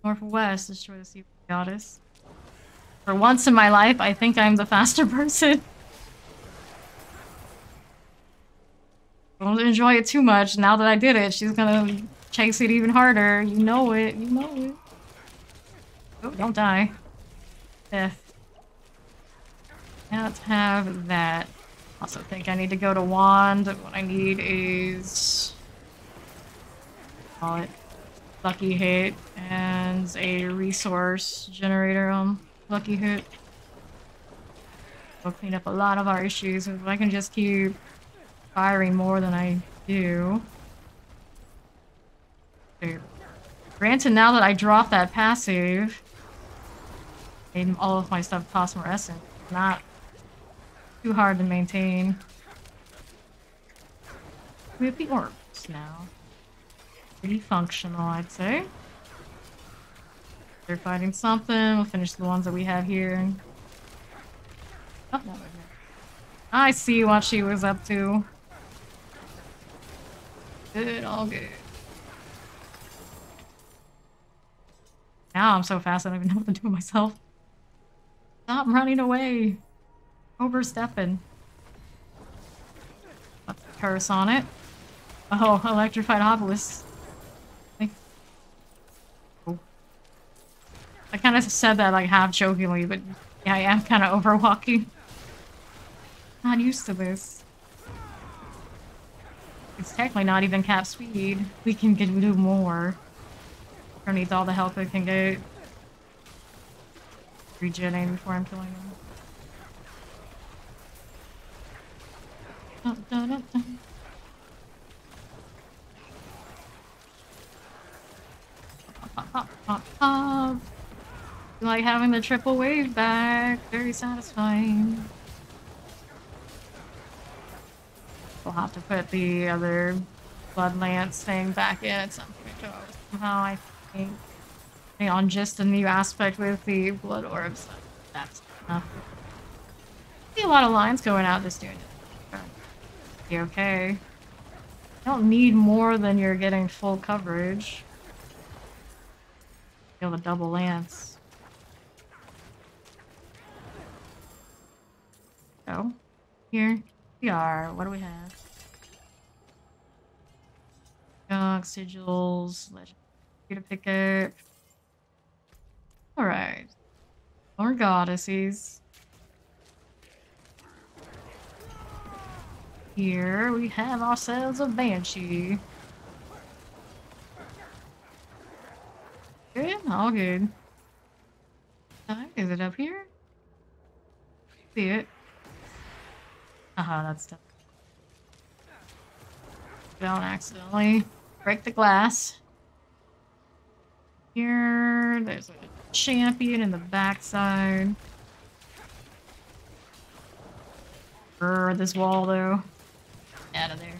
Northwest, destroy the sea goddess. For once in my life, I think I'm the faster person. Don't enjoy it too much. Now that I did it, she's gonna chase it even harder. You know it. You know it. Oh, don't die. Death. Can't have that. Also think I need to go to Wand. What I need is... call it lucky hit and a resource generator on lucky hit. We'll clean up a lot of our issues if I can just keep firing more than I do. Okay. Granted, now that I dropped that passive, made all of my stuff phosphorescent. Not too hard to maintain. We have the orbs now. Pretty functional, I'd say. They're fighting something. We'll finish the ones that we have here. Oh, no, I see what she was up to. Good, all good. Now I'm so fast I don't even know what to do with myself. Stop running away. Overstepping. Put the curse on it. Oh, electrified obelisk. I kind of said that like half jokingly, but yeah, I am kind of overwalking. Not used to this. It's technically not even cap speed. We can do more. Needs all the help it can get. Regenerating before I'm killing him. Pop, pop, pop. Like having the triple wave back. Very satisfying. We'll have to put the other Bloodlance thing back in at some point. So somehow I think on just a new aspect with the blood orbs. That's enough. I see a lot of lines going out this doing it. Be okay. You don't need more than you're getting full coverage. Feel the double lance. go. Here we are. What do we have? Junk, sigils, legend. Here to pick up. Alright. More goddesses. Here we have ourselves a banshee. Good, all good. Is it up here? See it. That's tough. Don't accidentally break the glass. Here, there's a champion in the backside. This wall though. Out of there.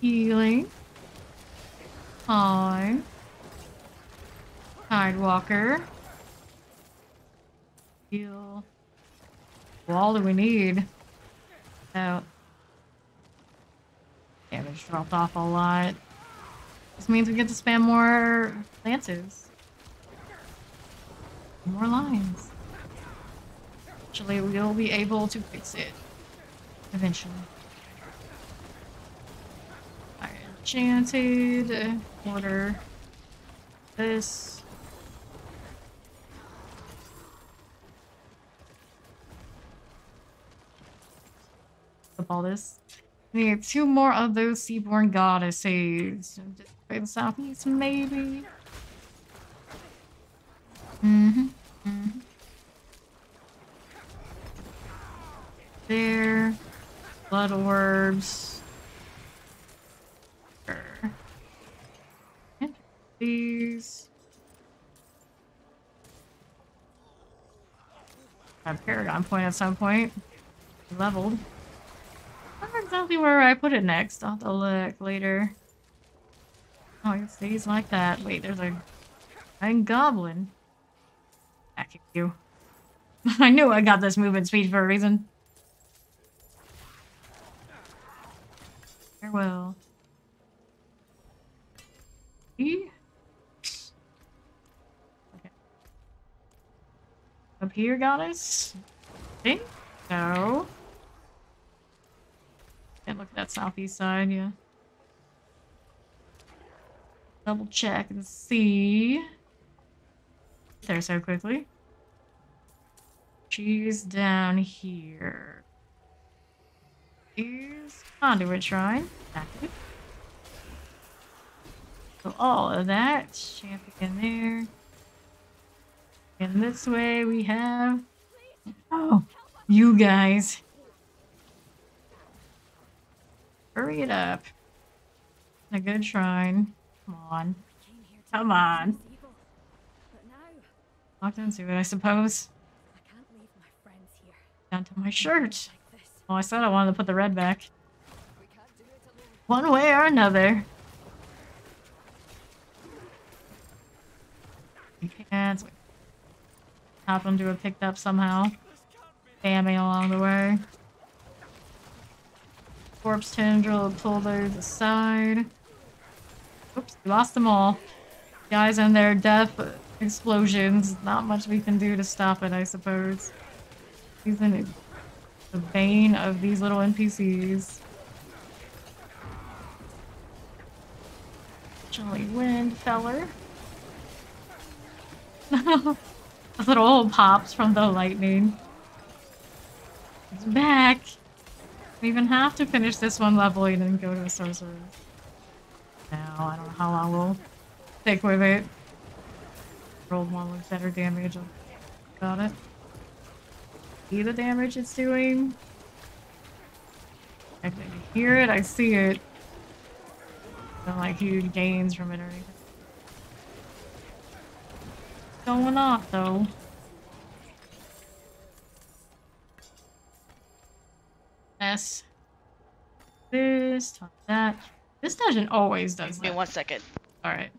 Healing. Time. Tidewalker. Heal. Wall do we need? Out. Damage dropped off a lot. This means we get to spam more lances. More lines. Actually, we'll be able to fix it. Eventually. Alright, enchanted. Order. This. Up all this. We need 2 more of those Seaborn Goddesses. In the southeast, maybe? There. Blood orbs. And these. A Paragon point at some point. Leveled. I don't know exactly where I put it next. I'll have to look later. Oh, it stays like that. Wait, there's a giant goblin. Back at you. I knew I got this movement speed for a reason. Farewell. E? Okay. Up here, goddess? Think so. Can't look at that southeast side, yeah. Double check and see. There so quickly. She's down here. Here's Conduit Shrine. Active. So all of that. Champion there. And this way we have... Oh, you guys. Hurry it up. A good shrine. Come on. Come on. Locked into it, I suppose.
I can't leave my friends here.
Down to my shirt. Oh, I said I wanted to put the red back.
We can't do it alone.
One way or another. You can't. Happen to have picked up somehow. Spamming along the way. Corpse tendril pull those aside. Oops, we lost them all. Guys and their death explosions. Not much we can do to stop it, I suppose. He's in the bane of these little NPCs. Chilly wind feller. A little pops from the lightning. It's back. We even have to finish this one leveling and go to the sorcerer. Now, I don't know how long we'll stick with it. Rolled one with better damage. Got it. See the damage it's doing? I can hear it, I see it. Not like huge gains from it or anything. Going off though. S. This, top that. This dungeon always does
Give me
that.
1 second.
Alright.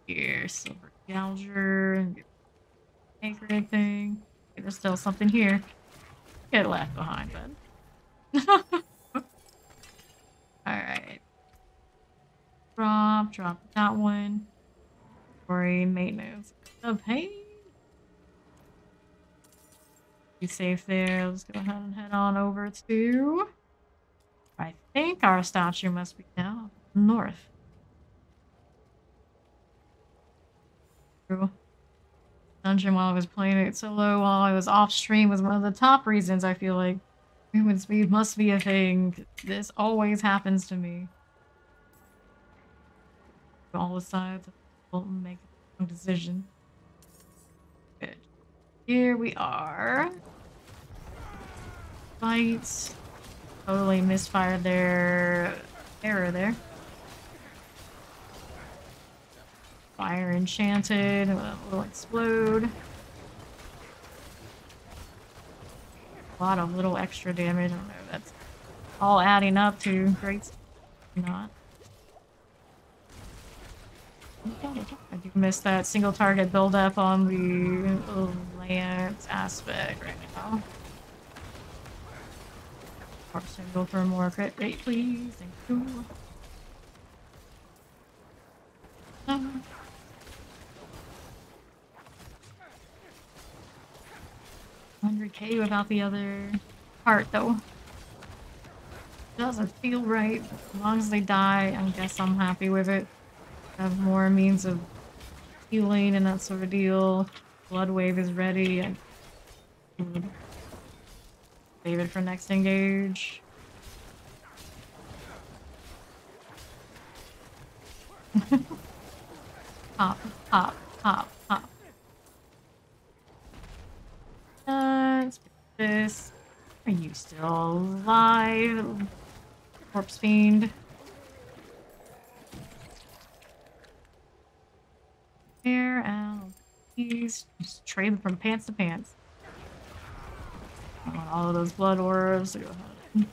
Here, silver gouger. Anchor thing. Okay, there's still something here. Get left behind, bud. Alright. Drop that one. Worry, maintenance. The pain. Be safe there. Let's go ahead and head on over to... I think our statue must be now north. Dungeon while I was playing it solo while I was off stream was one of the top reasons I feel like movement speed must be a thing. This always happens to me. All the sides will make a decision. Good. Here we are. Fights. Totally misfired their arrow there. Fire enchanted, will explode. A lot of little extra damage. I don't know, that's all adding up to great. Not. I do miss that single target build up on the lance aspect right now. Or go for more crit rate, please. Thank you. 100k without the other part, though. Doesn't feel right. As long as they die, I guess I'm happy with it. Have more means of healing and that sort of deal. Blood wave is ready. I save it for next engage. Pop, pop, pop, pop. Let's do this. Are you still alive? Corpse fiend. Here and please just trade them from pants to pants. I want all of those blood orbs. So go ahead.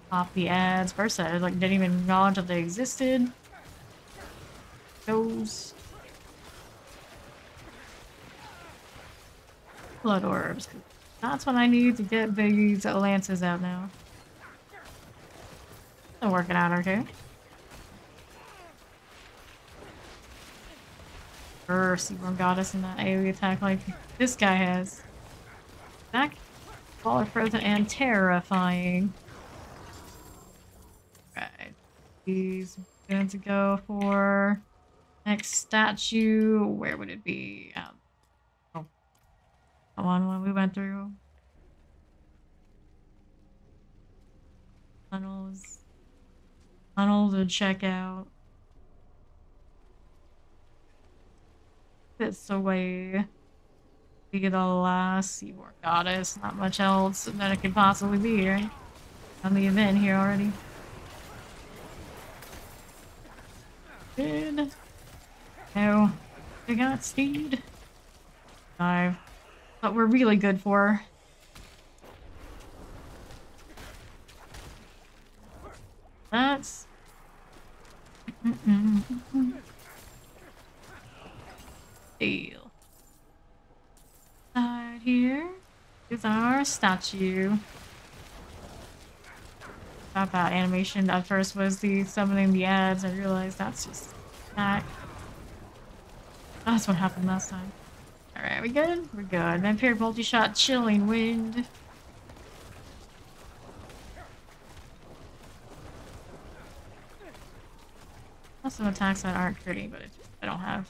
Pop the ads. First I like didn't even acknowledge that they existed. Those blood orbs. That's what I need to get these lances out now. Still working out okay. Seaborn Goddess in that AoE attack like this guy has. Back, baller frozen and terrifying. Right. He's going to go for next statue. Where would it be? Oh, the one we went through. Tunnels. Tunnel to check out. This away. We get all the last Seaborn Goddess. Not much else that it could possibly be, right? On the event here already. Good. No. We got speed. 5. But we're really good for. That's... Deal. Side here is our statue. Thought that animation at first was the summoning the ads. I realized that's just back. That's what happened last time. Alright, we good? We're good. Vampiric multi-shot, chilling wind. Some attacks that aren't pretty, but I don't have.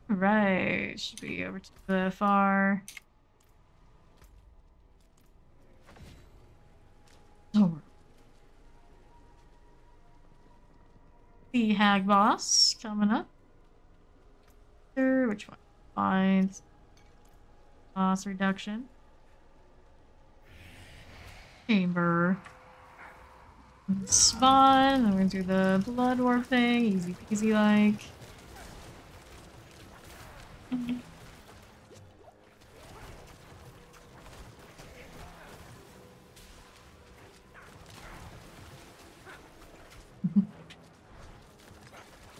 Right, should be over to the far. Oh. The hag boss coming up. Sure, which one? Finds boss reduction. Chamber. Spawn. I'm gonna do the blood orb thing. Easy peasy like.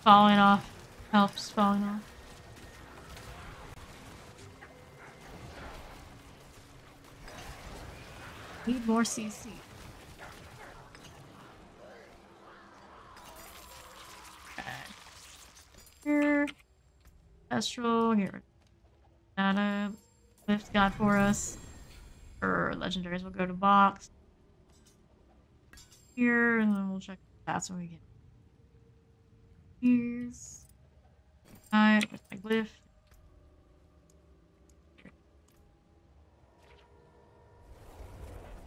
Falling off. Helps falling off. Need more CC. Okay. Here. Astral. Here. that Lift got for us. Or legendaries will go to box. Here, and then we'll check that's when we get. Here's. Alright, with my glyph.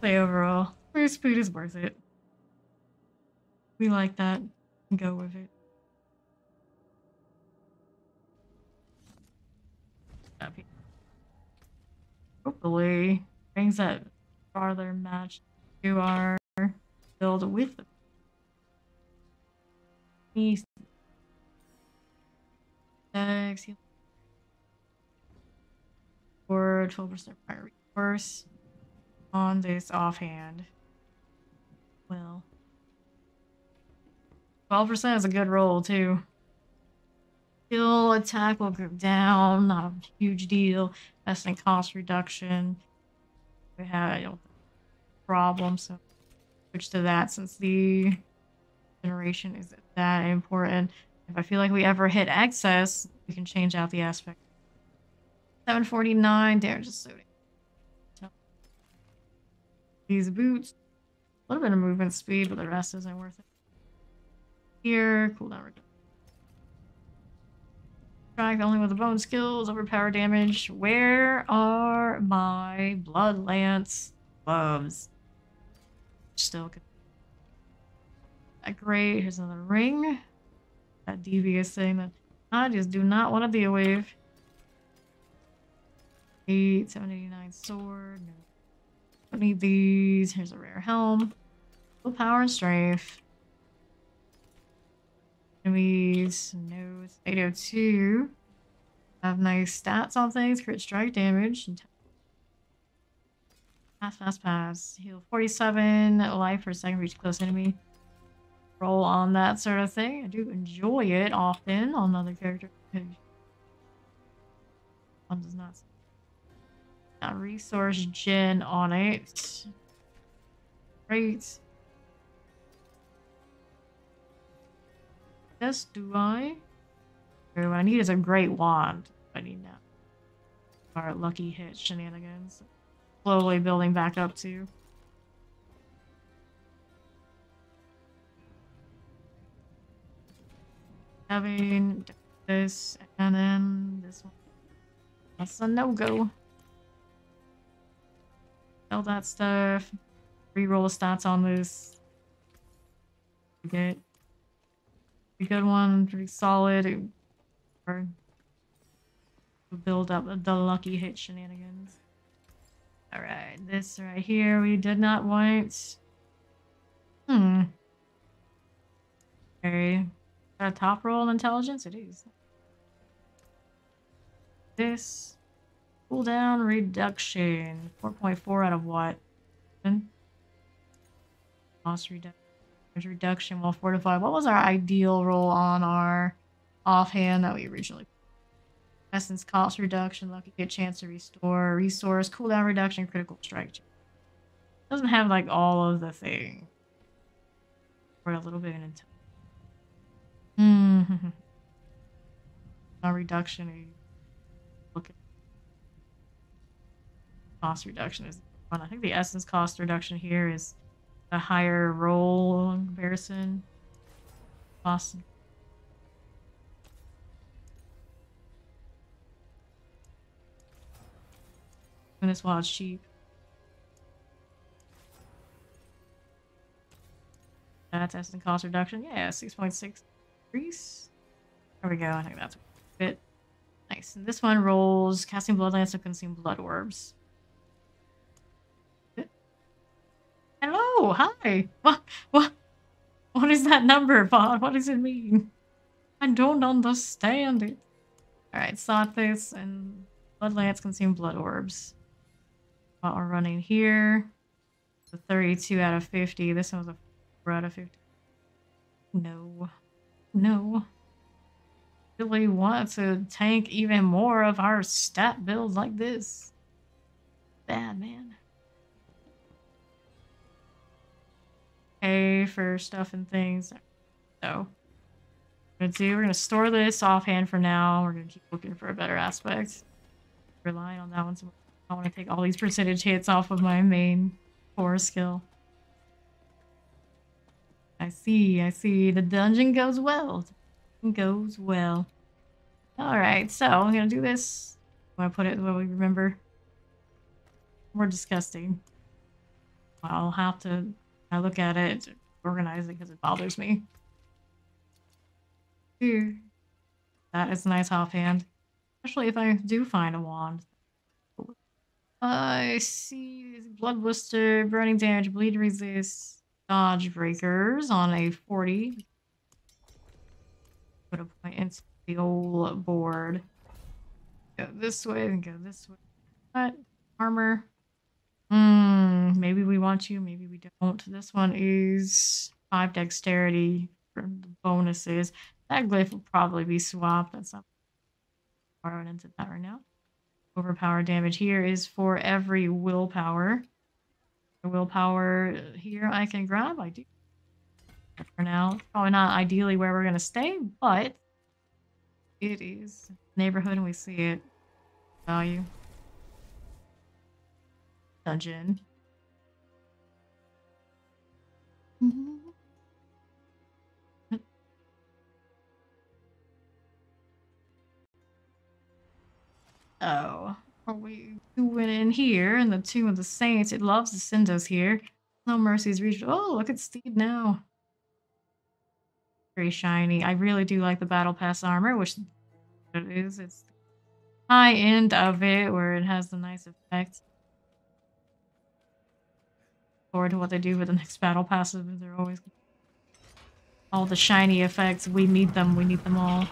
Say overall, free speed is worth it. We like that. Go with it. Hopefully, brings that farther match to our build with me. Or 12% prior resource on this offhand. Well, 12% is a good roll too. Skill attack will go down, not a huge deal. That's in cost reduction. We have a problem, so switch to that since the generation is that important. If I feel like we ever hit excess, we can change out the aspect. 749, damage just so these boots. A little bit of movement speed, but the rest isn't worth it. Here, cooldown reduction. Strike only with the bone skills, overpower damage. Where are my Bloodlance gloves? Still good. Great. Here's another ring. That devious thing that I just do not want to deal with. 789 sword. No. Don't need these. Here's a rare helm. Full power and strength. Enemies. No. 802. Have nice stats on things. Crit strike damage. Pass. Heal 47 life for a second reach close enemy. Roll on that sort of thing. I do enjoy it often on other characters. One does not. Got resource gen on it. Great. Yes, do I? What I need is a great wand. I need now. Our lucky hit shenanigans. Slowly building back up to. Having this and then this one. That's a no-go. Sell that stuff. Reroll stats on this. Get a good one, pretty solid. Or build up the lucky hit shenanigans. Alright, this right here we did not want. Okay. Got a top roll in intelligence? It is. This. Cooldown reduction. 4.4 out of what? Cost reduction while fortified. What was our ideal roll on our offhand that we originally? Essence cost reduction, lucky hit chance to restore, resource, cooldown reduction, critical strike. Doesn't have like all of the thing. Or a little bit in intelligence. Reduction. Look at cost reduction is one. I think the essence cost reduction here is a higher roll in comparison. Cost. And this while it's cheap. That's essence cost reduction. Yeah, 6.6 increase. There we go. I think that's a bit nice. And this one rolls casting Bloodlance to consume blood orbs. Hello, hi. What is that number, Bot? What does it mean? I don't understand it. Alright, sought this and Bloodlance consume blood orbs. What we're running here. The 32 out of 50. This one was a 4 out of 50. No. Really want to tank even more of our stat builds like this. Bad, man. Pay for stuff and things. So, we're gonna store this offhand for now. We're gonna keep looking for a better aspect. relying on that one. So I want to take all these percentage hits off of my main core skill. I see. The dungeon goes well. It goes well. Alright, so I'm gonna do this. I'm gonna put it where we remember. More disgusting. I'll have to I look at it, organize it because it bothers me. Here. That is a nice offhand. Especially if I do find a wand. I see blood blister, burning damage, bleed resist, dodge breakers on a 40. Put a point into the old board. Go this way and go this way. What? Armor. Maybe we want to, maybe we don't. This one is 5 dexterity for the bonuses. That glyph will probably be swapped. That's not borrowing into that right now. Overpower damage here is for every willpower. The willpower here I can grab. I do. For now, probably not ideally where we're going to stay, but it is neighborhood and we see it. Value. Dungeon. Oh, are we doing in here in the Tomb of the Saints? It loves to send us here. No mercies reached. Oh, look at Steed now. Very shiny. I really do like the Battle Pass armor, which it is. It's the high end of it where it has the nice effect. Forward to what they do with the next Battle Passes. They're always all the shiny effects. We need them. We need them all.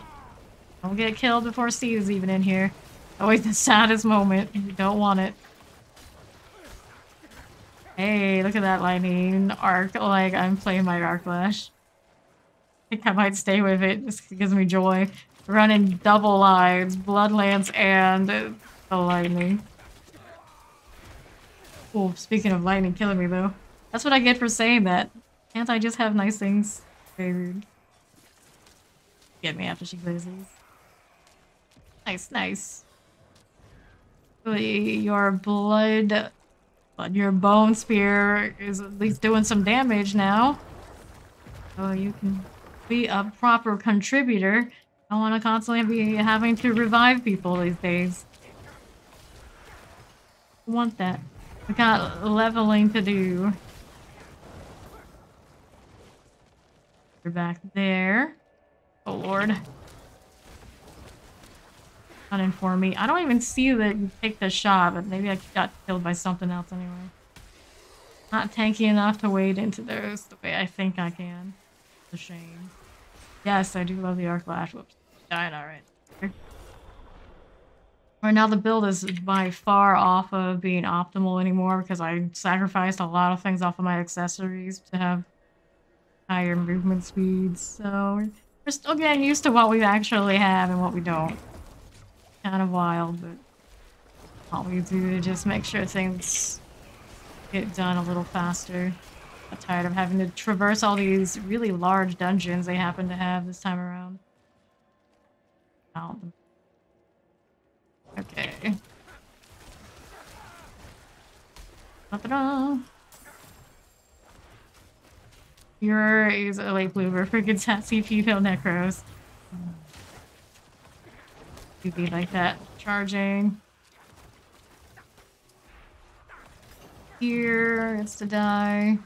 Don't get killed before Steed is even in here. Always the saddest moment. You don't want it. Hey, look at that lightning arc. Like, I'm playing my Arc Flash. I think I might stay with it. Just gives me joy. Running double lines, Bloodlance and the lightning. Oh, speaking of lightning killing me though. That's what I get for saying that. Can't I just have nice things? Very rude. Get me after she clears these. Nice, nice. Your your bone spear is at least doing some damage now. So you can be a proper contributor. I want to constantly be having to revive people these days. I want that. We got leveling to do. You're back there. Oh lord. Uninform me. I don't even see that you take the shot, but maybe I got killed by something else anyway. Not tanky enough to wade into those the way I think I can. It's a shame. Yes, I do love the Arc Flash. Whoops. Died alright. Right now the build is by far off of being optimal anymore because I sacrificed a lot of things off of my accessories to have higher movement speeds. So we're still getting used to what we actually have and what we don't. Kind of wild, but all we do to just make sure things get done a little faster. I'm tired of having to traverse all these really large dungeons they happen to have this time around. Oh. Okay. Ta-da! Here is a late bloomer. Freaking CP pill necros. Be like that. Charging. Here it's to die.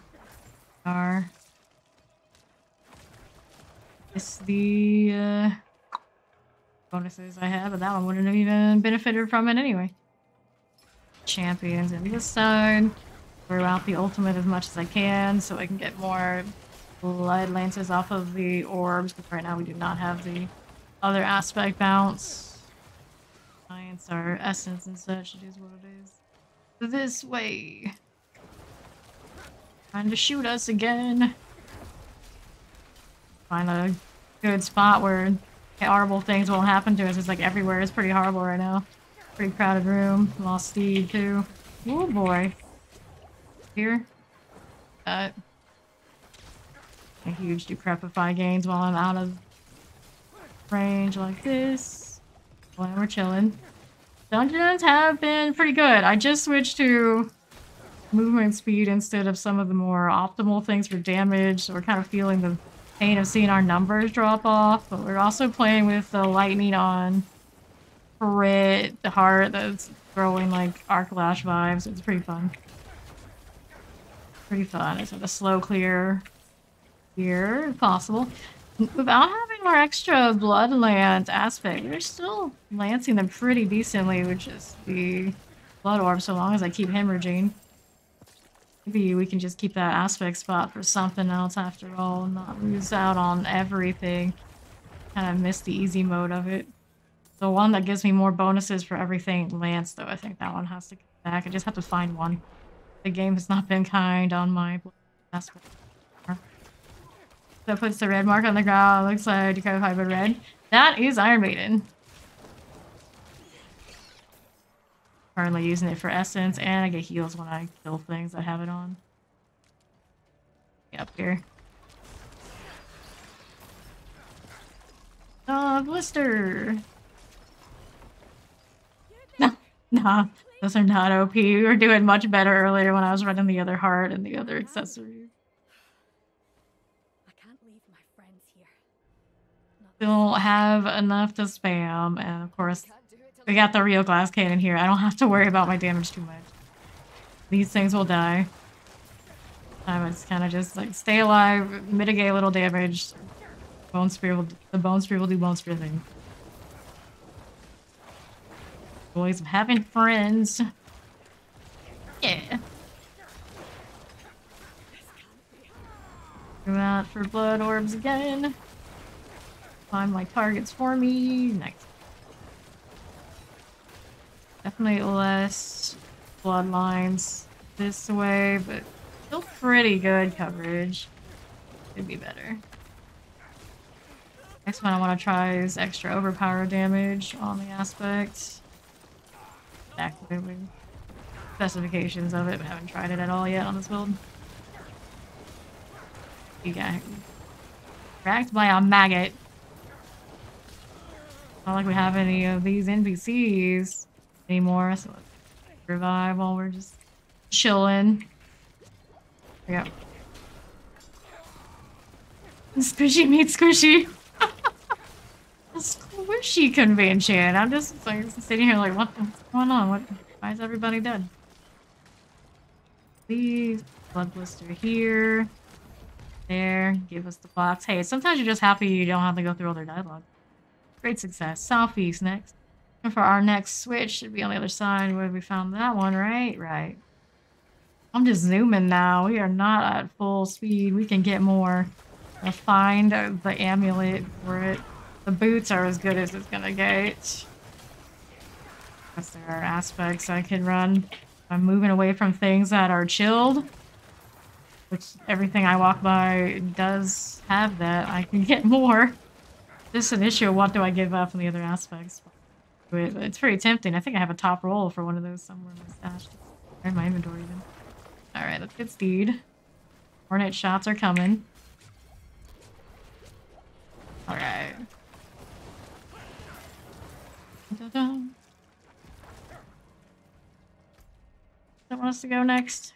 It's the bonuses I have, but that one wouldn't have even benefited from it anyway. Champions on this side. Throw out the ultimate as much as I can so I can get more blood lances off of the orbs, because right now we do not have the other aspect bounce. Science, our essence and such, it is what it is. This way. Trying to shoot us again. Find a good spot where horrible things won't happen to us. It's like everywhere is pretty horrible right now. Pretty crowded room. Lost Steed too. Oh boy. Here. A huge decrepify gains while I'm out of range like this. When we're chilling. Dungeons have been pretty good. I just switched to movement speed instead of some of the more optimal things for damage, so we're kind of feeling the pain of seeing our numbers drop off, but we're also playing with the lightning on crit, the heart that's throwing like arc lash vibes. It's pretty fun. Pretty fun. It's like a slow clear here, if possible. Without having our extra Bloodlance aspect, we're still lancing them pretty decently, which is the Blood Orb, so long as I keep hemorrhaging. Maybe we can just keep that aspect spot for something else after all, not lose out on everything. Kind of miss the easy mode of it. The one that gives me more bonuses for everything Lance, though, I think that one has to come back. I just have to find one. The game has not been kind on my aspect. So puts the red mark on the ground. Looks like Decode Hybrid Red. That is Iron Maiden. Currently using it for essence, and I get heals when I kill things that have it on. Up here. Blister! No, nah, those are not OP. We were doing much better earlier when I was running the other heart and the other accessories.
I can't leave my friends here.
Don't have enough to spam, and of course, we got the real glass cannon here. I don't have to worry about my damage too much. These things will die. I was kind of just like stay alive, mitigate a little damage. The bone spear will do bone spear thing. Boys of having friends. Yeah. Go out for blood orbs again. Find my targets for me. Nice. Definitely less bloodlines this way, but still pretty good coverage. Could be better. Next one I want to try is extra overpower damage on the aspect. Activate specifications of it, but haven't tried it at all yet on this build. You got cracked by a maggot. Not like we have any of these NPCs anymore, so let's revive while we're just chilling. There we go. Squishy meets squishy. Squishy convention. I'm just like sitting here like, what's going on? Why is everybody dead? Please, blood blister here. There, give us the box. Hey, sometimes you're just happy you don't have to go through all their dialogue. Great success. Southeast next. And for our next switch, should be on the other side where we found that one, right? Right. I'm just zooming now. We are not at full speed. We can get more. I'll find the amulet for it. The boots are as good as it's gonna get. Because there are aspects I can run. I'm moving away from things that are chilled. Which everything I walk by does have that. I can get more. This is an issue of what do I give up in the other aspects. But it's pretty tempting. I think I have a top roll for one of those somewhere in my stash. Or in my inventory even. Alright, let's get speed. Hornet shots are coming. Alright. Don't want us to go next.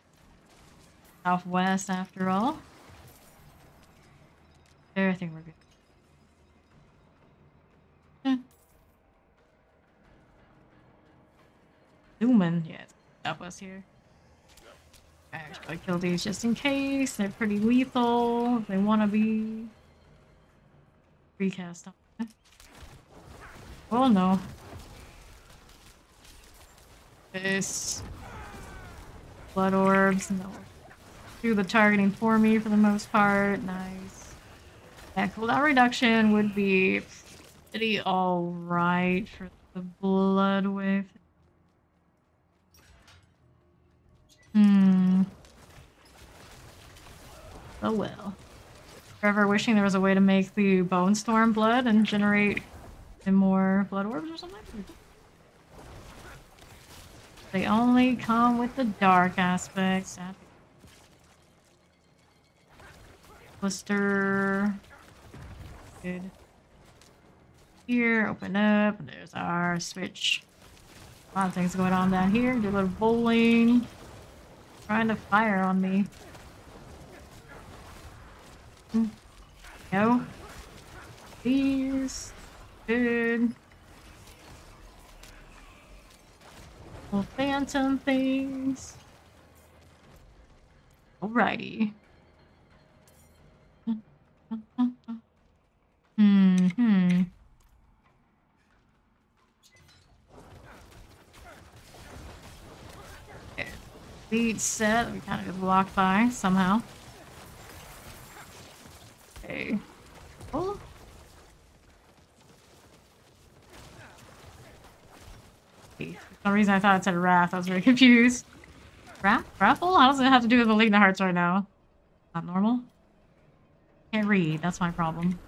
Southwest after all. There, I think we're good. Zooming, yeah, it's southwest here. Alright, should I kill these just in case? They're pretty lethal. If they want to be. Recast on. Oh no. This. Blood orbs, no. Do the targeting for me for the most part. Nice. Yeah, cooldown reduction would be pretty alright for the blood wave. Oh well. Forever wishing there was a way to make the bone storm blood and generate more blood orbs or something. They only come with the dark aspects. Blister. Good. Here, open up. There's our switch. A lot of things going on down here. Do a little bowling. Trying to fire on me. Go. These. Good. Little phantom things. Alrighty. Hmm. Okay. Lead set. We kind of get blocked by somehow. Okay. Oh. For some reason I thought it said Wrath. I was very confused. Wrath? Raffle? How does it have to do with Malignant Hearts right now? Not normal? Can't read. That's my problem.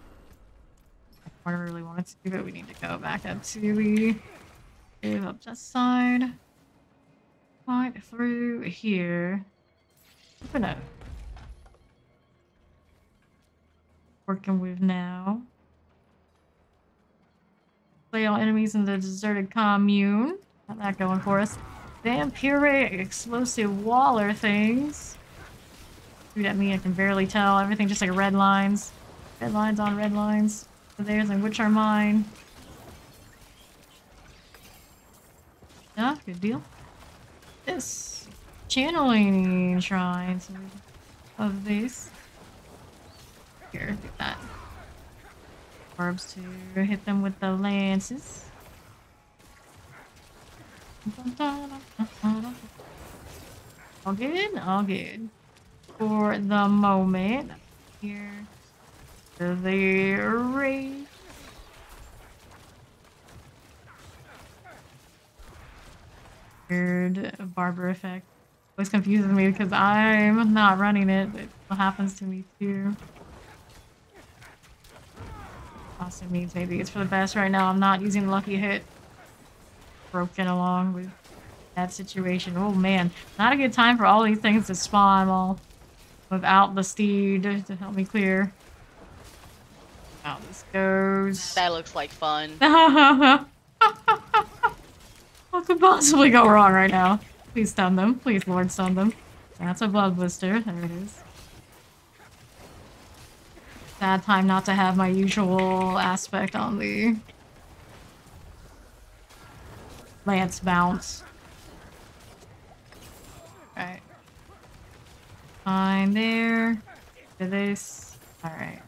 I never really wanted to do it. We need to go back up to the... up this side. Right through here. Open up. Working with now. Play all enemies in the deserted commune. Got that going for us. Vampiric explosive waller things. Shoot at me, I can barely tell. Everything just like red lines. Red lines on red lines. So there's and which are mine. Yeah, good deal. This channeling shrines of these. Here, do that. Orbs to hit them with the lances. All good? All good. For the moment, here to the array. Weird barber effect. Always confuses me because I'm not running it. It happens to me too. Also means maybe it's for the best right now. I'm not using lucky hit. Broken along with that situation. Oh man, not a good time for all these things to spawn all without the steed to help me clear. How this goes.
That looks like fun.
What could possibly go wrong right now? Please stun them. Please, Lord, stun them. That's a blood blister. There it is. Bad time not to have my usual aspect on the lance bounce. Alright. Fine there. Do this. Alright.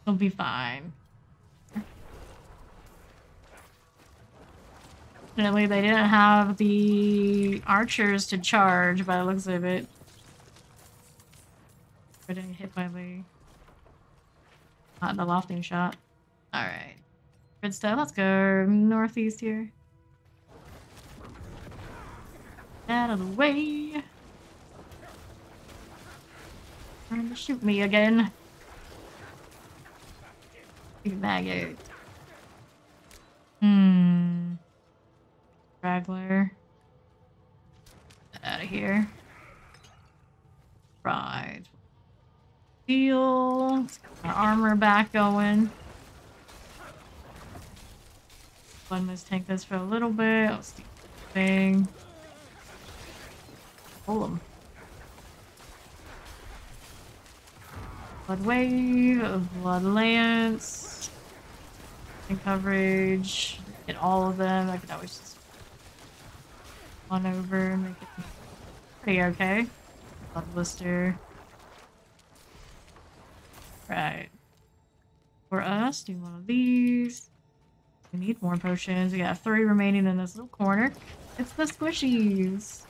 It'll be fine. Fortunately, they didn't have the archers to charge by the looks of it. I didn't hit by the lofting shot. Alright. Good stuff. Let's go northeast here. Out of the way. Trying to shoot me again. Big maggot. Straggler. Get out of here. Right. Heal. Let's get our armor back going. Let's tank this for a little bit. Let's do the thing. Pull him. Blood wave, Bloodlance. And coverage. Get all of them. I could always just on over and make it pretty okay. Blood blister. Right. For us, do one of these. We need more potions. We got 3 remaining in this little corner. It's the squishies.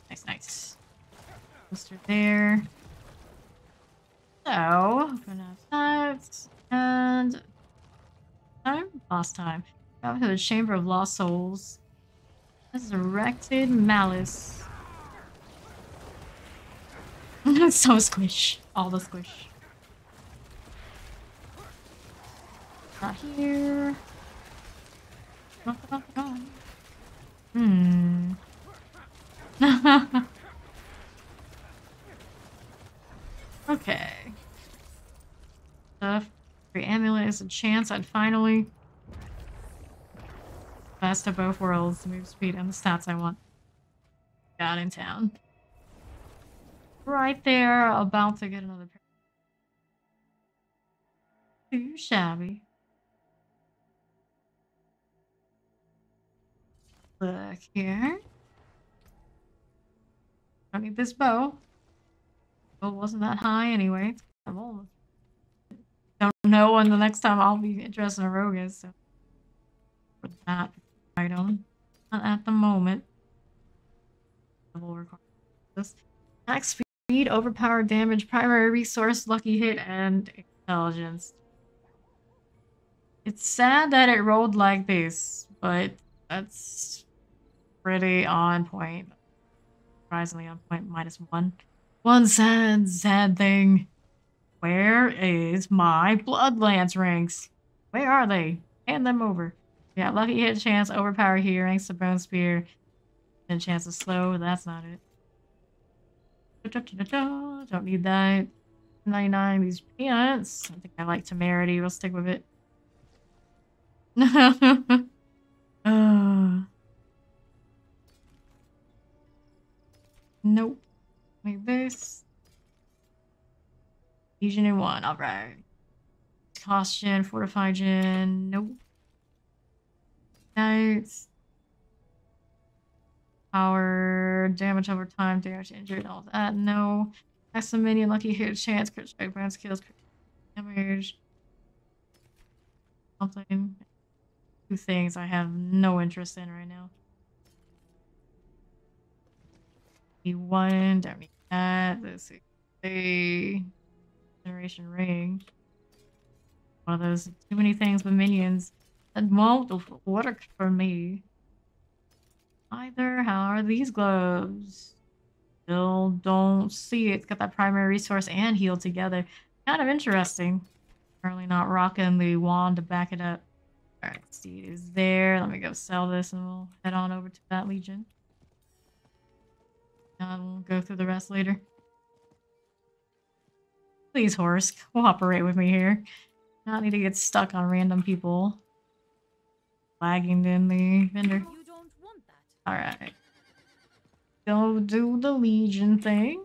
Nice, nice. Blister there. So, gonna have that. And time? Boss time. Out to the Chamber of Lost Souls. Resurrected Malice. So squish. All the squish. Not here. Okay. Stuff. Free amulet is a chance I'd finally best of both worlds, the move speed and the stats I want. Got in town. Right there, about to get another pair. Too shabby. Look here. Don't need this bow. Bow wasn't that high anyway. I'm almost. Don't know when the next time I'll be interested in a rogue is, so for that item. Not at the moment. Level requirement. This max speed, overpowered damage, primary resource, lucky hit, and intelligence. It's sad that it rolled like this, but that's pretty on point. Surprisingly on point, -1. One sad thing. Where is my Bloodlance ranks? Where are they? Hand them over. Yeah, lucky hit chance, overpower here, ranks to bone spear, and chance to slow. That's not it. Don't need that. 99, these peanuts. I think I like temerity. We'll stick with it. Nope. Like this. Legion in 1. Alright. Cost gen, fortify gen. Nope. Nice. Power, damage over time, damage injured, all that. No. That's a minion, lucky hit chance, crit strike, bounce kills, crit damage. Something. 2 things I have no interest in right now. E1, don't need that. This is a generation ring. One of those too many things with minions that won't work for me. Either. How are these gloves? Still don't see it. It's got that primary resource and heal together. Kind of interesting. Currently not rocking the wand to back it up. Alright, Steed is there. Let me go sell this and we'll head on over to that Legion. And we'll go through the rest later. Please, horse, cooperate with me here. Not need to get stuck on random people. Lagging in the vendor.
You don't want that.
Alright. Go do the Legion thing.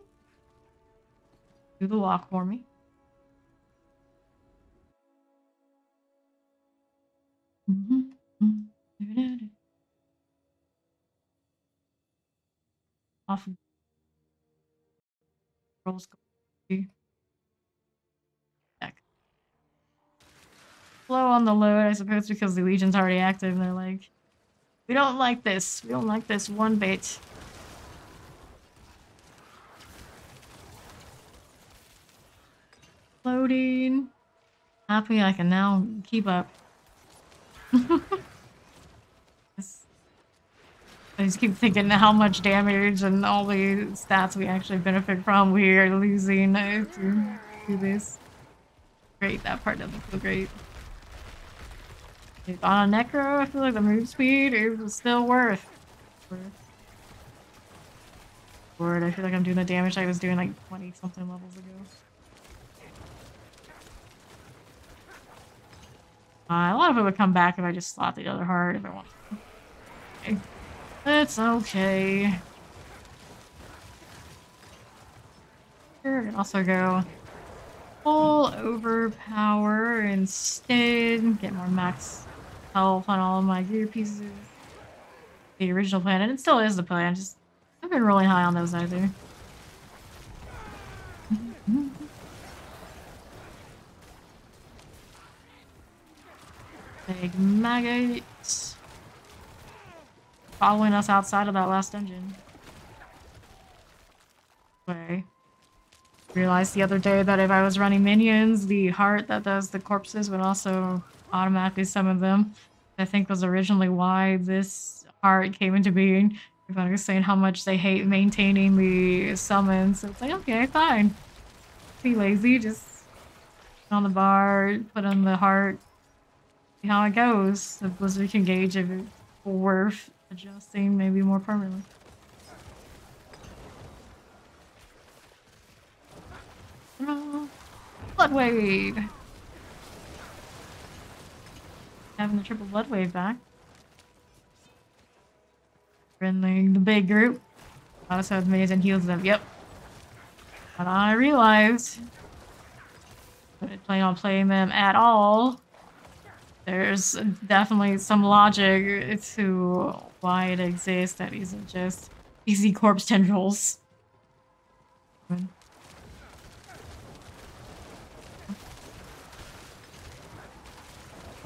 Do the walk for me. Off of rolls go. Back. Slow on the load, I suppose, because the Legion's already active and they're like, we don't like this. We don't like this one bit. Loading. Happy I can now keep up. I just keep thinking how much damage and all the stats we actually benefit from we are losing to do this. Great, that part doesn't feel great. On a Necro, I feel like the move speed is still worth. Lord, I feel like I'm doing the damage I was doing like 20 something levels ago. A lot of it would come back if I just slot the other heart if I want to. Okay. It's okay. Here, I can also go full overpower instead. Get more max health on all of my gear pieces. The original plan, and it still is the plan, just I've been really high on those either. Big maggots. Following us outside of that last dungeon. Way. Realized the other day that if I was running minions, the heart that does the corpses would also automatically summon them. I think was originally why this heart came into being. Everybody was saying how much they hate maintaining the summons. So it's like, okay, fine. Be lazy, just put on the bar, put on the heart, see how it goes. The Blizzard can gauge if it's worth adjusting maybe more permanently. Blood wave. having the triple blood wave back. We're in the big group. Also has minions and heals them. Yep. But I realized I didn't plan on playing them at all. There's definitely some logic to why it exists that isn't just easy corpse tendrils.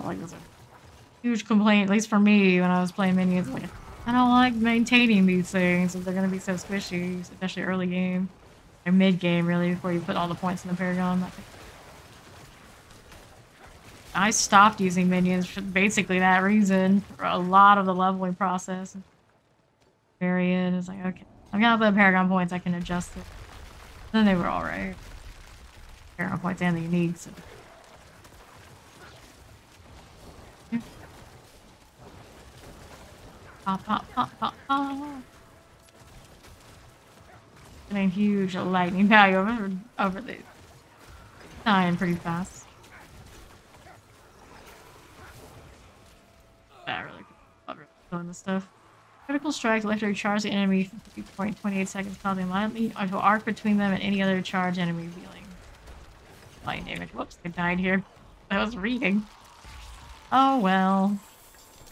Like there's a huge complaint, at least for me, when I was playing minions. Like, I don't like maintaining these things if they're gonna be so squishy, especially early game or mid game, really, before you put all the points in the Paragon. I stopped using minions for basically that reason. For a lot of the leveling process. Period. It's like, okay, I've got the Paragon points, I can adjust it. Then they were alright. Paragon points and the uniques. So. Pop, pop, pop, pop, pop. Getting huge lightning value over the dying pretty fast. That really cool. Doing this stuff. Critical strike, electric charge the enemy for 3.28 seconds, causing lightning onto arc between them and any other charge enemy dealing lightning damage. Whoops, I died here. I was reading. Oh well.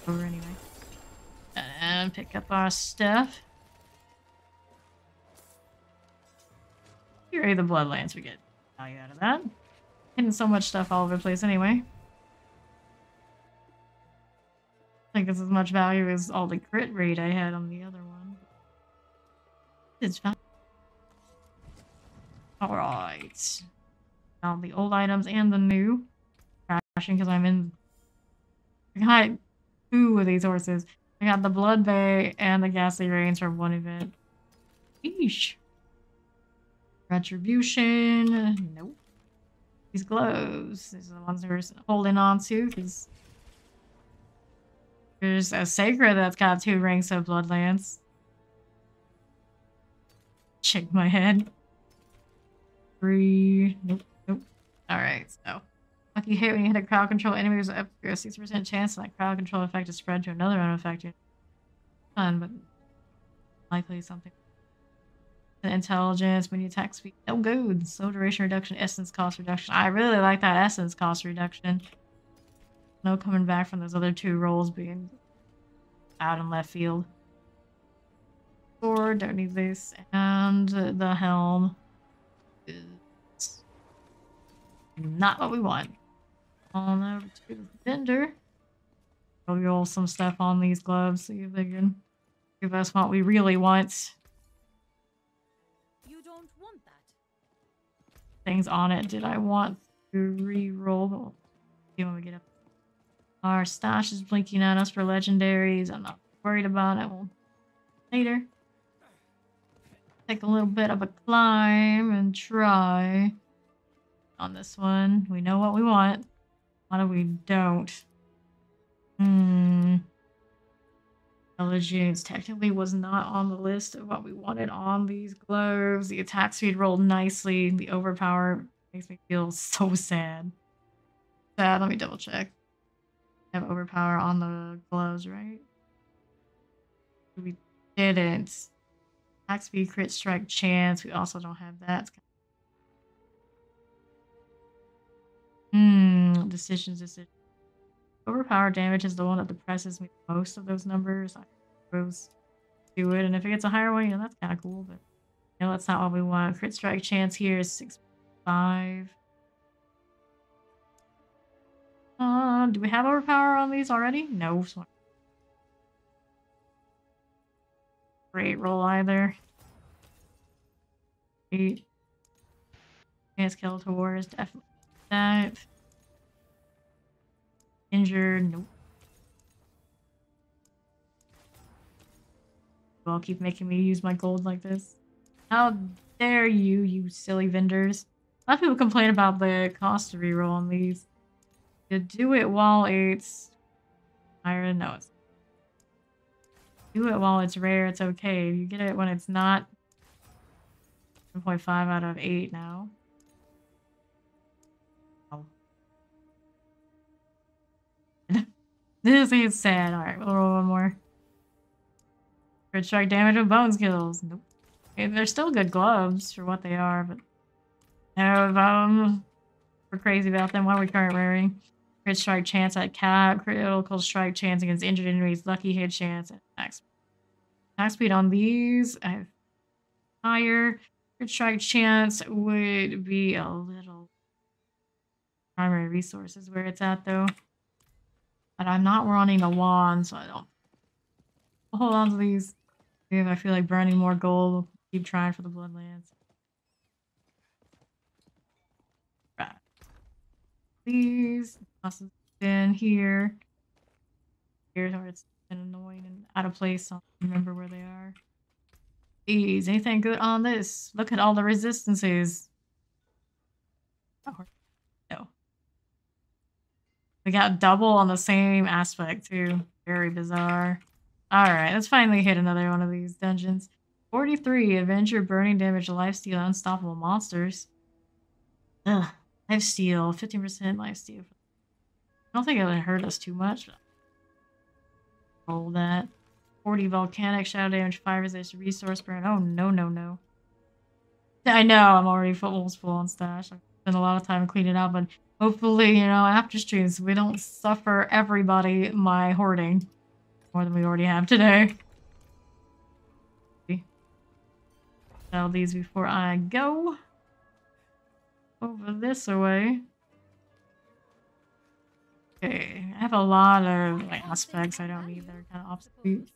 Over anyway. And pick up our stuff. Here are the Bloodlance. We get value out of that. Hitting so much stuff all over the place anyway. I think it's as much value as all the crit rate I had on the other one. It's fine. Alright. Now the old items and the new. Crashing because I'm in. I got 2 of these horses. I got the Blood Bay and the Ghastly Rains from one event. Eesh. Retribution. Nope. These gloves. These are the ones we're holding on to because there's a Sacred that's got 2 ranks of Bloodlance. Shake my head. 3. Nope. Nope. Alright, so. Lucky hit when you hit a crowd control enemy, there's up to a 60% chance that crowd control effect is spread to another unaffected. Fun, but likely something. Intelligence when you attack speed. No good. Slow duration reduction, essence cost reduction. I really like that essence cost reduction. No coming back from those other 2 rolls being out in left field. Sword, don't need this. And the helm is not what we want. On over to the vendor. We'll roll some stuff on these gloves, see if they can give us what we really want.
You don't want that.
Things on it. Did I want to re-roll? See when we get up. Our stash is blinking at us for legendaries. I'm not worried about it. We'll later. Take a little bit of a climb and try on this one. We know what we want. What do we don't? Intelligence technically was not on the list of what we wanted on these gloves. The attack speed rolled nicely. The overpower makes me feel so sad. Sad. Let me double check. Have overpower on the gloves, right? We didn't. Attack speed, crit strike chance. We also don't have that. Decisions. Overpower damage is the one that depresses me most of those numbers. I suppose do it, and if it gets a higher one, that's kind of cool, but that's not what we want. Crit strike chance here is 6.5. Do we have overpower on these already? No. Great roll either. 8. Chance Skeletor is definitely that. Injured, nope. Well, keep making me use my gold like this. How dare you, you silly vendors. A lot of people complain about the cost to reroll on these. You do it while it's higher. No, it's do it while it's rare, it's okay. You get it when it's not. 1.5 out of 8 now. Oh. This is sad. Alright, we'll roll one more. Crit strike damage with bone skills. Nope. Okay, they're still good gloves for what they are, but we're crazy about them. What are we currently wearing? Crit strike chance at cap, critical strike chance against injured enemies, lucky hit chance, and attack speed on these. I have higher. Crit strike chance would be a little primary resources where it's at though. But I'm not running a wand, so I don't hold on to these. If I feel like burning more gold, keep trying for the Bloodlance. Right. These buses in here. Here's where it's been annoying and out of place. I don't remember where they are. These, anything good on this? Look at all the resistances. Oh, no. We got double on the same aspect too. Very bizarre. Alright, let's finally hit another one of these dungeons. 43, Adventure, Burning Damage, Lifesteal, Unstoppable Monsters. Ugh, Lifesteal, 15% lifesteal. I don't think it would hurt us too much. Roll that. 40, Volcanic, Shadow Damage, Fire Resist, Resource Burn. Oh, no, no, no. I know, I'm already almost full on stash. I've spent a lot of time cleaning out, but hopefully, you know, after streams, we don't suffer everybody my hoarding. More than we already have today. Sell these before I go. Over this way. Okay, I have a lot of like, aspects I don't need. They're kind of obsolete.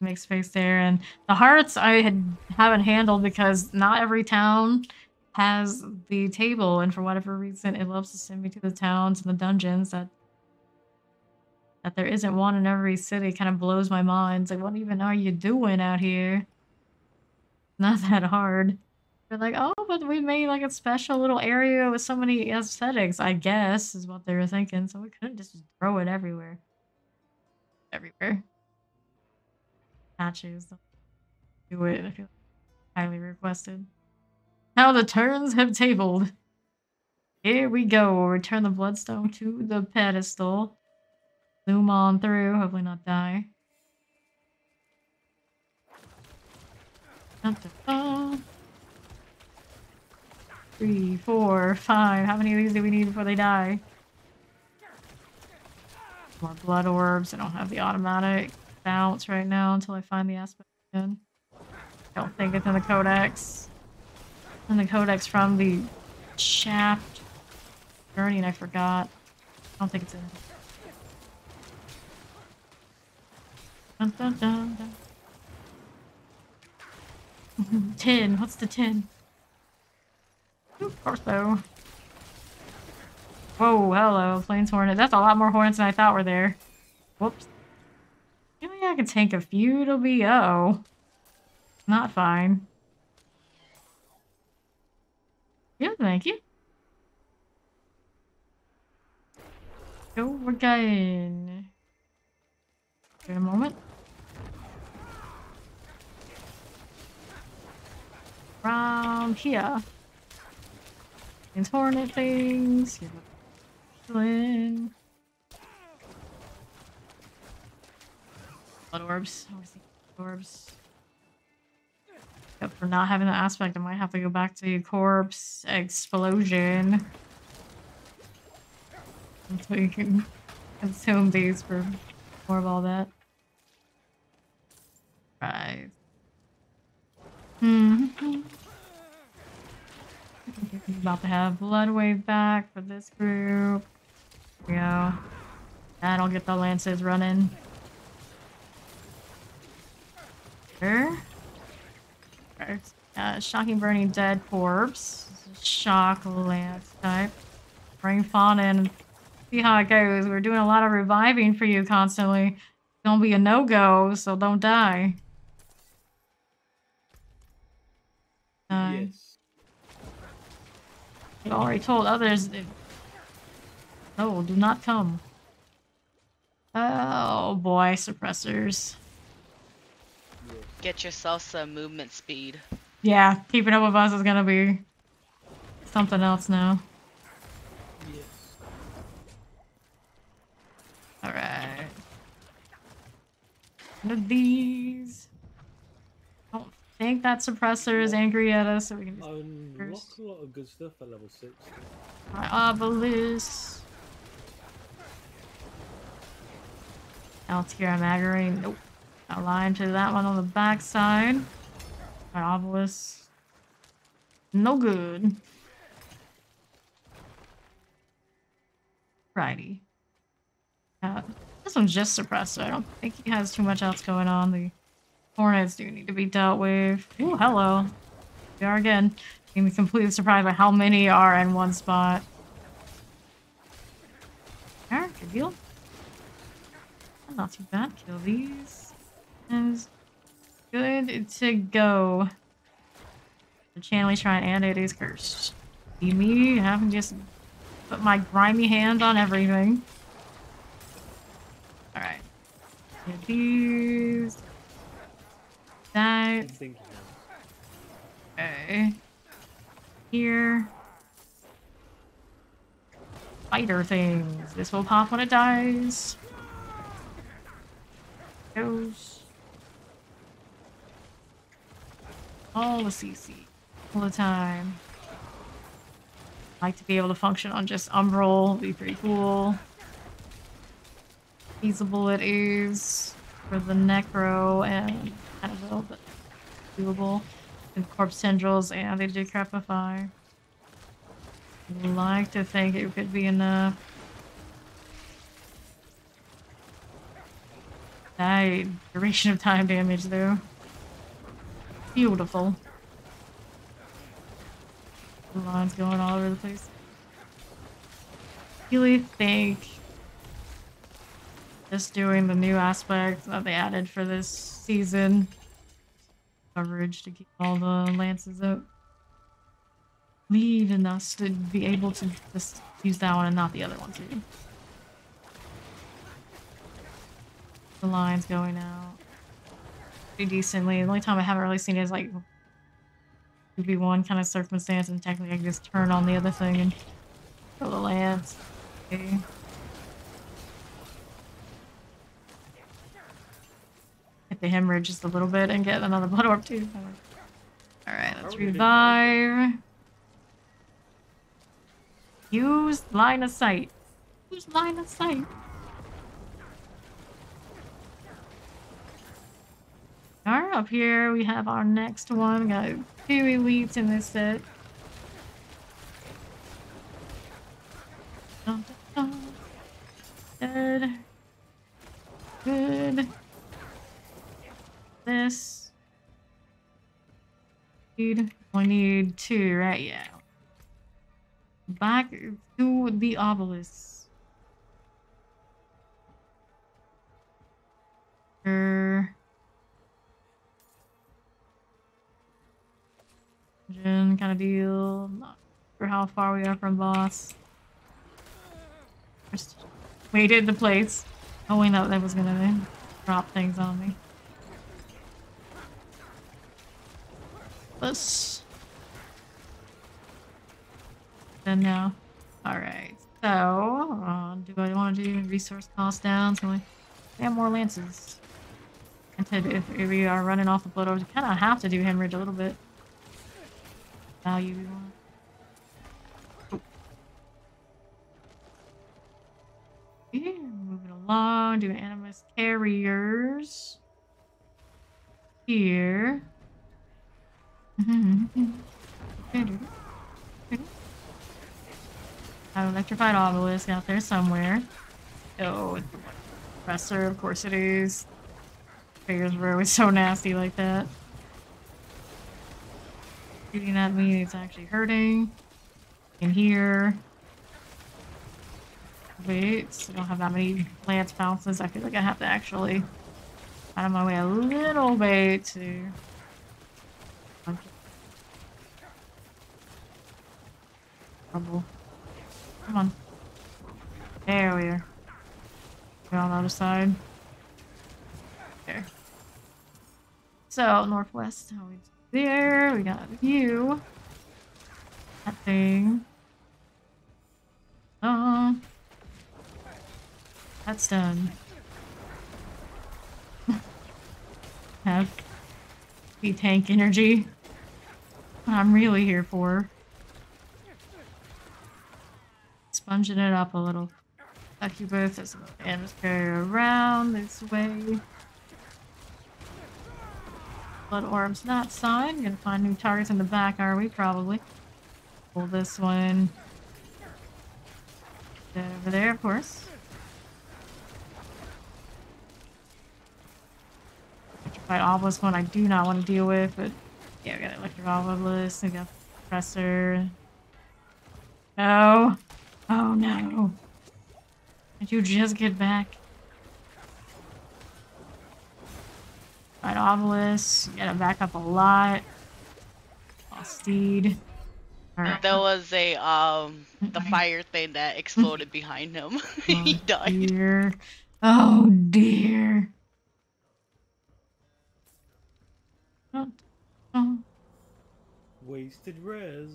Make space there, and the hearts I haven't handled because not every town has the table, and for whatever reason, it loves to send me to the towns and the dungeons that there isn't one in every city. Kind of blows my mind. It's like, what even are you doing out here? Not that hard. They're like, oh, but we made like a special little area with so many aesthetics, I guess, is what they were thinking. So we couldn't just throw it everywhere. Everywhere. Patches. Do it. I feel highly requested. How the turns have tabled. Here we go. Return the bloodstone to the pedestal. Zoom on through. Hopefully not die. Dun, dun, dun. 3, 4, 5. How many of these do we need before they die? More blood orbs. I don't have the automatic bounce right now until I find the aspect again. I don't think it's in the codex. In the codex from the shaft journey, I forgot. I don't think it's in it. Dun, dun, dun, dun. 10. What's the 10? Crossbow. Whoa, hello, Plains Hornet. That's a lot more hornets than I thought were there. Whoops. Maybe I could tank a few. It'll be not fine. Yeah, thank you. Go, we're going. Wait a moment. Around here. Plains Hornet things. Blood orbs. I see orbs. Yep, for not having the aspect, I might have to go back to corpse explosion. Until you can consume these for more of all that. Right. About to have blood wave back for this group. There we go. And I'll get the lances running. Sure. Shocking burning dead corpse. Shock lance type. Bring fawn in. See how it goes. We're doing a lot of reviving for you constantly. It's gonna be a no-go, so don't die.
Yes.
You already told others that... No, do not come. Oh boy, suppressors.
Get yourself some movement speed.
Yeah, keeping up with us is gonna be something else now.
Yes.
One of these. I don't think that suppressor is angry at us, so we can just
Unlock
first.
a lot of good stuff at level 6.
My obelisk. Altier Magazine. Nope. Not lying to that one on the backside. My obelisk. No good. Righty. This one's just suppressor. I don't think he has too much else going on. The hornets do need to be dealt with. Ooh, hello. We are again. Being completely surprised by how many are in one spot. Alright, good deal. Not too bad. Kill these. And good to go. The Channeling Shrine and it is cursed. See me having just put my grimy hand on everything. Alright. Get these. That. Okay. Here. Spider things. This will pop when it dies. Goes. All the CC. All the time. Like to be able to function on just Umbral. Be pretty cool. Feasible it is for the Necro and Annabelle, but doable. And Corpse Tendrils and they decrepify. Like to think it could be enough. That duration of time damage though. Beautiful. The lines going all over the place. Really think just doing the new aspect that they added for this season. Coverage to keep all the lances up. Leaving us to be able to just use that one and not the other one too. The line's going out pretty decently. The only time I haven't really seen it is like 2v1 kind of circumstance, and technically I can just turn on the other thing and kill the lance. Okay. Hit the hemorrhage just a little bit and get another blood orb too. Alright, let's revive. Use line of sight. Use line of sight. Alright, up here we have our next one. We got 2 elites in this set. Dun, dun, dun. Good. Good. This. We need 2, right? Yeah. Back to the obelisk. Kind of deal. Not sure how far we are from boss. Just waited the place. Oh, we know that was gonna drop things on me. Let's. Then now. Alright. So, do I want to do resource cost down? So we have more lances. And if we are running off the blood orbs, we kind of have to do hemorrhage a little bit. Value we want. Oh. Yeah, moving along, doing animus carriers. Here. Have electrified obelisk out there somewhere. Oh, presser, of course it is. Figures were always so nasty like that. Shooting at me, it's actually hurting. In here. Wait, I don't have that many lance bounces. I feel like I have to actually out of my way a little bit to. Trouble. Come on. There we are. We're on the other side. There. So, northwest. How we there? We got you. That thing. That's done. have the tank energy. What I'm really here for. Sponging it up a little. Succubus as and just carry around this way. Blood orbs not signed. Gonna find new targets in the back, are we? Probably. Pull this one. That over there, of course. Electrified obelisk one I do not want to deal with, but yeah, we got electric obelisk. We got compressor. No. Oh no. Did you just get back? Right, obelisk. You gotta back up a lot. Lost steed. Alright.
There was a the fire thing that exploded behind him. He died.
Dear. Oh dear. Oh.
Wasted res.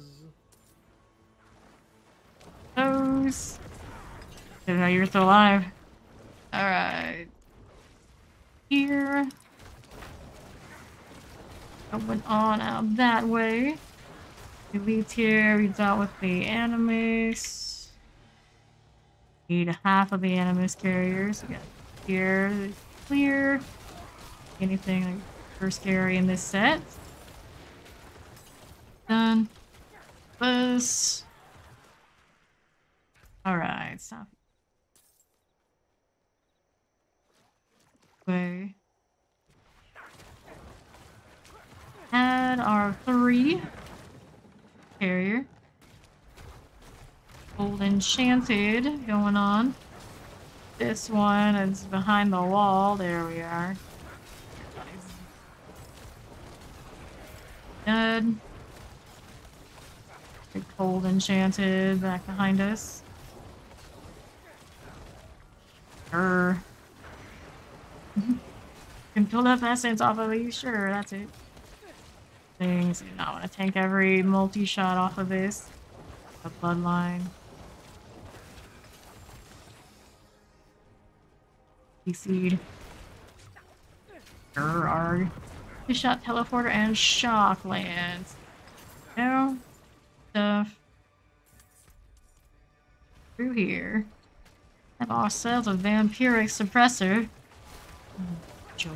Those. Didn't know you were still alive. Alright. Here. Going on out that way. Elite here, we dealt with the animus. Need half of the animus carriers. We got here, clear. Anything like first carry in this set. Done. This. Alright, stop. Way. Had our 3 carrier. Old enchanted going on. This one is behind the wall. There we are. Dead. Big cold enchanted back behind us. Can pull up essence off of these, sure, that's it. Things, you not want to tank every multi-shot off of this. The bloodline. Seed. Arg. Shot teleporter and shock lands. No stuff. Through here. Have ourselves a vampiric suppressor. Joy.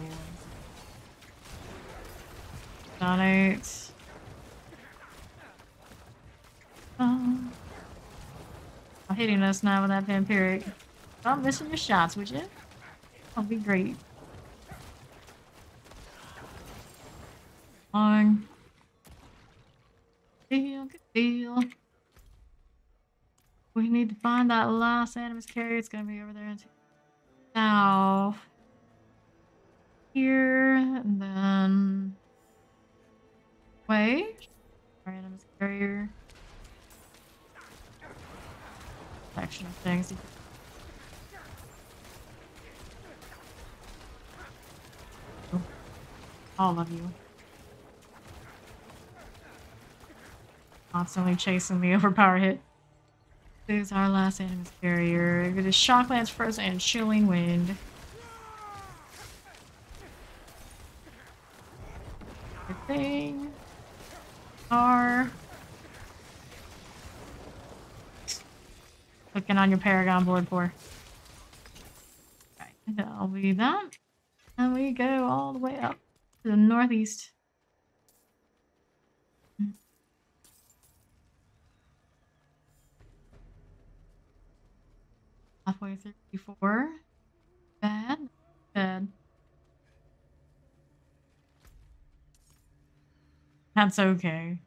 Donate. I'm hitting us now with that vampiric. Stop missing your shots, would you? That'll be great. On. Deal, good deal. We need to find that last animus carrier. It's gonna be over there south. Here, and then wait. Our animus carrier. Section of things. All of you. Constantly chasing the overpower hit. This is our last animus carrier. It is shock lance first and chilling wind. Good thing. Are clicking on your Paragon board for. Right, that'll be that. And we go all the way up to the northeast. Halfway through before. Bad. Bad. That's okay.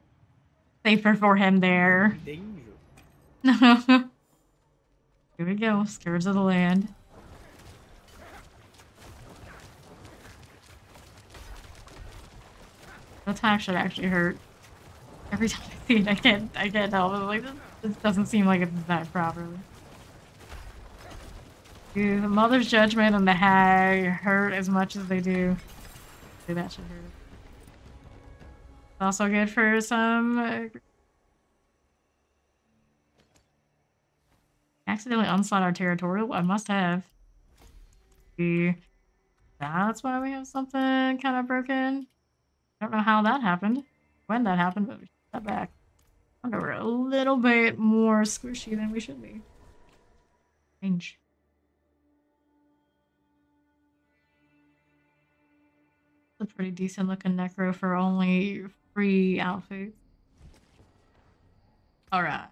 Safer for him there.
Danger.
Here we go. Scourge of the land. The attack should actually hurt. Every time I see it, I can't tell. But like, this doesn't seem like it's that properly. Dude, the Mother's Judgment and the Hag hurt as much as they do. So that should hurt. It's also good for some. Accidentally unslot our territorial. I must have. That's why we have something kind of broken. I don't know how that happened, when that happened, but we should put that back. I wonder we're a little bit more squishy than we should be. Strange. It's a pretty decent looking Necro for only free outfits. Alright.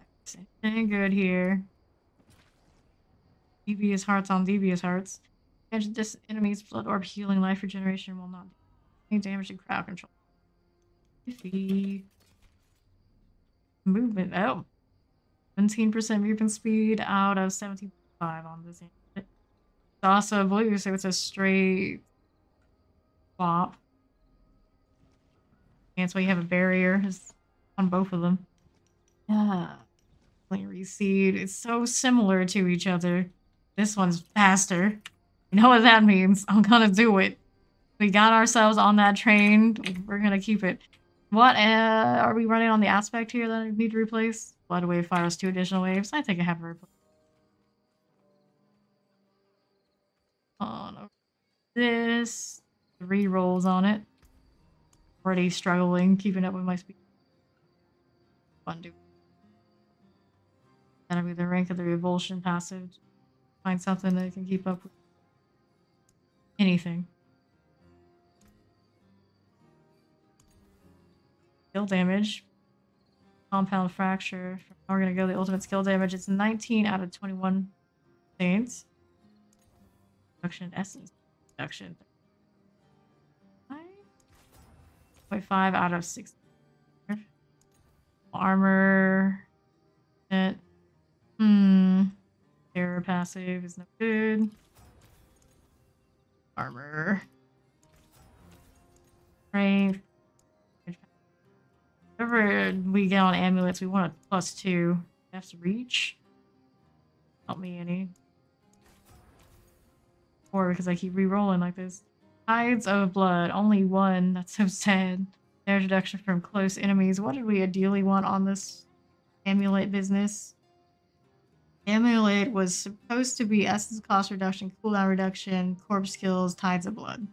Anything good here? Devious hearts on devious hearts. Damage this enemy's blood orb healing life regeneration will not do any damage to crowd control. Iffy. Movement. Oh. 17% movement speed out of 17.5 on this. It's also blue, so it's a straight swap. And that's why you have a barrier on both of them. Yeah. Reseed. It's so similar to each other. This one's faster. You know what that means. I'm gonna do it. We got ourselves on that train. We're gonna keep it. What are we running on the aspect here that I need to replace? Blood wave fires 2 additional waves. I think I have a replace. Oh no. This 3 rolls on it. Already struggling, keeping up with my speed. Fun dude. Gotta be the rank of the revulsion passive. Find something that can keep up with anything. Skill damage. Compound fracture. Now we're gonna go the ultimate skill damage. It's 19 out of 21 saints. Reduction essence. Reduction. 5.5 out of 6. Armor. Terror passive is no good. Armor. Strength. Whatever we get on amulets, we want a +2. That's reach. Help me any. Or because I keep re-rolling like this. Tides of blood. Only 1. That's so sad. Damage reduction from close enemies. What did we ideally want on this amulet business? Amulet was supposed to be essence cost reduction, cooldown reduction, corpse skills, tides of blood.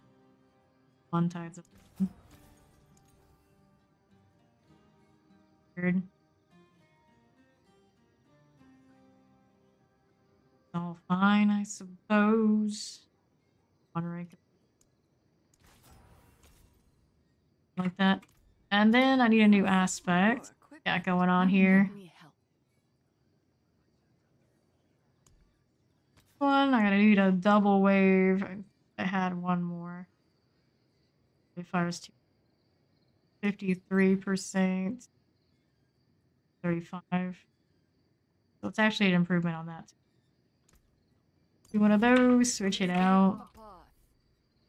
1 tides of blood. Weird. All fine, I suppose. 1 rank. Like that. And then I need a new aspect. Yeah, going on here. One, I gotta need a double wave. I had 1 more. It fires 2. 53%. 35. So it's actually an improvement on that. Do one of those, switch it out.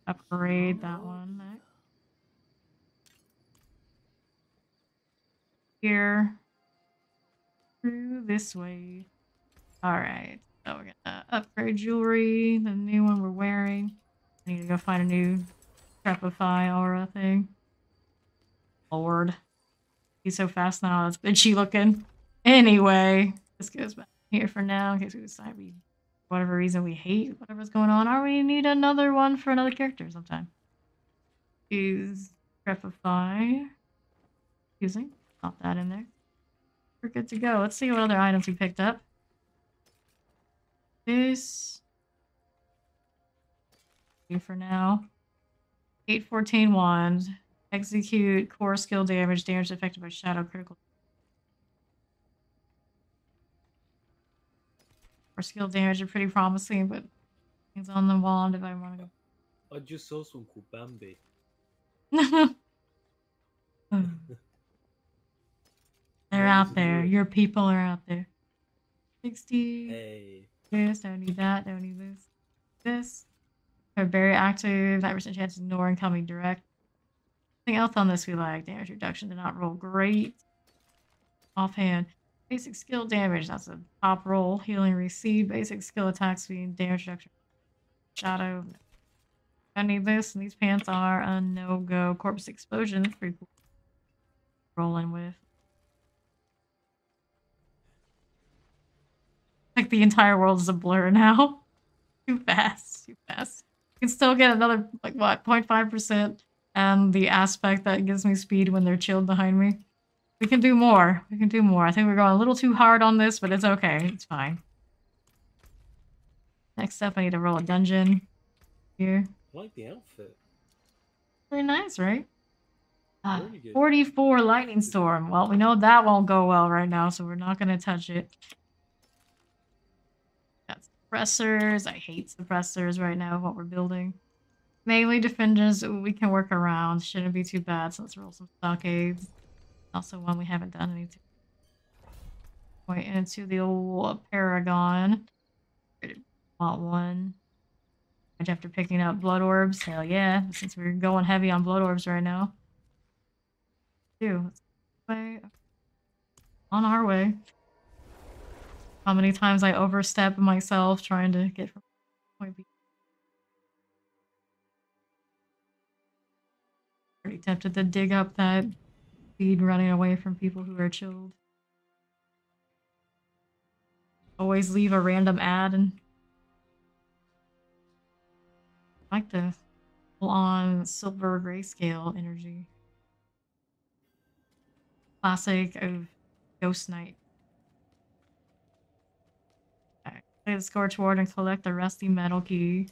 Upgrade that one. Here. Through this way. Alright. So we're gonna upgrade jewelry, the new one we're wearing. I need to go find a new Trepify aura thing. Lord. He's so fast now, it's bitchy looking. Anyway, this goes back here for now in case we decide we, for whatever reason, we hate whatever's going on, or we need another one for another character sometime. Use Trepify. Excuse me. Pop that in there. We're good to go. Let's see what other items we picked up. This. For now. 814 wand. Execute core skill damage. Damage affected by shadow critical. Core skill damage are pretty promising, but things on the wand if I want to
I just saw some called Bambi.
go. They're out there. Your people are out there. 60.
Hey.
This, don't need that, don't need this. This. Very active, 9% chance of ignoring coming direct. Anything else on this we like? Damage reduction did not roll great. Offhand. Basic skill damage, that's a top roll. Healing receive, basic skill attack speed, damage reduction. Shadow. I need this, and these pants are a no-go. Corpse explosion, that's pretty cool. Rolling with. Like the entire world is a blur now. Too fast, too fast. can still get another, like, what, 0.5%, and the aspect that gives me speed when they're chilled behind me. We can do more. We can do more. I think we're going a little too hard on this, but it's okay. It's fine. Next up, I need to roll a dungeon here.
I like the outfit.
Very nice, right?
Really good.
44 lightning storm. Well, we know that won't go well right now, so we're not going to touch it. Got suppressors. I hate suppressors right now, what we're building. Melee defenders, we can work around. Shouldn't be too bad, so let's roll some stockades. Also one we haven't done anything. Point into the old Paragon. Want one. After picking up blood orbs. Hell yeah, since we're going heavy on blood orbs right now. On our way. How many times I overstep myself trying to get from point B. Pretty tempted to dig up that speed running away from people who are chilled. Always leave a random ad and I like the full-on silver grayscale energy. Classic of Ghost Knight. Alright, play the Scorch Ward and collect the rusty metal key.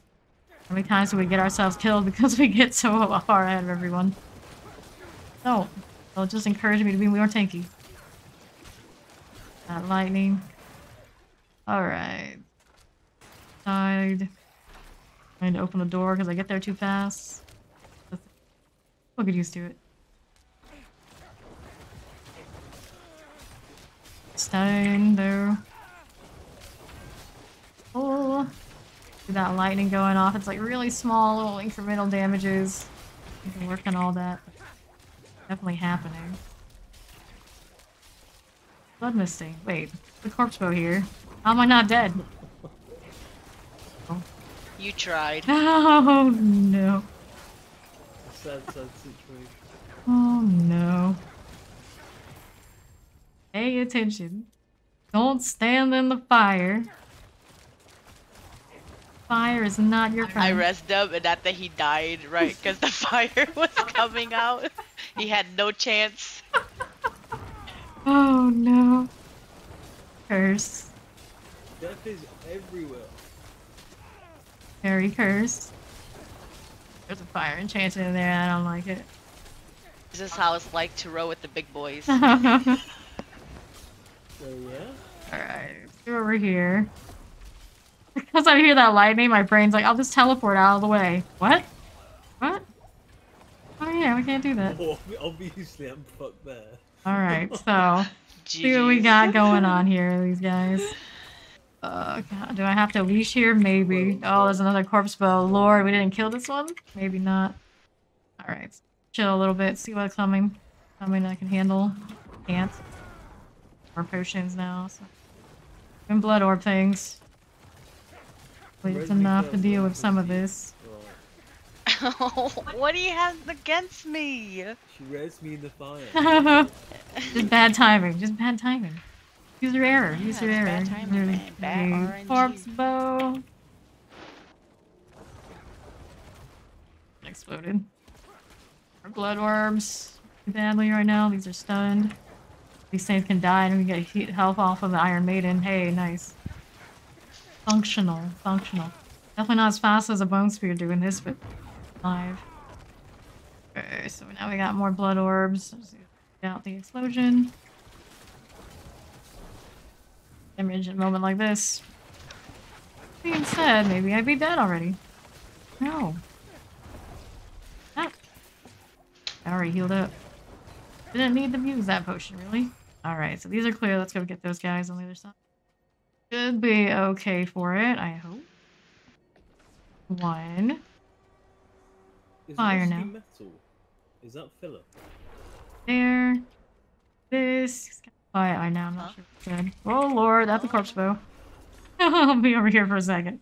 How many times do we get ourselves killed because we get so far ahead of everyone? No. They'll just encourage me to be more tanky. That lightning. Alright. Died. Trying to open the door because I get there too fast. We'll get used to it. Stone there. Oh, see that lightning going off. It's like really small little incremental damages. You can work on all that. Definitely happening. Blood misting. Wait, the corpse bow here. How am I not dead? Oh.
You tried.
Oh no.
Sad situation.
Oh no. Pay attention. Don't stand in the fire. Fire is not your friend.
I rested him and that he died, right? Because the fire was coming out. He had no chance.
Oh no. Curse.
Death is everywhere.
Very cursed. There's a fire enchanted in there. I don't like it.
This is how it's like to row with the big boys.
So yeah?
Alright, let's go over here. Because I hear that lightning, my brain's like, I'll just teleport out of the way. What? What? Oh yeah, we can't do that.
Oh, obviously I'm fucked there.
Alright, so see what we got going on here, these guys. God, do I have to leash here? Maybe. Oh, there's another corpse bow. Lord, we didn't kill this one? Maybe not. Alright, chill a little bit, see what's coming. Something I can handle. Can't. More potions now, so. And blood orb things. It's enough to deal with some of this.
What do you have against me?
She raised me in the fire.
Just bad timing. Just bad timing. Use your error. Use your error.
Bad timing, man. Bad RNG.
Corpse bow. Exploded. Our blood orbs. Badly right now. These are stunned. These things can die and we get heat health off of the Iron Maiden. Hey, nice. Functional. Functional. Definitely not as fast as a Bone Spear doing this, but live. Okay, so now we got more blood orbs. Let's get out the explosion. Damage at a moment like this. Being said, maybe I'd be dead already. No. Ah. I already healed up. Didn't need to use that potion, really. Alright, so these are clear. Let's go get those guys on the other side. Should be okay for it, I hope. One.
Is
Fire
rusty
now.
metal? Is that filler?
There. This. Fire. I know, I'm not sure what's good. Oh lord, that's a corpse bow. I'll be over here for a second.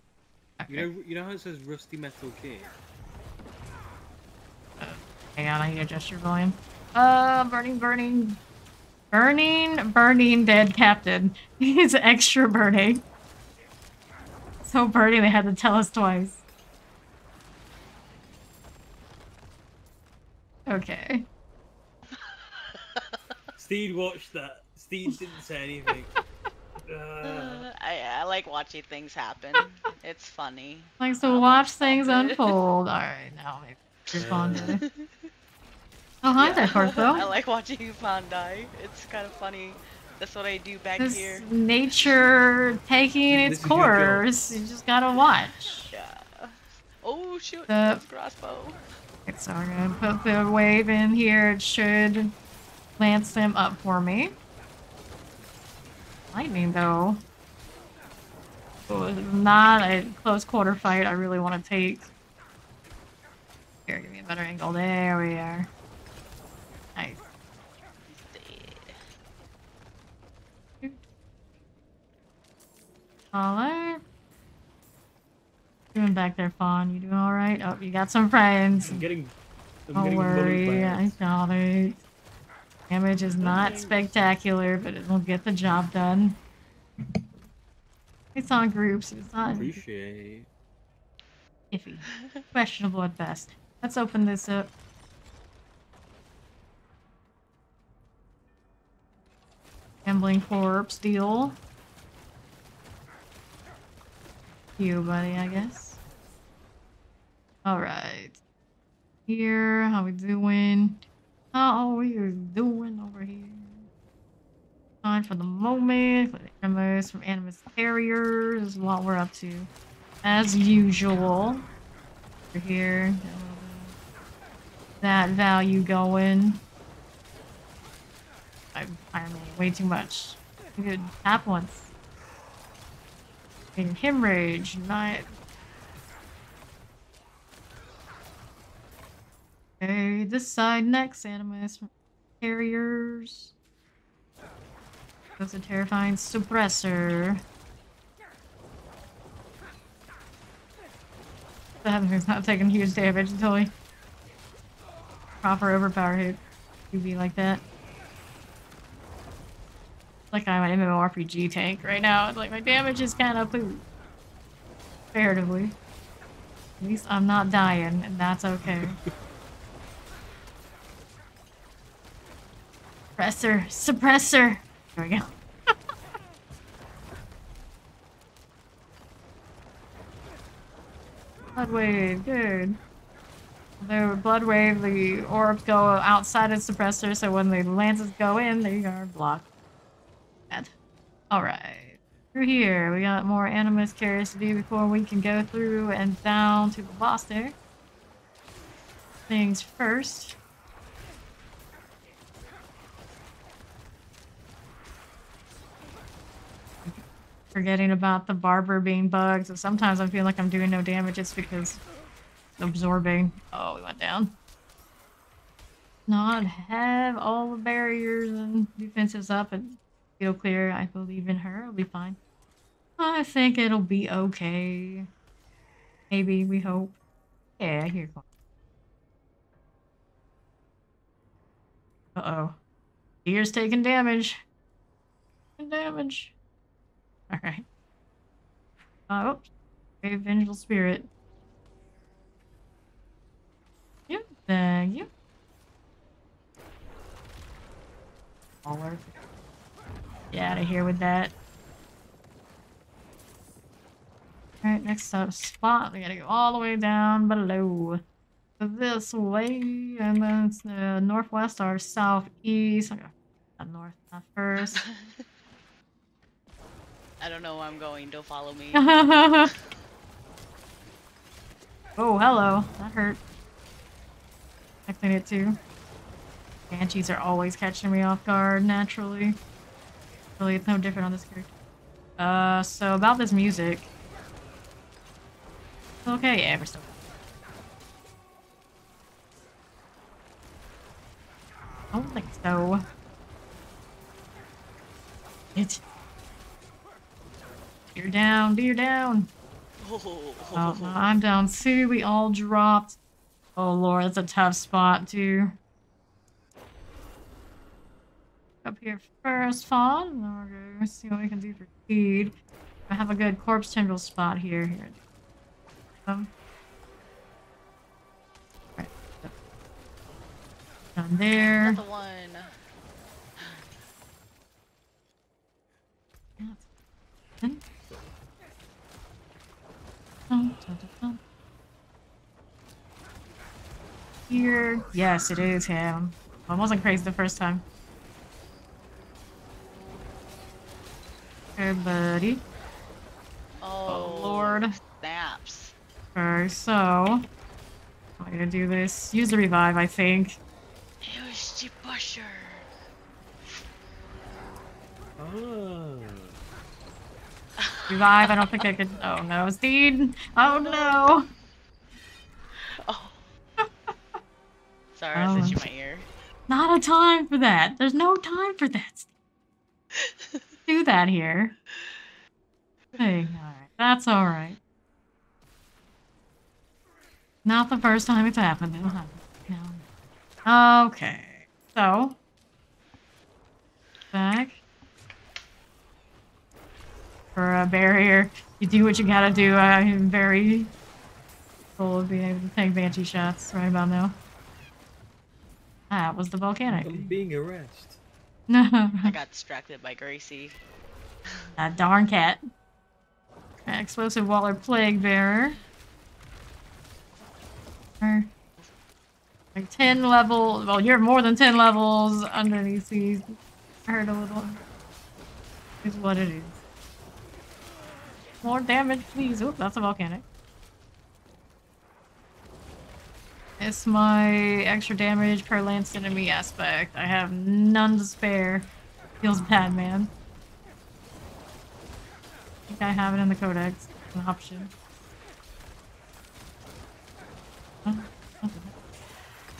Okay.
You know how it says rusty metal key?
Hang on, I need to adjust your volume. Burning dead captain. He's extra burning. So burning they had to tell us twice. Okay.
Steed watched that. Steed didn't say anything.
I like watching things happen. It's funny.
Likes to
I
watch
won't stop
things
it.
unfold. Alright, now maybe you're fond
Uh,
of. Oh, hi there,
Yeah, I
Corpo.
like watching you Fawn die. It's kind of funny. That's what I do back
This
here.
nature taking its
This is your job.
course. You just gotta watch.
Yeah. Oh shoot,
The-
that's crossbow.
Okay, so we're gonna put the wave in here. It should lance them up for me. Lightning, though. Oh, not a close quarter fight I really want to take. Here, give me a better angle. There we are. Nice. Alright. Doing back there, Fawn? You doing alright? Oh, you got some friends.
I'm getting
Don't worry,
mullied by
I
us.
got it. Damage is not spectacular, but it will get the job done. It's on groups, it's not
Appreciate.
iffy. Questionable at best. Let's open this up. Gambling corpse deal. You, buddy, I guess. Alright. Here, how we doing? How we doing over here? Fine for the moment. For the animus from Animus Carriers is what we're up to. As usual. Over here. Got a little bit of that value going. I mean, way too much. We could tap once. And hemorrhage, not. Okay, this side next, Animus from Carriers. That's a terrifying suppressor. The Heaven's not taking huge damage until he proper overpower hit. You be like that. Like I'm an MMORPG tank right now. It's like my damage is kind of poo. Comparatively. At least I'm not dying, and that's okay. Suppressor! Suppressor! There we go. Blood wave, good. The blood wave, the orbs go outside of suppressor, so when the lances go in, they are blocked. Bad. Alright. Through here, we got more Animus carriers to do before we can go through and down to the boss there. Things first. Forgetting about the barber being bugged, so sometimes I feel like I'm doing no damage, it's because absorbing. Oh, we went down. Not have all the barriers and defenses up and feel clear. I believe in her. It'll be fine. I think it'll be okay. Maybe, we hope. Yeah, here you go. Uh-oh. Deer's taking damage. Taking damage. Alright. Oops. Brave Vengeful Spirit. Yep, thank you. All worth it. Get out of here with that. Alright, next up spot. We gotta go all the way down below. This way, and then it's the northwest or southeast. North, not first.
I don't know where I'm going. Don't follow me.
Oh, hello. That hurt. Expecting it too. Banshees are always catching me off guard, naturally. Really, it's no different on this character. So about this music. Okay, yeah, we're still. I don't think so. It's. Deer down, deer down. Oh, no, I'm down too. We all dropped. Oh lord, that's a tough spot too. Up here first, Fawn. And then we're gonna see what we can do for speed. I have a good corpse tendril spot here. Right. there.
Another one.
Here. Yes, it is him. I wasn't crazy the first time. Hey, buddy.
Oh,
Lord.
Snaps.
Okay, so I'm gonna do this. Use the revive, I think.
It was the pusher.
Ah.
Revive, I don't think I could. Oh no, Steed! Oh no!
Oh. Sorry, I said you in my ear.
Not a time for that. There's no time for that. Do that here. Hey, alright. That's alright. Not the first time it's happened. It'll happen. No. Okay. So. Back. For a barrier. You do what you gotta do. I'm very full of being able to take banshee shots right about now. That was the volcanic.
I'm being harassed.
No.
I got distracted by Gracie.
That darn cat. Explosive Waller Plague Bearer. Like 10 level. Well, you're more than 10 levels underneath these. I heard a little. Is what it is. More damage, please. Oop, that's a volcanic. It's my extra damage per lance enemy aspect. I have none to spare. Feels bad, man. I think I have it in the codex. An option.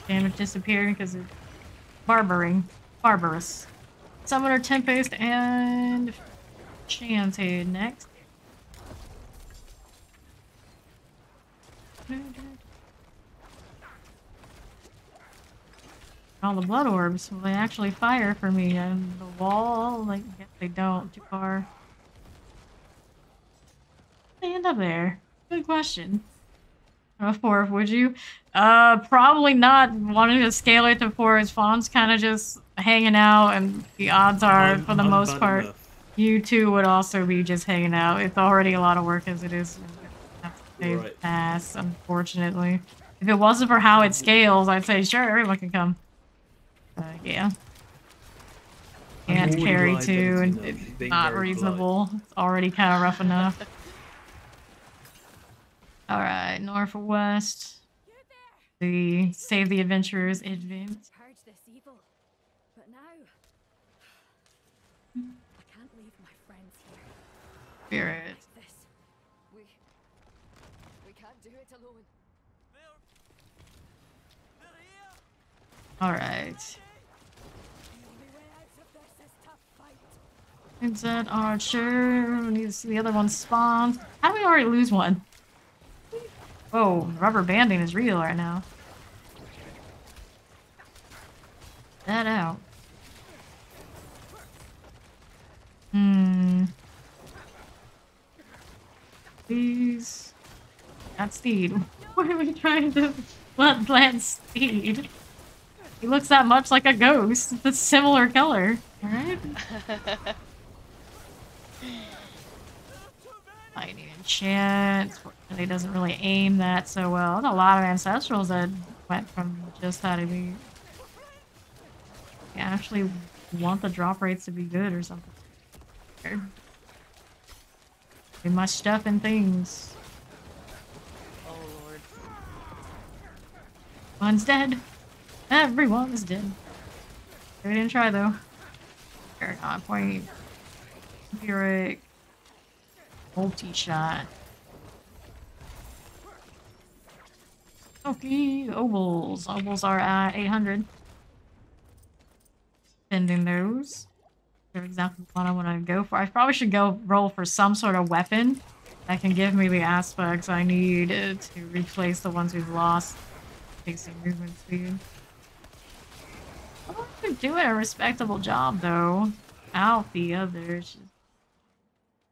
Damage disappearing because it's barbarous. Summoner Tempest and Chanted next. All the blood orbs, will they actually fire for me? And the wall, like, I guess they don't. Too far. They end up there. Good question. Four, would you? Probably not. Wanting to scale it to 4 is Fawn's kind of just hanging out, and the odds are, for the most part, you two would also be just hanging out. It's already a lot of work as it is. Have to say pass, unfortunately. If it wasn't for how it scales, I'd say sure, everyone can come. Yeah. Can't carry 2, and it's not reasonable. It's already kind of rough enough. Alright, north or west. The Save the Adventurers advent.
Purge this evil. But now I can't leave my friends here.
Spirit.
Like this. We can't do it alone.
Alright.
The only way out of this is to fight.
Is that Archer? We need to see the other one spawn. How do we already lose one? Whoa, rubber banding is real right now. That out. Please. Not Steed. What are we trying to Bloodlance Steed? He looks that much like a ghost. It's a similar color. Alright? Lightning enchant. Fortunately, doesn't really aim that so well. There's a lot of ancestrals that went from just how to be. I actually want the drop rates to be good or something. Too much stuff and things.
Oh lord.
One's dead. Everyone is dead. We didn't try though. Paragon point. Vampiric. Multi-shot. Okay, ovals. Ovals are at 800. Spending those. They're exactly what I want to go for. I probably should go roll for some sort of weapon that can give me the aspects I need to replace the ones we've lost. Facing movement speed. Oh, they're doing a respectable job though. Out the others.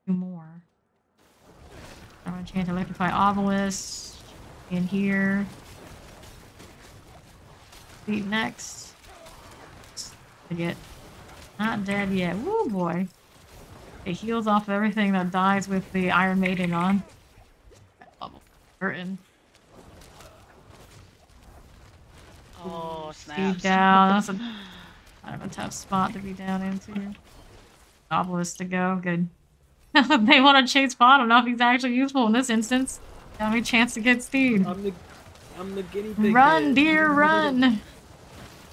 Two more. I'm gonna chant Electrify Obelisk in here. Lead next. Yet. Not dead yet. Woo boy. It heals off everything that dies with the Iron Maiden on. Bubble curtain.
Oh,
Steve
snaps.
down. That's a kind of a tough spot to be down into. Obelisk to go. Good. They want to chase Bot. I don't know if he's actually useful in this instance. Got me a chance to get Steed.
I'm the guinea pig.
Run,
here.
dear, run!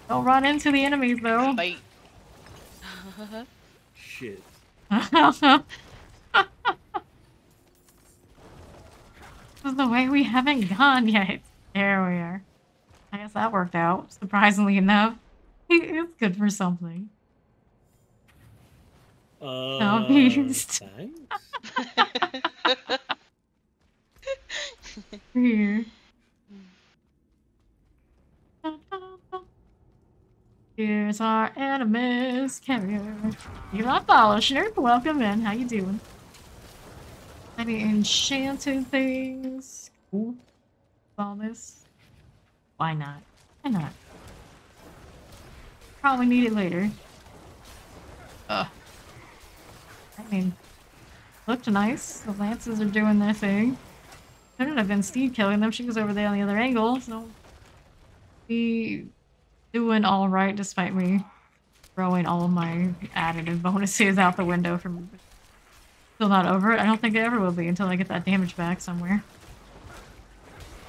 Don't run into the enemies, though.
Bite.
Shit.
This is the way we haven't gone yet. There we are. I guess that worked out, surprisingly enough. It's good for something. Beast.
Thanks.
Here. Here's our animus carrier. You're not follow, Schnurp. Welcome in. How you doing? Any enchanted things? Cool. All this. Why not? Why not? Probably need it later. I mean, looked nice. The lances are doing their thing. Couldn't have been Steve killing them. She was over there on the other angle, so be doing all right despite me throwing all of my additive bonuses out the window from still not over it. I don't think it ever will be until I get that damage back somewhere.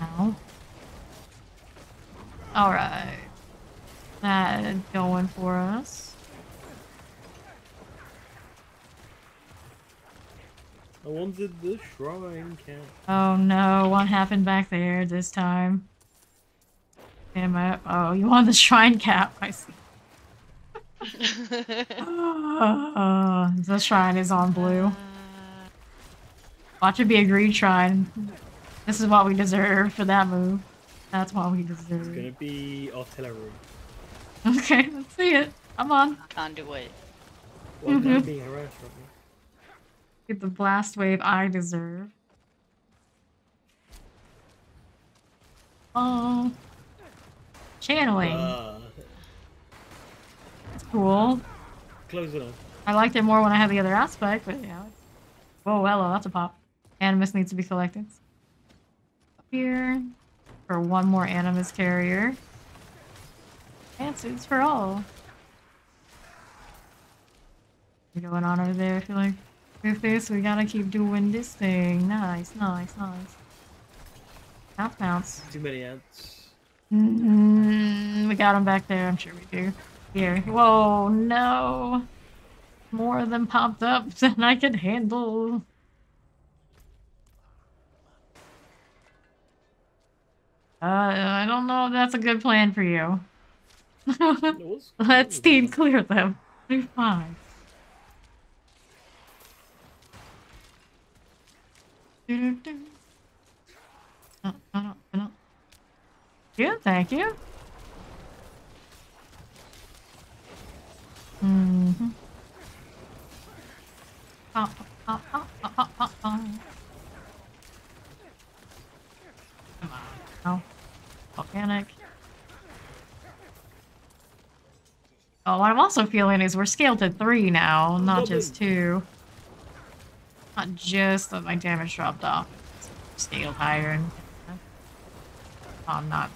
Ow. Alright. That going for us.
I wanted the shrine cat.
Oh no, what happened back there this time? Damn it. Oh, you want the shrine cap? I see. The shrine is on blue. Watch it be a green shrine. This is what we deserve for that move. That's what we deserve.
It's gonna be artillery.
Okay, let's see it. Come on.
Conduit.
Well, they're being harassed right now.
Get the blast wave I deserve. Oh. Channeling. That's cool.
Close it on.
I liked it more when I had the other aspect, but yeah. Whoa, hello, that's a pop. Animus needs to be collected. Up here. For one more Animus carrier. Answers for all. What's going on over there? I feel like with this, we gotta keep doing this thing. Nice, nice, nice. Bounce, bounce.
Too many ants.
We got them back there. I'm sure we do. Here. Whoa, no. More of them popped up than I could handle. I don't know if that's a good plan for you. Let's Steed clear them. Be fine. No. Good, thank you. Mm-hmm. Come on. No. Volcanic. Oh, what I'm also feeling is we're scaled to 3 now, not just 2. Not just that my damage dropped off. It's scaled higher and I'm not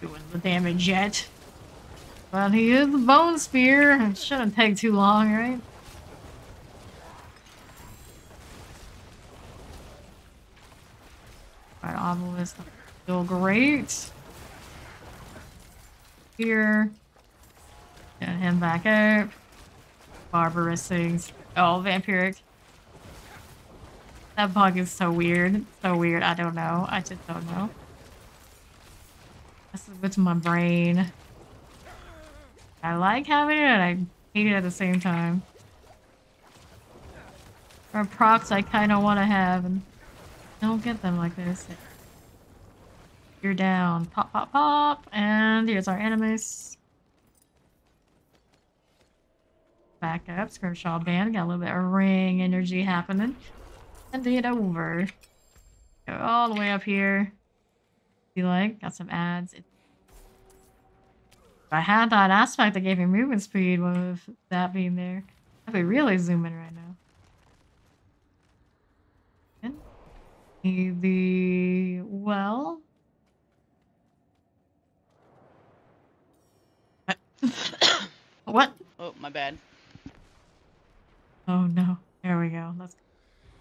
doing the damage yet. But he is the bone spear. It shouldn't take too long, right? Alright, obelisk. Still great. Here. Get him back up. Barbarous things. Oh, vampiric. That bug is so weird. So weird. I don't know. I just don't know. This is what's in my brain. I like having it and I hate it at the same time. Or procs I kind of want to have and don't get them like this. You're down. Pop, pop, pop. And here's our animus. Back up. Scrimshaw band. Got a little bit of ring energy happening. And it over. Go all the way up here. You like? Got some ads. I had that aspect that gave me movement speed with that being there. I'd be really zooming right now. And well. What?
Oh, my bad.
Oh no. There we go. Let's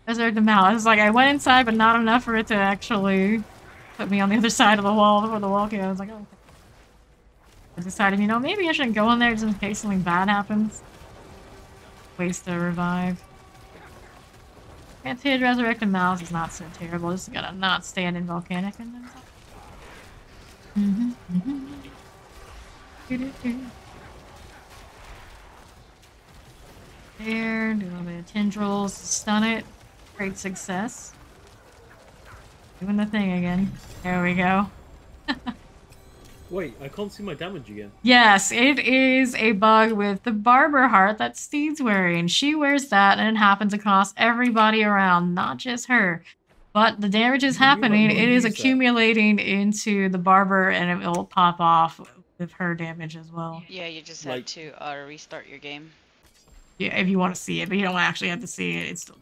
desert the mouth. It's like I went inside, but not enough for it to actually put me on the other side of the wall before the wall came. I was like, oh. I decided, you know, maybe I shouldn't go in there just in case something bad happens. Waste to revive. Canted resurrected mouse is not so terrible. Just gotta not stand in volcanic and then. There, do a little bit of tendrils to stun it. Great success. Doing the thing again. There we go.
Wait, I can't see my damage again.
Yes, it is a bug with the barber heart that Steed's wearing. She wears that and it happens across everybody around, not just her. But the damage is happening. It is accumulating into the barber and it will pop off with her damage as well.
Yeah, you just have to restart your game.
Yeah, if you want to see it, but you don't actually have to see it. It's still...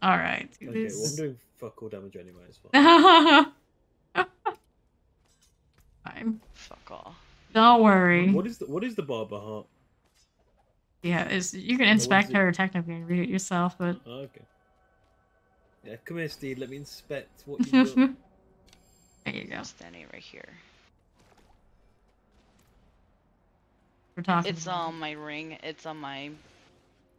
Alright.
Okay, well, I'm doing fuck all damage anyway, it's fine.
Fine.
Fuck off.
Don't worry.
What is the barber heart?
Yeah, you can inspect her technically and read it yourself, but...
Oh, okay. Yeah, come here, Steve. Let me inspect what you've done.
There you go.
I'm standing right here.
We're talking
It's
about...
on my ring. It's on my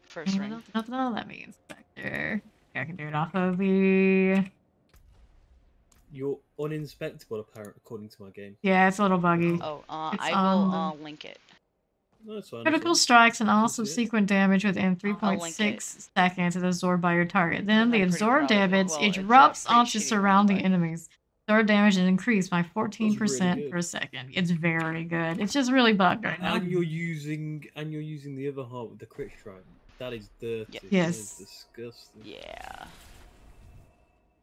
first ring.
No, let me inspect her. Yeah, I can do it off of the...
You're uninspectable, apparently, according to my game.
Yeah, it's a little buggy.
Oh,
It's
I
on
will link it.
No, it's fine.
Critical strikes and all
see it.
subsequent damage within
I'll link
3.6 seconds is absorbed by your target. Then
I'm
the
pretty
absorbed
proud of it.
damage
Well, it's a
erupts
pretty
onto
shitty
surrounding
ring,
enemies. Absorbed damage is increased by 14%
really
per second. It's very good. It's just really bugged right now.
And you're using the other heart with the crit strike. That is dirty.
Yes.
That is disgusting.
Yeah.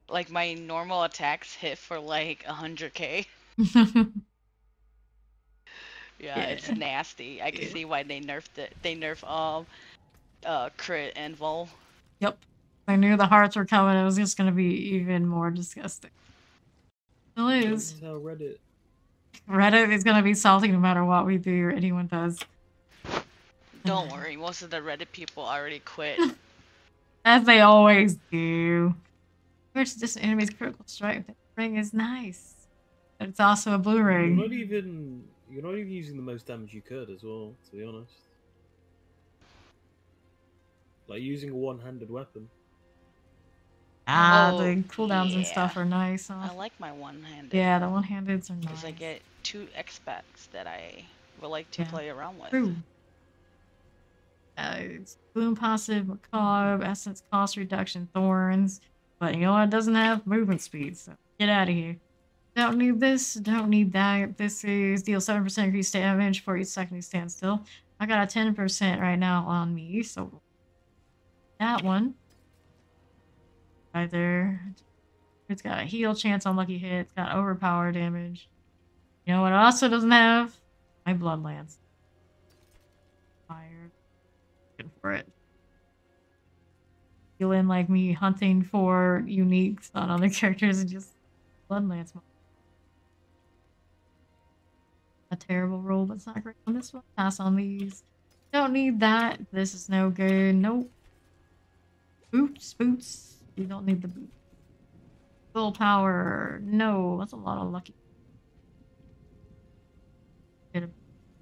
Like my normal attacks hit for like 100k. Yeah, it's nasty. I can see why they nerfed it. They nerf crit and vol.
Yep. I knew the hearts were coming. It was just going to be even more disgusting. Still is.
Tell Reddit.
Reddit is going to be salty no matter what we do or anyone does.
Don't worry, most of the Reddit people already quit.
As they always do. Which this enemy's critical strike ring is nice. But it's also a blue ring.
You're not even using the most damage you could as well, to be honest. Like using a one-handed weapon.
The cooldowns and
yeah.
stuff are nice.
I like my one-handed.
Yeah, the one-handeds are nice.
Because I get 2 X-Specs that I would like to play around with.
True. It's Bloom Passive, Macabre, Essence Cost Reduction, Thorns. But you know what? It doesn't have movement speed, so get out of here. Don't need this, don't need that. This is deal 7% increased damage for each second you stand still. I got a 10% right now on me, so that one. Right there. It's got a heal chance on lucky hit. It's got overpower damage. You know what it also doesn't have? My Bloodlance. Fire. Good for it. Feeling like me hunting for uniques on other characters and just Bloodlance. A terrible roll, but it's not great on this one. Pass on these. Don't need that. This is no good. Nope. Boots. You don't need the boot. Willpower. No, that's a lot of lucky. Bit of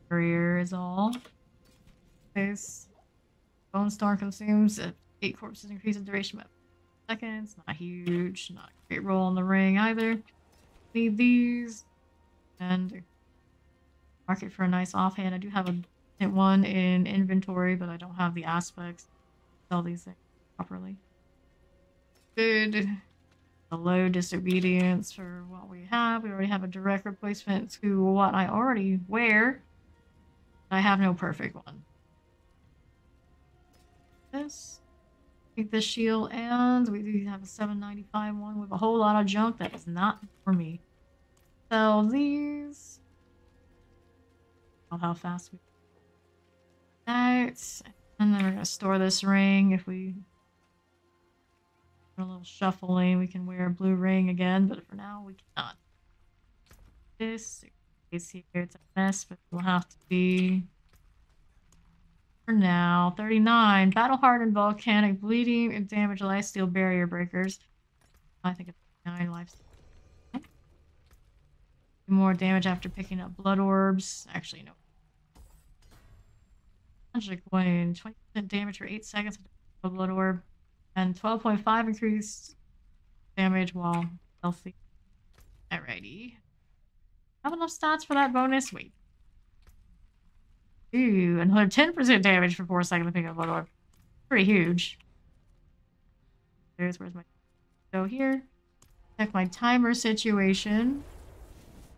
barrier is all. This Bone Storm consumes 8 corpses, increase the duration by seconds. Not huge. Not a great roll on the ring either. Need these. And mark it for a nice offhand. I do have a one in inventory, but I don't have the aspects to sell these things properly. Good. A low disobedience for what we have. We already have a direct replacement to what I already wear. I have no perfect one. This. Take this shield, and we do have a 795 one with a whole lot of junk that is not for me. Sell these. how fast we that. And then we're gonna store this ring. If we do a little shuffling, we can wear a blue ring again, but for now we cannot. This is here, it's a mess, but we'll have to be for now. 39. Battle hardened volcanic bleeding and damage lifesteal barrier breakers. I think it's 9 life. More damage after picking up blood orbs. Actually, no. Magic Wayne. 20% damage for 8 seconds with a blood orb. And 12.5 increased damage while healthy. Alrighty. Have enough stats for that bonus? Wait. Ooh, another 10% damage for 4 seconds to pick up blood orb. Pretty huge. Where's my go here? Check my timer situation.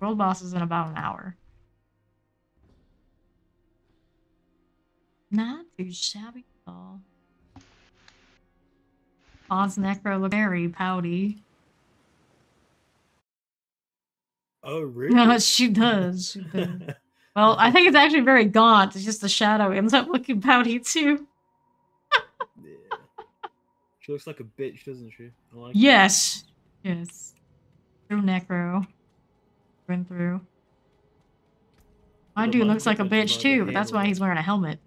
World boss is in about an hour. Not too shabby at all. Paw's Necro look very pouty.
Oh, really?
No, she does. She does. Well, I think it's actually very gaunt. It's just the shadow ends up looking pouty too.
Yeah. She looks like a bitch, doesn't she? I like
yes. It. Yes. Through Necro. Went through. My
Well,
dude
mine
looks like a
looked like
bitch
the
too, but that's
handle
why
of
he's
it.
wearing a helmet.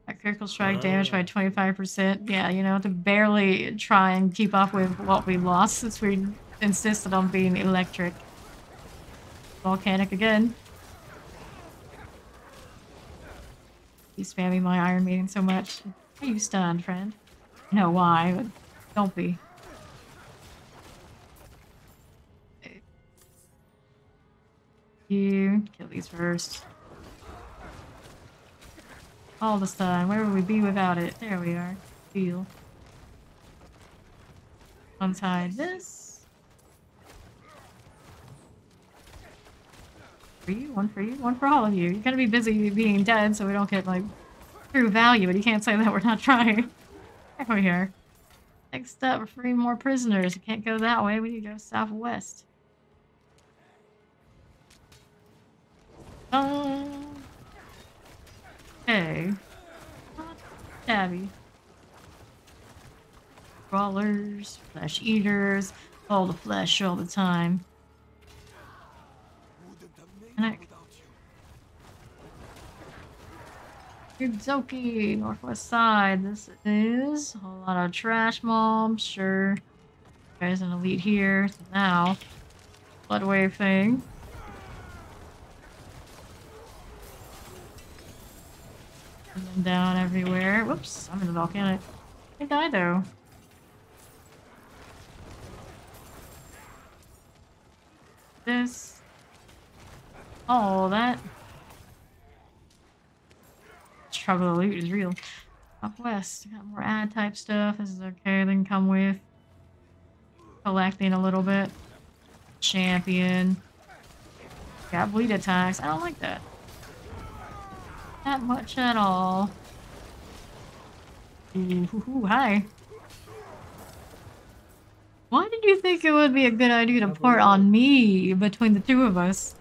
That critical strike damage by 25%. Yeah, you know, to barely try and keep up with what we lost since we insisted on being electric. Volcanic again. He's spamming my Iron Maiden so much. Why are you stunned, friend? I know why, but don't be. You kill these first. All the stun. Where would we be without it? There we are. Feel. Untie this. For you, one for all of you. You're gonna be busy being dead so we don't get, like, true value, but you can't say that we're not trying. There we are. Next up, we're freeing more prisoners. We can't go that way. We need to go southwest. Okay. Not shabby. Crawlers, flesh eaters, all the flesh all the time. Yudoki, northwest side. This is a whole lot of trash mobs. Sure. There's an elite here. So now, blood wave thing. And then down everywhere. Whoops, I'm in the volcanic. I died though. This. Oh, that. Trouble of loot is real. Up west, got more ad type stuff. This is okay. They can come with collecting a little bit. Champion. Got bleed attacks. I don't like that. Not much at all. Ooh, hi. Why did you think it would be a good idea to port on me between the two of us?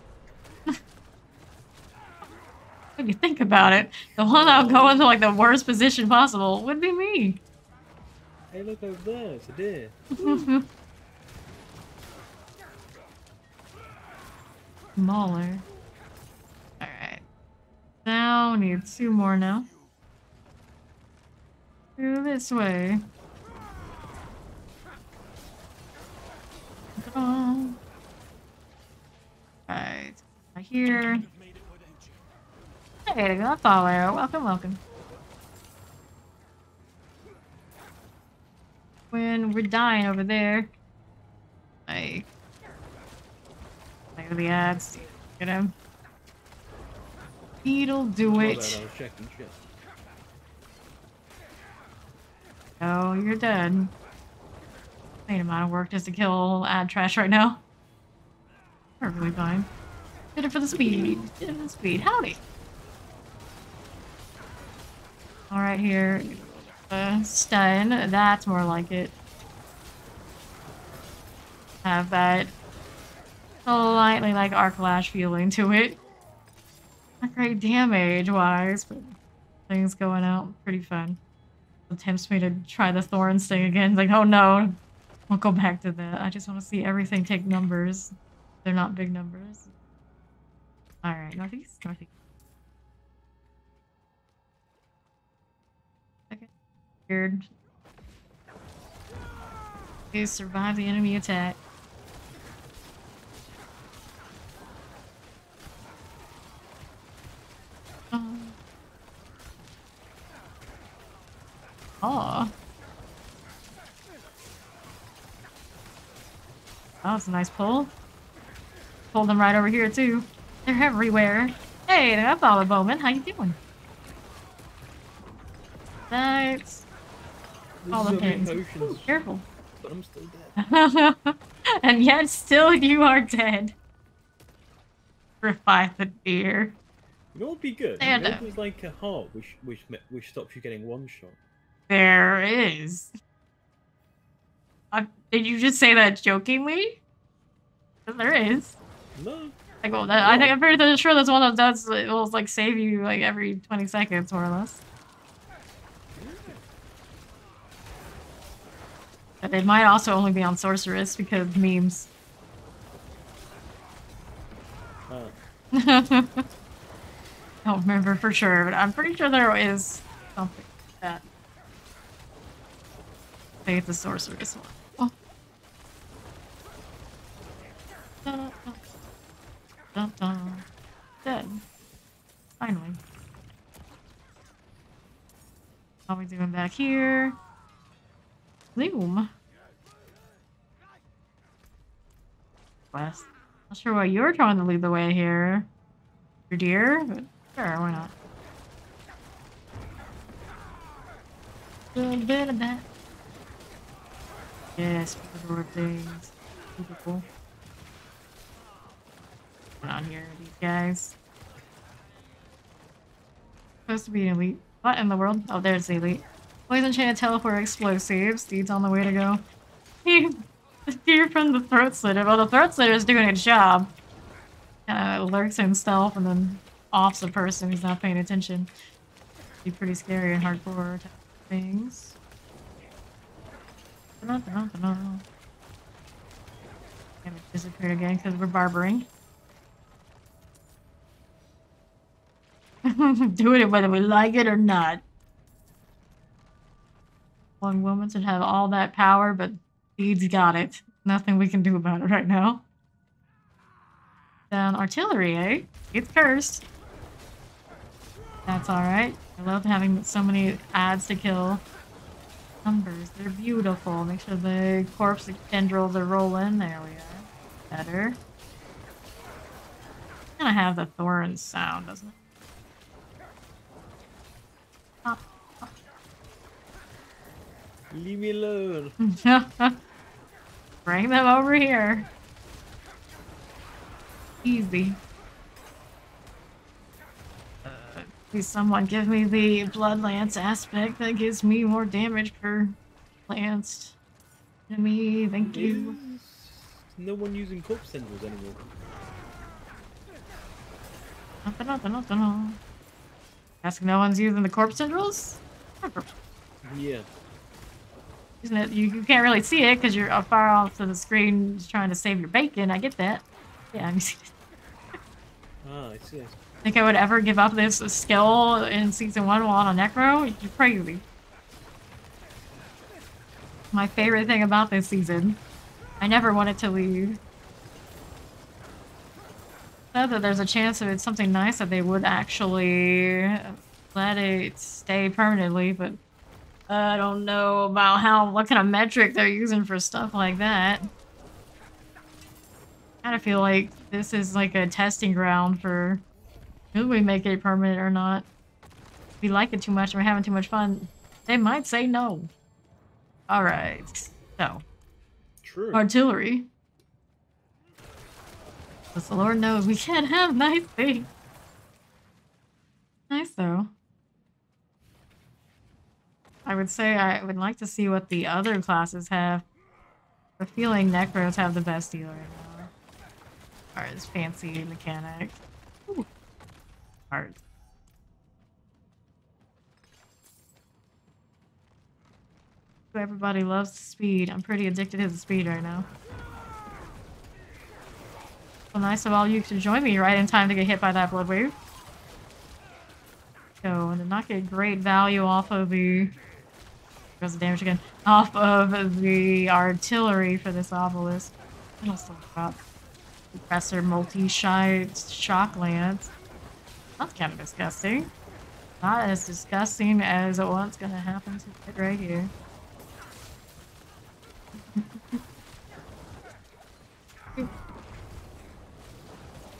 When you think about it, the one that'll go into like the worst position possible would be me.
Hey, look over there, it's a deer.
Smaller. Alright. Now we need 2 more now. Through this way. Alright. Here. Hey, the Godfather. Welcome, welcome. When we're dying over there. Like. Look at the ads. Get him. It'll do
My
it.
bad, I was checking shit.
Oh, you're dead. Ain't amount of work just to kill ad trash right now. Perfectly fine. Did it for the speed. Did it for the speed. Howdy. Alright, here. Stun. That's more like it. Have that slightly like arc lash feeling to it. Not great damage-wise, but things going out pretty fun. It tempts me to try the Thorns thing again. Like, oh no, won't go back to that. I just want to see everything take numbers. They're not big numbers. Alright, northeast, northeast. Okay. Weird. Okay, survive the enemy attack. Oh. That was a nice pull. Pulled them right over here too. They're everywhere. Hey, that's all the Bowman. How you doing? Thanks. All the pins. Ooh, careful.
But I'm still dead.
And yet still you are dead. Revive the deer.
You know what would be good?
Stand
What
up.
if there's like a heart which stops you getting one shot?
There is. Did you just say that jokingly? 'Cause there is.
No.
Like, well, I think I'm pretty sure that's one that does. It will like save you like every 20 seconds, more or less. But it might also only be on Sorceress because memes. I don't remember for sure, but I'm pretty sure there is something like that. I think it's a Sorceress one. Oh. Dun, dun, dun, dun. Dead. Finally. How are we doing back here? Loom. West. Not sure why you're trying to lead the way here, your dear, but sure, why not? A bit of that. Yes, people things. Super cool. What's going on here, these guys? Supposed to be elite. What in the world? Oh, there's the elite. Poison chain teleport explosives. Steed's on the way to go. Deer from the throat slitter. Well, the throat slitter is doing its job. Kind of lurks himself and then offs a person who's not paying attention. Be pretty scary and hardcore type of things. Damage disappeared again because we're barbering. Doing it whether we like it or not. One woman should have all that power, but Steed's got it. Nothing we can do about it right now. Down artillery, eh? It's cursed. That's alright. I love having so many ads to kill. Numbers, they're beautiful. Make sure the corpse tendrils are rolling. There we are. Better. Kind of have the thorns sound, doesn't it? Pop.
Leave me alone.
Bring them over here. Easy. Please someone give me the Bloodlance aspect that gives me more damage per lanced enemy. Thank you.
Is no one using corpse tendrils anymore?
Ask no one's using the corpse tendrils?
Yeah.
Isn't it? You can't really see it because you're far off to the screen just trying to save your bacon. I get that. Yeah, I see.
Ah, I see.
Think I would ever give up this skill in season 1 while on a Necro? You're crazy. My favorite thing about this season. I never wanted to leave. Said that there's a chance that it's something nice that they would actually let it stay permanently, but I don't know about what kind of metric they're using for stuff like that. I kind of feel like this is like a testing ground for should we make it permanent or not. If we like it too much and we're having too much fun, they might say no. Alright, so.
True.
Artillery. Because the Lord knows we can't have nice things. Nice though. I would say I would like to see what the other classes have. The feeling Necros have the best deal right now. Or this fancy mechanic. Ooh. Hard. Everybody loves the speed. I'm pretty addicted to the speed right now. So nice of all you to join me right in time to get hit by that blood wave. So, and did not get great value off of the... Does the damage again. Off of the artillery for this obelisk. What else talk about? Compressor multi-shite shock lance. That's kind of disgusting. Not as disgusting as what's gonna happen to it right here.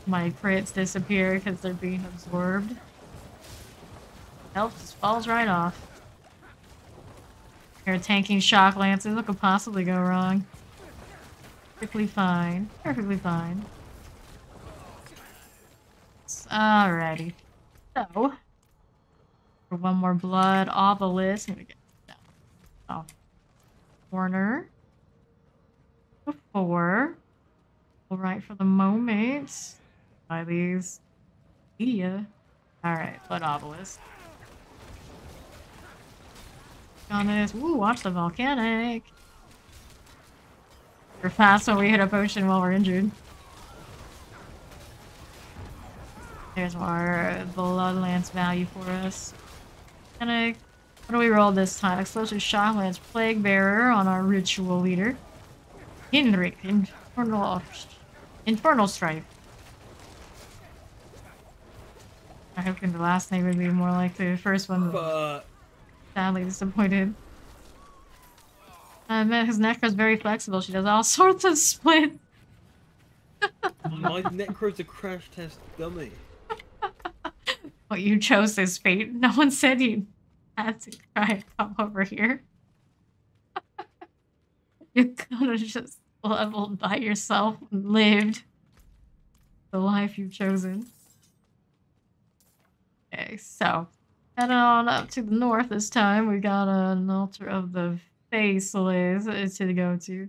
My crits disappear because they're being absorbed. Health just falls right off. You're tanking shock lances. What could possibly go wrong? Perfectly fine. Perfectly fine. Alrighty. So, for one more blood obelisk, I'm gonna get down off corner. Before. Alright, for the moment. Buy these. Yeah. Alright, blood obelisk. On this. Ooh, watch the volcanic. We're fast when we hit a potion while we're injured. There's more Bloodlance value for us. What do we roll this time? Explosive Shock Lance, Plague Bearer on our Ritual Leader. Hinrik, Infernal Strife. I hope the last name would be more like the first one.
But
Sadly disappointed. His Necro's very flexible. She does all sorts of splits.
my Necro's a crash test dummy.
Well, you chose this fate. No one said you had to try and come over here. You could have just leveled by yourself and lived the life you've chosen. Okay, so heading on up to the north this time. We got an altar of the faceless to go to.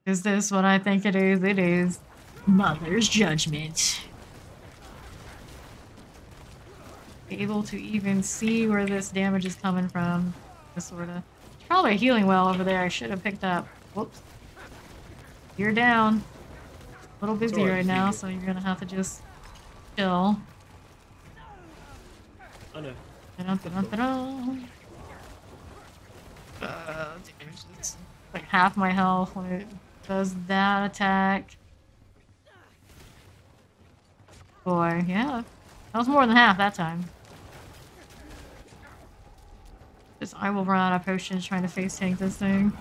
Is this what I think it is? It is Mother's Judgment. Able to even see where this damage is coming from. Sorta. Probably a healing well over there I should have picked up. Whoops. You're down. A little busy right now, so you're gonna have to just chill.
I know.
It's like half my health when it does that attack. Boy, yeah. That was more than half that time. I will run out of potions trying to face tank this thing.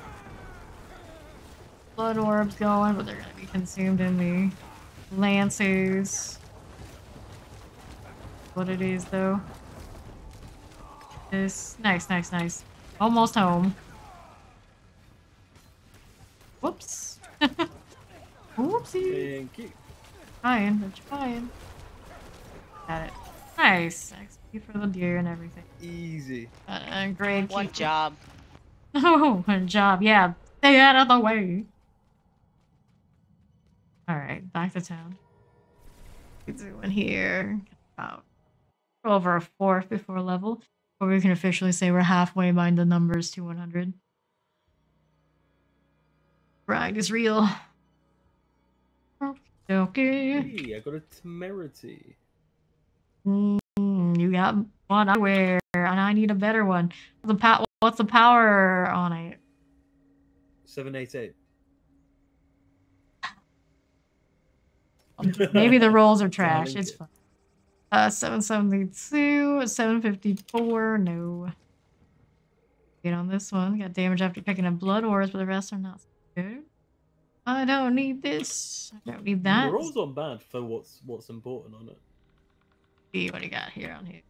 Blood orbs going, but they're gonna be consumed in the lances. What it is though. This nice. Almost home. Whoops. Whoopsie.
Thank you.
Trying. Got it. Nice. XP for the deer and everything.
Easy.
Great.
One job.
Oh, one job. Yeah. Stay out of the way. Alright, back to town. What's doing here? About over a fourth before level. Or we can officially say we're halfway behind the numbers to 100. Grind is real. Okay.
Hey, I got a temerity.
You got one I wear, and I need a better one. What's the power on it?
788.
Maybe the rolls are trash. It's fine. 772, 754. No. Get on this one. Got damage after picking up blood orbs, but the rest are not so good. I don't need this. I don't need that.
The rolls aren't bad for what's important on it.
See what do you got here on here.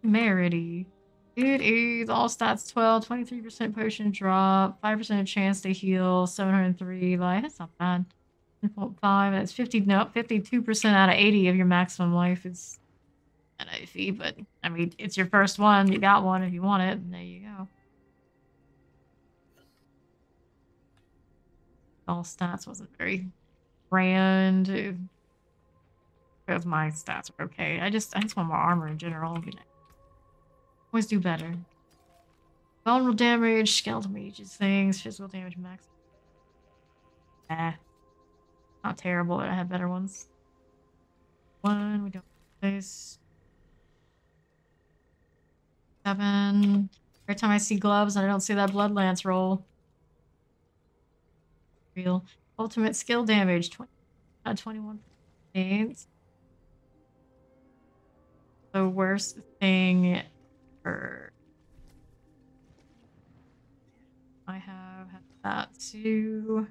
Merity. It is all stats 12, 23% potion drop, 5% chance to heal, 703 life. That's not bad. 1.5, that's 52% out of 80 of your maximum life is an IV, but I mean, it's your first one. You got one if you want it, and there you go. All stats wasn't very grand. Because my stats are okay. I just want more armor in general. Always do better. Vulnerable damage, skeletal mages things, physical damage max. Not terrible, but I have better ones. One, we don't have this. 7. Every time I see gloves and I don't see that Bloodlance roll. Real. Ultimate skill damage, 21 points. The worst thing for... I have that too.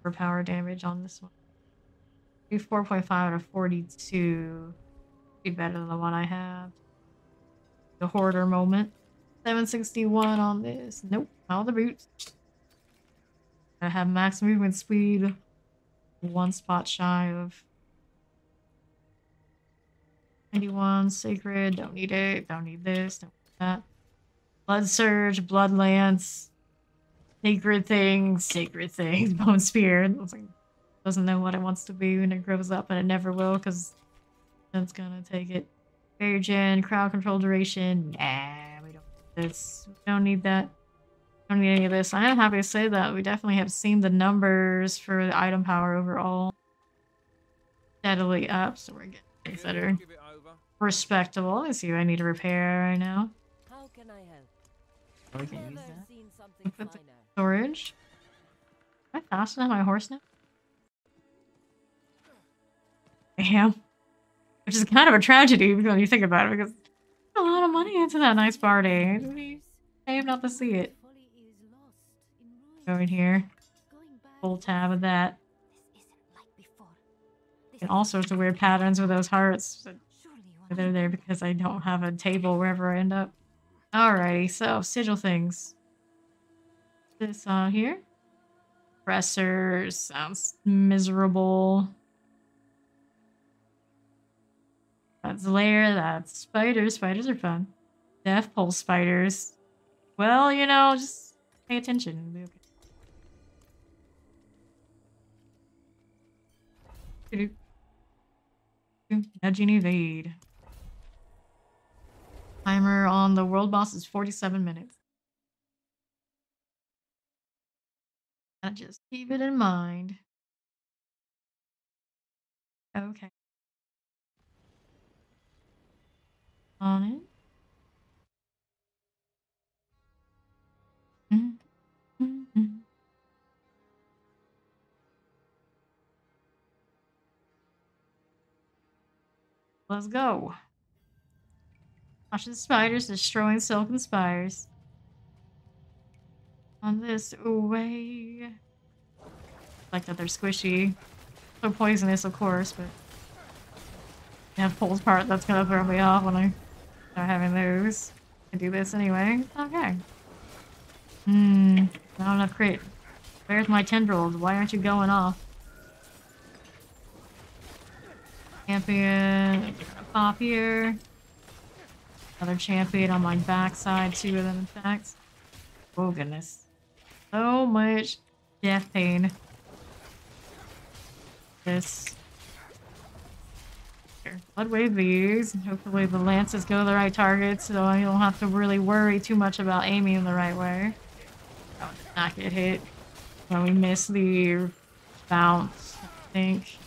For power damage on this one. 4.5 out of 42. Be better than the one I have. The hoarder moment. 761 on this. Nope, all the boots. I have max movement speed. 1 spot shy of 91. Sacred. Don't need it. Don't need this. Don't need that. Blood surge. Bloodlance. Sacred things. Sacred things. Bone spear. Doesn't know what it wants to be when it grows up, and it never will because that's gonna take it. Barrier gen, crowd control duration. Nah, we don't need this. We don't need that. Don't need any of this. I am happy to say that we definitely have seen the numbers for the item power overall steadily up, so we're getting things that are respectable. Let's see what I need to repair right now.
How can I help?
We can use
Never
that.
seen something
Put the
finer.
storage. Am I faster than my horse now? Damn. Which is kind of a tragedy when you think about it, because a lot of money into that nice party. It'd be shame not to see it.
Folly is lost in ruin.
Go in here.
Going back
Full tab of that.
This isn't like before. This
And all sorts of weird patterns with those hearts. But
surely one
they're there because I don't have a table wherever I end up. Alrighty, so sigil things. This on here. Pressers sounds miserable. That's lair, that's spiders. Spiders are fun. Death pulse spiders. Well, you know, just pay attention. It'll be okay. Nudging evade. Timer on the world boss is 47 minutes. And just keep it in mind. Okay. On it. Let's go. Watch the spiders destroying silken spires. On this way. Like that they're squishy. So poisonous, of course, but yeah, Pole's part that's gonna throw me off when I start having those. I do this anyway. Okay. Not enough crit. Where's my tendrils? Why aren't you going off? Champion. Pop here. Another champion on my backside, 2 of them in fact. Oh goodness. So much death pain. This. Here. Blood wave these. Hopefully the lances go to the right target so I don't have to really worry too much about aiming in the right way. Oh, did not get hit. Well, we missed the bounce, I think.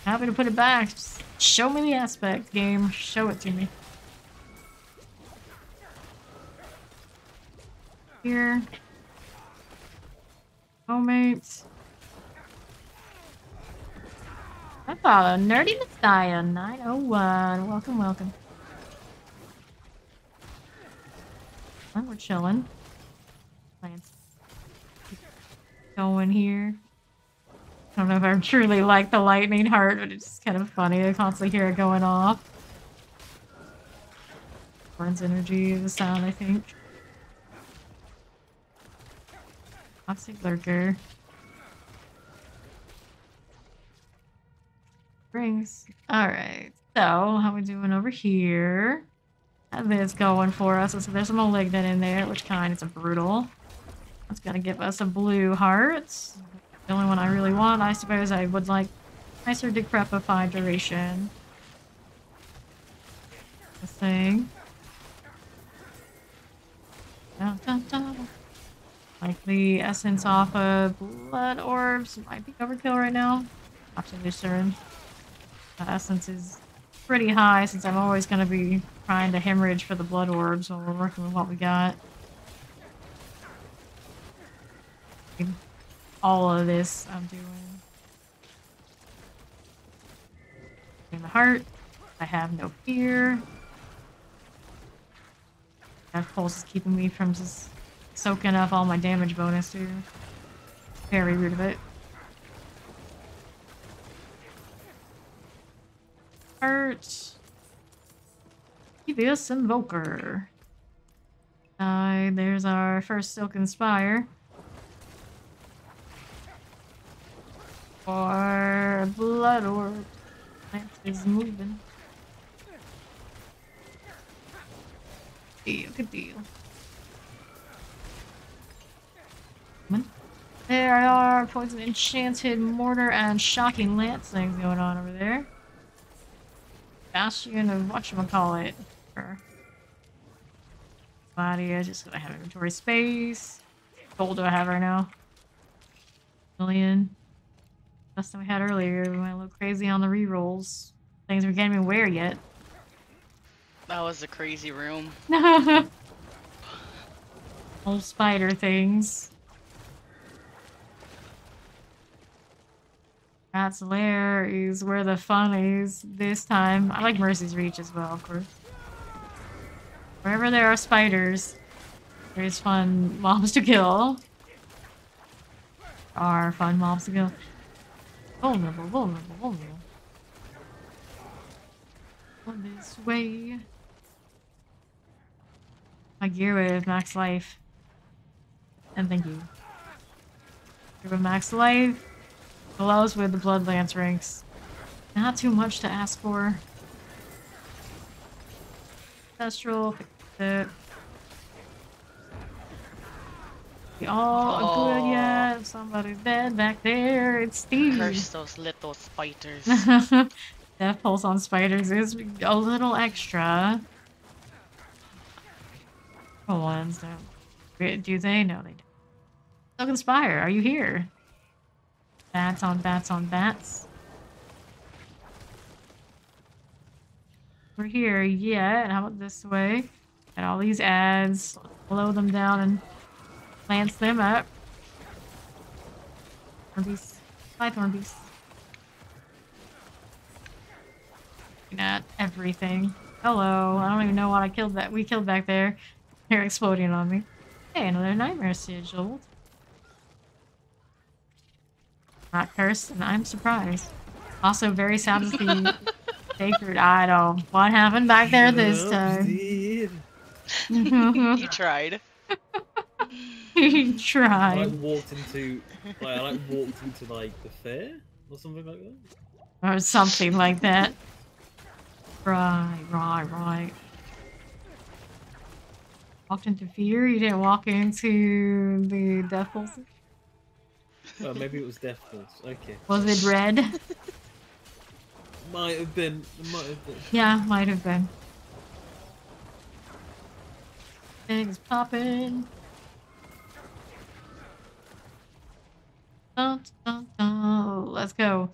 Happy to put it back. Just show me the aspect, game. Show it to me. Here. Moment. I thought a nerdy Messiah 901. Welcome, welcome. Oh, we're chilling. Plants. Going here. I don't know if I truly like the lightning heart, but it's just kind of funny. I constantly hear it going off. Burns energy is the sound, I think. Toxic lurker. Rings. Alright. So, how we doing over here? Have this going for us. So there's a malignant in there, which kind is a brutal. That's gonna give us a blue heart. The only one I really want. I suppose I would like Nicer decrepify duration. This thing. Dun, dun, dun. Like the essence off of blood orbs might be overkill right now. Not too certain. The essence is pretty high since I'm always going to be trying to hemorrhage for the blood orbs while we're working with what we got. All of this I'm doing. In the heart, I have no fear. That pulse is keeping me from just soaking up all my damage bonus too. Very rude of it. Heart. Previous Invoker. There's our first Silken Spire. Or Blood Orb. Plant is moving. Good deal. There are Poison Enchanted Mortar and Shocking Lance things going on over there. Bastion of whatchamacallit. Body, I just gotta have inventory space. Gold do I have right now? Million. Less than we had earlier. We went a little crazy on the rerolls. Things we can't even wear yet.
That was a crazy room.
Old spider things. Rat's Lair is where the fun is this time. I like Mercy's Reach as well, of course. Wherever there are spiders, there's fun mobs to kill. Are fun mobs to kill. Vulnerable, vulnerable, vulnerable. On this way. My gear with max life. And thank you. Gear with max life. Allows with the Bloodlance ranks. Not too much to ask for. Ancestral, fix it. We all good yet? Somebody's dead back there. It's Steve.
Curse those little spiders.
Death pulse on spiders is a little extra. For ones don't. Do they? No, they don't. Silken Spire, are you here? Bats on bats on bats. We're here yet. How about this way? Got all these ads. Blow them down and lance them up. Thornbeast. Bye, Thornbeast. Looking at everything. Hello. I don't even know what I killed that we killed back there. They're exploding on me. Hey, another nightmare sigil. Not cursed, and I'm surprised. Also very sad to see sacred idol. What happened back there this time?
You tried.
He
I
tried.
walked into like the fair or something like that.
Or something like that. Right. Walked into fear? You didn't walk into the death pulse?
Oh, maybe it was Death Pulse. Okay.
Was it red?
Might have been.
Yeah, might have been. Things popping. Dun, dun, dun. Let's go.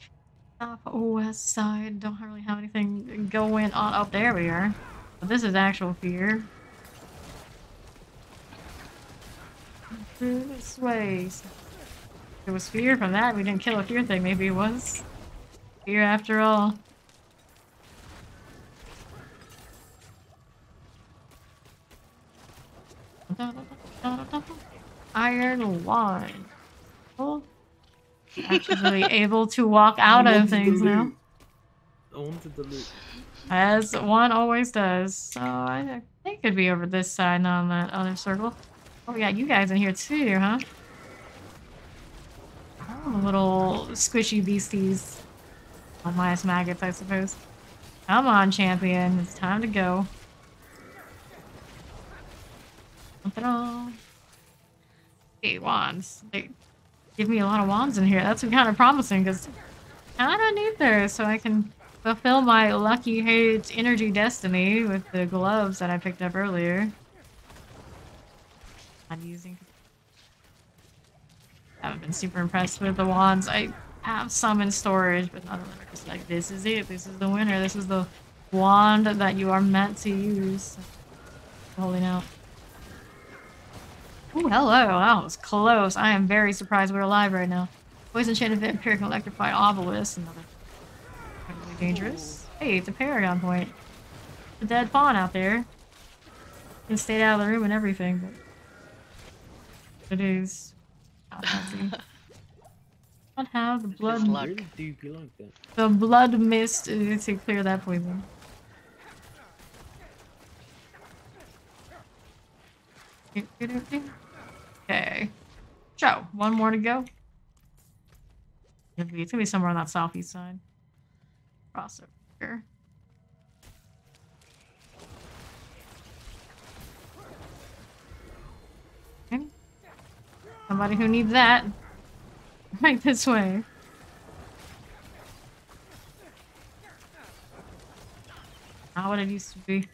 West side. Don't really have anything going on. Oh, there we are. But this is actual fear. Through this way. If it was fear from that, we didn't kill a fear thing. Maybe it was fear after all. Iron wine. Oh. Actually able to walk out of things now.
I wanted the loot.
As one always does. So I think it'd be over this side, not on that other circle. Oh, we got you guys in here too, huh? Oh, little squishy beasties. Oh, minus maggots, I suppose. Come on, champion. It's time to go. Hey, wands. They give me a lot of wands in here. That's kind of promising, because I don't need those, so I can fulfill my lucky hate energy destiny with the gloves that I picked up earlier. I'm using. I haven't been super impressed with the wands. I have some in storage, but none of them are just like, this is it. This is the winner. This is the wand that you are meant to use. Holding out. Oh, hello. That was close. I am very surprised we're alive right now. Poison chain of empiric electrified obelisk. Another incredibly dangerous. Hey, it's a paragon point. The dead pawn out there. You can stay out of the room and everything, but it is. Not have the blood.
Really do be like that.
The blood mist to clear that poison. Okay. So, one more to go. It's gonna be somewhere on that southeast side. Cross over here. Okay. Somebody who needs that. Right this way. Not what it used to be.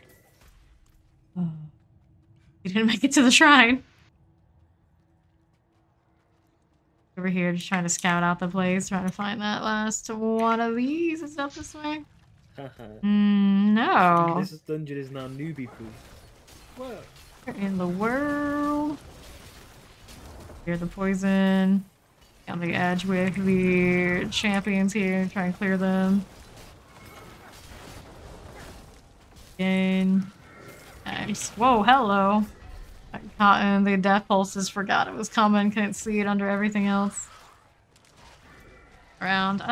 Oh. You didn't make it to the shrine. Over here, just trying to scout out the place, trying to find that last one of these. Is that this way? No.
This dungeon is now newbie proof. What?
Where in the world? Clear the poison. On the edge with the champions here, try and clear them. Again. Nice. Whoa, hello. Cotton, the death pulses, forgot it was coming, couldn't see it under everything else. Around, So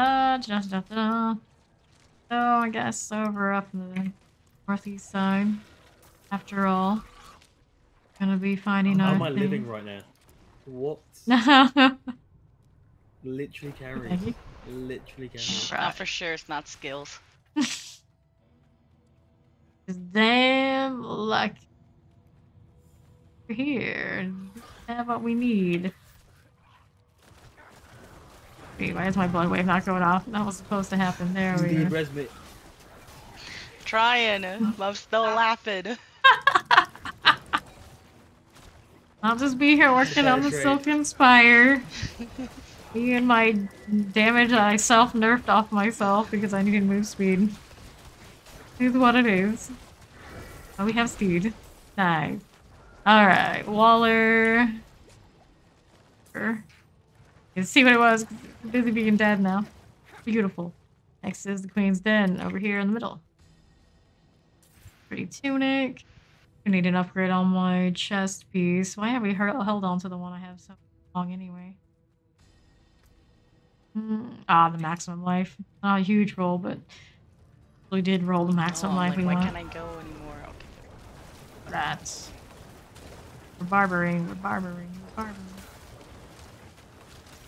I guess over up in the northeast side. After all. Gonna be finding
How
out.
am I living right now? What? Literally carried. Literally carried.
For sure it's not skills.
Just damn lucky. We're here. We have what we need. Wait, why is my blood wave not going off? That was supposed to happen. There we go.
Resmit.
Trying. I'm still laughing.
I'll just be here working on the Silken Spire. Me and my damage I self-nerfed off myself because I needed move speed. Is what it is. Oh, we have speed. Nice. Alright, Waller. Let's see what it was. I'm busy being dead now. Beautiful. Next is the Queen's Den over here in the middle. Pretty tunic. I need an upgrade on my chest piece. Why have we held on to the one I have so long anyway? The maximum life. Not a huge roll, but we did roll the maximum life we want.
Why can't I go anymore? Okay.
That's... We're barbering. That's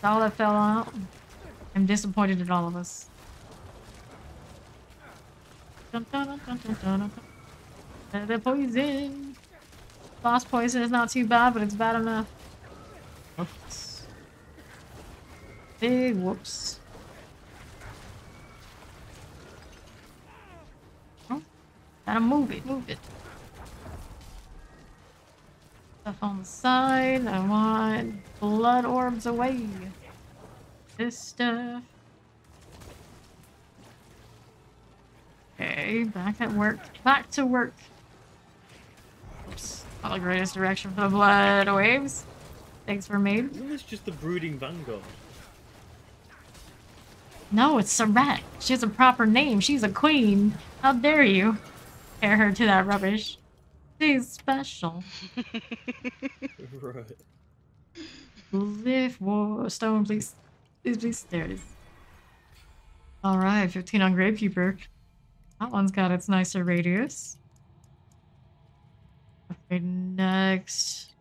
all that fell out. I'm disappointed in all of us. Dun, dun, dun, dun, dun, dun, dun. The poison. Boss poison is not too bad, but it's bad enough. Oops. Big whoops. Oh, gotta move it. Stuff on the side. I want blood orbs away. This stuff. Okay, back at work. Back to work. Oops. Not the greatest direction for the blood waves. Thanks for maid.
Isn't this just the brooding vanguard?
No, it's Sarat. She has a proper name. She's a queen. How dare you compare her to that rubbish? She's special.
Right.
Lift stone, please. Please. There it is. Alright, 15 on Gravekeeper. That one's got its nicer radius. Okay, next.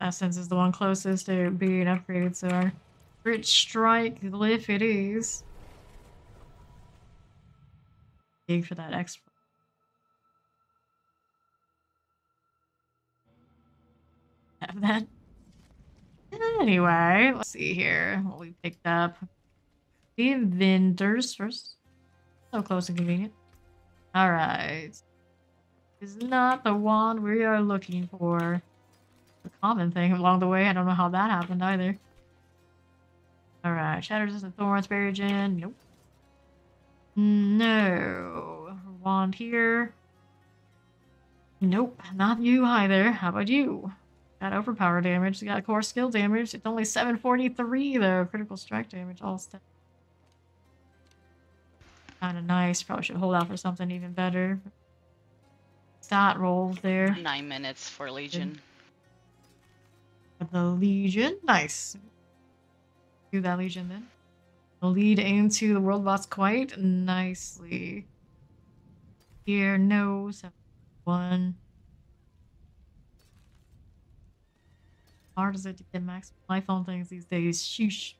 Essence is the one closest to being upgraded, so our Crit Strike glyph it is. Big for that extra. Have that. Anyway, let's see here what we picked up. the vendors first. So close and convenient. Alright. Is not the wand we are looking for. The common thing along the way. I don't know how that happened either. Alright. Shatters and Thorns, Barrier Gen. Nope. No. Wand here. Nope. Not you either. How about you? Got overpower damage. Got core skill damage. It's only 743 though. Critical strike damage. All stuff. Kind of nice. Probably should hold out for something even better. Stat rolls there.
9 minutes for Legion.
The Legion. Nice. Do that Legion then. We'll lead into the world boss quite nicely. Here, no. 1. Hard is it to get max life on things these days? Sheesh.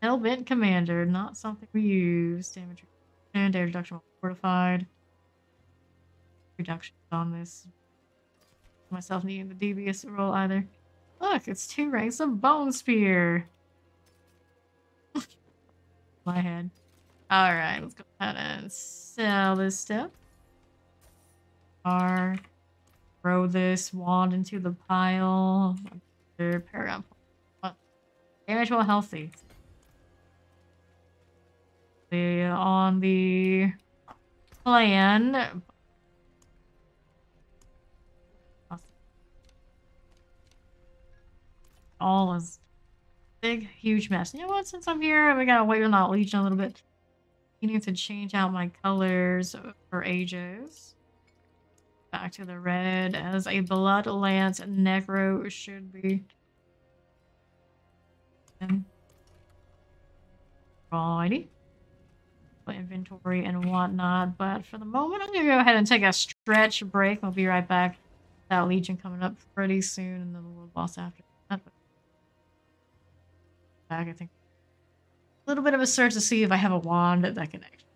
Hellbent Commander. Not something we use. Damage reduction. Damage reduction fortified. Reductions on this. Myself needing the devious roll either. Look, it's 2 ranks of Bone Spear. My head. Alright, let's go ahead and sell this stuff. Throw this wand into the pile. Paragon. What? Damage while healthy. On the plan. All is big, huge mess. You know what? Since I'm here, we gotta wait on that Legion a little bit. You need to change out my colors for ages. Back to the red as a Bloodlance Necro should be. Alrighty. Inventory and whatnot, but for the moment, I'm gonna go ahead and take a stretch break. I'll be right back. That Legion coming up pretty soon, and then the world boss after that. Back, I think. A little bit of a search to see if I have a wand that can actually